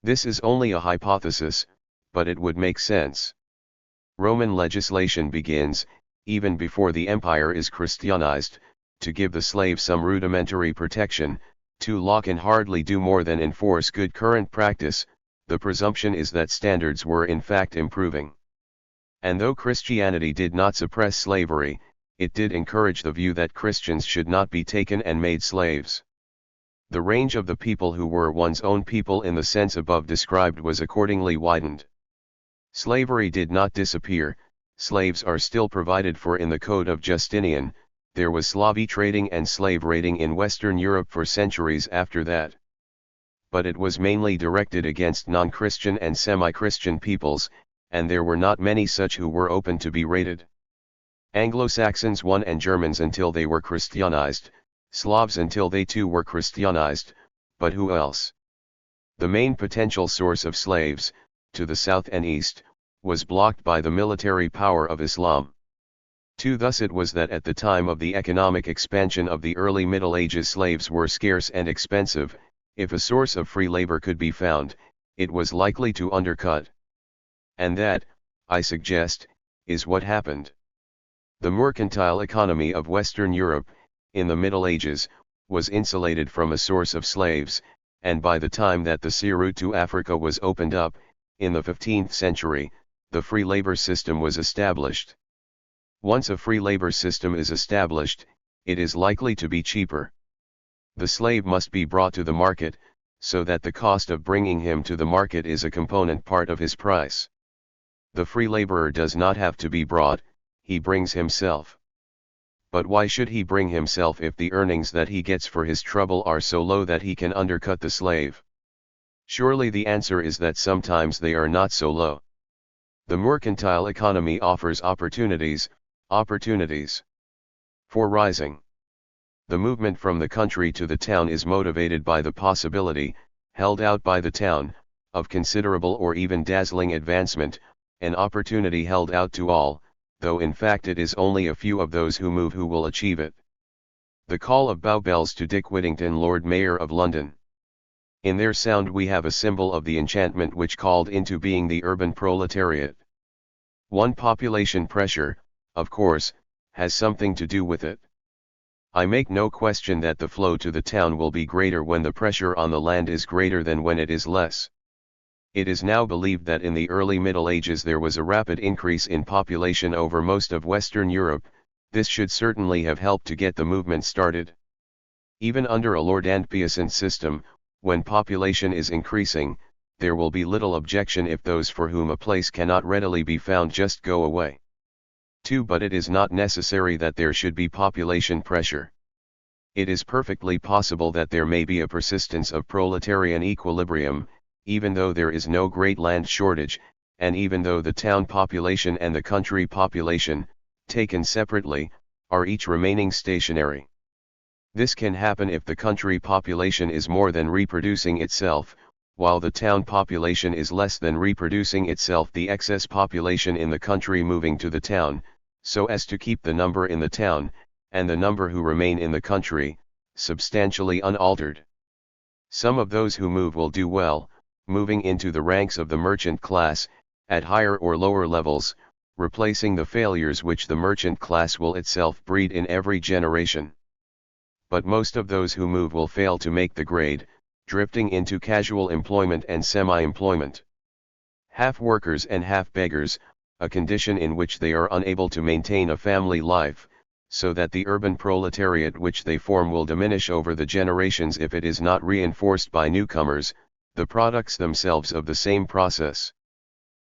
This is only a hypothesis, but it would make sense. Roman legislation begins, even before the empire is Christianized, to give the slave some rudimentary protection. Law can hardly do more than enforce good current practice. The presumption is that standards were in fact improving. And though Christianity did not suppress slavery, it did encourage the view that Christians should not be taken and made slaves. The range of the people who were one's own people in the sense above described was accordingly widened. Slavery did not disappear. Slaves are still provided for in the Code of Justinian. There was slavey trading and slave raiding in Western Europe for centuries after that. But it was mainly directed against non-Christian and semi-Christian peoples, and there were not many such who were open to be raided. Anglo-Saxons won, and Germans until they were Christianized, Slavs until they too were Christianized, but who else? The main potential source of slaves, to the south and east, was blocked by the military power of Islam. 2. Thus it was that at the time of the economic expansion of the early Middle Ages slaves were scarce and expensive. If a source of free labor could be found, it was likely to undercut. And that, I suggest, is what happened. The mercantile economy of Western Europe, in the Middle Ages, was insulated from a source of slaves, and by the time that the sea route to Africa was opened up, in the 15th century, the free labor system was established. Once a free labor system is established, it is likely to be cheaper. The slave must be brought to the market, so that the cost of bringing him to the market is a component part of his price. The free laborer does not have to be brought, he brings himself. But why should he bring himself if the earnings that he gets for his trouble are so low that he can undercut the slave? Surely the answer is that sometimes they are not so low. The mercantile economy offers opportunities for rising. The movement from the country to the town is motivated by the possibility, held out by the town, of considerable or even dazzling advancement, an opportunity held out to all, though in fact it is only a few of those who move who will achieve it. The call of Bow Bells to Dick Whittington, Lord Mayor of London. In their sound we have a symbol of the enchantment which called into being the urban proletariat. One, population pressure, of course, has something to do with it. I make no question that the flow to the town will be greater when the pressure on the land is greater than when it is less. It is now believed that in the early Middle Ages there was a rapid increase in population over most of Western Europe. This should certainly have helped to get the movement started. Even under a Lord and Peasant system, when population is increasing, there will be little objection if those for whom a place cannot readily be found just go away. 2. But it is not necessary that there should be population pressure. It is perfectly possible that there may be a persistence of proletarian equilibrium, even though there is no great land shortage, and even though the town population and the country population, taken separately, are each remaining stationary. This can happen if the country population is more than reproducing itself, while the town population is less than reproducing itself, the excess population in the country moving to the town, so as to keep the number in the town, and the number who remain in the country, substantially unaltered. Some of those who move will do well, moving into the ranks of the merchant class, at higher or lower levels, replacing the failures which the merchant class will itself breed in every generation. But most of those who move will fail to make the grade, drifting into casual employment and semi-employment. Half workers and half beggars, a condition in which they are unable to maintain a family life, so that the urban proletariat which they form will diminish over the generations if it is not reinforced by newcomers, the products themselves of the same process.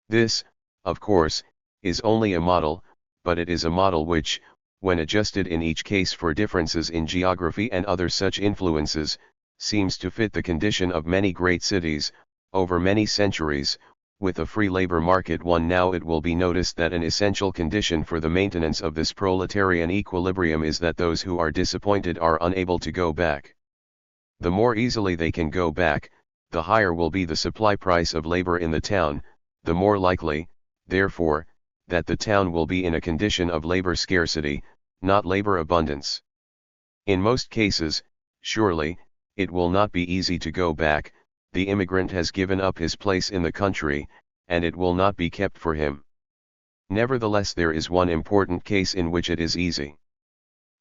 This, of course, is only a model, but it is a model which, when adjusted in each case for differences in geography and other such influences, seems to fit the condition of many great cities, over many centuries. With a free labor market one now, it will be noticed that an essential condition for the maintenance of this proletarian equilibrium is that those who are disappointed are unable to go back. The more easily they can go back, the higher will be the supply price of labor in the town, the more likely, therefore, that the town will be in a condition of labor scarcity, not labor abundance. In most cases, surely, it will not be easy to go back. The immigrant has given up his place in the country, and it will not be kept for him. Nevertheless, there is one important case in which it is easy.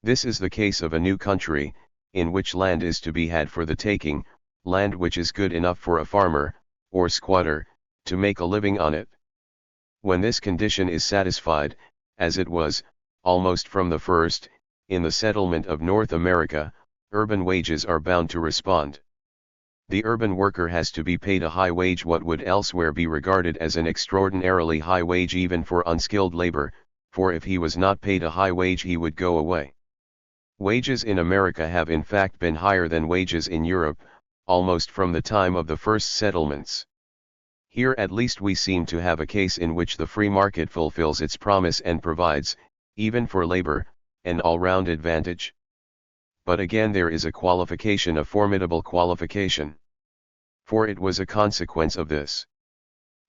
This is the case of a new country, in which land is to be had for the taking, land which is good enough for a farmer, or squatter, to make a living on it. When this condition is satisfied, as it was, almost from the first, in the settlement of North America, urban wages are bound to respond. The urban worker has to be paid a high wage, what would elsewhere be regarded as an extraordinarily high wage even for unskilled labor, for if he was not paid a high wage he would go away. Wages in America have in fact been higher than wages in Europe, almost from the time of the first settlements. Here at least we seem to have a case in which the free market fulfills its promise and provides, even for labor, an all-round advantage. But again there is a qualification, a formidable qualification. For it was a consequence of this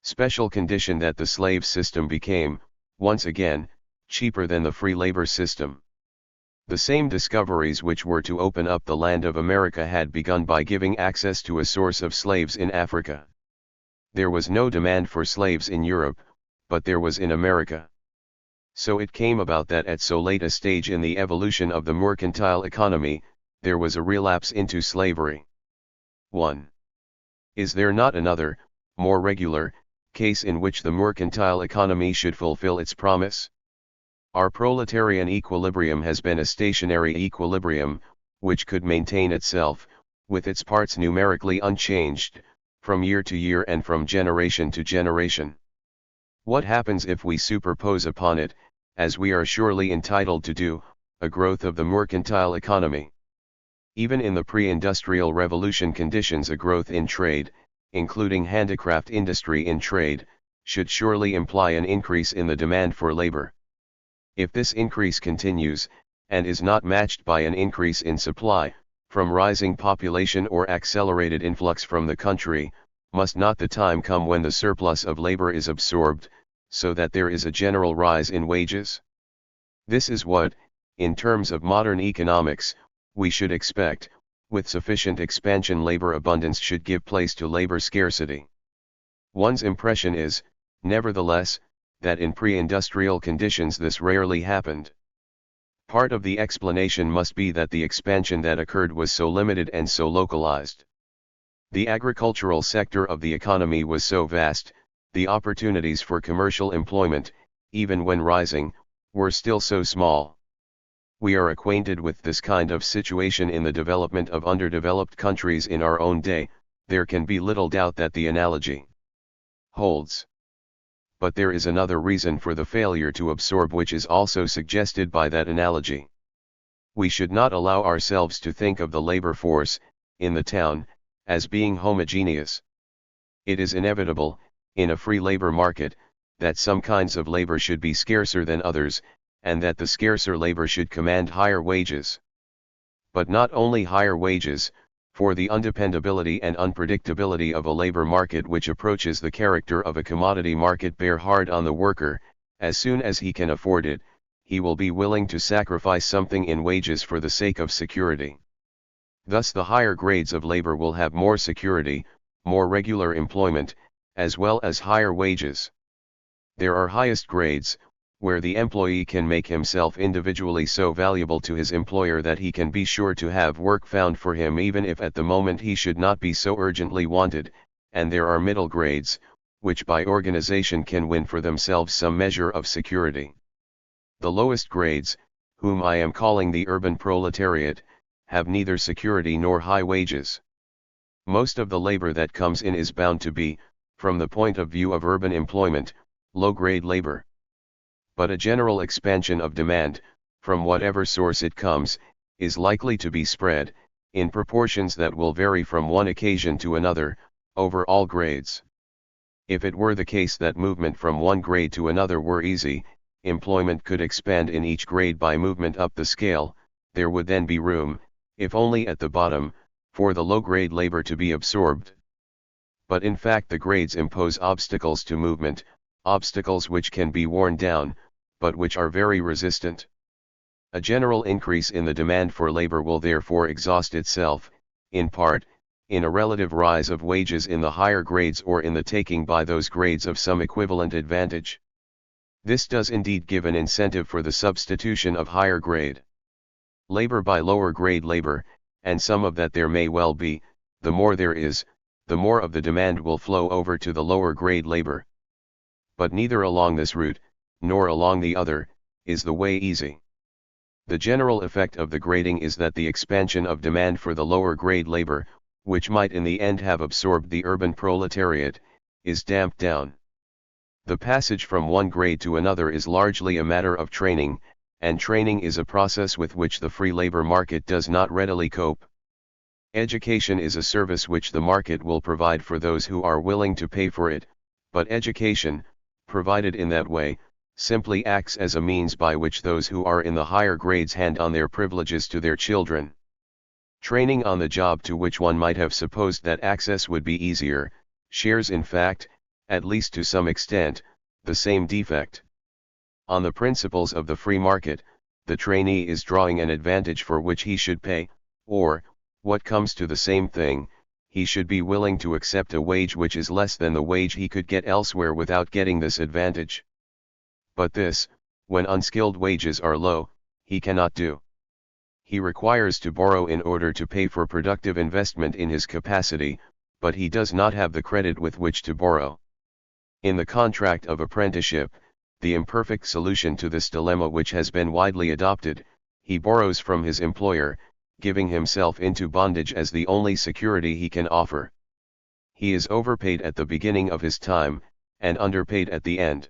Special condition that the slave system became, once again, cheaper than the free labor system. The same discoveries which were to open up the land of America had begun by giving access to a source of slaves in Africa. There was no demand for slaves in Europe, but there was in America. So it came about that at so late a stage in the evolution of the mercantile economy, there was a relapse into slavery. 1. Is there not another, more regular, case in which the mercantile economy should fulfill its promise? Our proletarian equilibrium has been a stationary equilibrium, which could maintain itself, with its parts numerically unchanged, from year to year and from generation to generation. What happens if we superpose upon it, as we are surely entitled to do, a growth of the mercantile economy? Even in the pre-industrial revolution conditions, a growth in trade, including handicraft industry in trade, should surely imply an increase in the demand for labor. If this increase continues, and is not matched by an increase in supply, from rising population or accelerated influx from the country, must not the time come when the surplus of labor is absorbed, so that there is a general rise in wages? This is what, in terms of modern economics, we should expect. With sufficient expansion, labor abundance should give place to labor scarcity. One's impression is, nevertheless, that in pre-industrial conditions this rarely happened. Part of the explanation must be that the expansion that occurred was so limited and so localized. The agricultural sector of the economy was so vast, the opportunities for commercial employment, even when rising, were still so small. We are acquainted with this kind of situation in the development of underdeveloped countries in our own day. There can be little doubt that the analogy holds. But there is another reason for the failure to absorb, which is also suggested by that analogy. We should not allow ourselves to think of the labor force, in the town, as being homogeneous. It is inevitable, in a free labor market, that some kinds of labor should be scarcer than others, and that the scarcer labor should command higher wages. But not only higher wages, for the undependability and unpredictability of a labor market which approaches the character of a commodity market bear hard on the worker. As soon as he can afford it, he will be willing to sacrifice something in wages for the sake of security. Thus the higher grades of labor will have more security, more regular employment, as well as higher wages. There are highest grades, where the employee can make himself individually so valuable to his employer that he can be sure to have work found for him even if at the moment he should not be so urgently wanted, and there are middle grades, which by organization can win for themselves some measure of security. The lowest grades, whom I am calling the urban proletariat, have neither security nor high wages. Most of the labor that comes in is bound to be, from the point of view of urban employment, low-grade labor. But a general expansion of demand, from whatever source it comes, is likely to be spread, in proportions that will vary from one occasion to another, over all grades. If it were the case that movement from one grade to another were easy, employment could expand in each grade by movement up the scale. There would then be room, if only at the bottom, for the low-grade labor to be absorbed. But in fact the grades impose obstacles to movement, obstacles which can be worn down, but which are very resistant. A general increase in the demand for labor will therefore exhaust itself, in part, in a relative rise of wages in the higher grades or in the taking by those grades of some equivalent advantage. This does indeed give an incentive for the substitution of higher grade labor by lower grade labor, and some of that there may well be. The more there is, the more of the demand will flow over to the lower grade labor. But neither along this route, nor along the other, is the way easy. The general effect of the grading is that the expansion of demand for the lower grade labor, which might in the end have absorbed the urban proletariat, is damped down. The passage from one grade to another is largely a matter of training, and training is a process with which the free labor market does not readily cope. Education is a service which the market will provide for those who are willing to pay for it, but education, provided in that way, simply acts as a means by which those who are in the higher grades hand on their privileges to their children. Training on the job, to which one might have supposed that access would be easier, shares in fact, at least to some extent, the same defect. On the principles of the free market, the trainee is drawing an advantage for which he should pay, or, what comes to the same thing, he should be willing to accept a wage which is less than the wage he could get elsewhere without getting this advantage. But this, when unskilled wages are low, he cannot do. He requires to borrow in order to pay for productive investment in his capacity, but he does not have the credit with which to borrow. In the contract of apprenticeship, the imperfect solution to this dilemma which has been widely adopted, he borrows from his employer, giving himself into bondage as the only security he can offer. He is overpaid at the beginning of his time, and underpaid at the end.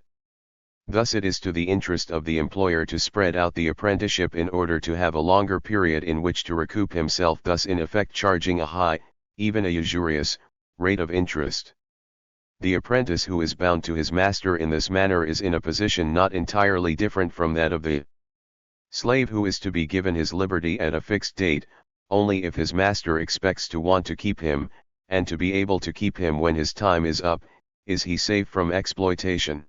Thus it is to the interest of the employer to spread out the apprenticeship in order to have a longer period in which to recoup himself, thus in effect charging a high, even a usurious, rate of interest. The apprentice who is bound to his master in this manner is in a position not entirely different from that of the slave who is to be given his liberty at a fixed date, only if his master expects to want to keep him, and to be able to keep him when his time is up, is he safe from exploitation.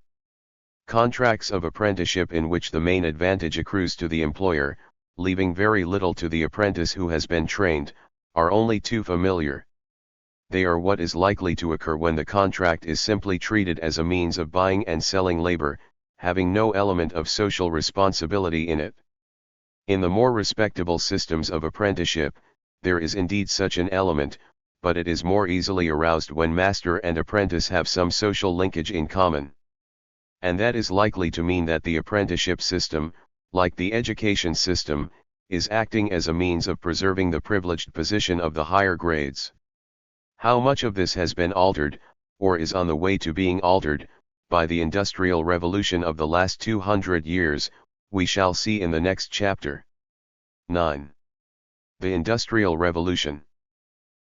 Contracts of apprenticeship in which the main advantage accrues to the employer, leaving very little to the apprentice who has been trained, are only too familiar. They are what is likely to occur when the contract is simply treated as a means of buying and selling labor, having no element of social responsibility in it. In the more respectable systems of apprenticeship, there is indeed such an element, but it is more easily aroused when master and apprentice have some social linkage in common. And that is likely to mean that the apprenticeship system, like the education system, is acting as a means of preserving the privileged position of the higher grades. How much of this has been altered, or is on the way to being altered, by the Industrial Revolution of the last 200 years, we shall see in the next chapter. 9. The Industrial Revolution.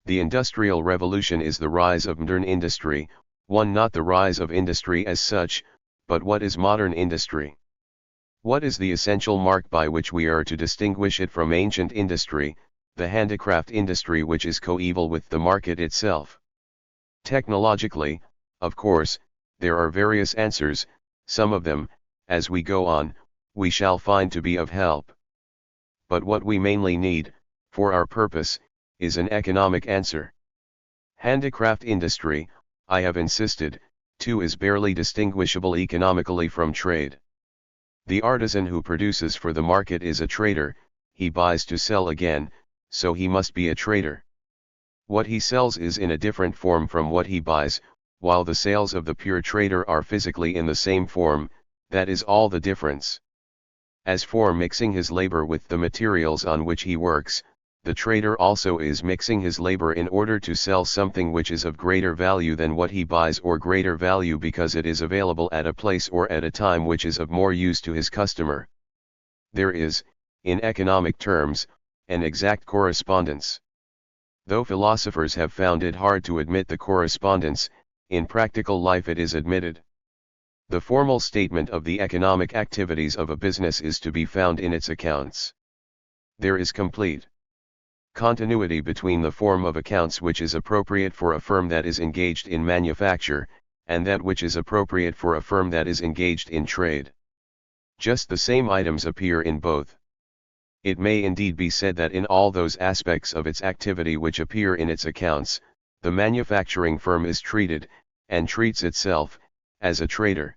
The Industrial Revolution is the rise of modern industry, not the rise of industry as such, but what is modern industry? What is the essential mark by which we are to distinguish it from ancient industry, the handicraft industry which is coeval with the market itself? Technologically, of course, there are various answers, some of them, as we go on, we shall find to be of help. But what we mainly need, for our purpose, is an economic answer. Handicraft industry, I have insisted, too, is barely distinguishable economically from trade. The artisan who produces for the market is a trader, he buys to sell again, so he must be a trader. What he sells is in a different form from what he buys, while the sales of the pure trader are physically in the same form, that is all the difference. As for mixing his labor with the materials on which he works, the trader also is mixing his labor in order to sell something which is of greater value than what he buys, or greater value because it is available at a place or at a time which is of more use to his customer. There is, in economic terms, an exact correspondence. Though philosophers have found it hard to admit the correspondence, in practical life it is admitted. The formal statement of the economic activities of a business is to be found in its accounts. There is complete continuity between the form of accounts which is appropriate for a firm that is engaged in manufacture, and that which is appropriate for a firm that is engaged in trade. Just the same items appear in both. It may indeed be said that in all those aspects of its activity which appear in its accounts, the manufacturing firm is treated, and treats itself, as a trader.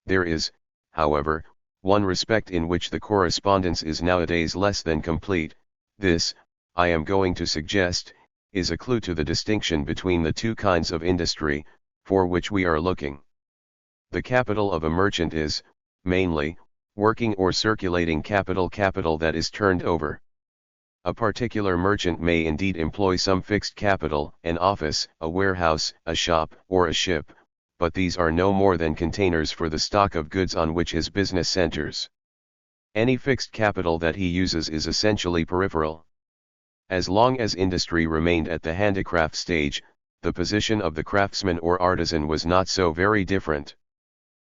There is, however, one respect in which the correspondence is nowadays less than complete. This, I am going to suggest, is a clue to the distinction between the two kinds of industry, for which we are looking. The capital of a merchant is, mainly, working or circulating capital that is turned over. A particular merchant may indeed employ some fixed capital, an office, a warehouse, a shop, or a ship, but these are no more than containers for the stock of goods on which his business centers. Any fixed capital that he uses is essentially peripheral. As long as industry remained at the handicraft stage, the position of the craftsman or artisan was not so very different.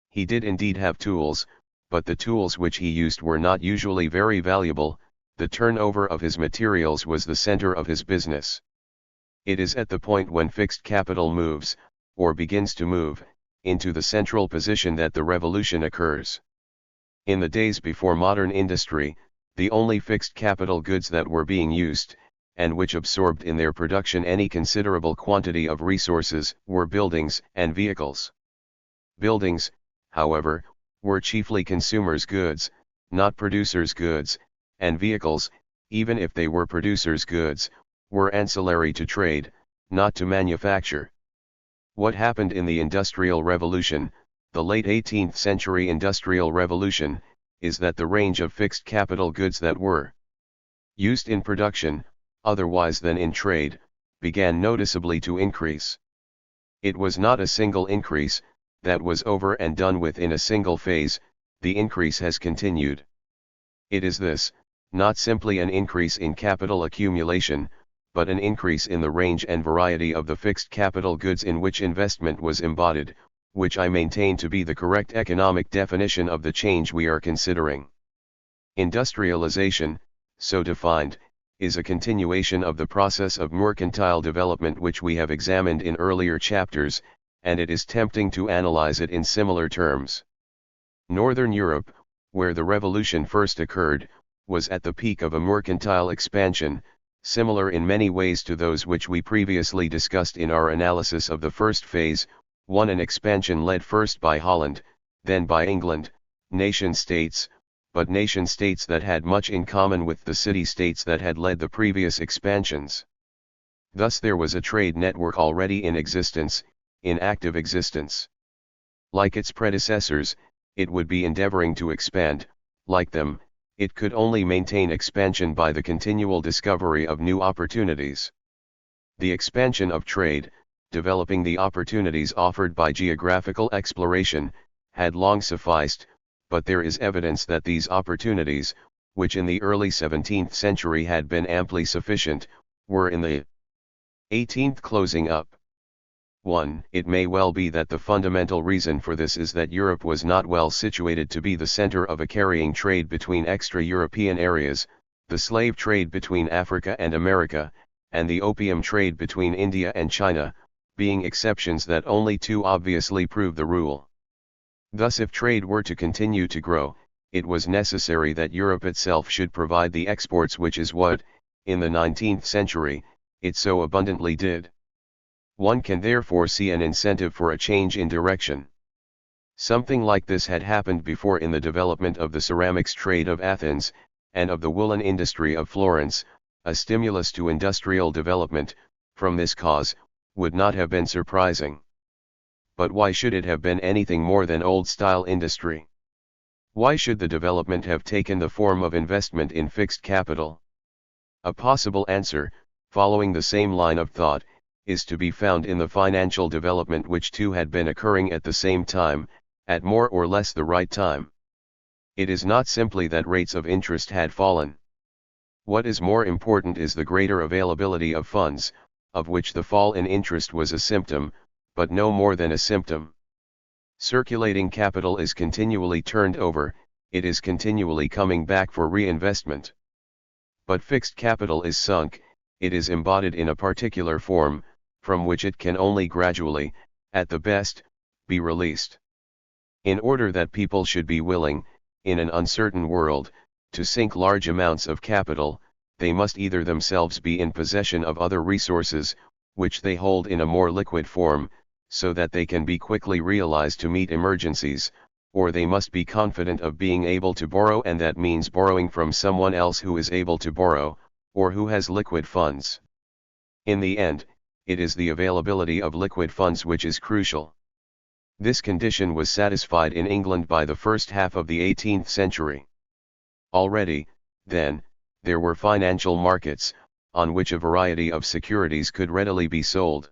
He did indeed have tools, but the tools which he used were not usually very valuable. The turnover of his materials was the center of his business. It is at the point when fixed capital moves, or begins to move, into the central position that the revolution occurs. In the days before modern industry, the only fixed capital goods that were being used, and which absorbed in their production any considerable quantity of resources, were buildings and vehicles. Buildings, however, were chiefly consumers' goods, not producers' goods, and vehicles, even if they were producers' goods, were ancillary to trade, not to manufacture. What happened in the Industrial Revolution, the late 18th century Industrial Revolution, is that the range of fixed capital goods that were used in production, otherwise than in trade, began noticeably to increase. It was not a single increase, that was over and done with in a single phase, the increase has continued. It is this, not simply an increase in capital accumulation, but an increase in the range and variety of the fixed capital goods in which investment was embodied, which I maintain to be the correct economic definition of the change we are considering. Industrialization, so defined, is a continuation of the process of mercantile development which we have examined in earlier chapters, and it is tempting to analyze it in similar terms. Northern Europe, where the revolution first occurred, was at the peak of a mercantile expansion, similar in many ways to those which we previously discussed in our analysis of the first phase, an expansion led first by Holland, then by England, nation-states, but nation-states that had much in common with the city-states that had led the previous expansions. Thus there was a trade network already in existence, in active existence. Like its predecessors, it would be endeavoring to expand; like them, it could only maintain expansion by the continual discovery of new opportunities. The expansion of trade, developing the opportunities offered by geographical exploration, had long sufficed, but there is evidence that these opportunities, which in the early 17th century had been amply sufficient, were in the 18th closing up. 1. It may well be that the fundamental reason for this is that Europe was not well situated to be the center of a carrying trade between extra-European areas, the slave trade between Africa and America, and the opium trade between India and China, being exceptions that only too obviously prove the rule. Thus if trade were to continue to grow, it was necessary that Europe itself should provide the exports, which is what, in the 19th century, it so abundantly did. One can therefore see an incentive for a change in direction. Something like this had happened before in the development of the ceramics trade of Athens, and of the woolen industry of Florence. A stimulus to industrial development, from this cause, would not have been surprising. But why should it have been anything more than old-style industry? Why should the development have taken the form of investment in fixed capital? A possible answer, following the same line of thought, is to be found in the financial development which too had been occurring at the same time, at more or less the right time. It is not simply that rates of interest had fallen. What is more important is the greater availability of funds, of which the fall in interest was a symptom, but no more than a symptom. Circulating capital is continually turned over, it is continually coming back for reinvestment. But fixed capital is sunk, it is embodied in a particular form, from which it can only gradually, at the best, be released. In order that people should be willing, in an uncertain world, to sink large amounts of capital, they must either themselves be in possession of other resources, which they hold in a more liquid form, so that they can be quickly realized to meet emergencies, or they must be confident of being able to borrow, and that means borrowing from someone else who is able to borrow, or who has liquid funds. In the end, it is the availability of liquid funds which is crucial. This condition was satisfied in England by the first half of the 18th century. Already, then, there were financial markets, on which a variety of securities could readily be sold.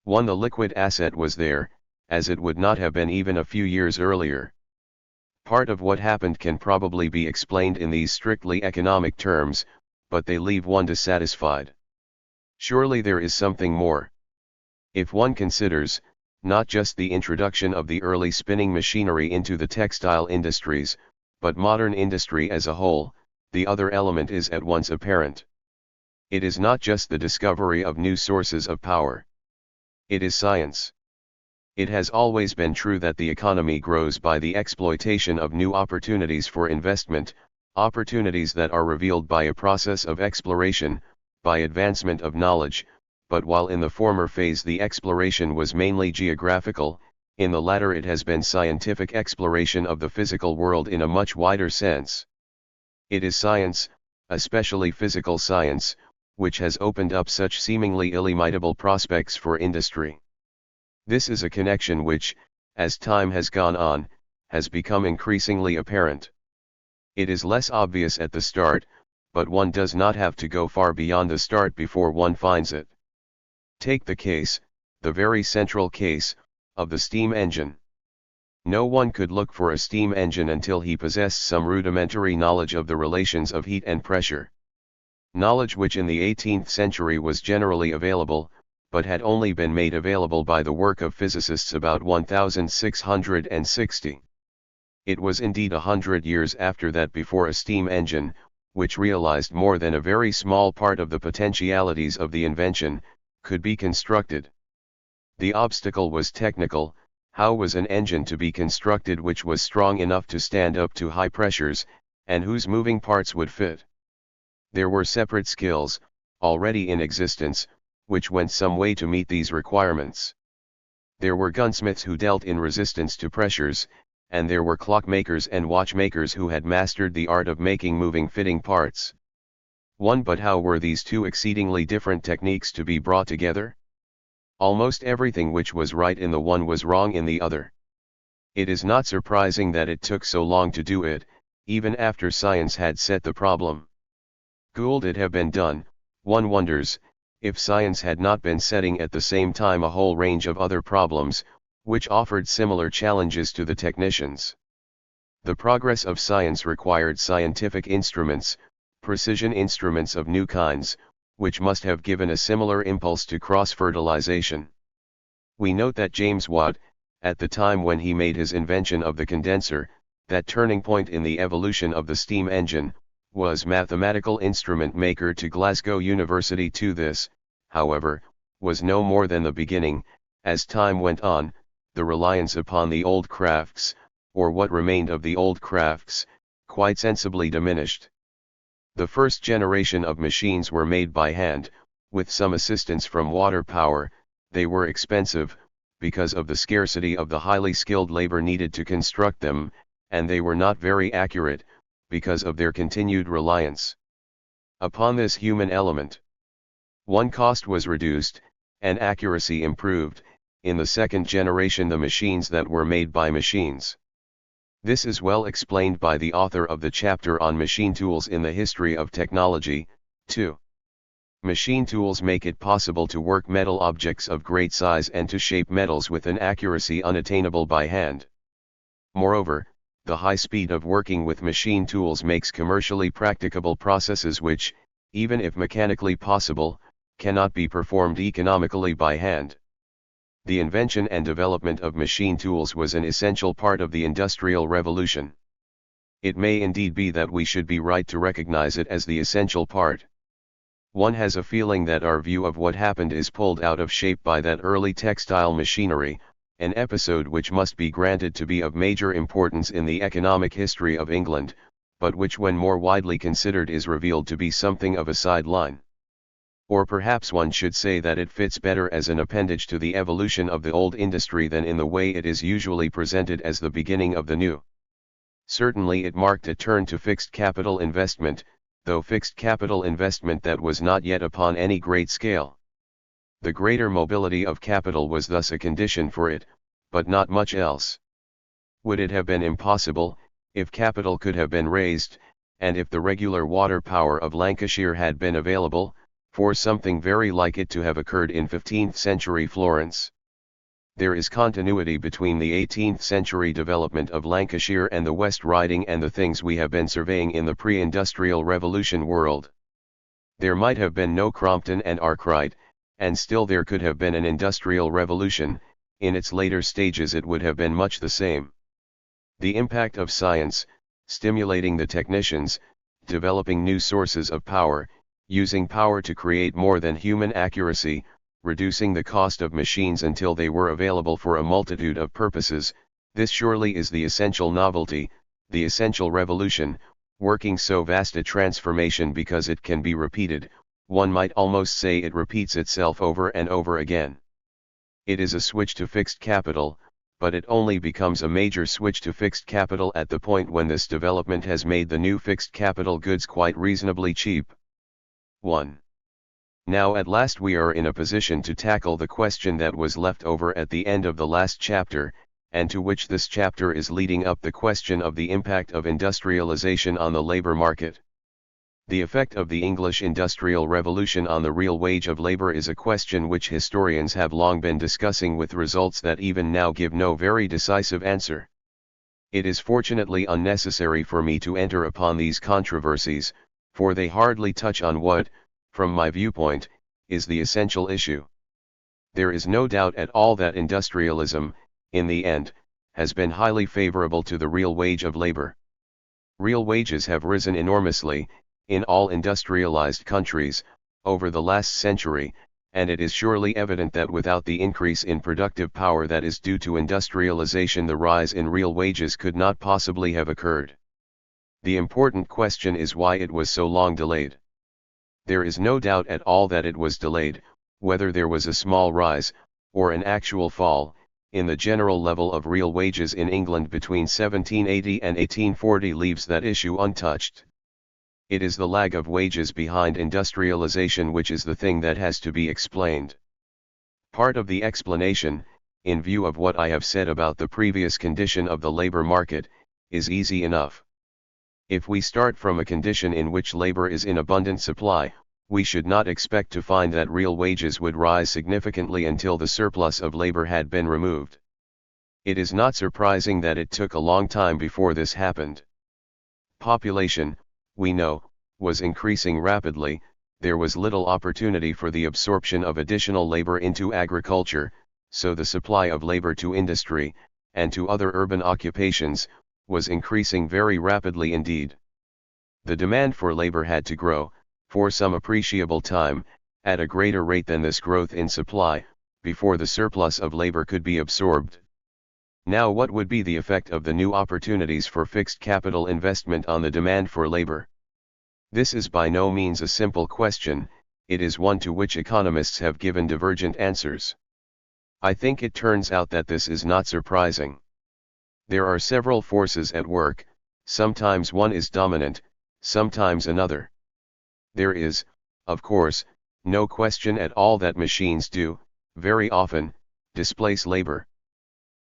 The liquid asset was there, as it would not have been even a few years earlier. Part of what happened can probably be explained in these strictly economic terms, but they leave one dissatisfied. Surely there is something more. If one considers, not just the introduction of the early spinning machinery into the textile industries, but modern industry as a whole, the other element is at once apparent. It is not just the discovery of new sources of power. It is science. It has always been true that the economy grows by the exploitation of new opportunities for investment, opportunities that are revealed by a process of exploration, by advancement of knowledge, but while in the former phase the exploration was mainly geographical, in the latter it has been scientific exploration of the physical world in a much wider sense. It is science, especially physical science, which has opened up such seemingly illimitable prospects for industry. This is a connection which, as time has gone on, has become increasingly apparent. It is less obvious at the start, but one does not have to go far beyond the start before one finds it. Take the case, the very central case, of the steam engine. No one could look for a steam engine until he possessed some rudimentary knowledge of the relations of heat and pressure. Knowledge which in the 18th century was generally available, but had only been made available by the work of physicists about 1660. It was indeed 100 years after that before a steam engine, which realized more than a very small part of the potentialities of the invention, could be constructed. The obstacle was technical. How was an engine to be constructed which was strong enough to stand up to high pressures, and whose moving parts would fit? There were separate skills, already in existence, which went some way to meet these requirements. There were gunsmiths who dealt in resistance to pressures, and there were clockmakers and watchmakers who had mastered the art of making moving fitting parts. But how were these two exceedingly different techniques to be brought together? Almost everything which was right in the one was wrong in the other. It is not surprising that it took so long to do it, even after science had set the problem. Could it have been done, one wonders, if science had not been setting at the same time a whole range of other problems, which offered similar challenges to the technicians. The progress of science required scientific instruments, precision instruments of new kinds, which must have given a similar impulse to cross-fertilization. We note that James Watt, at the time when he made his invention of the condenser, that turning point in the evolution of the steam engine, was mathematical instrument maker to Glasgow University. This, however, was no more than the beginning. As time went on, the reliance upon the old crafts, or what remained of the old crafts, quite sensibly diminished. The first generation of machines were made by hand, with some assistance from water power. They were expensive, because of the scarcity of the highly skilled labor needed to construct them, and they were not very accurate, because of their continued reliance upon this human element. Cost was reduced, and accuracy improved. In the second generation the machines that were made by machines. This is well explained by the author of the chapter on machine tools in the History of Technology. 2. Machine tools make it possible to work metal objects of great size and to shape metals with an accuracy unattainable by hand. Moreover, the high speed of working with machine tools makes commercially practicable processes which, even if mechanically possible, cannot be performed economically by hand. The invention and development of machine tools was an essential part of the Industrial Revolution. It may indeed be that we should be right to recognize it as the essential part. One has a feeling that our view of what happened is pulled out of shape by that early textile machinery, an episode which must be granted to be of major importance in the economic history of England, but which when more widely considered is revealed to be something of a sideline. Or perhaps one should say that it fits better as an appendage to the evolution of the old industry than in the way it is usually presented as the beginning of the new. Certainly it marked a turn to fixed capital investment, though fixed capital investment that was not yet upon any great scale. The greater mobility of capital was thus a condition for it, but not much else. Would it have been impossible, if capital could have been raised, and if the regular water power of Lancashire had been available, for something very like it to have occurred in 15th century Florence? There is continuity between the 18th century development of Lancashire and the West Riding and the things we have been surveying in the pre-industrial revolution world. There might have been no Crompton and Arkwright, and still there could have been an industrial revolution. In its later stages it would have been much the same. The impact of science, stimulating the technicians, developing new sources of power, using power to create more than human accuracy, reducing the cost of machines until they were available for a multitude of purposes. This surely is the essential novelty, the essential revolution, working so vast a transformation because it can be repeated. One might almost say it repeats itself over and over again. It is a switch to fixed capital, but it only becomes a major switch to fixed capital at the point when this development has made the new fixed capital goods quite reasonably cheap. 1. Now at last we are in a position to tackle the question that was left over at the end of the last chapter, and to which this chapter is leading up, the question of the impact of industrialization on the labor market. The effect of the English Industrial Revolution on the real wage of labor is a question which historians have long been discussing, with results that even now give no very decisive answer. It is fortunately unnecessary for me to enter upon these controversies, for they hardly touch on what, from my viewpoint, is the essential issue. There is no doubt at all that industrialism, in the end, has been highly favorable to the real wage of labor. Real wages have risen enormously, in all industrialized countries, over the last century, and it is surely evident that without the increase in productive power that is due to industrialization, the rise in real wages could not possibly have occurred. The important question is why it was so long delayed. There is no doubt at all that it was delayed. Whether there was a small rise, or an actual fall, in the general level of real wages in England between 1780 and 1840 leaves that issue untouched. It is the lag of wages behind industrialization which is the thing that has to be explained. Part of the explanation, in view of what I have said about the previous condition of the labor market, is easy enough. If we start from a condition in which labor is in abundant supply, we should not expect to find that real wages would rise significantly until the surplus of labor had been removed. It is not surprising that it took a long time before this happened. Population, we know, was increasing rapidly. There was little opportunity for the absorption of additional labor into agriculture, so the supply of labor to industry, and to other urban occupations, was increasing very rapidly indeed. The demand for labor had to grow, for some appreciable time, at a greater rate than this growth in supply, before the surplus of labor could be absorbed. Now what would be the effect of the new opportunities for fixed capital investment on the demand for labor? This is by no means a simple question, it is one to which economists have given divergent answers. I think it turns out that this is not surprising. There are several forces at work, sometimes one is dominant, sometimes another. There is, of course, no question at all that machines do, very often, displace labor.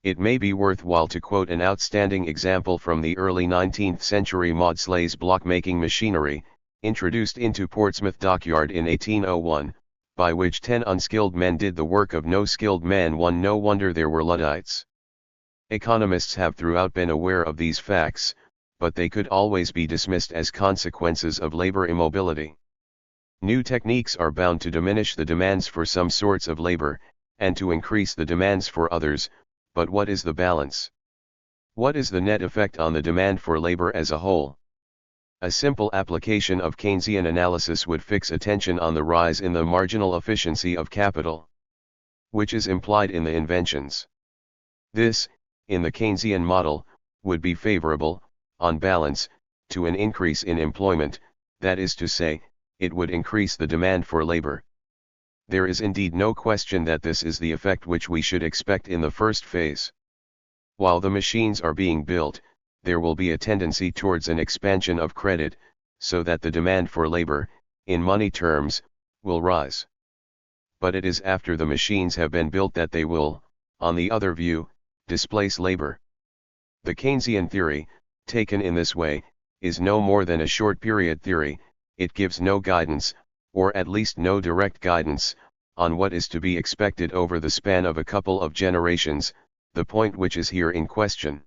It may be worthwhile to quote an outstanding example from the early 19th century: Maudslay's block-making machinery, introduced into Portsmouth dockyard in 1801, by which 10 unskilled men did the work of no skilled man. No wonder there were Luddites. Economists have throughout been aware of these facts, but they could always be dismissed as consequences of labor immobility. New techniques are bound to diminish the demands for some sorts of labor, and to increase the demands for others, but what is the balance? What is the net effect on the demand for labor as a whole? A simple application of Keynesian analysis would fix attention on the rise in the marginal efficiency of capital, which is implied in the inventions. This, in the Keynesian model, would be favorable, on balance, to an increase in employment, that is to say, it would increase the demand for labor. There is indeed no question that this is the effect which we should expect in the first phase. While the machines are being built, there will be a tendency towards an expansion of credit, so that the demand for labor, in money terms, will rise. But it is after the machines have been built that they will, on the other view, displace labor. The Keynesian theory, taken in this way, is no more than a short period theory. It gives no guidance, or at least no direct guidance, on what is to be expected over the span of a couple of generations, the point which is here in question.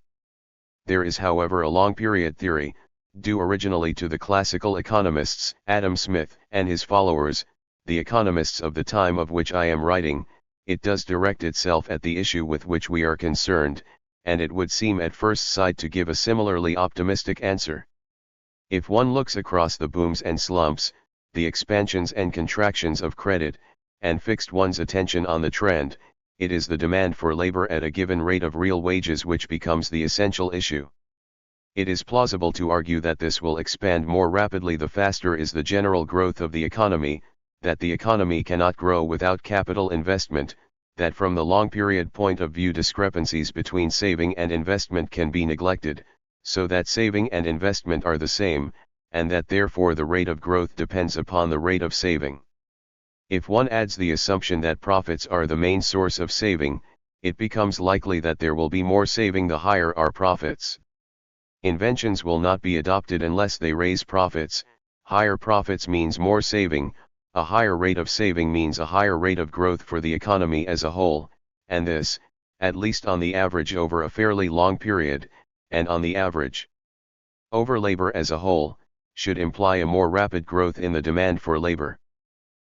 There is, however, a long period theory, due originally to the classical economists, Adam Smith and his followers, the economists of the time of which I am writing. It does direct itself at the issue with which we are concerned, and it would seem at first sight to give a similarly optimistic answer. If one looks across the booms and slumps, the expansions and contractions of credit, and fixed one's attention on the trend, it is the demand for labor at a given rate of real wages which becomes the essential issue. It is plausible to argue that this will expand more rapidly the faster is the general growth of the economy, that the economy cannot grow without capital investment, that from the long period point of view discrepancies between saving and investment can be neglected, so that saving and investment are the same, and that therefore the rate of growth depends upon the rate of saving. If one adds the assumption that profits are the main source of saving, it becomes likely that there will be more saving the higher are profits. Inventions will not be adopted unless they raise profits. Higher profits means more saving, a higher rate of saving means a higher rate of growth for the economy as a whole, and this, at least on the average over a fairly long period, and on the average over labor as a whole, should imply a more rapid growth in the demand for labor.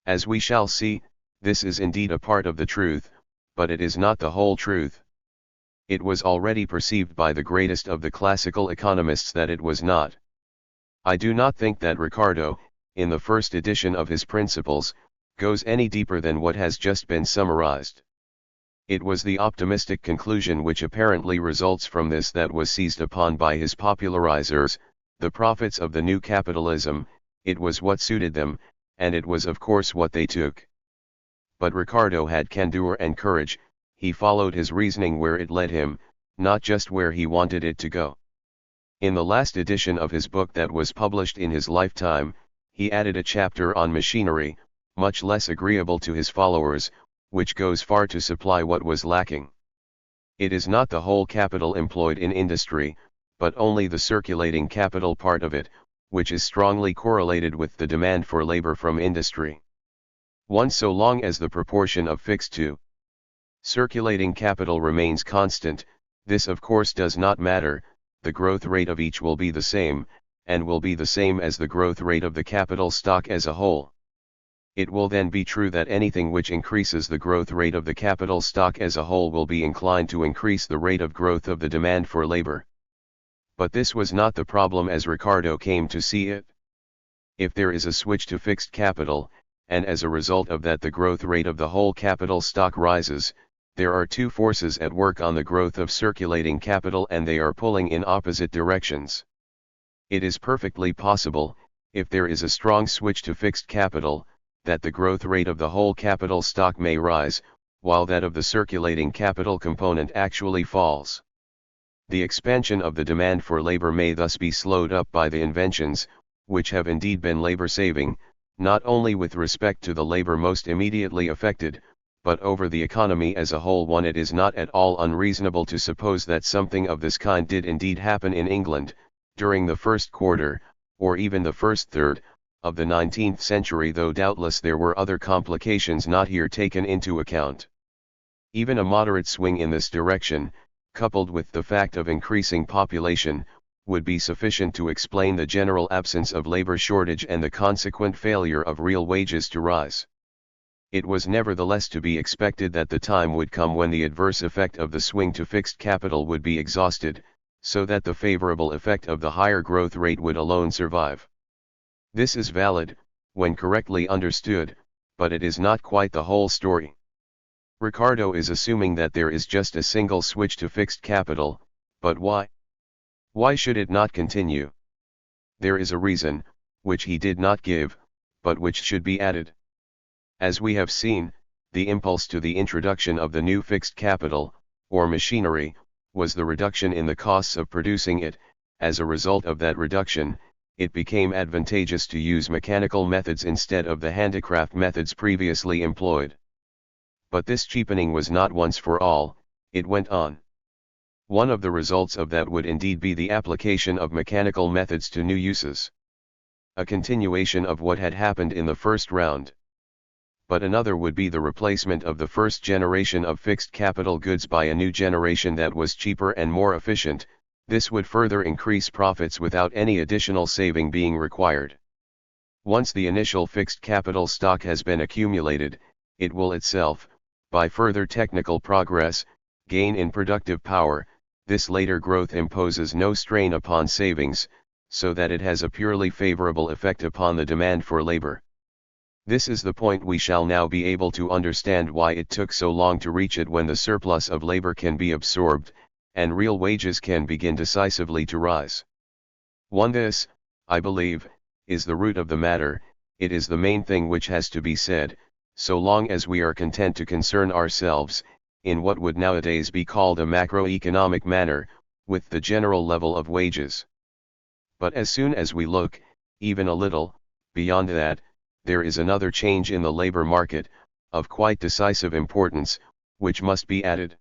As we shall see, this is indeed a part of the truth, but it is not the whole truth. It was already perceived by the greatest of the classical economists that it was not. I do not think that Ricardo, in the first edition of his Principles, goes any deeper than what has just been summarized. It was the optimistic conclusion which apparently results from this that was seized upon by his popularizers, the prophets of the new capitalism. It was what suited them, and it was of course what they took. But Ricardo had candor and courage. He followed his reasoning where it led him, not just where he wanted it to go. In the last edition of his book that was published in his lifetime, he added a chapter on machinery, much less agreeable to his followers, which goes far to supply what was lacking. It is not the whole capital employed in industry, but only the circulating capital part of it, which is strongly correlated with the demand for labor from industry. Once so long as the proportion of fixed to circulating capital remains constant, this of course does not matter, the growth rate of each will be the same, and will be the same as the growth rate of the capital stock as a whole. It will then be true that anything which increases the growth rate of the capital stock as a whole will be inclined to increase the rate of growth of the demand for labor. But this was not the problem as Ricardo came to see it. If there is a switch to fixed capital, and as a result of that the growth rate of the whole capital stock rises, there are two forces at work on the growth of circulating capital and they are pulling in opposite directions. It is perfectly possible, if there is a strong switch to fixed capital, that the growth rate of the whole capital stock may rise, while that of the circulating capital component actually falls. The expansion of the demand for labor may thus be slowed up by the inventions, which have indeed been labor-saving, not only with respect to the labor most immediately affected, but over the economy as a whole. It is not at all unreasonable to suppose that something of this kind did indeed happen in England, during the first quarter, or even the first third, of the 19th century, though doubtless there were other complications not here taken into account. Even a moderate swing in this direction, coupled with the fact of increasing population, would be sufficient to explain the general absence of labor shortage and the consequent failure of real wages to rise. It was nevertheless to be expected that the time would come when the adverse effect of the swing to fixed capital would be exhausted, so that the favorable effect of the higher growth rate would alone survive. This is valid, when correctly understood, but it is not quite the whole story. Ricardo is assuming that there is just a single switch to fixed capital, but why? Why should it not continue? There is a reason, which he did not give, but which should be added. As we have seen, the impulse to the introduction of the new fixed capital, or machinery, was the reduction in the costs of producing it. As a result of that reduction, it became advantageous to use mechanical methods instead of the handicraft methods previously employed. But this cheapening was not once for all, it went on. One of the results of that would indeed be the application of mechanical methods to new uses. A continuation of what had happened in the first round. But another would be the replacement of the first generation of fixed capital goods by a new generation that was cheaper and more efficient. This would further increase profits without any additional saving being required. Once the initial fixed capital stock has been accumulated, it will itself, by further technical progress, gain in productive power. This later growth imposes no strain upon savings, so that it has a purely favorable effect upon the demand for labor. This is the point we shall now be able to understand why it took so long to reach it when the surplus of labor can be absorbed, and real wages can begin decisively to rise. This, I believe, is the root of the matter. It is the main thing which has to be said, so long as we are content to concern ourselves, in what would nowadays be called a macroeconomic manner, with the general level of wages. But as soon as we look, even a little, beyond that, there is another change in the labor market, of quite decisive importance, which must be added.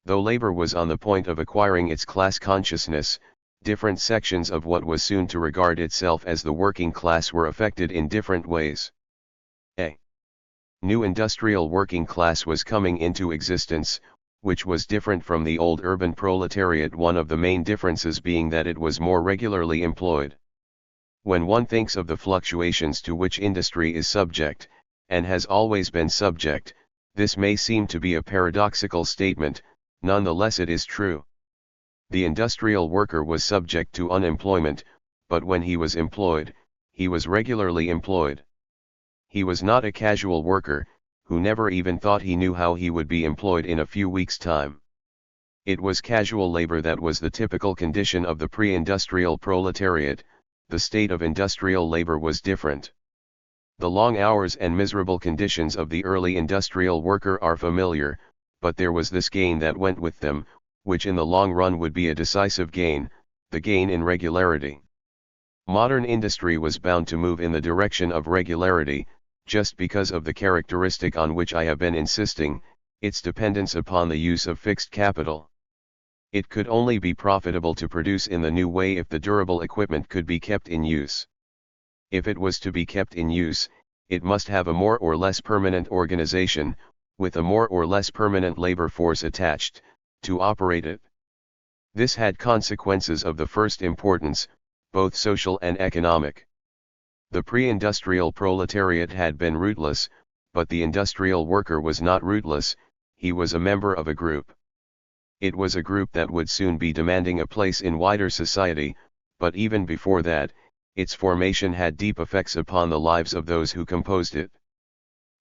Though labor was on the point of acquiring its class consciousness, different sections of what was soon to regard itself as the working class were affected in different ways. A new industrial working class was coming into existence, which was different from the old urban proletariat, one of the main differences being that it was more regularly employed. When one thinks of the fluctuations to which industry is subject, and has always been subject, this may seem to be a paradoxical statement, nonetheless it is true. The industrial worker was subject to unemployment, but when he was employed, he was regularly employed. He was not a casual worker, who never even thought he knew how he would be employed in a few weeks' time. It was casual labor that was the typical condition of the pre-industrial proletariat. The state of industrial labor was different. The long hours and miserable conditions of the early industrial worker are familiar, but there was this gain that went with them, which in the long run would be a decisive gain, the gain in regularity. Modern industry was bound to move in the direction of regularity, just because of the characteristic on which I have been insisting, its dependence upon the use of fixed capital. It could only be profitable to produce in the new way if the durable equipment could be kept in use. If it was to be kept in use, it must have a more or less permanent organization, with a more or less permanent labor force attached, to operate it. This had consequences of the first importance, both social and economic. The pre-industrial proletariat had been rootless, but the industrial worker was not rootless, he was a member of a group. It was a group that would soon be demanding a place in wider society, but even before that, its formation had deep effects upon the lives of those who composed it.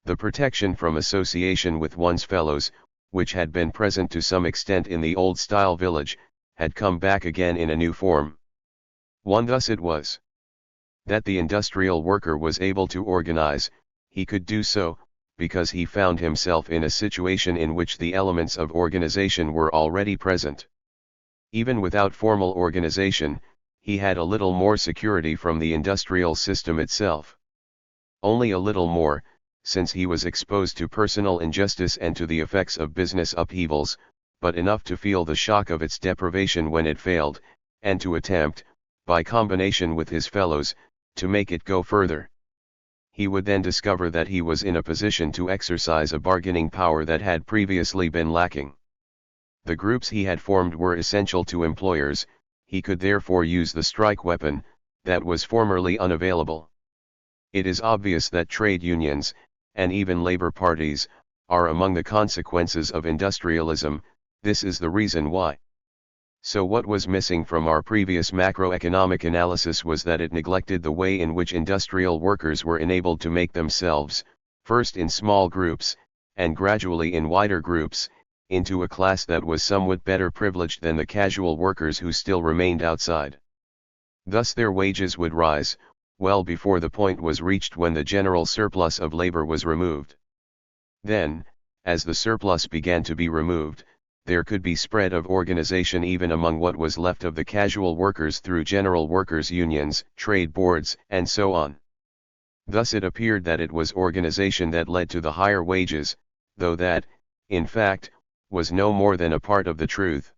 The protection from association with one's fellows, which had been present to some extent in the old-style village, had come back again in a new form. Thus it was that the industrial worker was able to organize. He could do so, because he found himself in a situation in which the elements of organization were already present. Even without formal organization, he had a little more security from the industrial system itself. Only a little more, since he was exposed to personal injustice and to the effects of business upheavals, but enough to feel the shock of its deprivation when it failed, and to attempt, by combination with his fellows, to make it go further. He would then discover that he was in a position to exercise a bargaining power that had previously been lacking. The groups he had formed were essential to employers, he could therefore use the strike weapon, that was formerly unavailable. It is obvious that trade unions, and even labor parties, are among the consequences of industrialism. This is the reason why. So what was missing from our previous macroeconomic analysis was that it neglected the way in which industrial workers were enabled to make themselves, first in small groups, and gradually in wider groups, into a class that was somewhat better privileged than the casual workers who still remained outside. Thus their wages would rise, well before the point was reached when the general surplus of labor was removed. Then, as the surplus began to be removed, there could be spread of organization even among what was left of the casual workers through general workers' unions, trade boards, and so on. Thus it appeared that it was organization that led to the higher wages, though that, in fact, was no more than a part of the truth.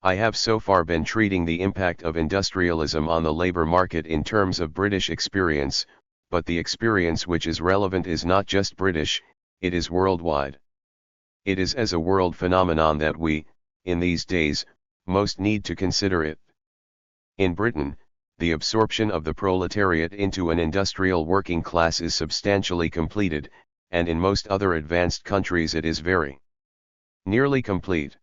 I have so far been treating the impact of industrialism on the labor market in terms of British experience, but the experience which is relevant is not just British, it is worldwide. It is as a world phenomenon that we, in these days, most need to consider it. In Britain, the absorption of the proletariat into an industrial working class is substantially completed, and in most other advanced countries it is very nearly complete.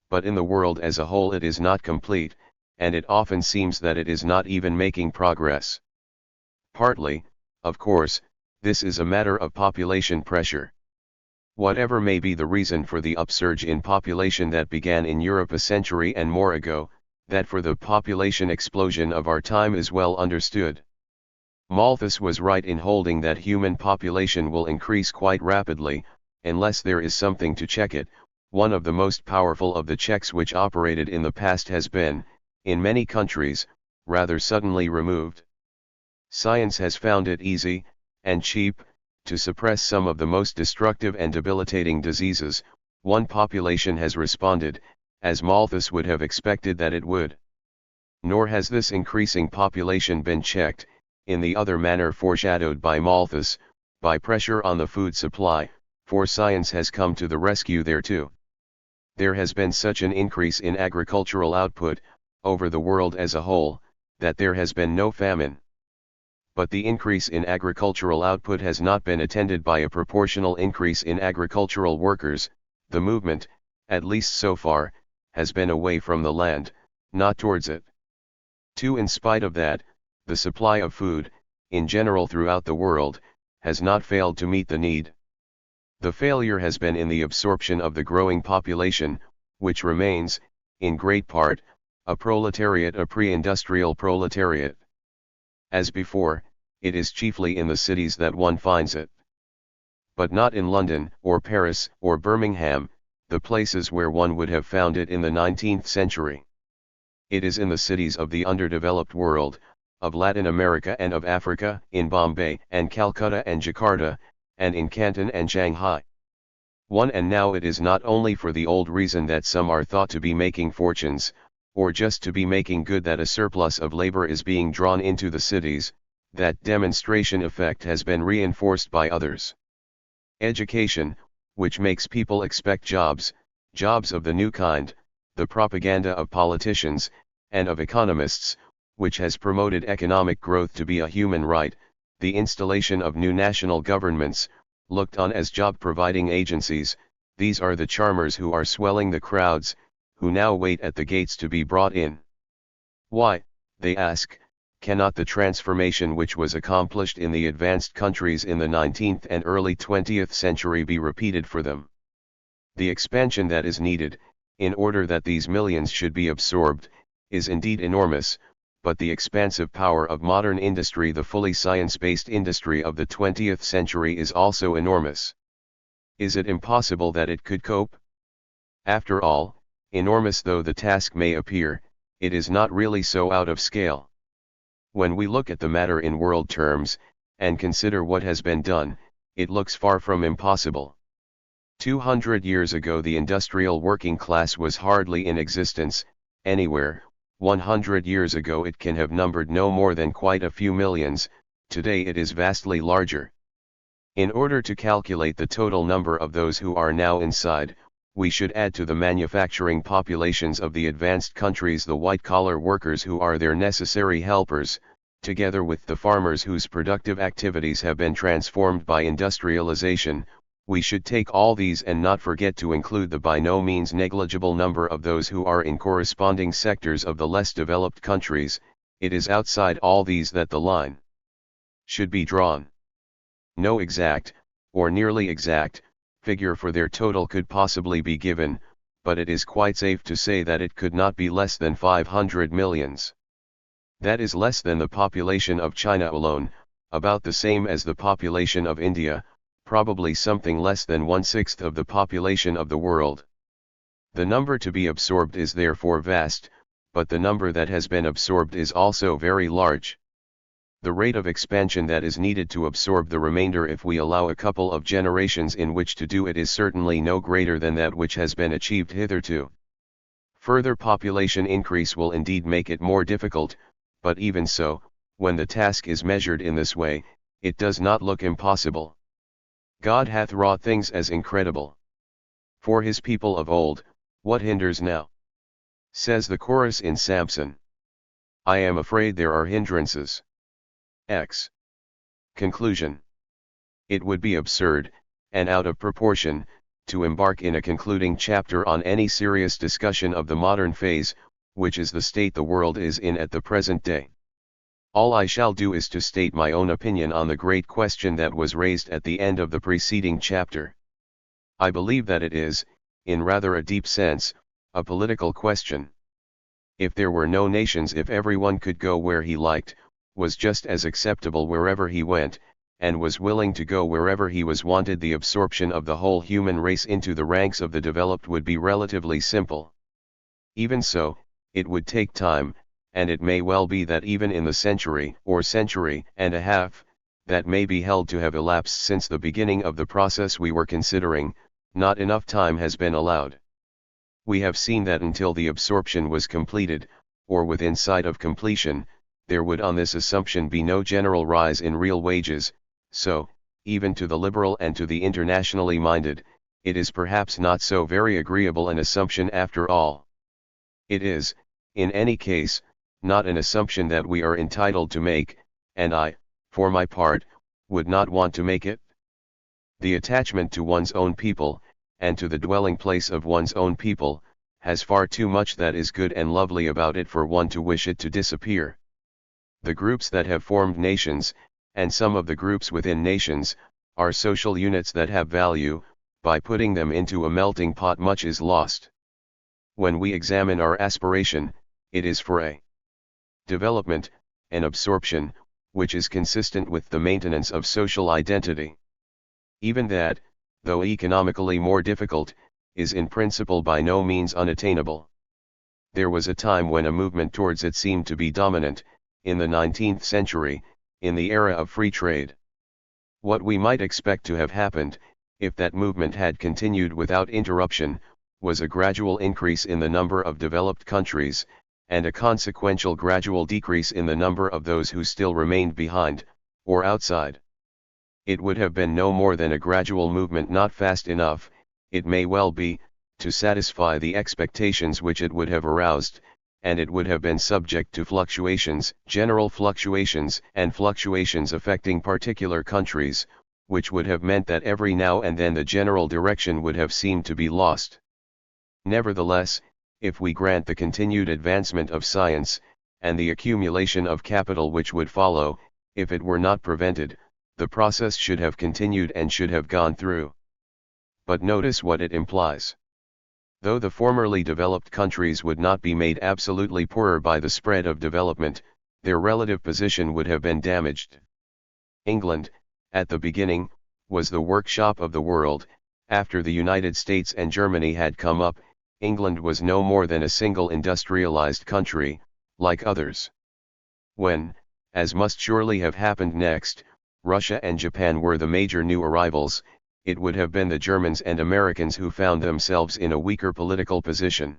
But in the world as a whole it is not complete, and it often seems that it is not even making progress. Partly, of course, This is a matter of population pressure. Whatever may be the reason for the upsurge in population that began in Europe a century and more ago, that for the population explosion of our time is well understood. Malthus was right in holding that human population will increase quite rapidly, unless there is something to check it. One of the most powerful of the checks which operated in the past has been, in many countries, rather suddenly removed. Science has found it easy, and cheap, to suppress some of the most destructive and debilitating diseases. One population has responded, as Malthus would have expected that it would. Nor has this increasing population been checked, in the other manner foreshadowed by Malthus, by pressure on the food supply, for science has come to the rescue thereto. There has been such an increase in agricultural output, over the world as a whole, that there has been no famine. But the increase in agricultural output has not been attended by a proportional increase in agricultural workers. The movement, at least so far, has been away from the land, not towards it. 2. In spite of that, the supply of food, in general throughout the world, has not failed to meet the need. The failure has been in the absorption of the growing population, which remains, in great part, a proletariat, a pre-industrial proletariat. As before, it is chiefly in the cities that one finds it. But not in London, or Paris, or Birmingham, the places where one would have found it in the 19th century. It is in the cities of the underdeveloped world, of Latin America and of Africa, in Bombay and Calcutta and Jakarta, and in Canton and Shanghai. 1. And now it is not only for the old reason that some are thought to be making fortunes, or just to be making good that a surplus of labor is being drawn into the cities, that demonstration effect has been reinforced by others. Education, which makes people expect jobs of the new kind, the propaganda of politicians, and of economists, which has promoted economic growth to be a human right, the installation of new national governments, looked on as job-providing agencies. These are the charmers who are swelling the crowds, who now wait at the gates to be brought in. Why, they ask, cannot the transformation which was accomplished in the advanced countries in the 19th and early 20th century be repeated for them? The expansion that is needed, in order that these millions should be absorbed, is indeed enormous, but the expansive power of modern industry, the fully science-based industry of the 20th century, is also enormous. Is it impossible that it could cope? After all, enormous though the task may appear, it is not really so out of scale. When we look at the matter in world terms, and consider what has been done, it looks far from impossible. 200 years ago the industrial working class was hardly in existence, anywhere. 100 years ago it can have numbered no more than quite a few millions. Today it is vastly larger. In order to calculate the total number of those who are now inside, we should add to the manufacturing populations of the advanced countries the white-collar workers who are their necessary helpers, together with the farmers whose productive activities have been transformed by industrialization. We should take all these and not forget to include the by no means negligible number of those who are in corresponding sectors of the less developed countries. It is outside all these that the line should be drawn. No exact, or nearly exact, figure for their total could possibly be given, but it is quite safe to say that it could not be less than 500 millions. That is less than the population of China alone, about the same as the population of India, probably something less than 1/6 of the population of the world. The number to be absorbed is therefore vast, but the number that has been absorbed is also very large. The rate of expansion that is needed to absorb the remainder, if we allow a couple of generations in which to do it, is certainly no greater than that which has been achieved hitherto. Further population increase will indeed make it more difficult, but even so, when the task is measured in this way, it does not look impossible. God hath wrought things as incredible for his people of old, what hinders now? Says the chorus in Samson. I am afraid there are hindrances. X. Conclusion. It would be absurd, and out of proportion, to embark in a concluding chapter on any serious discussion of the modern phase, which is the state the world is in at the present day. All I shall do is to state my own opinion on the great question that was raised at the end of the preceding chapter. I believe that it is, in rather a deep sense, a political question. If there were no nations, if everyone could go where he liked, was just as acceptable wherever he went, and was willing to go wherever he was wanted, the absorption of the whole human race into the ranks of the developed would be relatively simple. Even so, it would take time, and it may well be that even in the century, or century and a half, that may be held to have elapsed since the beginning of the process we were considering, not enough time has been allowed. We have seen that until the absorption was completed, or within sight of completion, there would on this assumption be no general rise in real wages, so, even to the liberal and to the internationally minded, it is perhaps not so very agreeable an assumption after all. It is, in any case, not an assumption that we are entitled to make, and I, for my part, would not want to make it. The attachment to one's own people, and to the dwelling place of one's own people, has far too much that is good and lovely about it for one to wish it to disappear. The groups that have formed nations, and some of the groups within nations, are social units that have value. By putting them into a melting pot much is lost. When we examine our aspiration, it is for a development, an absorption, which is consistent with the maintenance of social identity. Even that, though economically more difficult, is in principle by no means unattainable. There was a time when a movement towards it seemed to be dominant, in the 19th century, in the era of free trade. What we might expect to have happened, if that movement had continued without interruption, was a gradual increase in the number of developed countries, and a consequential gradual decrease in the number of those who still remained behind, or outside. It would have been no more than a gradual movement, not fast enough, it may well be, to satisfy the expectations which it would have aroused, and it would have been subject to fluctuations, general fluctuations, and fluctuations affecting particular countries, which would have meant that every now and then the general direction would have seemed to be lost. Nevertheless, if we grant the continued advancement of science, and the accumulation of capital which would follow, if it were not prevented, the process should have continued and should have gone through. But notice what it implies. Though the formerly developed countries would not be made absolutely poorer by the spread of development, their relative position would have been damaged. England, at the beginning, was the workshop of the world. After the United States and Germany had come up, England was no more than a single industrialized country, like others. When, as must surely have happened next, Russia and Japan were the major new arrivals, it would have been the Germans and Americans who found themselves in a weaker political position.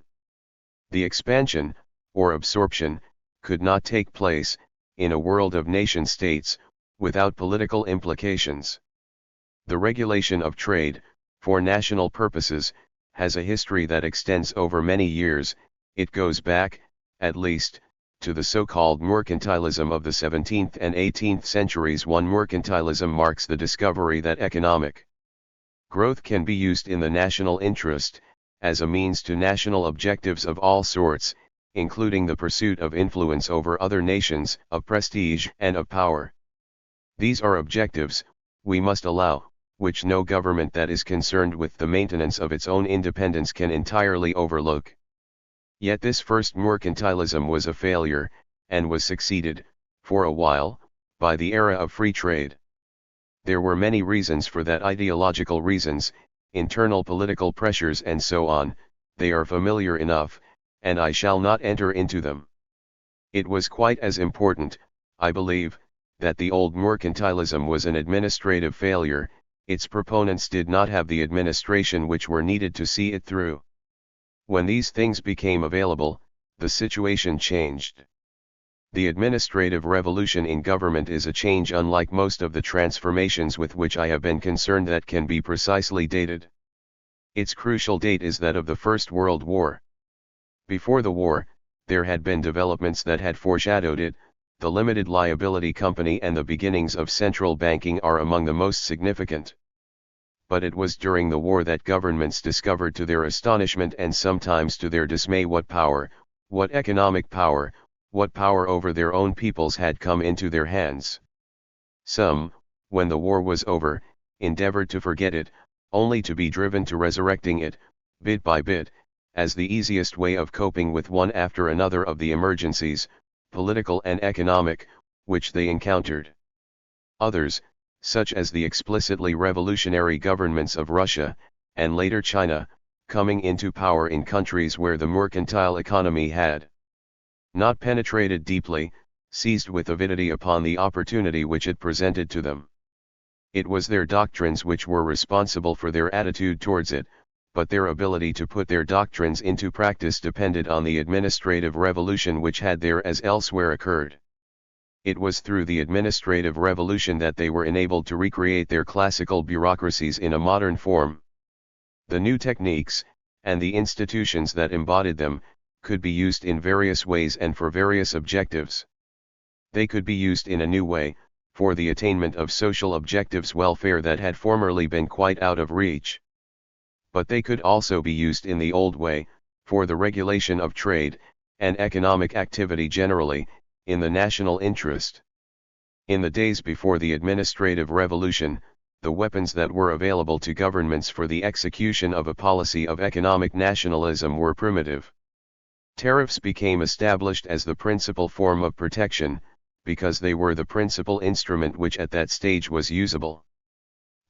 The expansion, or absorption, could not take place, in a world of nation-states, without political implications. The regulation of trade, for national purposes, has a history that extends over many years. It goes back, at least, to the so-called mercantilism of the 17th and 18th centuries. One mercantilism marks the discovery that economic growth can be used in the national interest, as a means to national objectives of all sorts, including the pursuit of influence over other nations, of prestige and of power. These are objectives, we must allow, which no government that is concerned with the maintenance of its own independence can entirely overlook. Yet this first mercantilism was a failure, and was succeeded, for a while, by the era of free trade. There were many reasons for that, ideological reasons, internal political pressures and so on. They are familiar enough, and I shall not enter into them. It was quite as important, I believe, that the old mercantilism was an administrative failure. Its proponents did not have the administration which were needed to see it through. When these things became available, the situation changed. The administrative revolution in government is a change unlike most of the transformations with which I have been concerned that can be precisely dated. Its crucial date is that of the First World War. Before the war, there had been developments that had foreshadowed it. The limited liability company and the beginnings of central banking are among the most significant. But it was during the war that governments discovered to their astonishment and sometimes to their dismay what power, what economic power, what power over their own peoples had come into their hands. Some, when the war was over, endeavored to forget it, only to be driven to resurrecting it, bit by bit, as the easiest way of coping with one after another of the emergencies, political and economic, which they encountered. Others, such as the explicitly revolutionary governments of Russia, and later China, coming into power in countries where the mercantile economy had not penetrated deeply, seized with avidity upon the opportunity which it presented to them. It was their doctrines which were responsible for their attitude towards it, but their ability to put their doctrines into practice depended on the administrative revolution which had there as elsewhere occurred. It was through the administrative revolution that they were enabled to recreate their classical bureaucracies in a modern form. The new techniques, and the institutions that embodied them, could be used in various ways and for various objectives. They could be used in a new way, for the attainment of social objectives, welfare that had formerly been quite out of reach. But they could also be used in the old way, for the regulation of trade, and economic activity generally, in the national interest. In the days before the administrative revolution, the weapons that were available to governments for the execution of a policy of economic nationalism were primitive. Tariffs became established as the principal form of protection, because they were the principal instrument which at that stage was usable.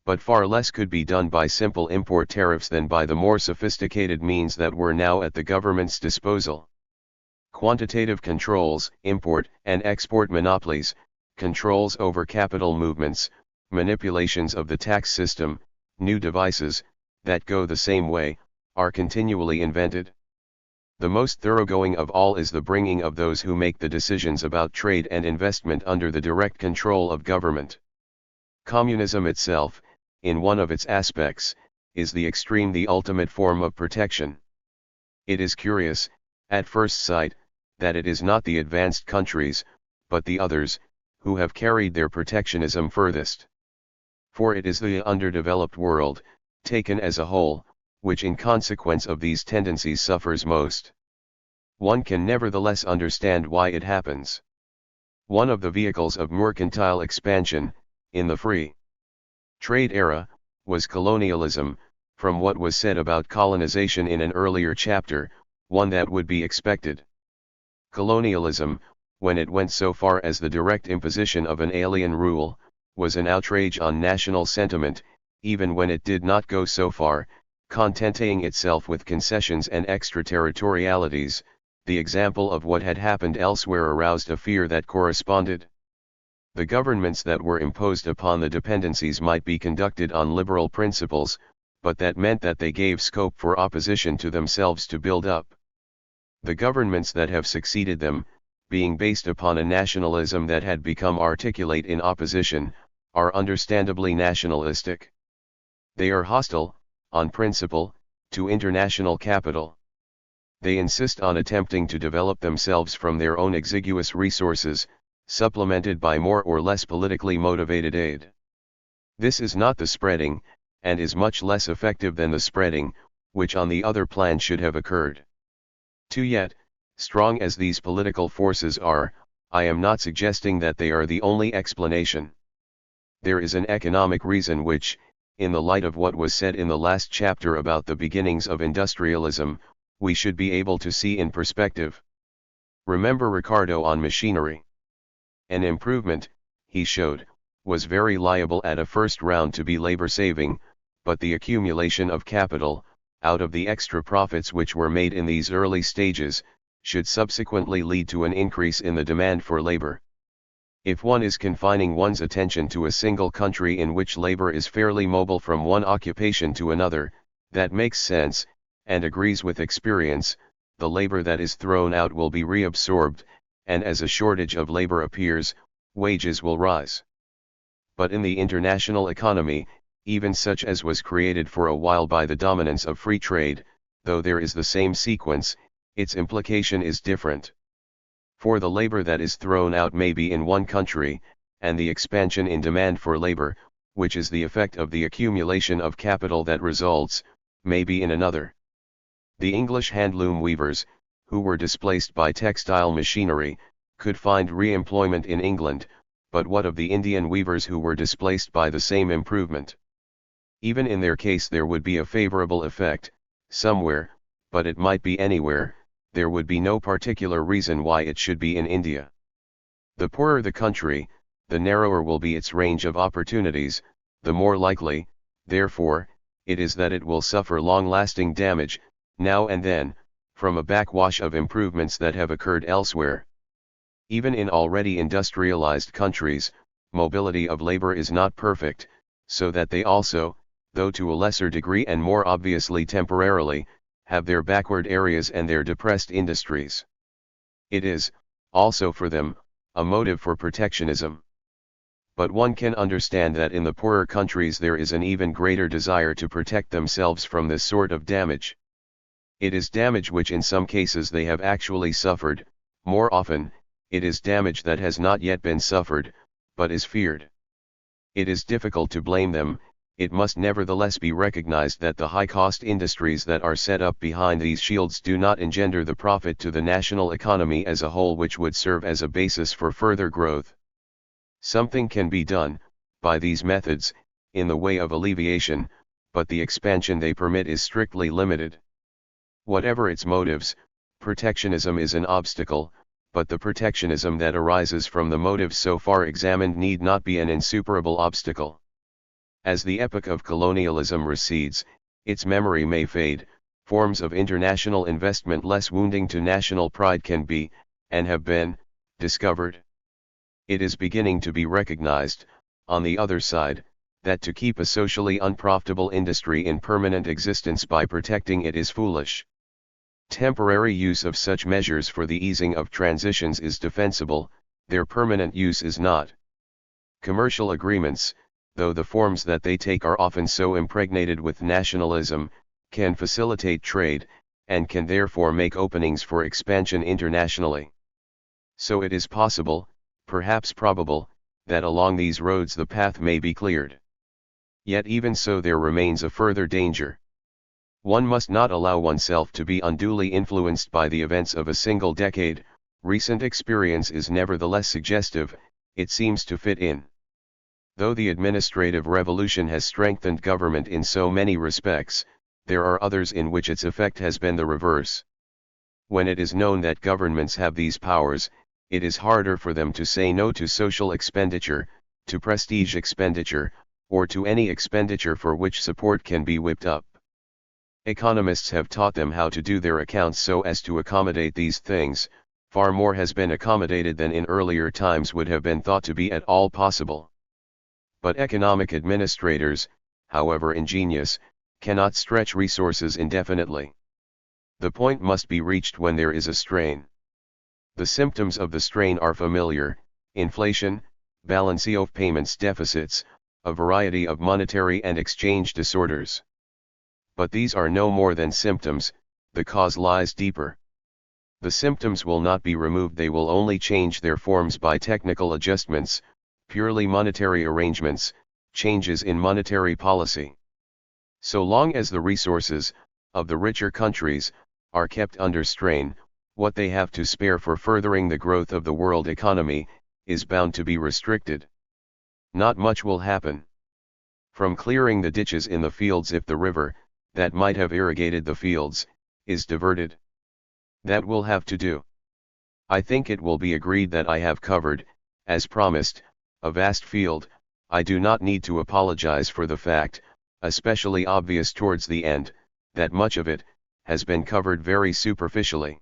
But far less could be done by simple import tariffs than by the more sophisticated means that were now at the government's disposal. Quantitative controls, import and export monopolies, controls over capital movements, manipulations of the tax system, new devices, that go the same way, are continually invented. The most thoroughgoing of all is the bringing of those who make the decisions about trade and investment under the direct control of government. Communism itself, in one of its aspects, is the extreme, the ultimate form of protection. It is curious, at first sight, that it is not the advanced countries, but the others, who have carried their protectionism furthest. For it is the underdeveloped world, taken as a whole, which in consequence of these tendencies suffers most. One can nevertheless understand why it happens. One of the vehicles of mercantile expansion, in the free trade era, was colonialism. From what was said about colonization in an earlier chapter, one that would be expected. Colonialism, when it went so far as the direct imposition of an alien rule, was an outrage on national sentiment, even when it did not go so far, contenting itself with concessions and extraterritorialities. The example of what had happened elsewhere aroused a fear that corresponded. The governments that were imposed upon the dependencies might be conducted on liberal principles, but that meant that they gave scope for opposition to themselves to build up. The governments that have succeeded them, being based upon a nationalism that had become articulate in opposition, are understandably nationalistic. They are hostile, on principle, to international capital. They insist on attempting to develop themselves from their own exiguous resources, supplemented by more or less politically motivated aid. This is not the spreading, and is much less effective than the spreading, which on the other plan should have occurred. Yet, strong as these political forces are, I am not suggesting that they are the only explanation. There is an economic reason which, in the light of what was said in the last chapter about the beginnings of industrialism, we should be able to see in perspective. Remember Ricardo on machinery. An improvement, he showed, was very liable at a first round to be labor-saving, but the accumulation of capital, out of the extra profits which were made in these early stages, should subsequently lead to an increase in the demand for labor. If one is confining one's attention to a single country in which labor is fairly mobile from one occupation to another, that makes sense, and agrees with experience. The labor that is thrown out will be reabsorbed, and as a shortage of labor appears, wages will rise. But in the international economy, even such as was created for a while by the dominance of free trade, though there is the same sequence, its implication is different. For the labor that is thrown out may be in one country, and the expansion in demand for labor, which is the effect of the accumulation of capital that results, may be in another. The English handloom weavers, who were displaced by textile machinery, could find re-employment in England, but what of the Indian weavers who were displaced by the same improvement? Even in their case there would be a favorable effect, somewhere, but it might be anywhere. There would be no particular reason why it should be in India. The poorer the country, the narrower will be its range of opportunities, the more likely, therefore, it is that it will suffer long-lasting damage, now and then, from a backwash of improvements that have occurred elsewhere. Even in already industrialized countries, mobility of labor is not perfect, so that they also, though to a lesser degree and more obviously temporarily, have their backward areas and their depressed industries. It is, also for them, a motive for protectionism. But one can understand that in the poorer countries there is an even greater desire to protect themselves from this sort of damage. It is damage which in some cases they have actually suffered, more often, it is damage that has not yet been suffered, but is feared. It is difficult to blame them. It must nevertheless be recognized that the high-cost industries that are set up behind these shields do not engender the profit to the national economy as a whole which would serve as a basis for further growth. Something can be done, by these methods, in the way of alleviation, but the expansion they permit is strictly limited. Whatever its motives, protectionism is an obstacle, but the protectionism that arises from the motives so far examined need not be an insuperable obstacle. As the epoch of colonialism recedes, its memory may fade, forms of international investment less wounding to national pride can be, and have been, discovered. It is beginning to be recognized, on the other side, that to keep a socially unprofitable industry in permanent existence by protecting it is foolish. Temporary use of such measures for the easing of transitions is defensible, their permanent use is not. Commercial agreements, though the forms that they take are often so impregnated with nationalism, can facilitate trade, and can therefore make openings for expansion internationally. So it is possible, perhaps probable, that along these roads the path may be cleared. Yet even so there remains a further danger. One must not allow oneself to be unduly influenced by the events of a single decade. Recent experience is nevertheless suggestive, it seems to fit in. Though the administrative revolution has strengthened government in so many respects, there are others in which its effect has been the reverse. When it is known that governments have these powers, it is harder for them to say no to social expenditure, to prestige expenditure, or to any expenditure for which support can be whipped up. Economists have taught them how to do their accounts so as to accommodate these things. Far more has been accommodated than in earlier times would have been thought to be at all possible. But economic administrators, however ingenious, cannot stretch resources indefinitely. The point must be reached when there is a strain. The symptoms of the strain are familiar: inflation, balance of payments deficits, a variety of monetary and exchange disorders. But these are no more than symptoms, the cause lies deeper. The symptoms will not be removed, they will only change their forms by technical adjustments, purely monetary arrangements, changes in monetary policy. So long as the resources, of the richer countries, are kept under strain, what they have to spare for furthering the growth of the world economy, is bound to be restricted. Not much will happen. From clearing the ditches in the fields if the river, that might have irrigated the fields, is diverted. That will have to do. I think it will be agreed that I have covered, as promised, a vast field. I do not need to apologize for the fact, especially obvious towards the end, that much of it, has been covered very superficially.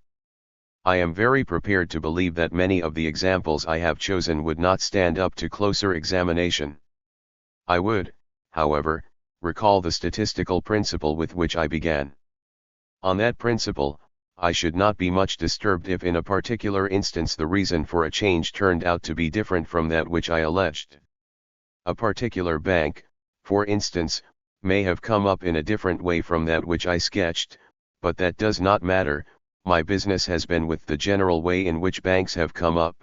I am very prepared to believe that many of the examples I have chosen would not stand up to closer examination. I would, however, recall the statistical principle with which I began. On that principle, I should not be much disturbed if in a particular instance the reason for a change turned out to be different from that which I alleged. A particular bank, for instance, may have come up in a different way from that which I sketched, but that does not matter. My business has been with the general way in which banks have come up.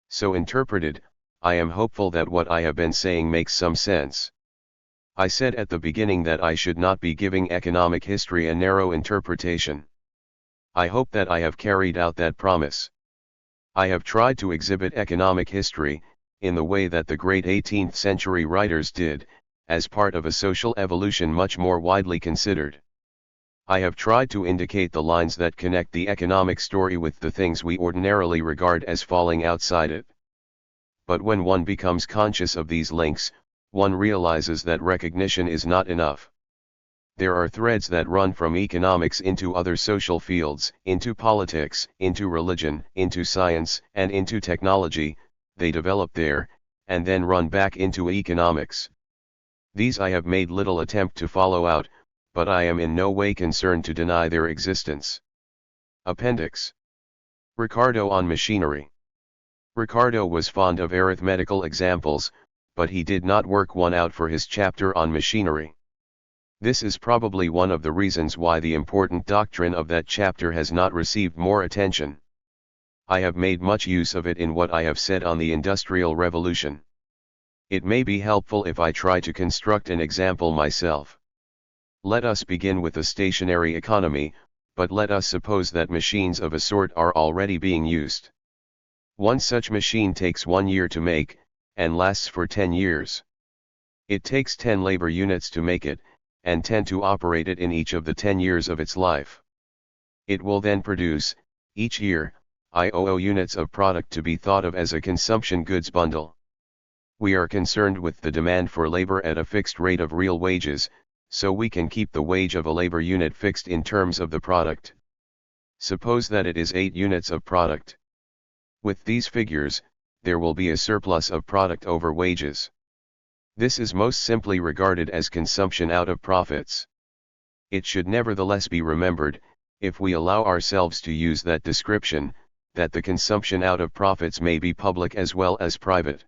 So interpreted, I am hopeful that what I have been saying makes some sense. I said at the beginning that I should not be giving economic history a narrow interpretation. I hope that I have carried out that promise. I have tried to exhibit economic history, in the way that the great 18th century writers did, as part of a social evolution much more widely considered. I have tried to indicate the lines that connect the economic story with the things we ordinarily regard as falling outside it. But when one becomes conscious of these links, one realizes that recognition is not enough. There are threads that run from economics into other social fields, into politics, into religion, into science, and into technology. They develop there, and then run back into economics. These I have made little attempt to follow out, but I am in no way concerned to deny their existence. Appendix. Ricardo on machinery. Ricardo was fond of arithmetical examples, but he did not work one out for his chapter on machinery. This is probably one of the reasons why the important doctrine of that chapter has not received more attention. I have made much use of it in what I have said on the Industrial Revolution. It may be helpful if I try to construct an example myself. Let us begin with a stationary economy, but let us suppose that machines of a sort are already being used. One such machine takes 1 year to make, and lasts for 10 years. It takes 10 labor units to make it, and 10 to operate it in each of the 10 years of its life. It will then produce, each year, IOO units of product to be thought of as a consumption goods bundle. We are concerned with the demand for labor at a fixed rate of real wages, so we can keep the wage of a labor unit fixed in terms of the product. Suppose that it is 8 units of product. With these figures, there will be a surplus of product over wages. This is most simply regarded as consumption out of profits. It should nevertheless be remembered, if we allow ourselves to use that description, that the consumption out of profits may be public as well as private.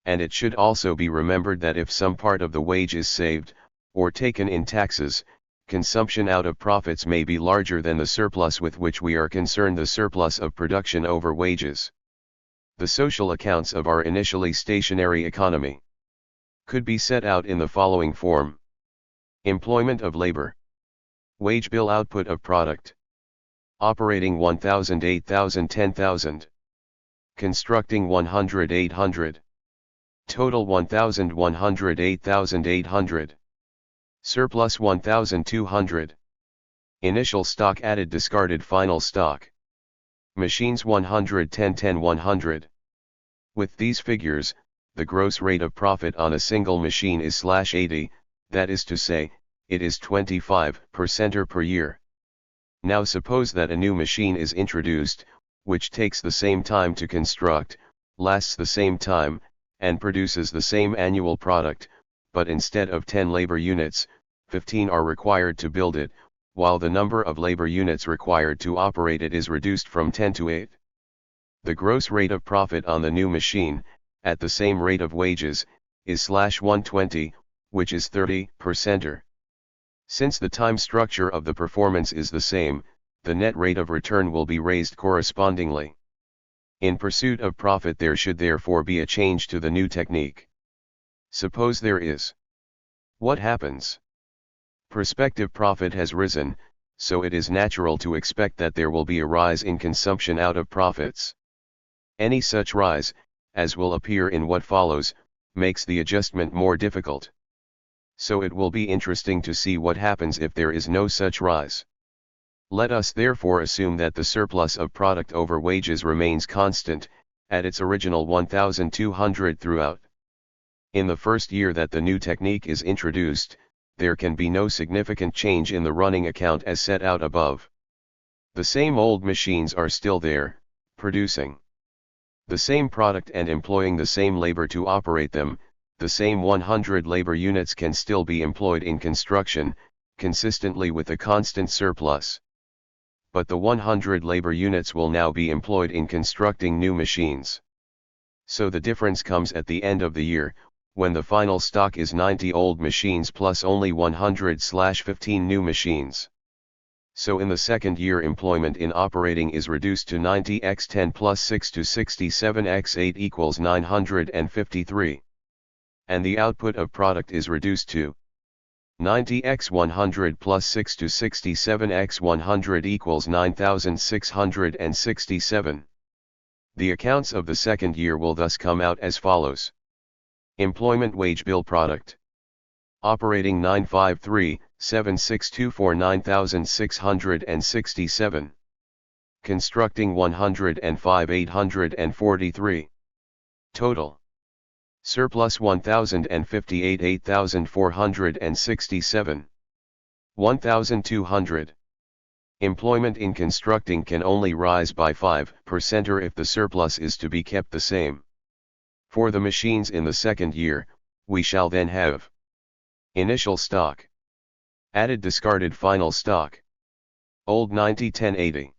And it should also be remembered that if some part of the wage is saved, or taken in taxes, consumption out of profits may be larger than the surplus with which we are concerned, the surplus of production over wages. The social accounts of our initially stationary economy could be set out in the following form. Employment of labor. Wage bill output of product. Operating 1,000 8,000 10,000. Constructing 100 800. Total 1,100 8,800. Surplus 1,200. Initial stock added discarded final stock. Machines 100 10 10 100. With these figures, the gross rate of profit on a single machine is /80, that is to say, it is 25% per year. Now suppose that a new machine is introduced, which takes the same time to construct, lasts the same time, and produces the same annual product, but instead of 10 labor units, 15 are required to build it, while the number of labor units required to operate it is reduced from 10 to 8. The gross rate of profit on the new machine, at the same rate of wages, is /120, which is 30%. Since the time structure of the performance is the same, the net rate of return will be raised correspondingly. In pursuit of profit there should therefore be a change to the new technique. Suppose there is. What happens? Prospective profit has risen, so it is natural to expect that there will be a rise in consumption out of profits. Any such rise, as will appear in what follows, makes the adjustment more difficult. So it will be interesting to see what happens if there is no such rise. Let us therefore assume that the surplus of product over wages remains constant, at its original 1,200 throughout. In the first year that the new technique is introduced, there can be no significant change in the running account as set out above. The same old machines are still there, producing the same product and employing the same labor to operate them. The same 100 labor units can still be employed in construction, consistently with a constant surplus. But the 100 labor units will now be employed in constructing new machines. So the difference comes at the end of the year, when the final stock is 90 old machines plus only 100/15 new machines. So in the second year employment in operating is reduced to 90 x 10 plus 6 to 67 x 8 equals 953. And the output of product is reduced to 90 x 100 plus 6 to 67 x 100 equals 9,667. The accounts of the second year will thus come out as follows. Employment wage bill product. Operating 953,762 9,667. Constructing 105,843. Total. Surplus 1,058 8,467. 1,200. Employment in constructing can only rise by 5% or if the surplus is to be kept the same. For the machines in the second year, we shall then have initial stock, added discarded final stock, old 90 10 80,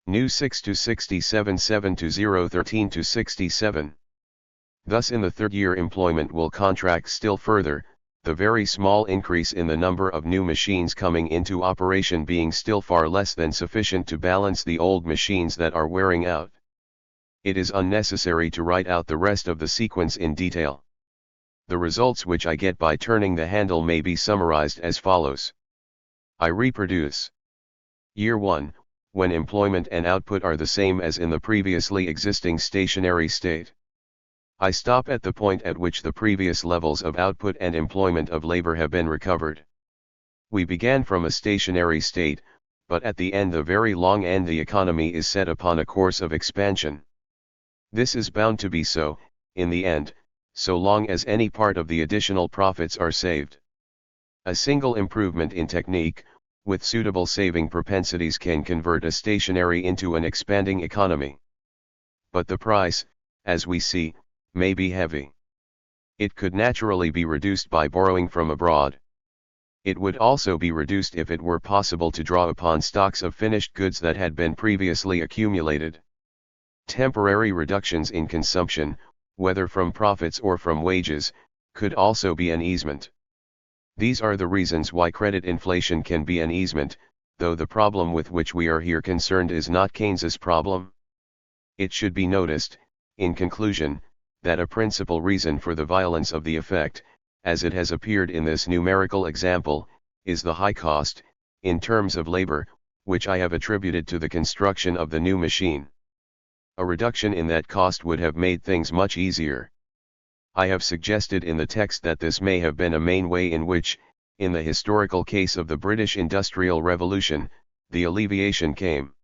new 6 to 67 7 to 0 13 to 67. Thus in the third year employment will contract still further, the very small increase in the number of new machines coming into operation being still far less than sufficient to balance the old machines that are wearing out. It is unnecessary to write out the rest of the sequence in detail. The results which I get by turning the handle may be summarized as follows. I reproduce. Year 1, when employment and output are the same as in the previously existing stationary state. I stop at the point at which the previous levels of output and employment of labor have been recovered. We began from a stationary state, but at the end, the very long end, the economy is set upon a course of expansion. This is bound to be so, in the end, so long as any part of the additional profits are saved. A single improvement in technique, with suitable saving propensities, can convert a stationary into an expanding economy. But the price, as we see, may be heavy. It could naturally be reduced by borrowing from abroad. It would also be reduced if it were possible to draw upon stocks of finished goods that had been previously accumulated. Temporary reductions in consumption, whether from profits or from wages, could also be an easement. These are the reasons why credit inflation can be an easement, though the problem with which we are here concerned is not Keynes's problem. It should be noticed, in conclusion, that a principal reason for the violence of the effect, as it has appeared in this numerical example, is the high cost, in terms of labor, which I have attributed to the construction of the new machine. A reduction in that cost would have made things much easier. I have suggested in the text that this may have been a main way in which, in the historical case of the British Industrial Revolution, the alleviation came.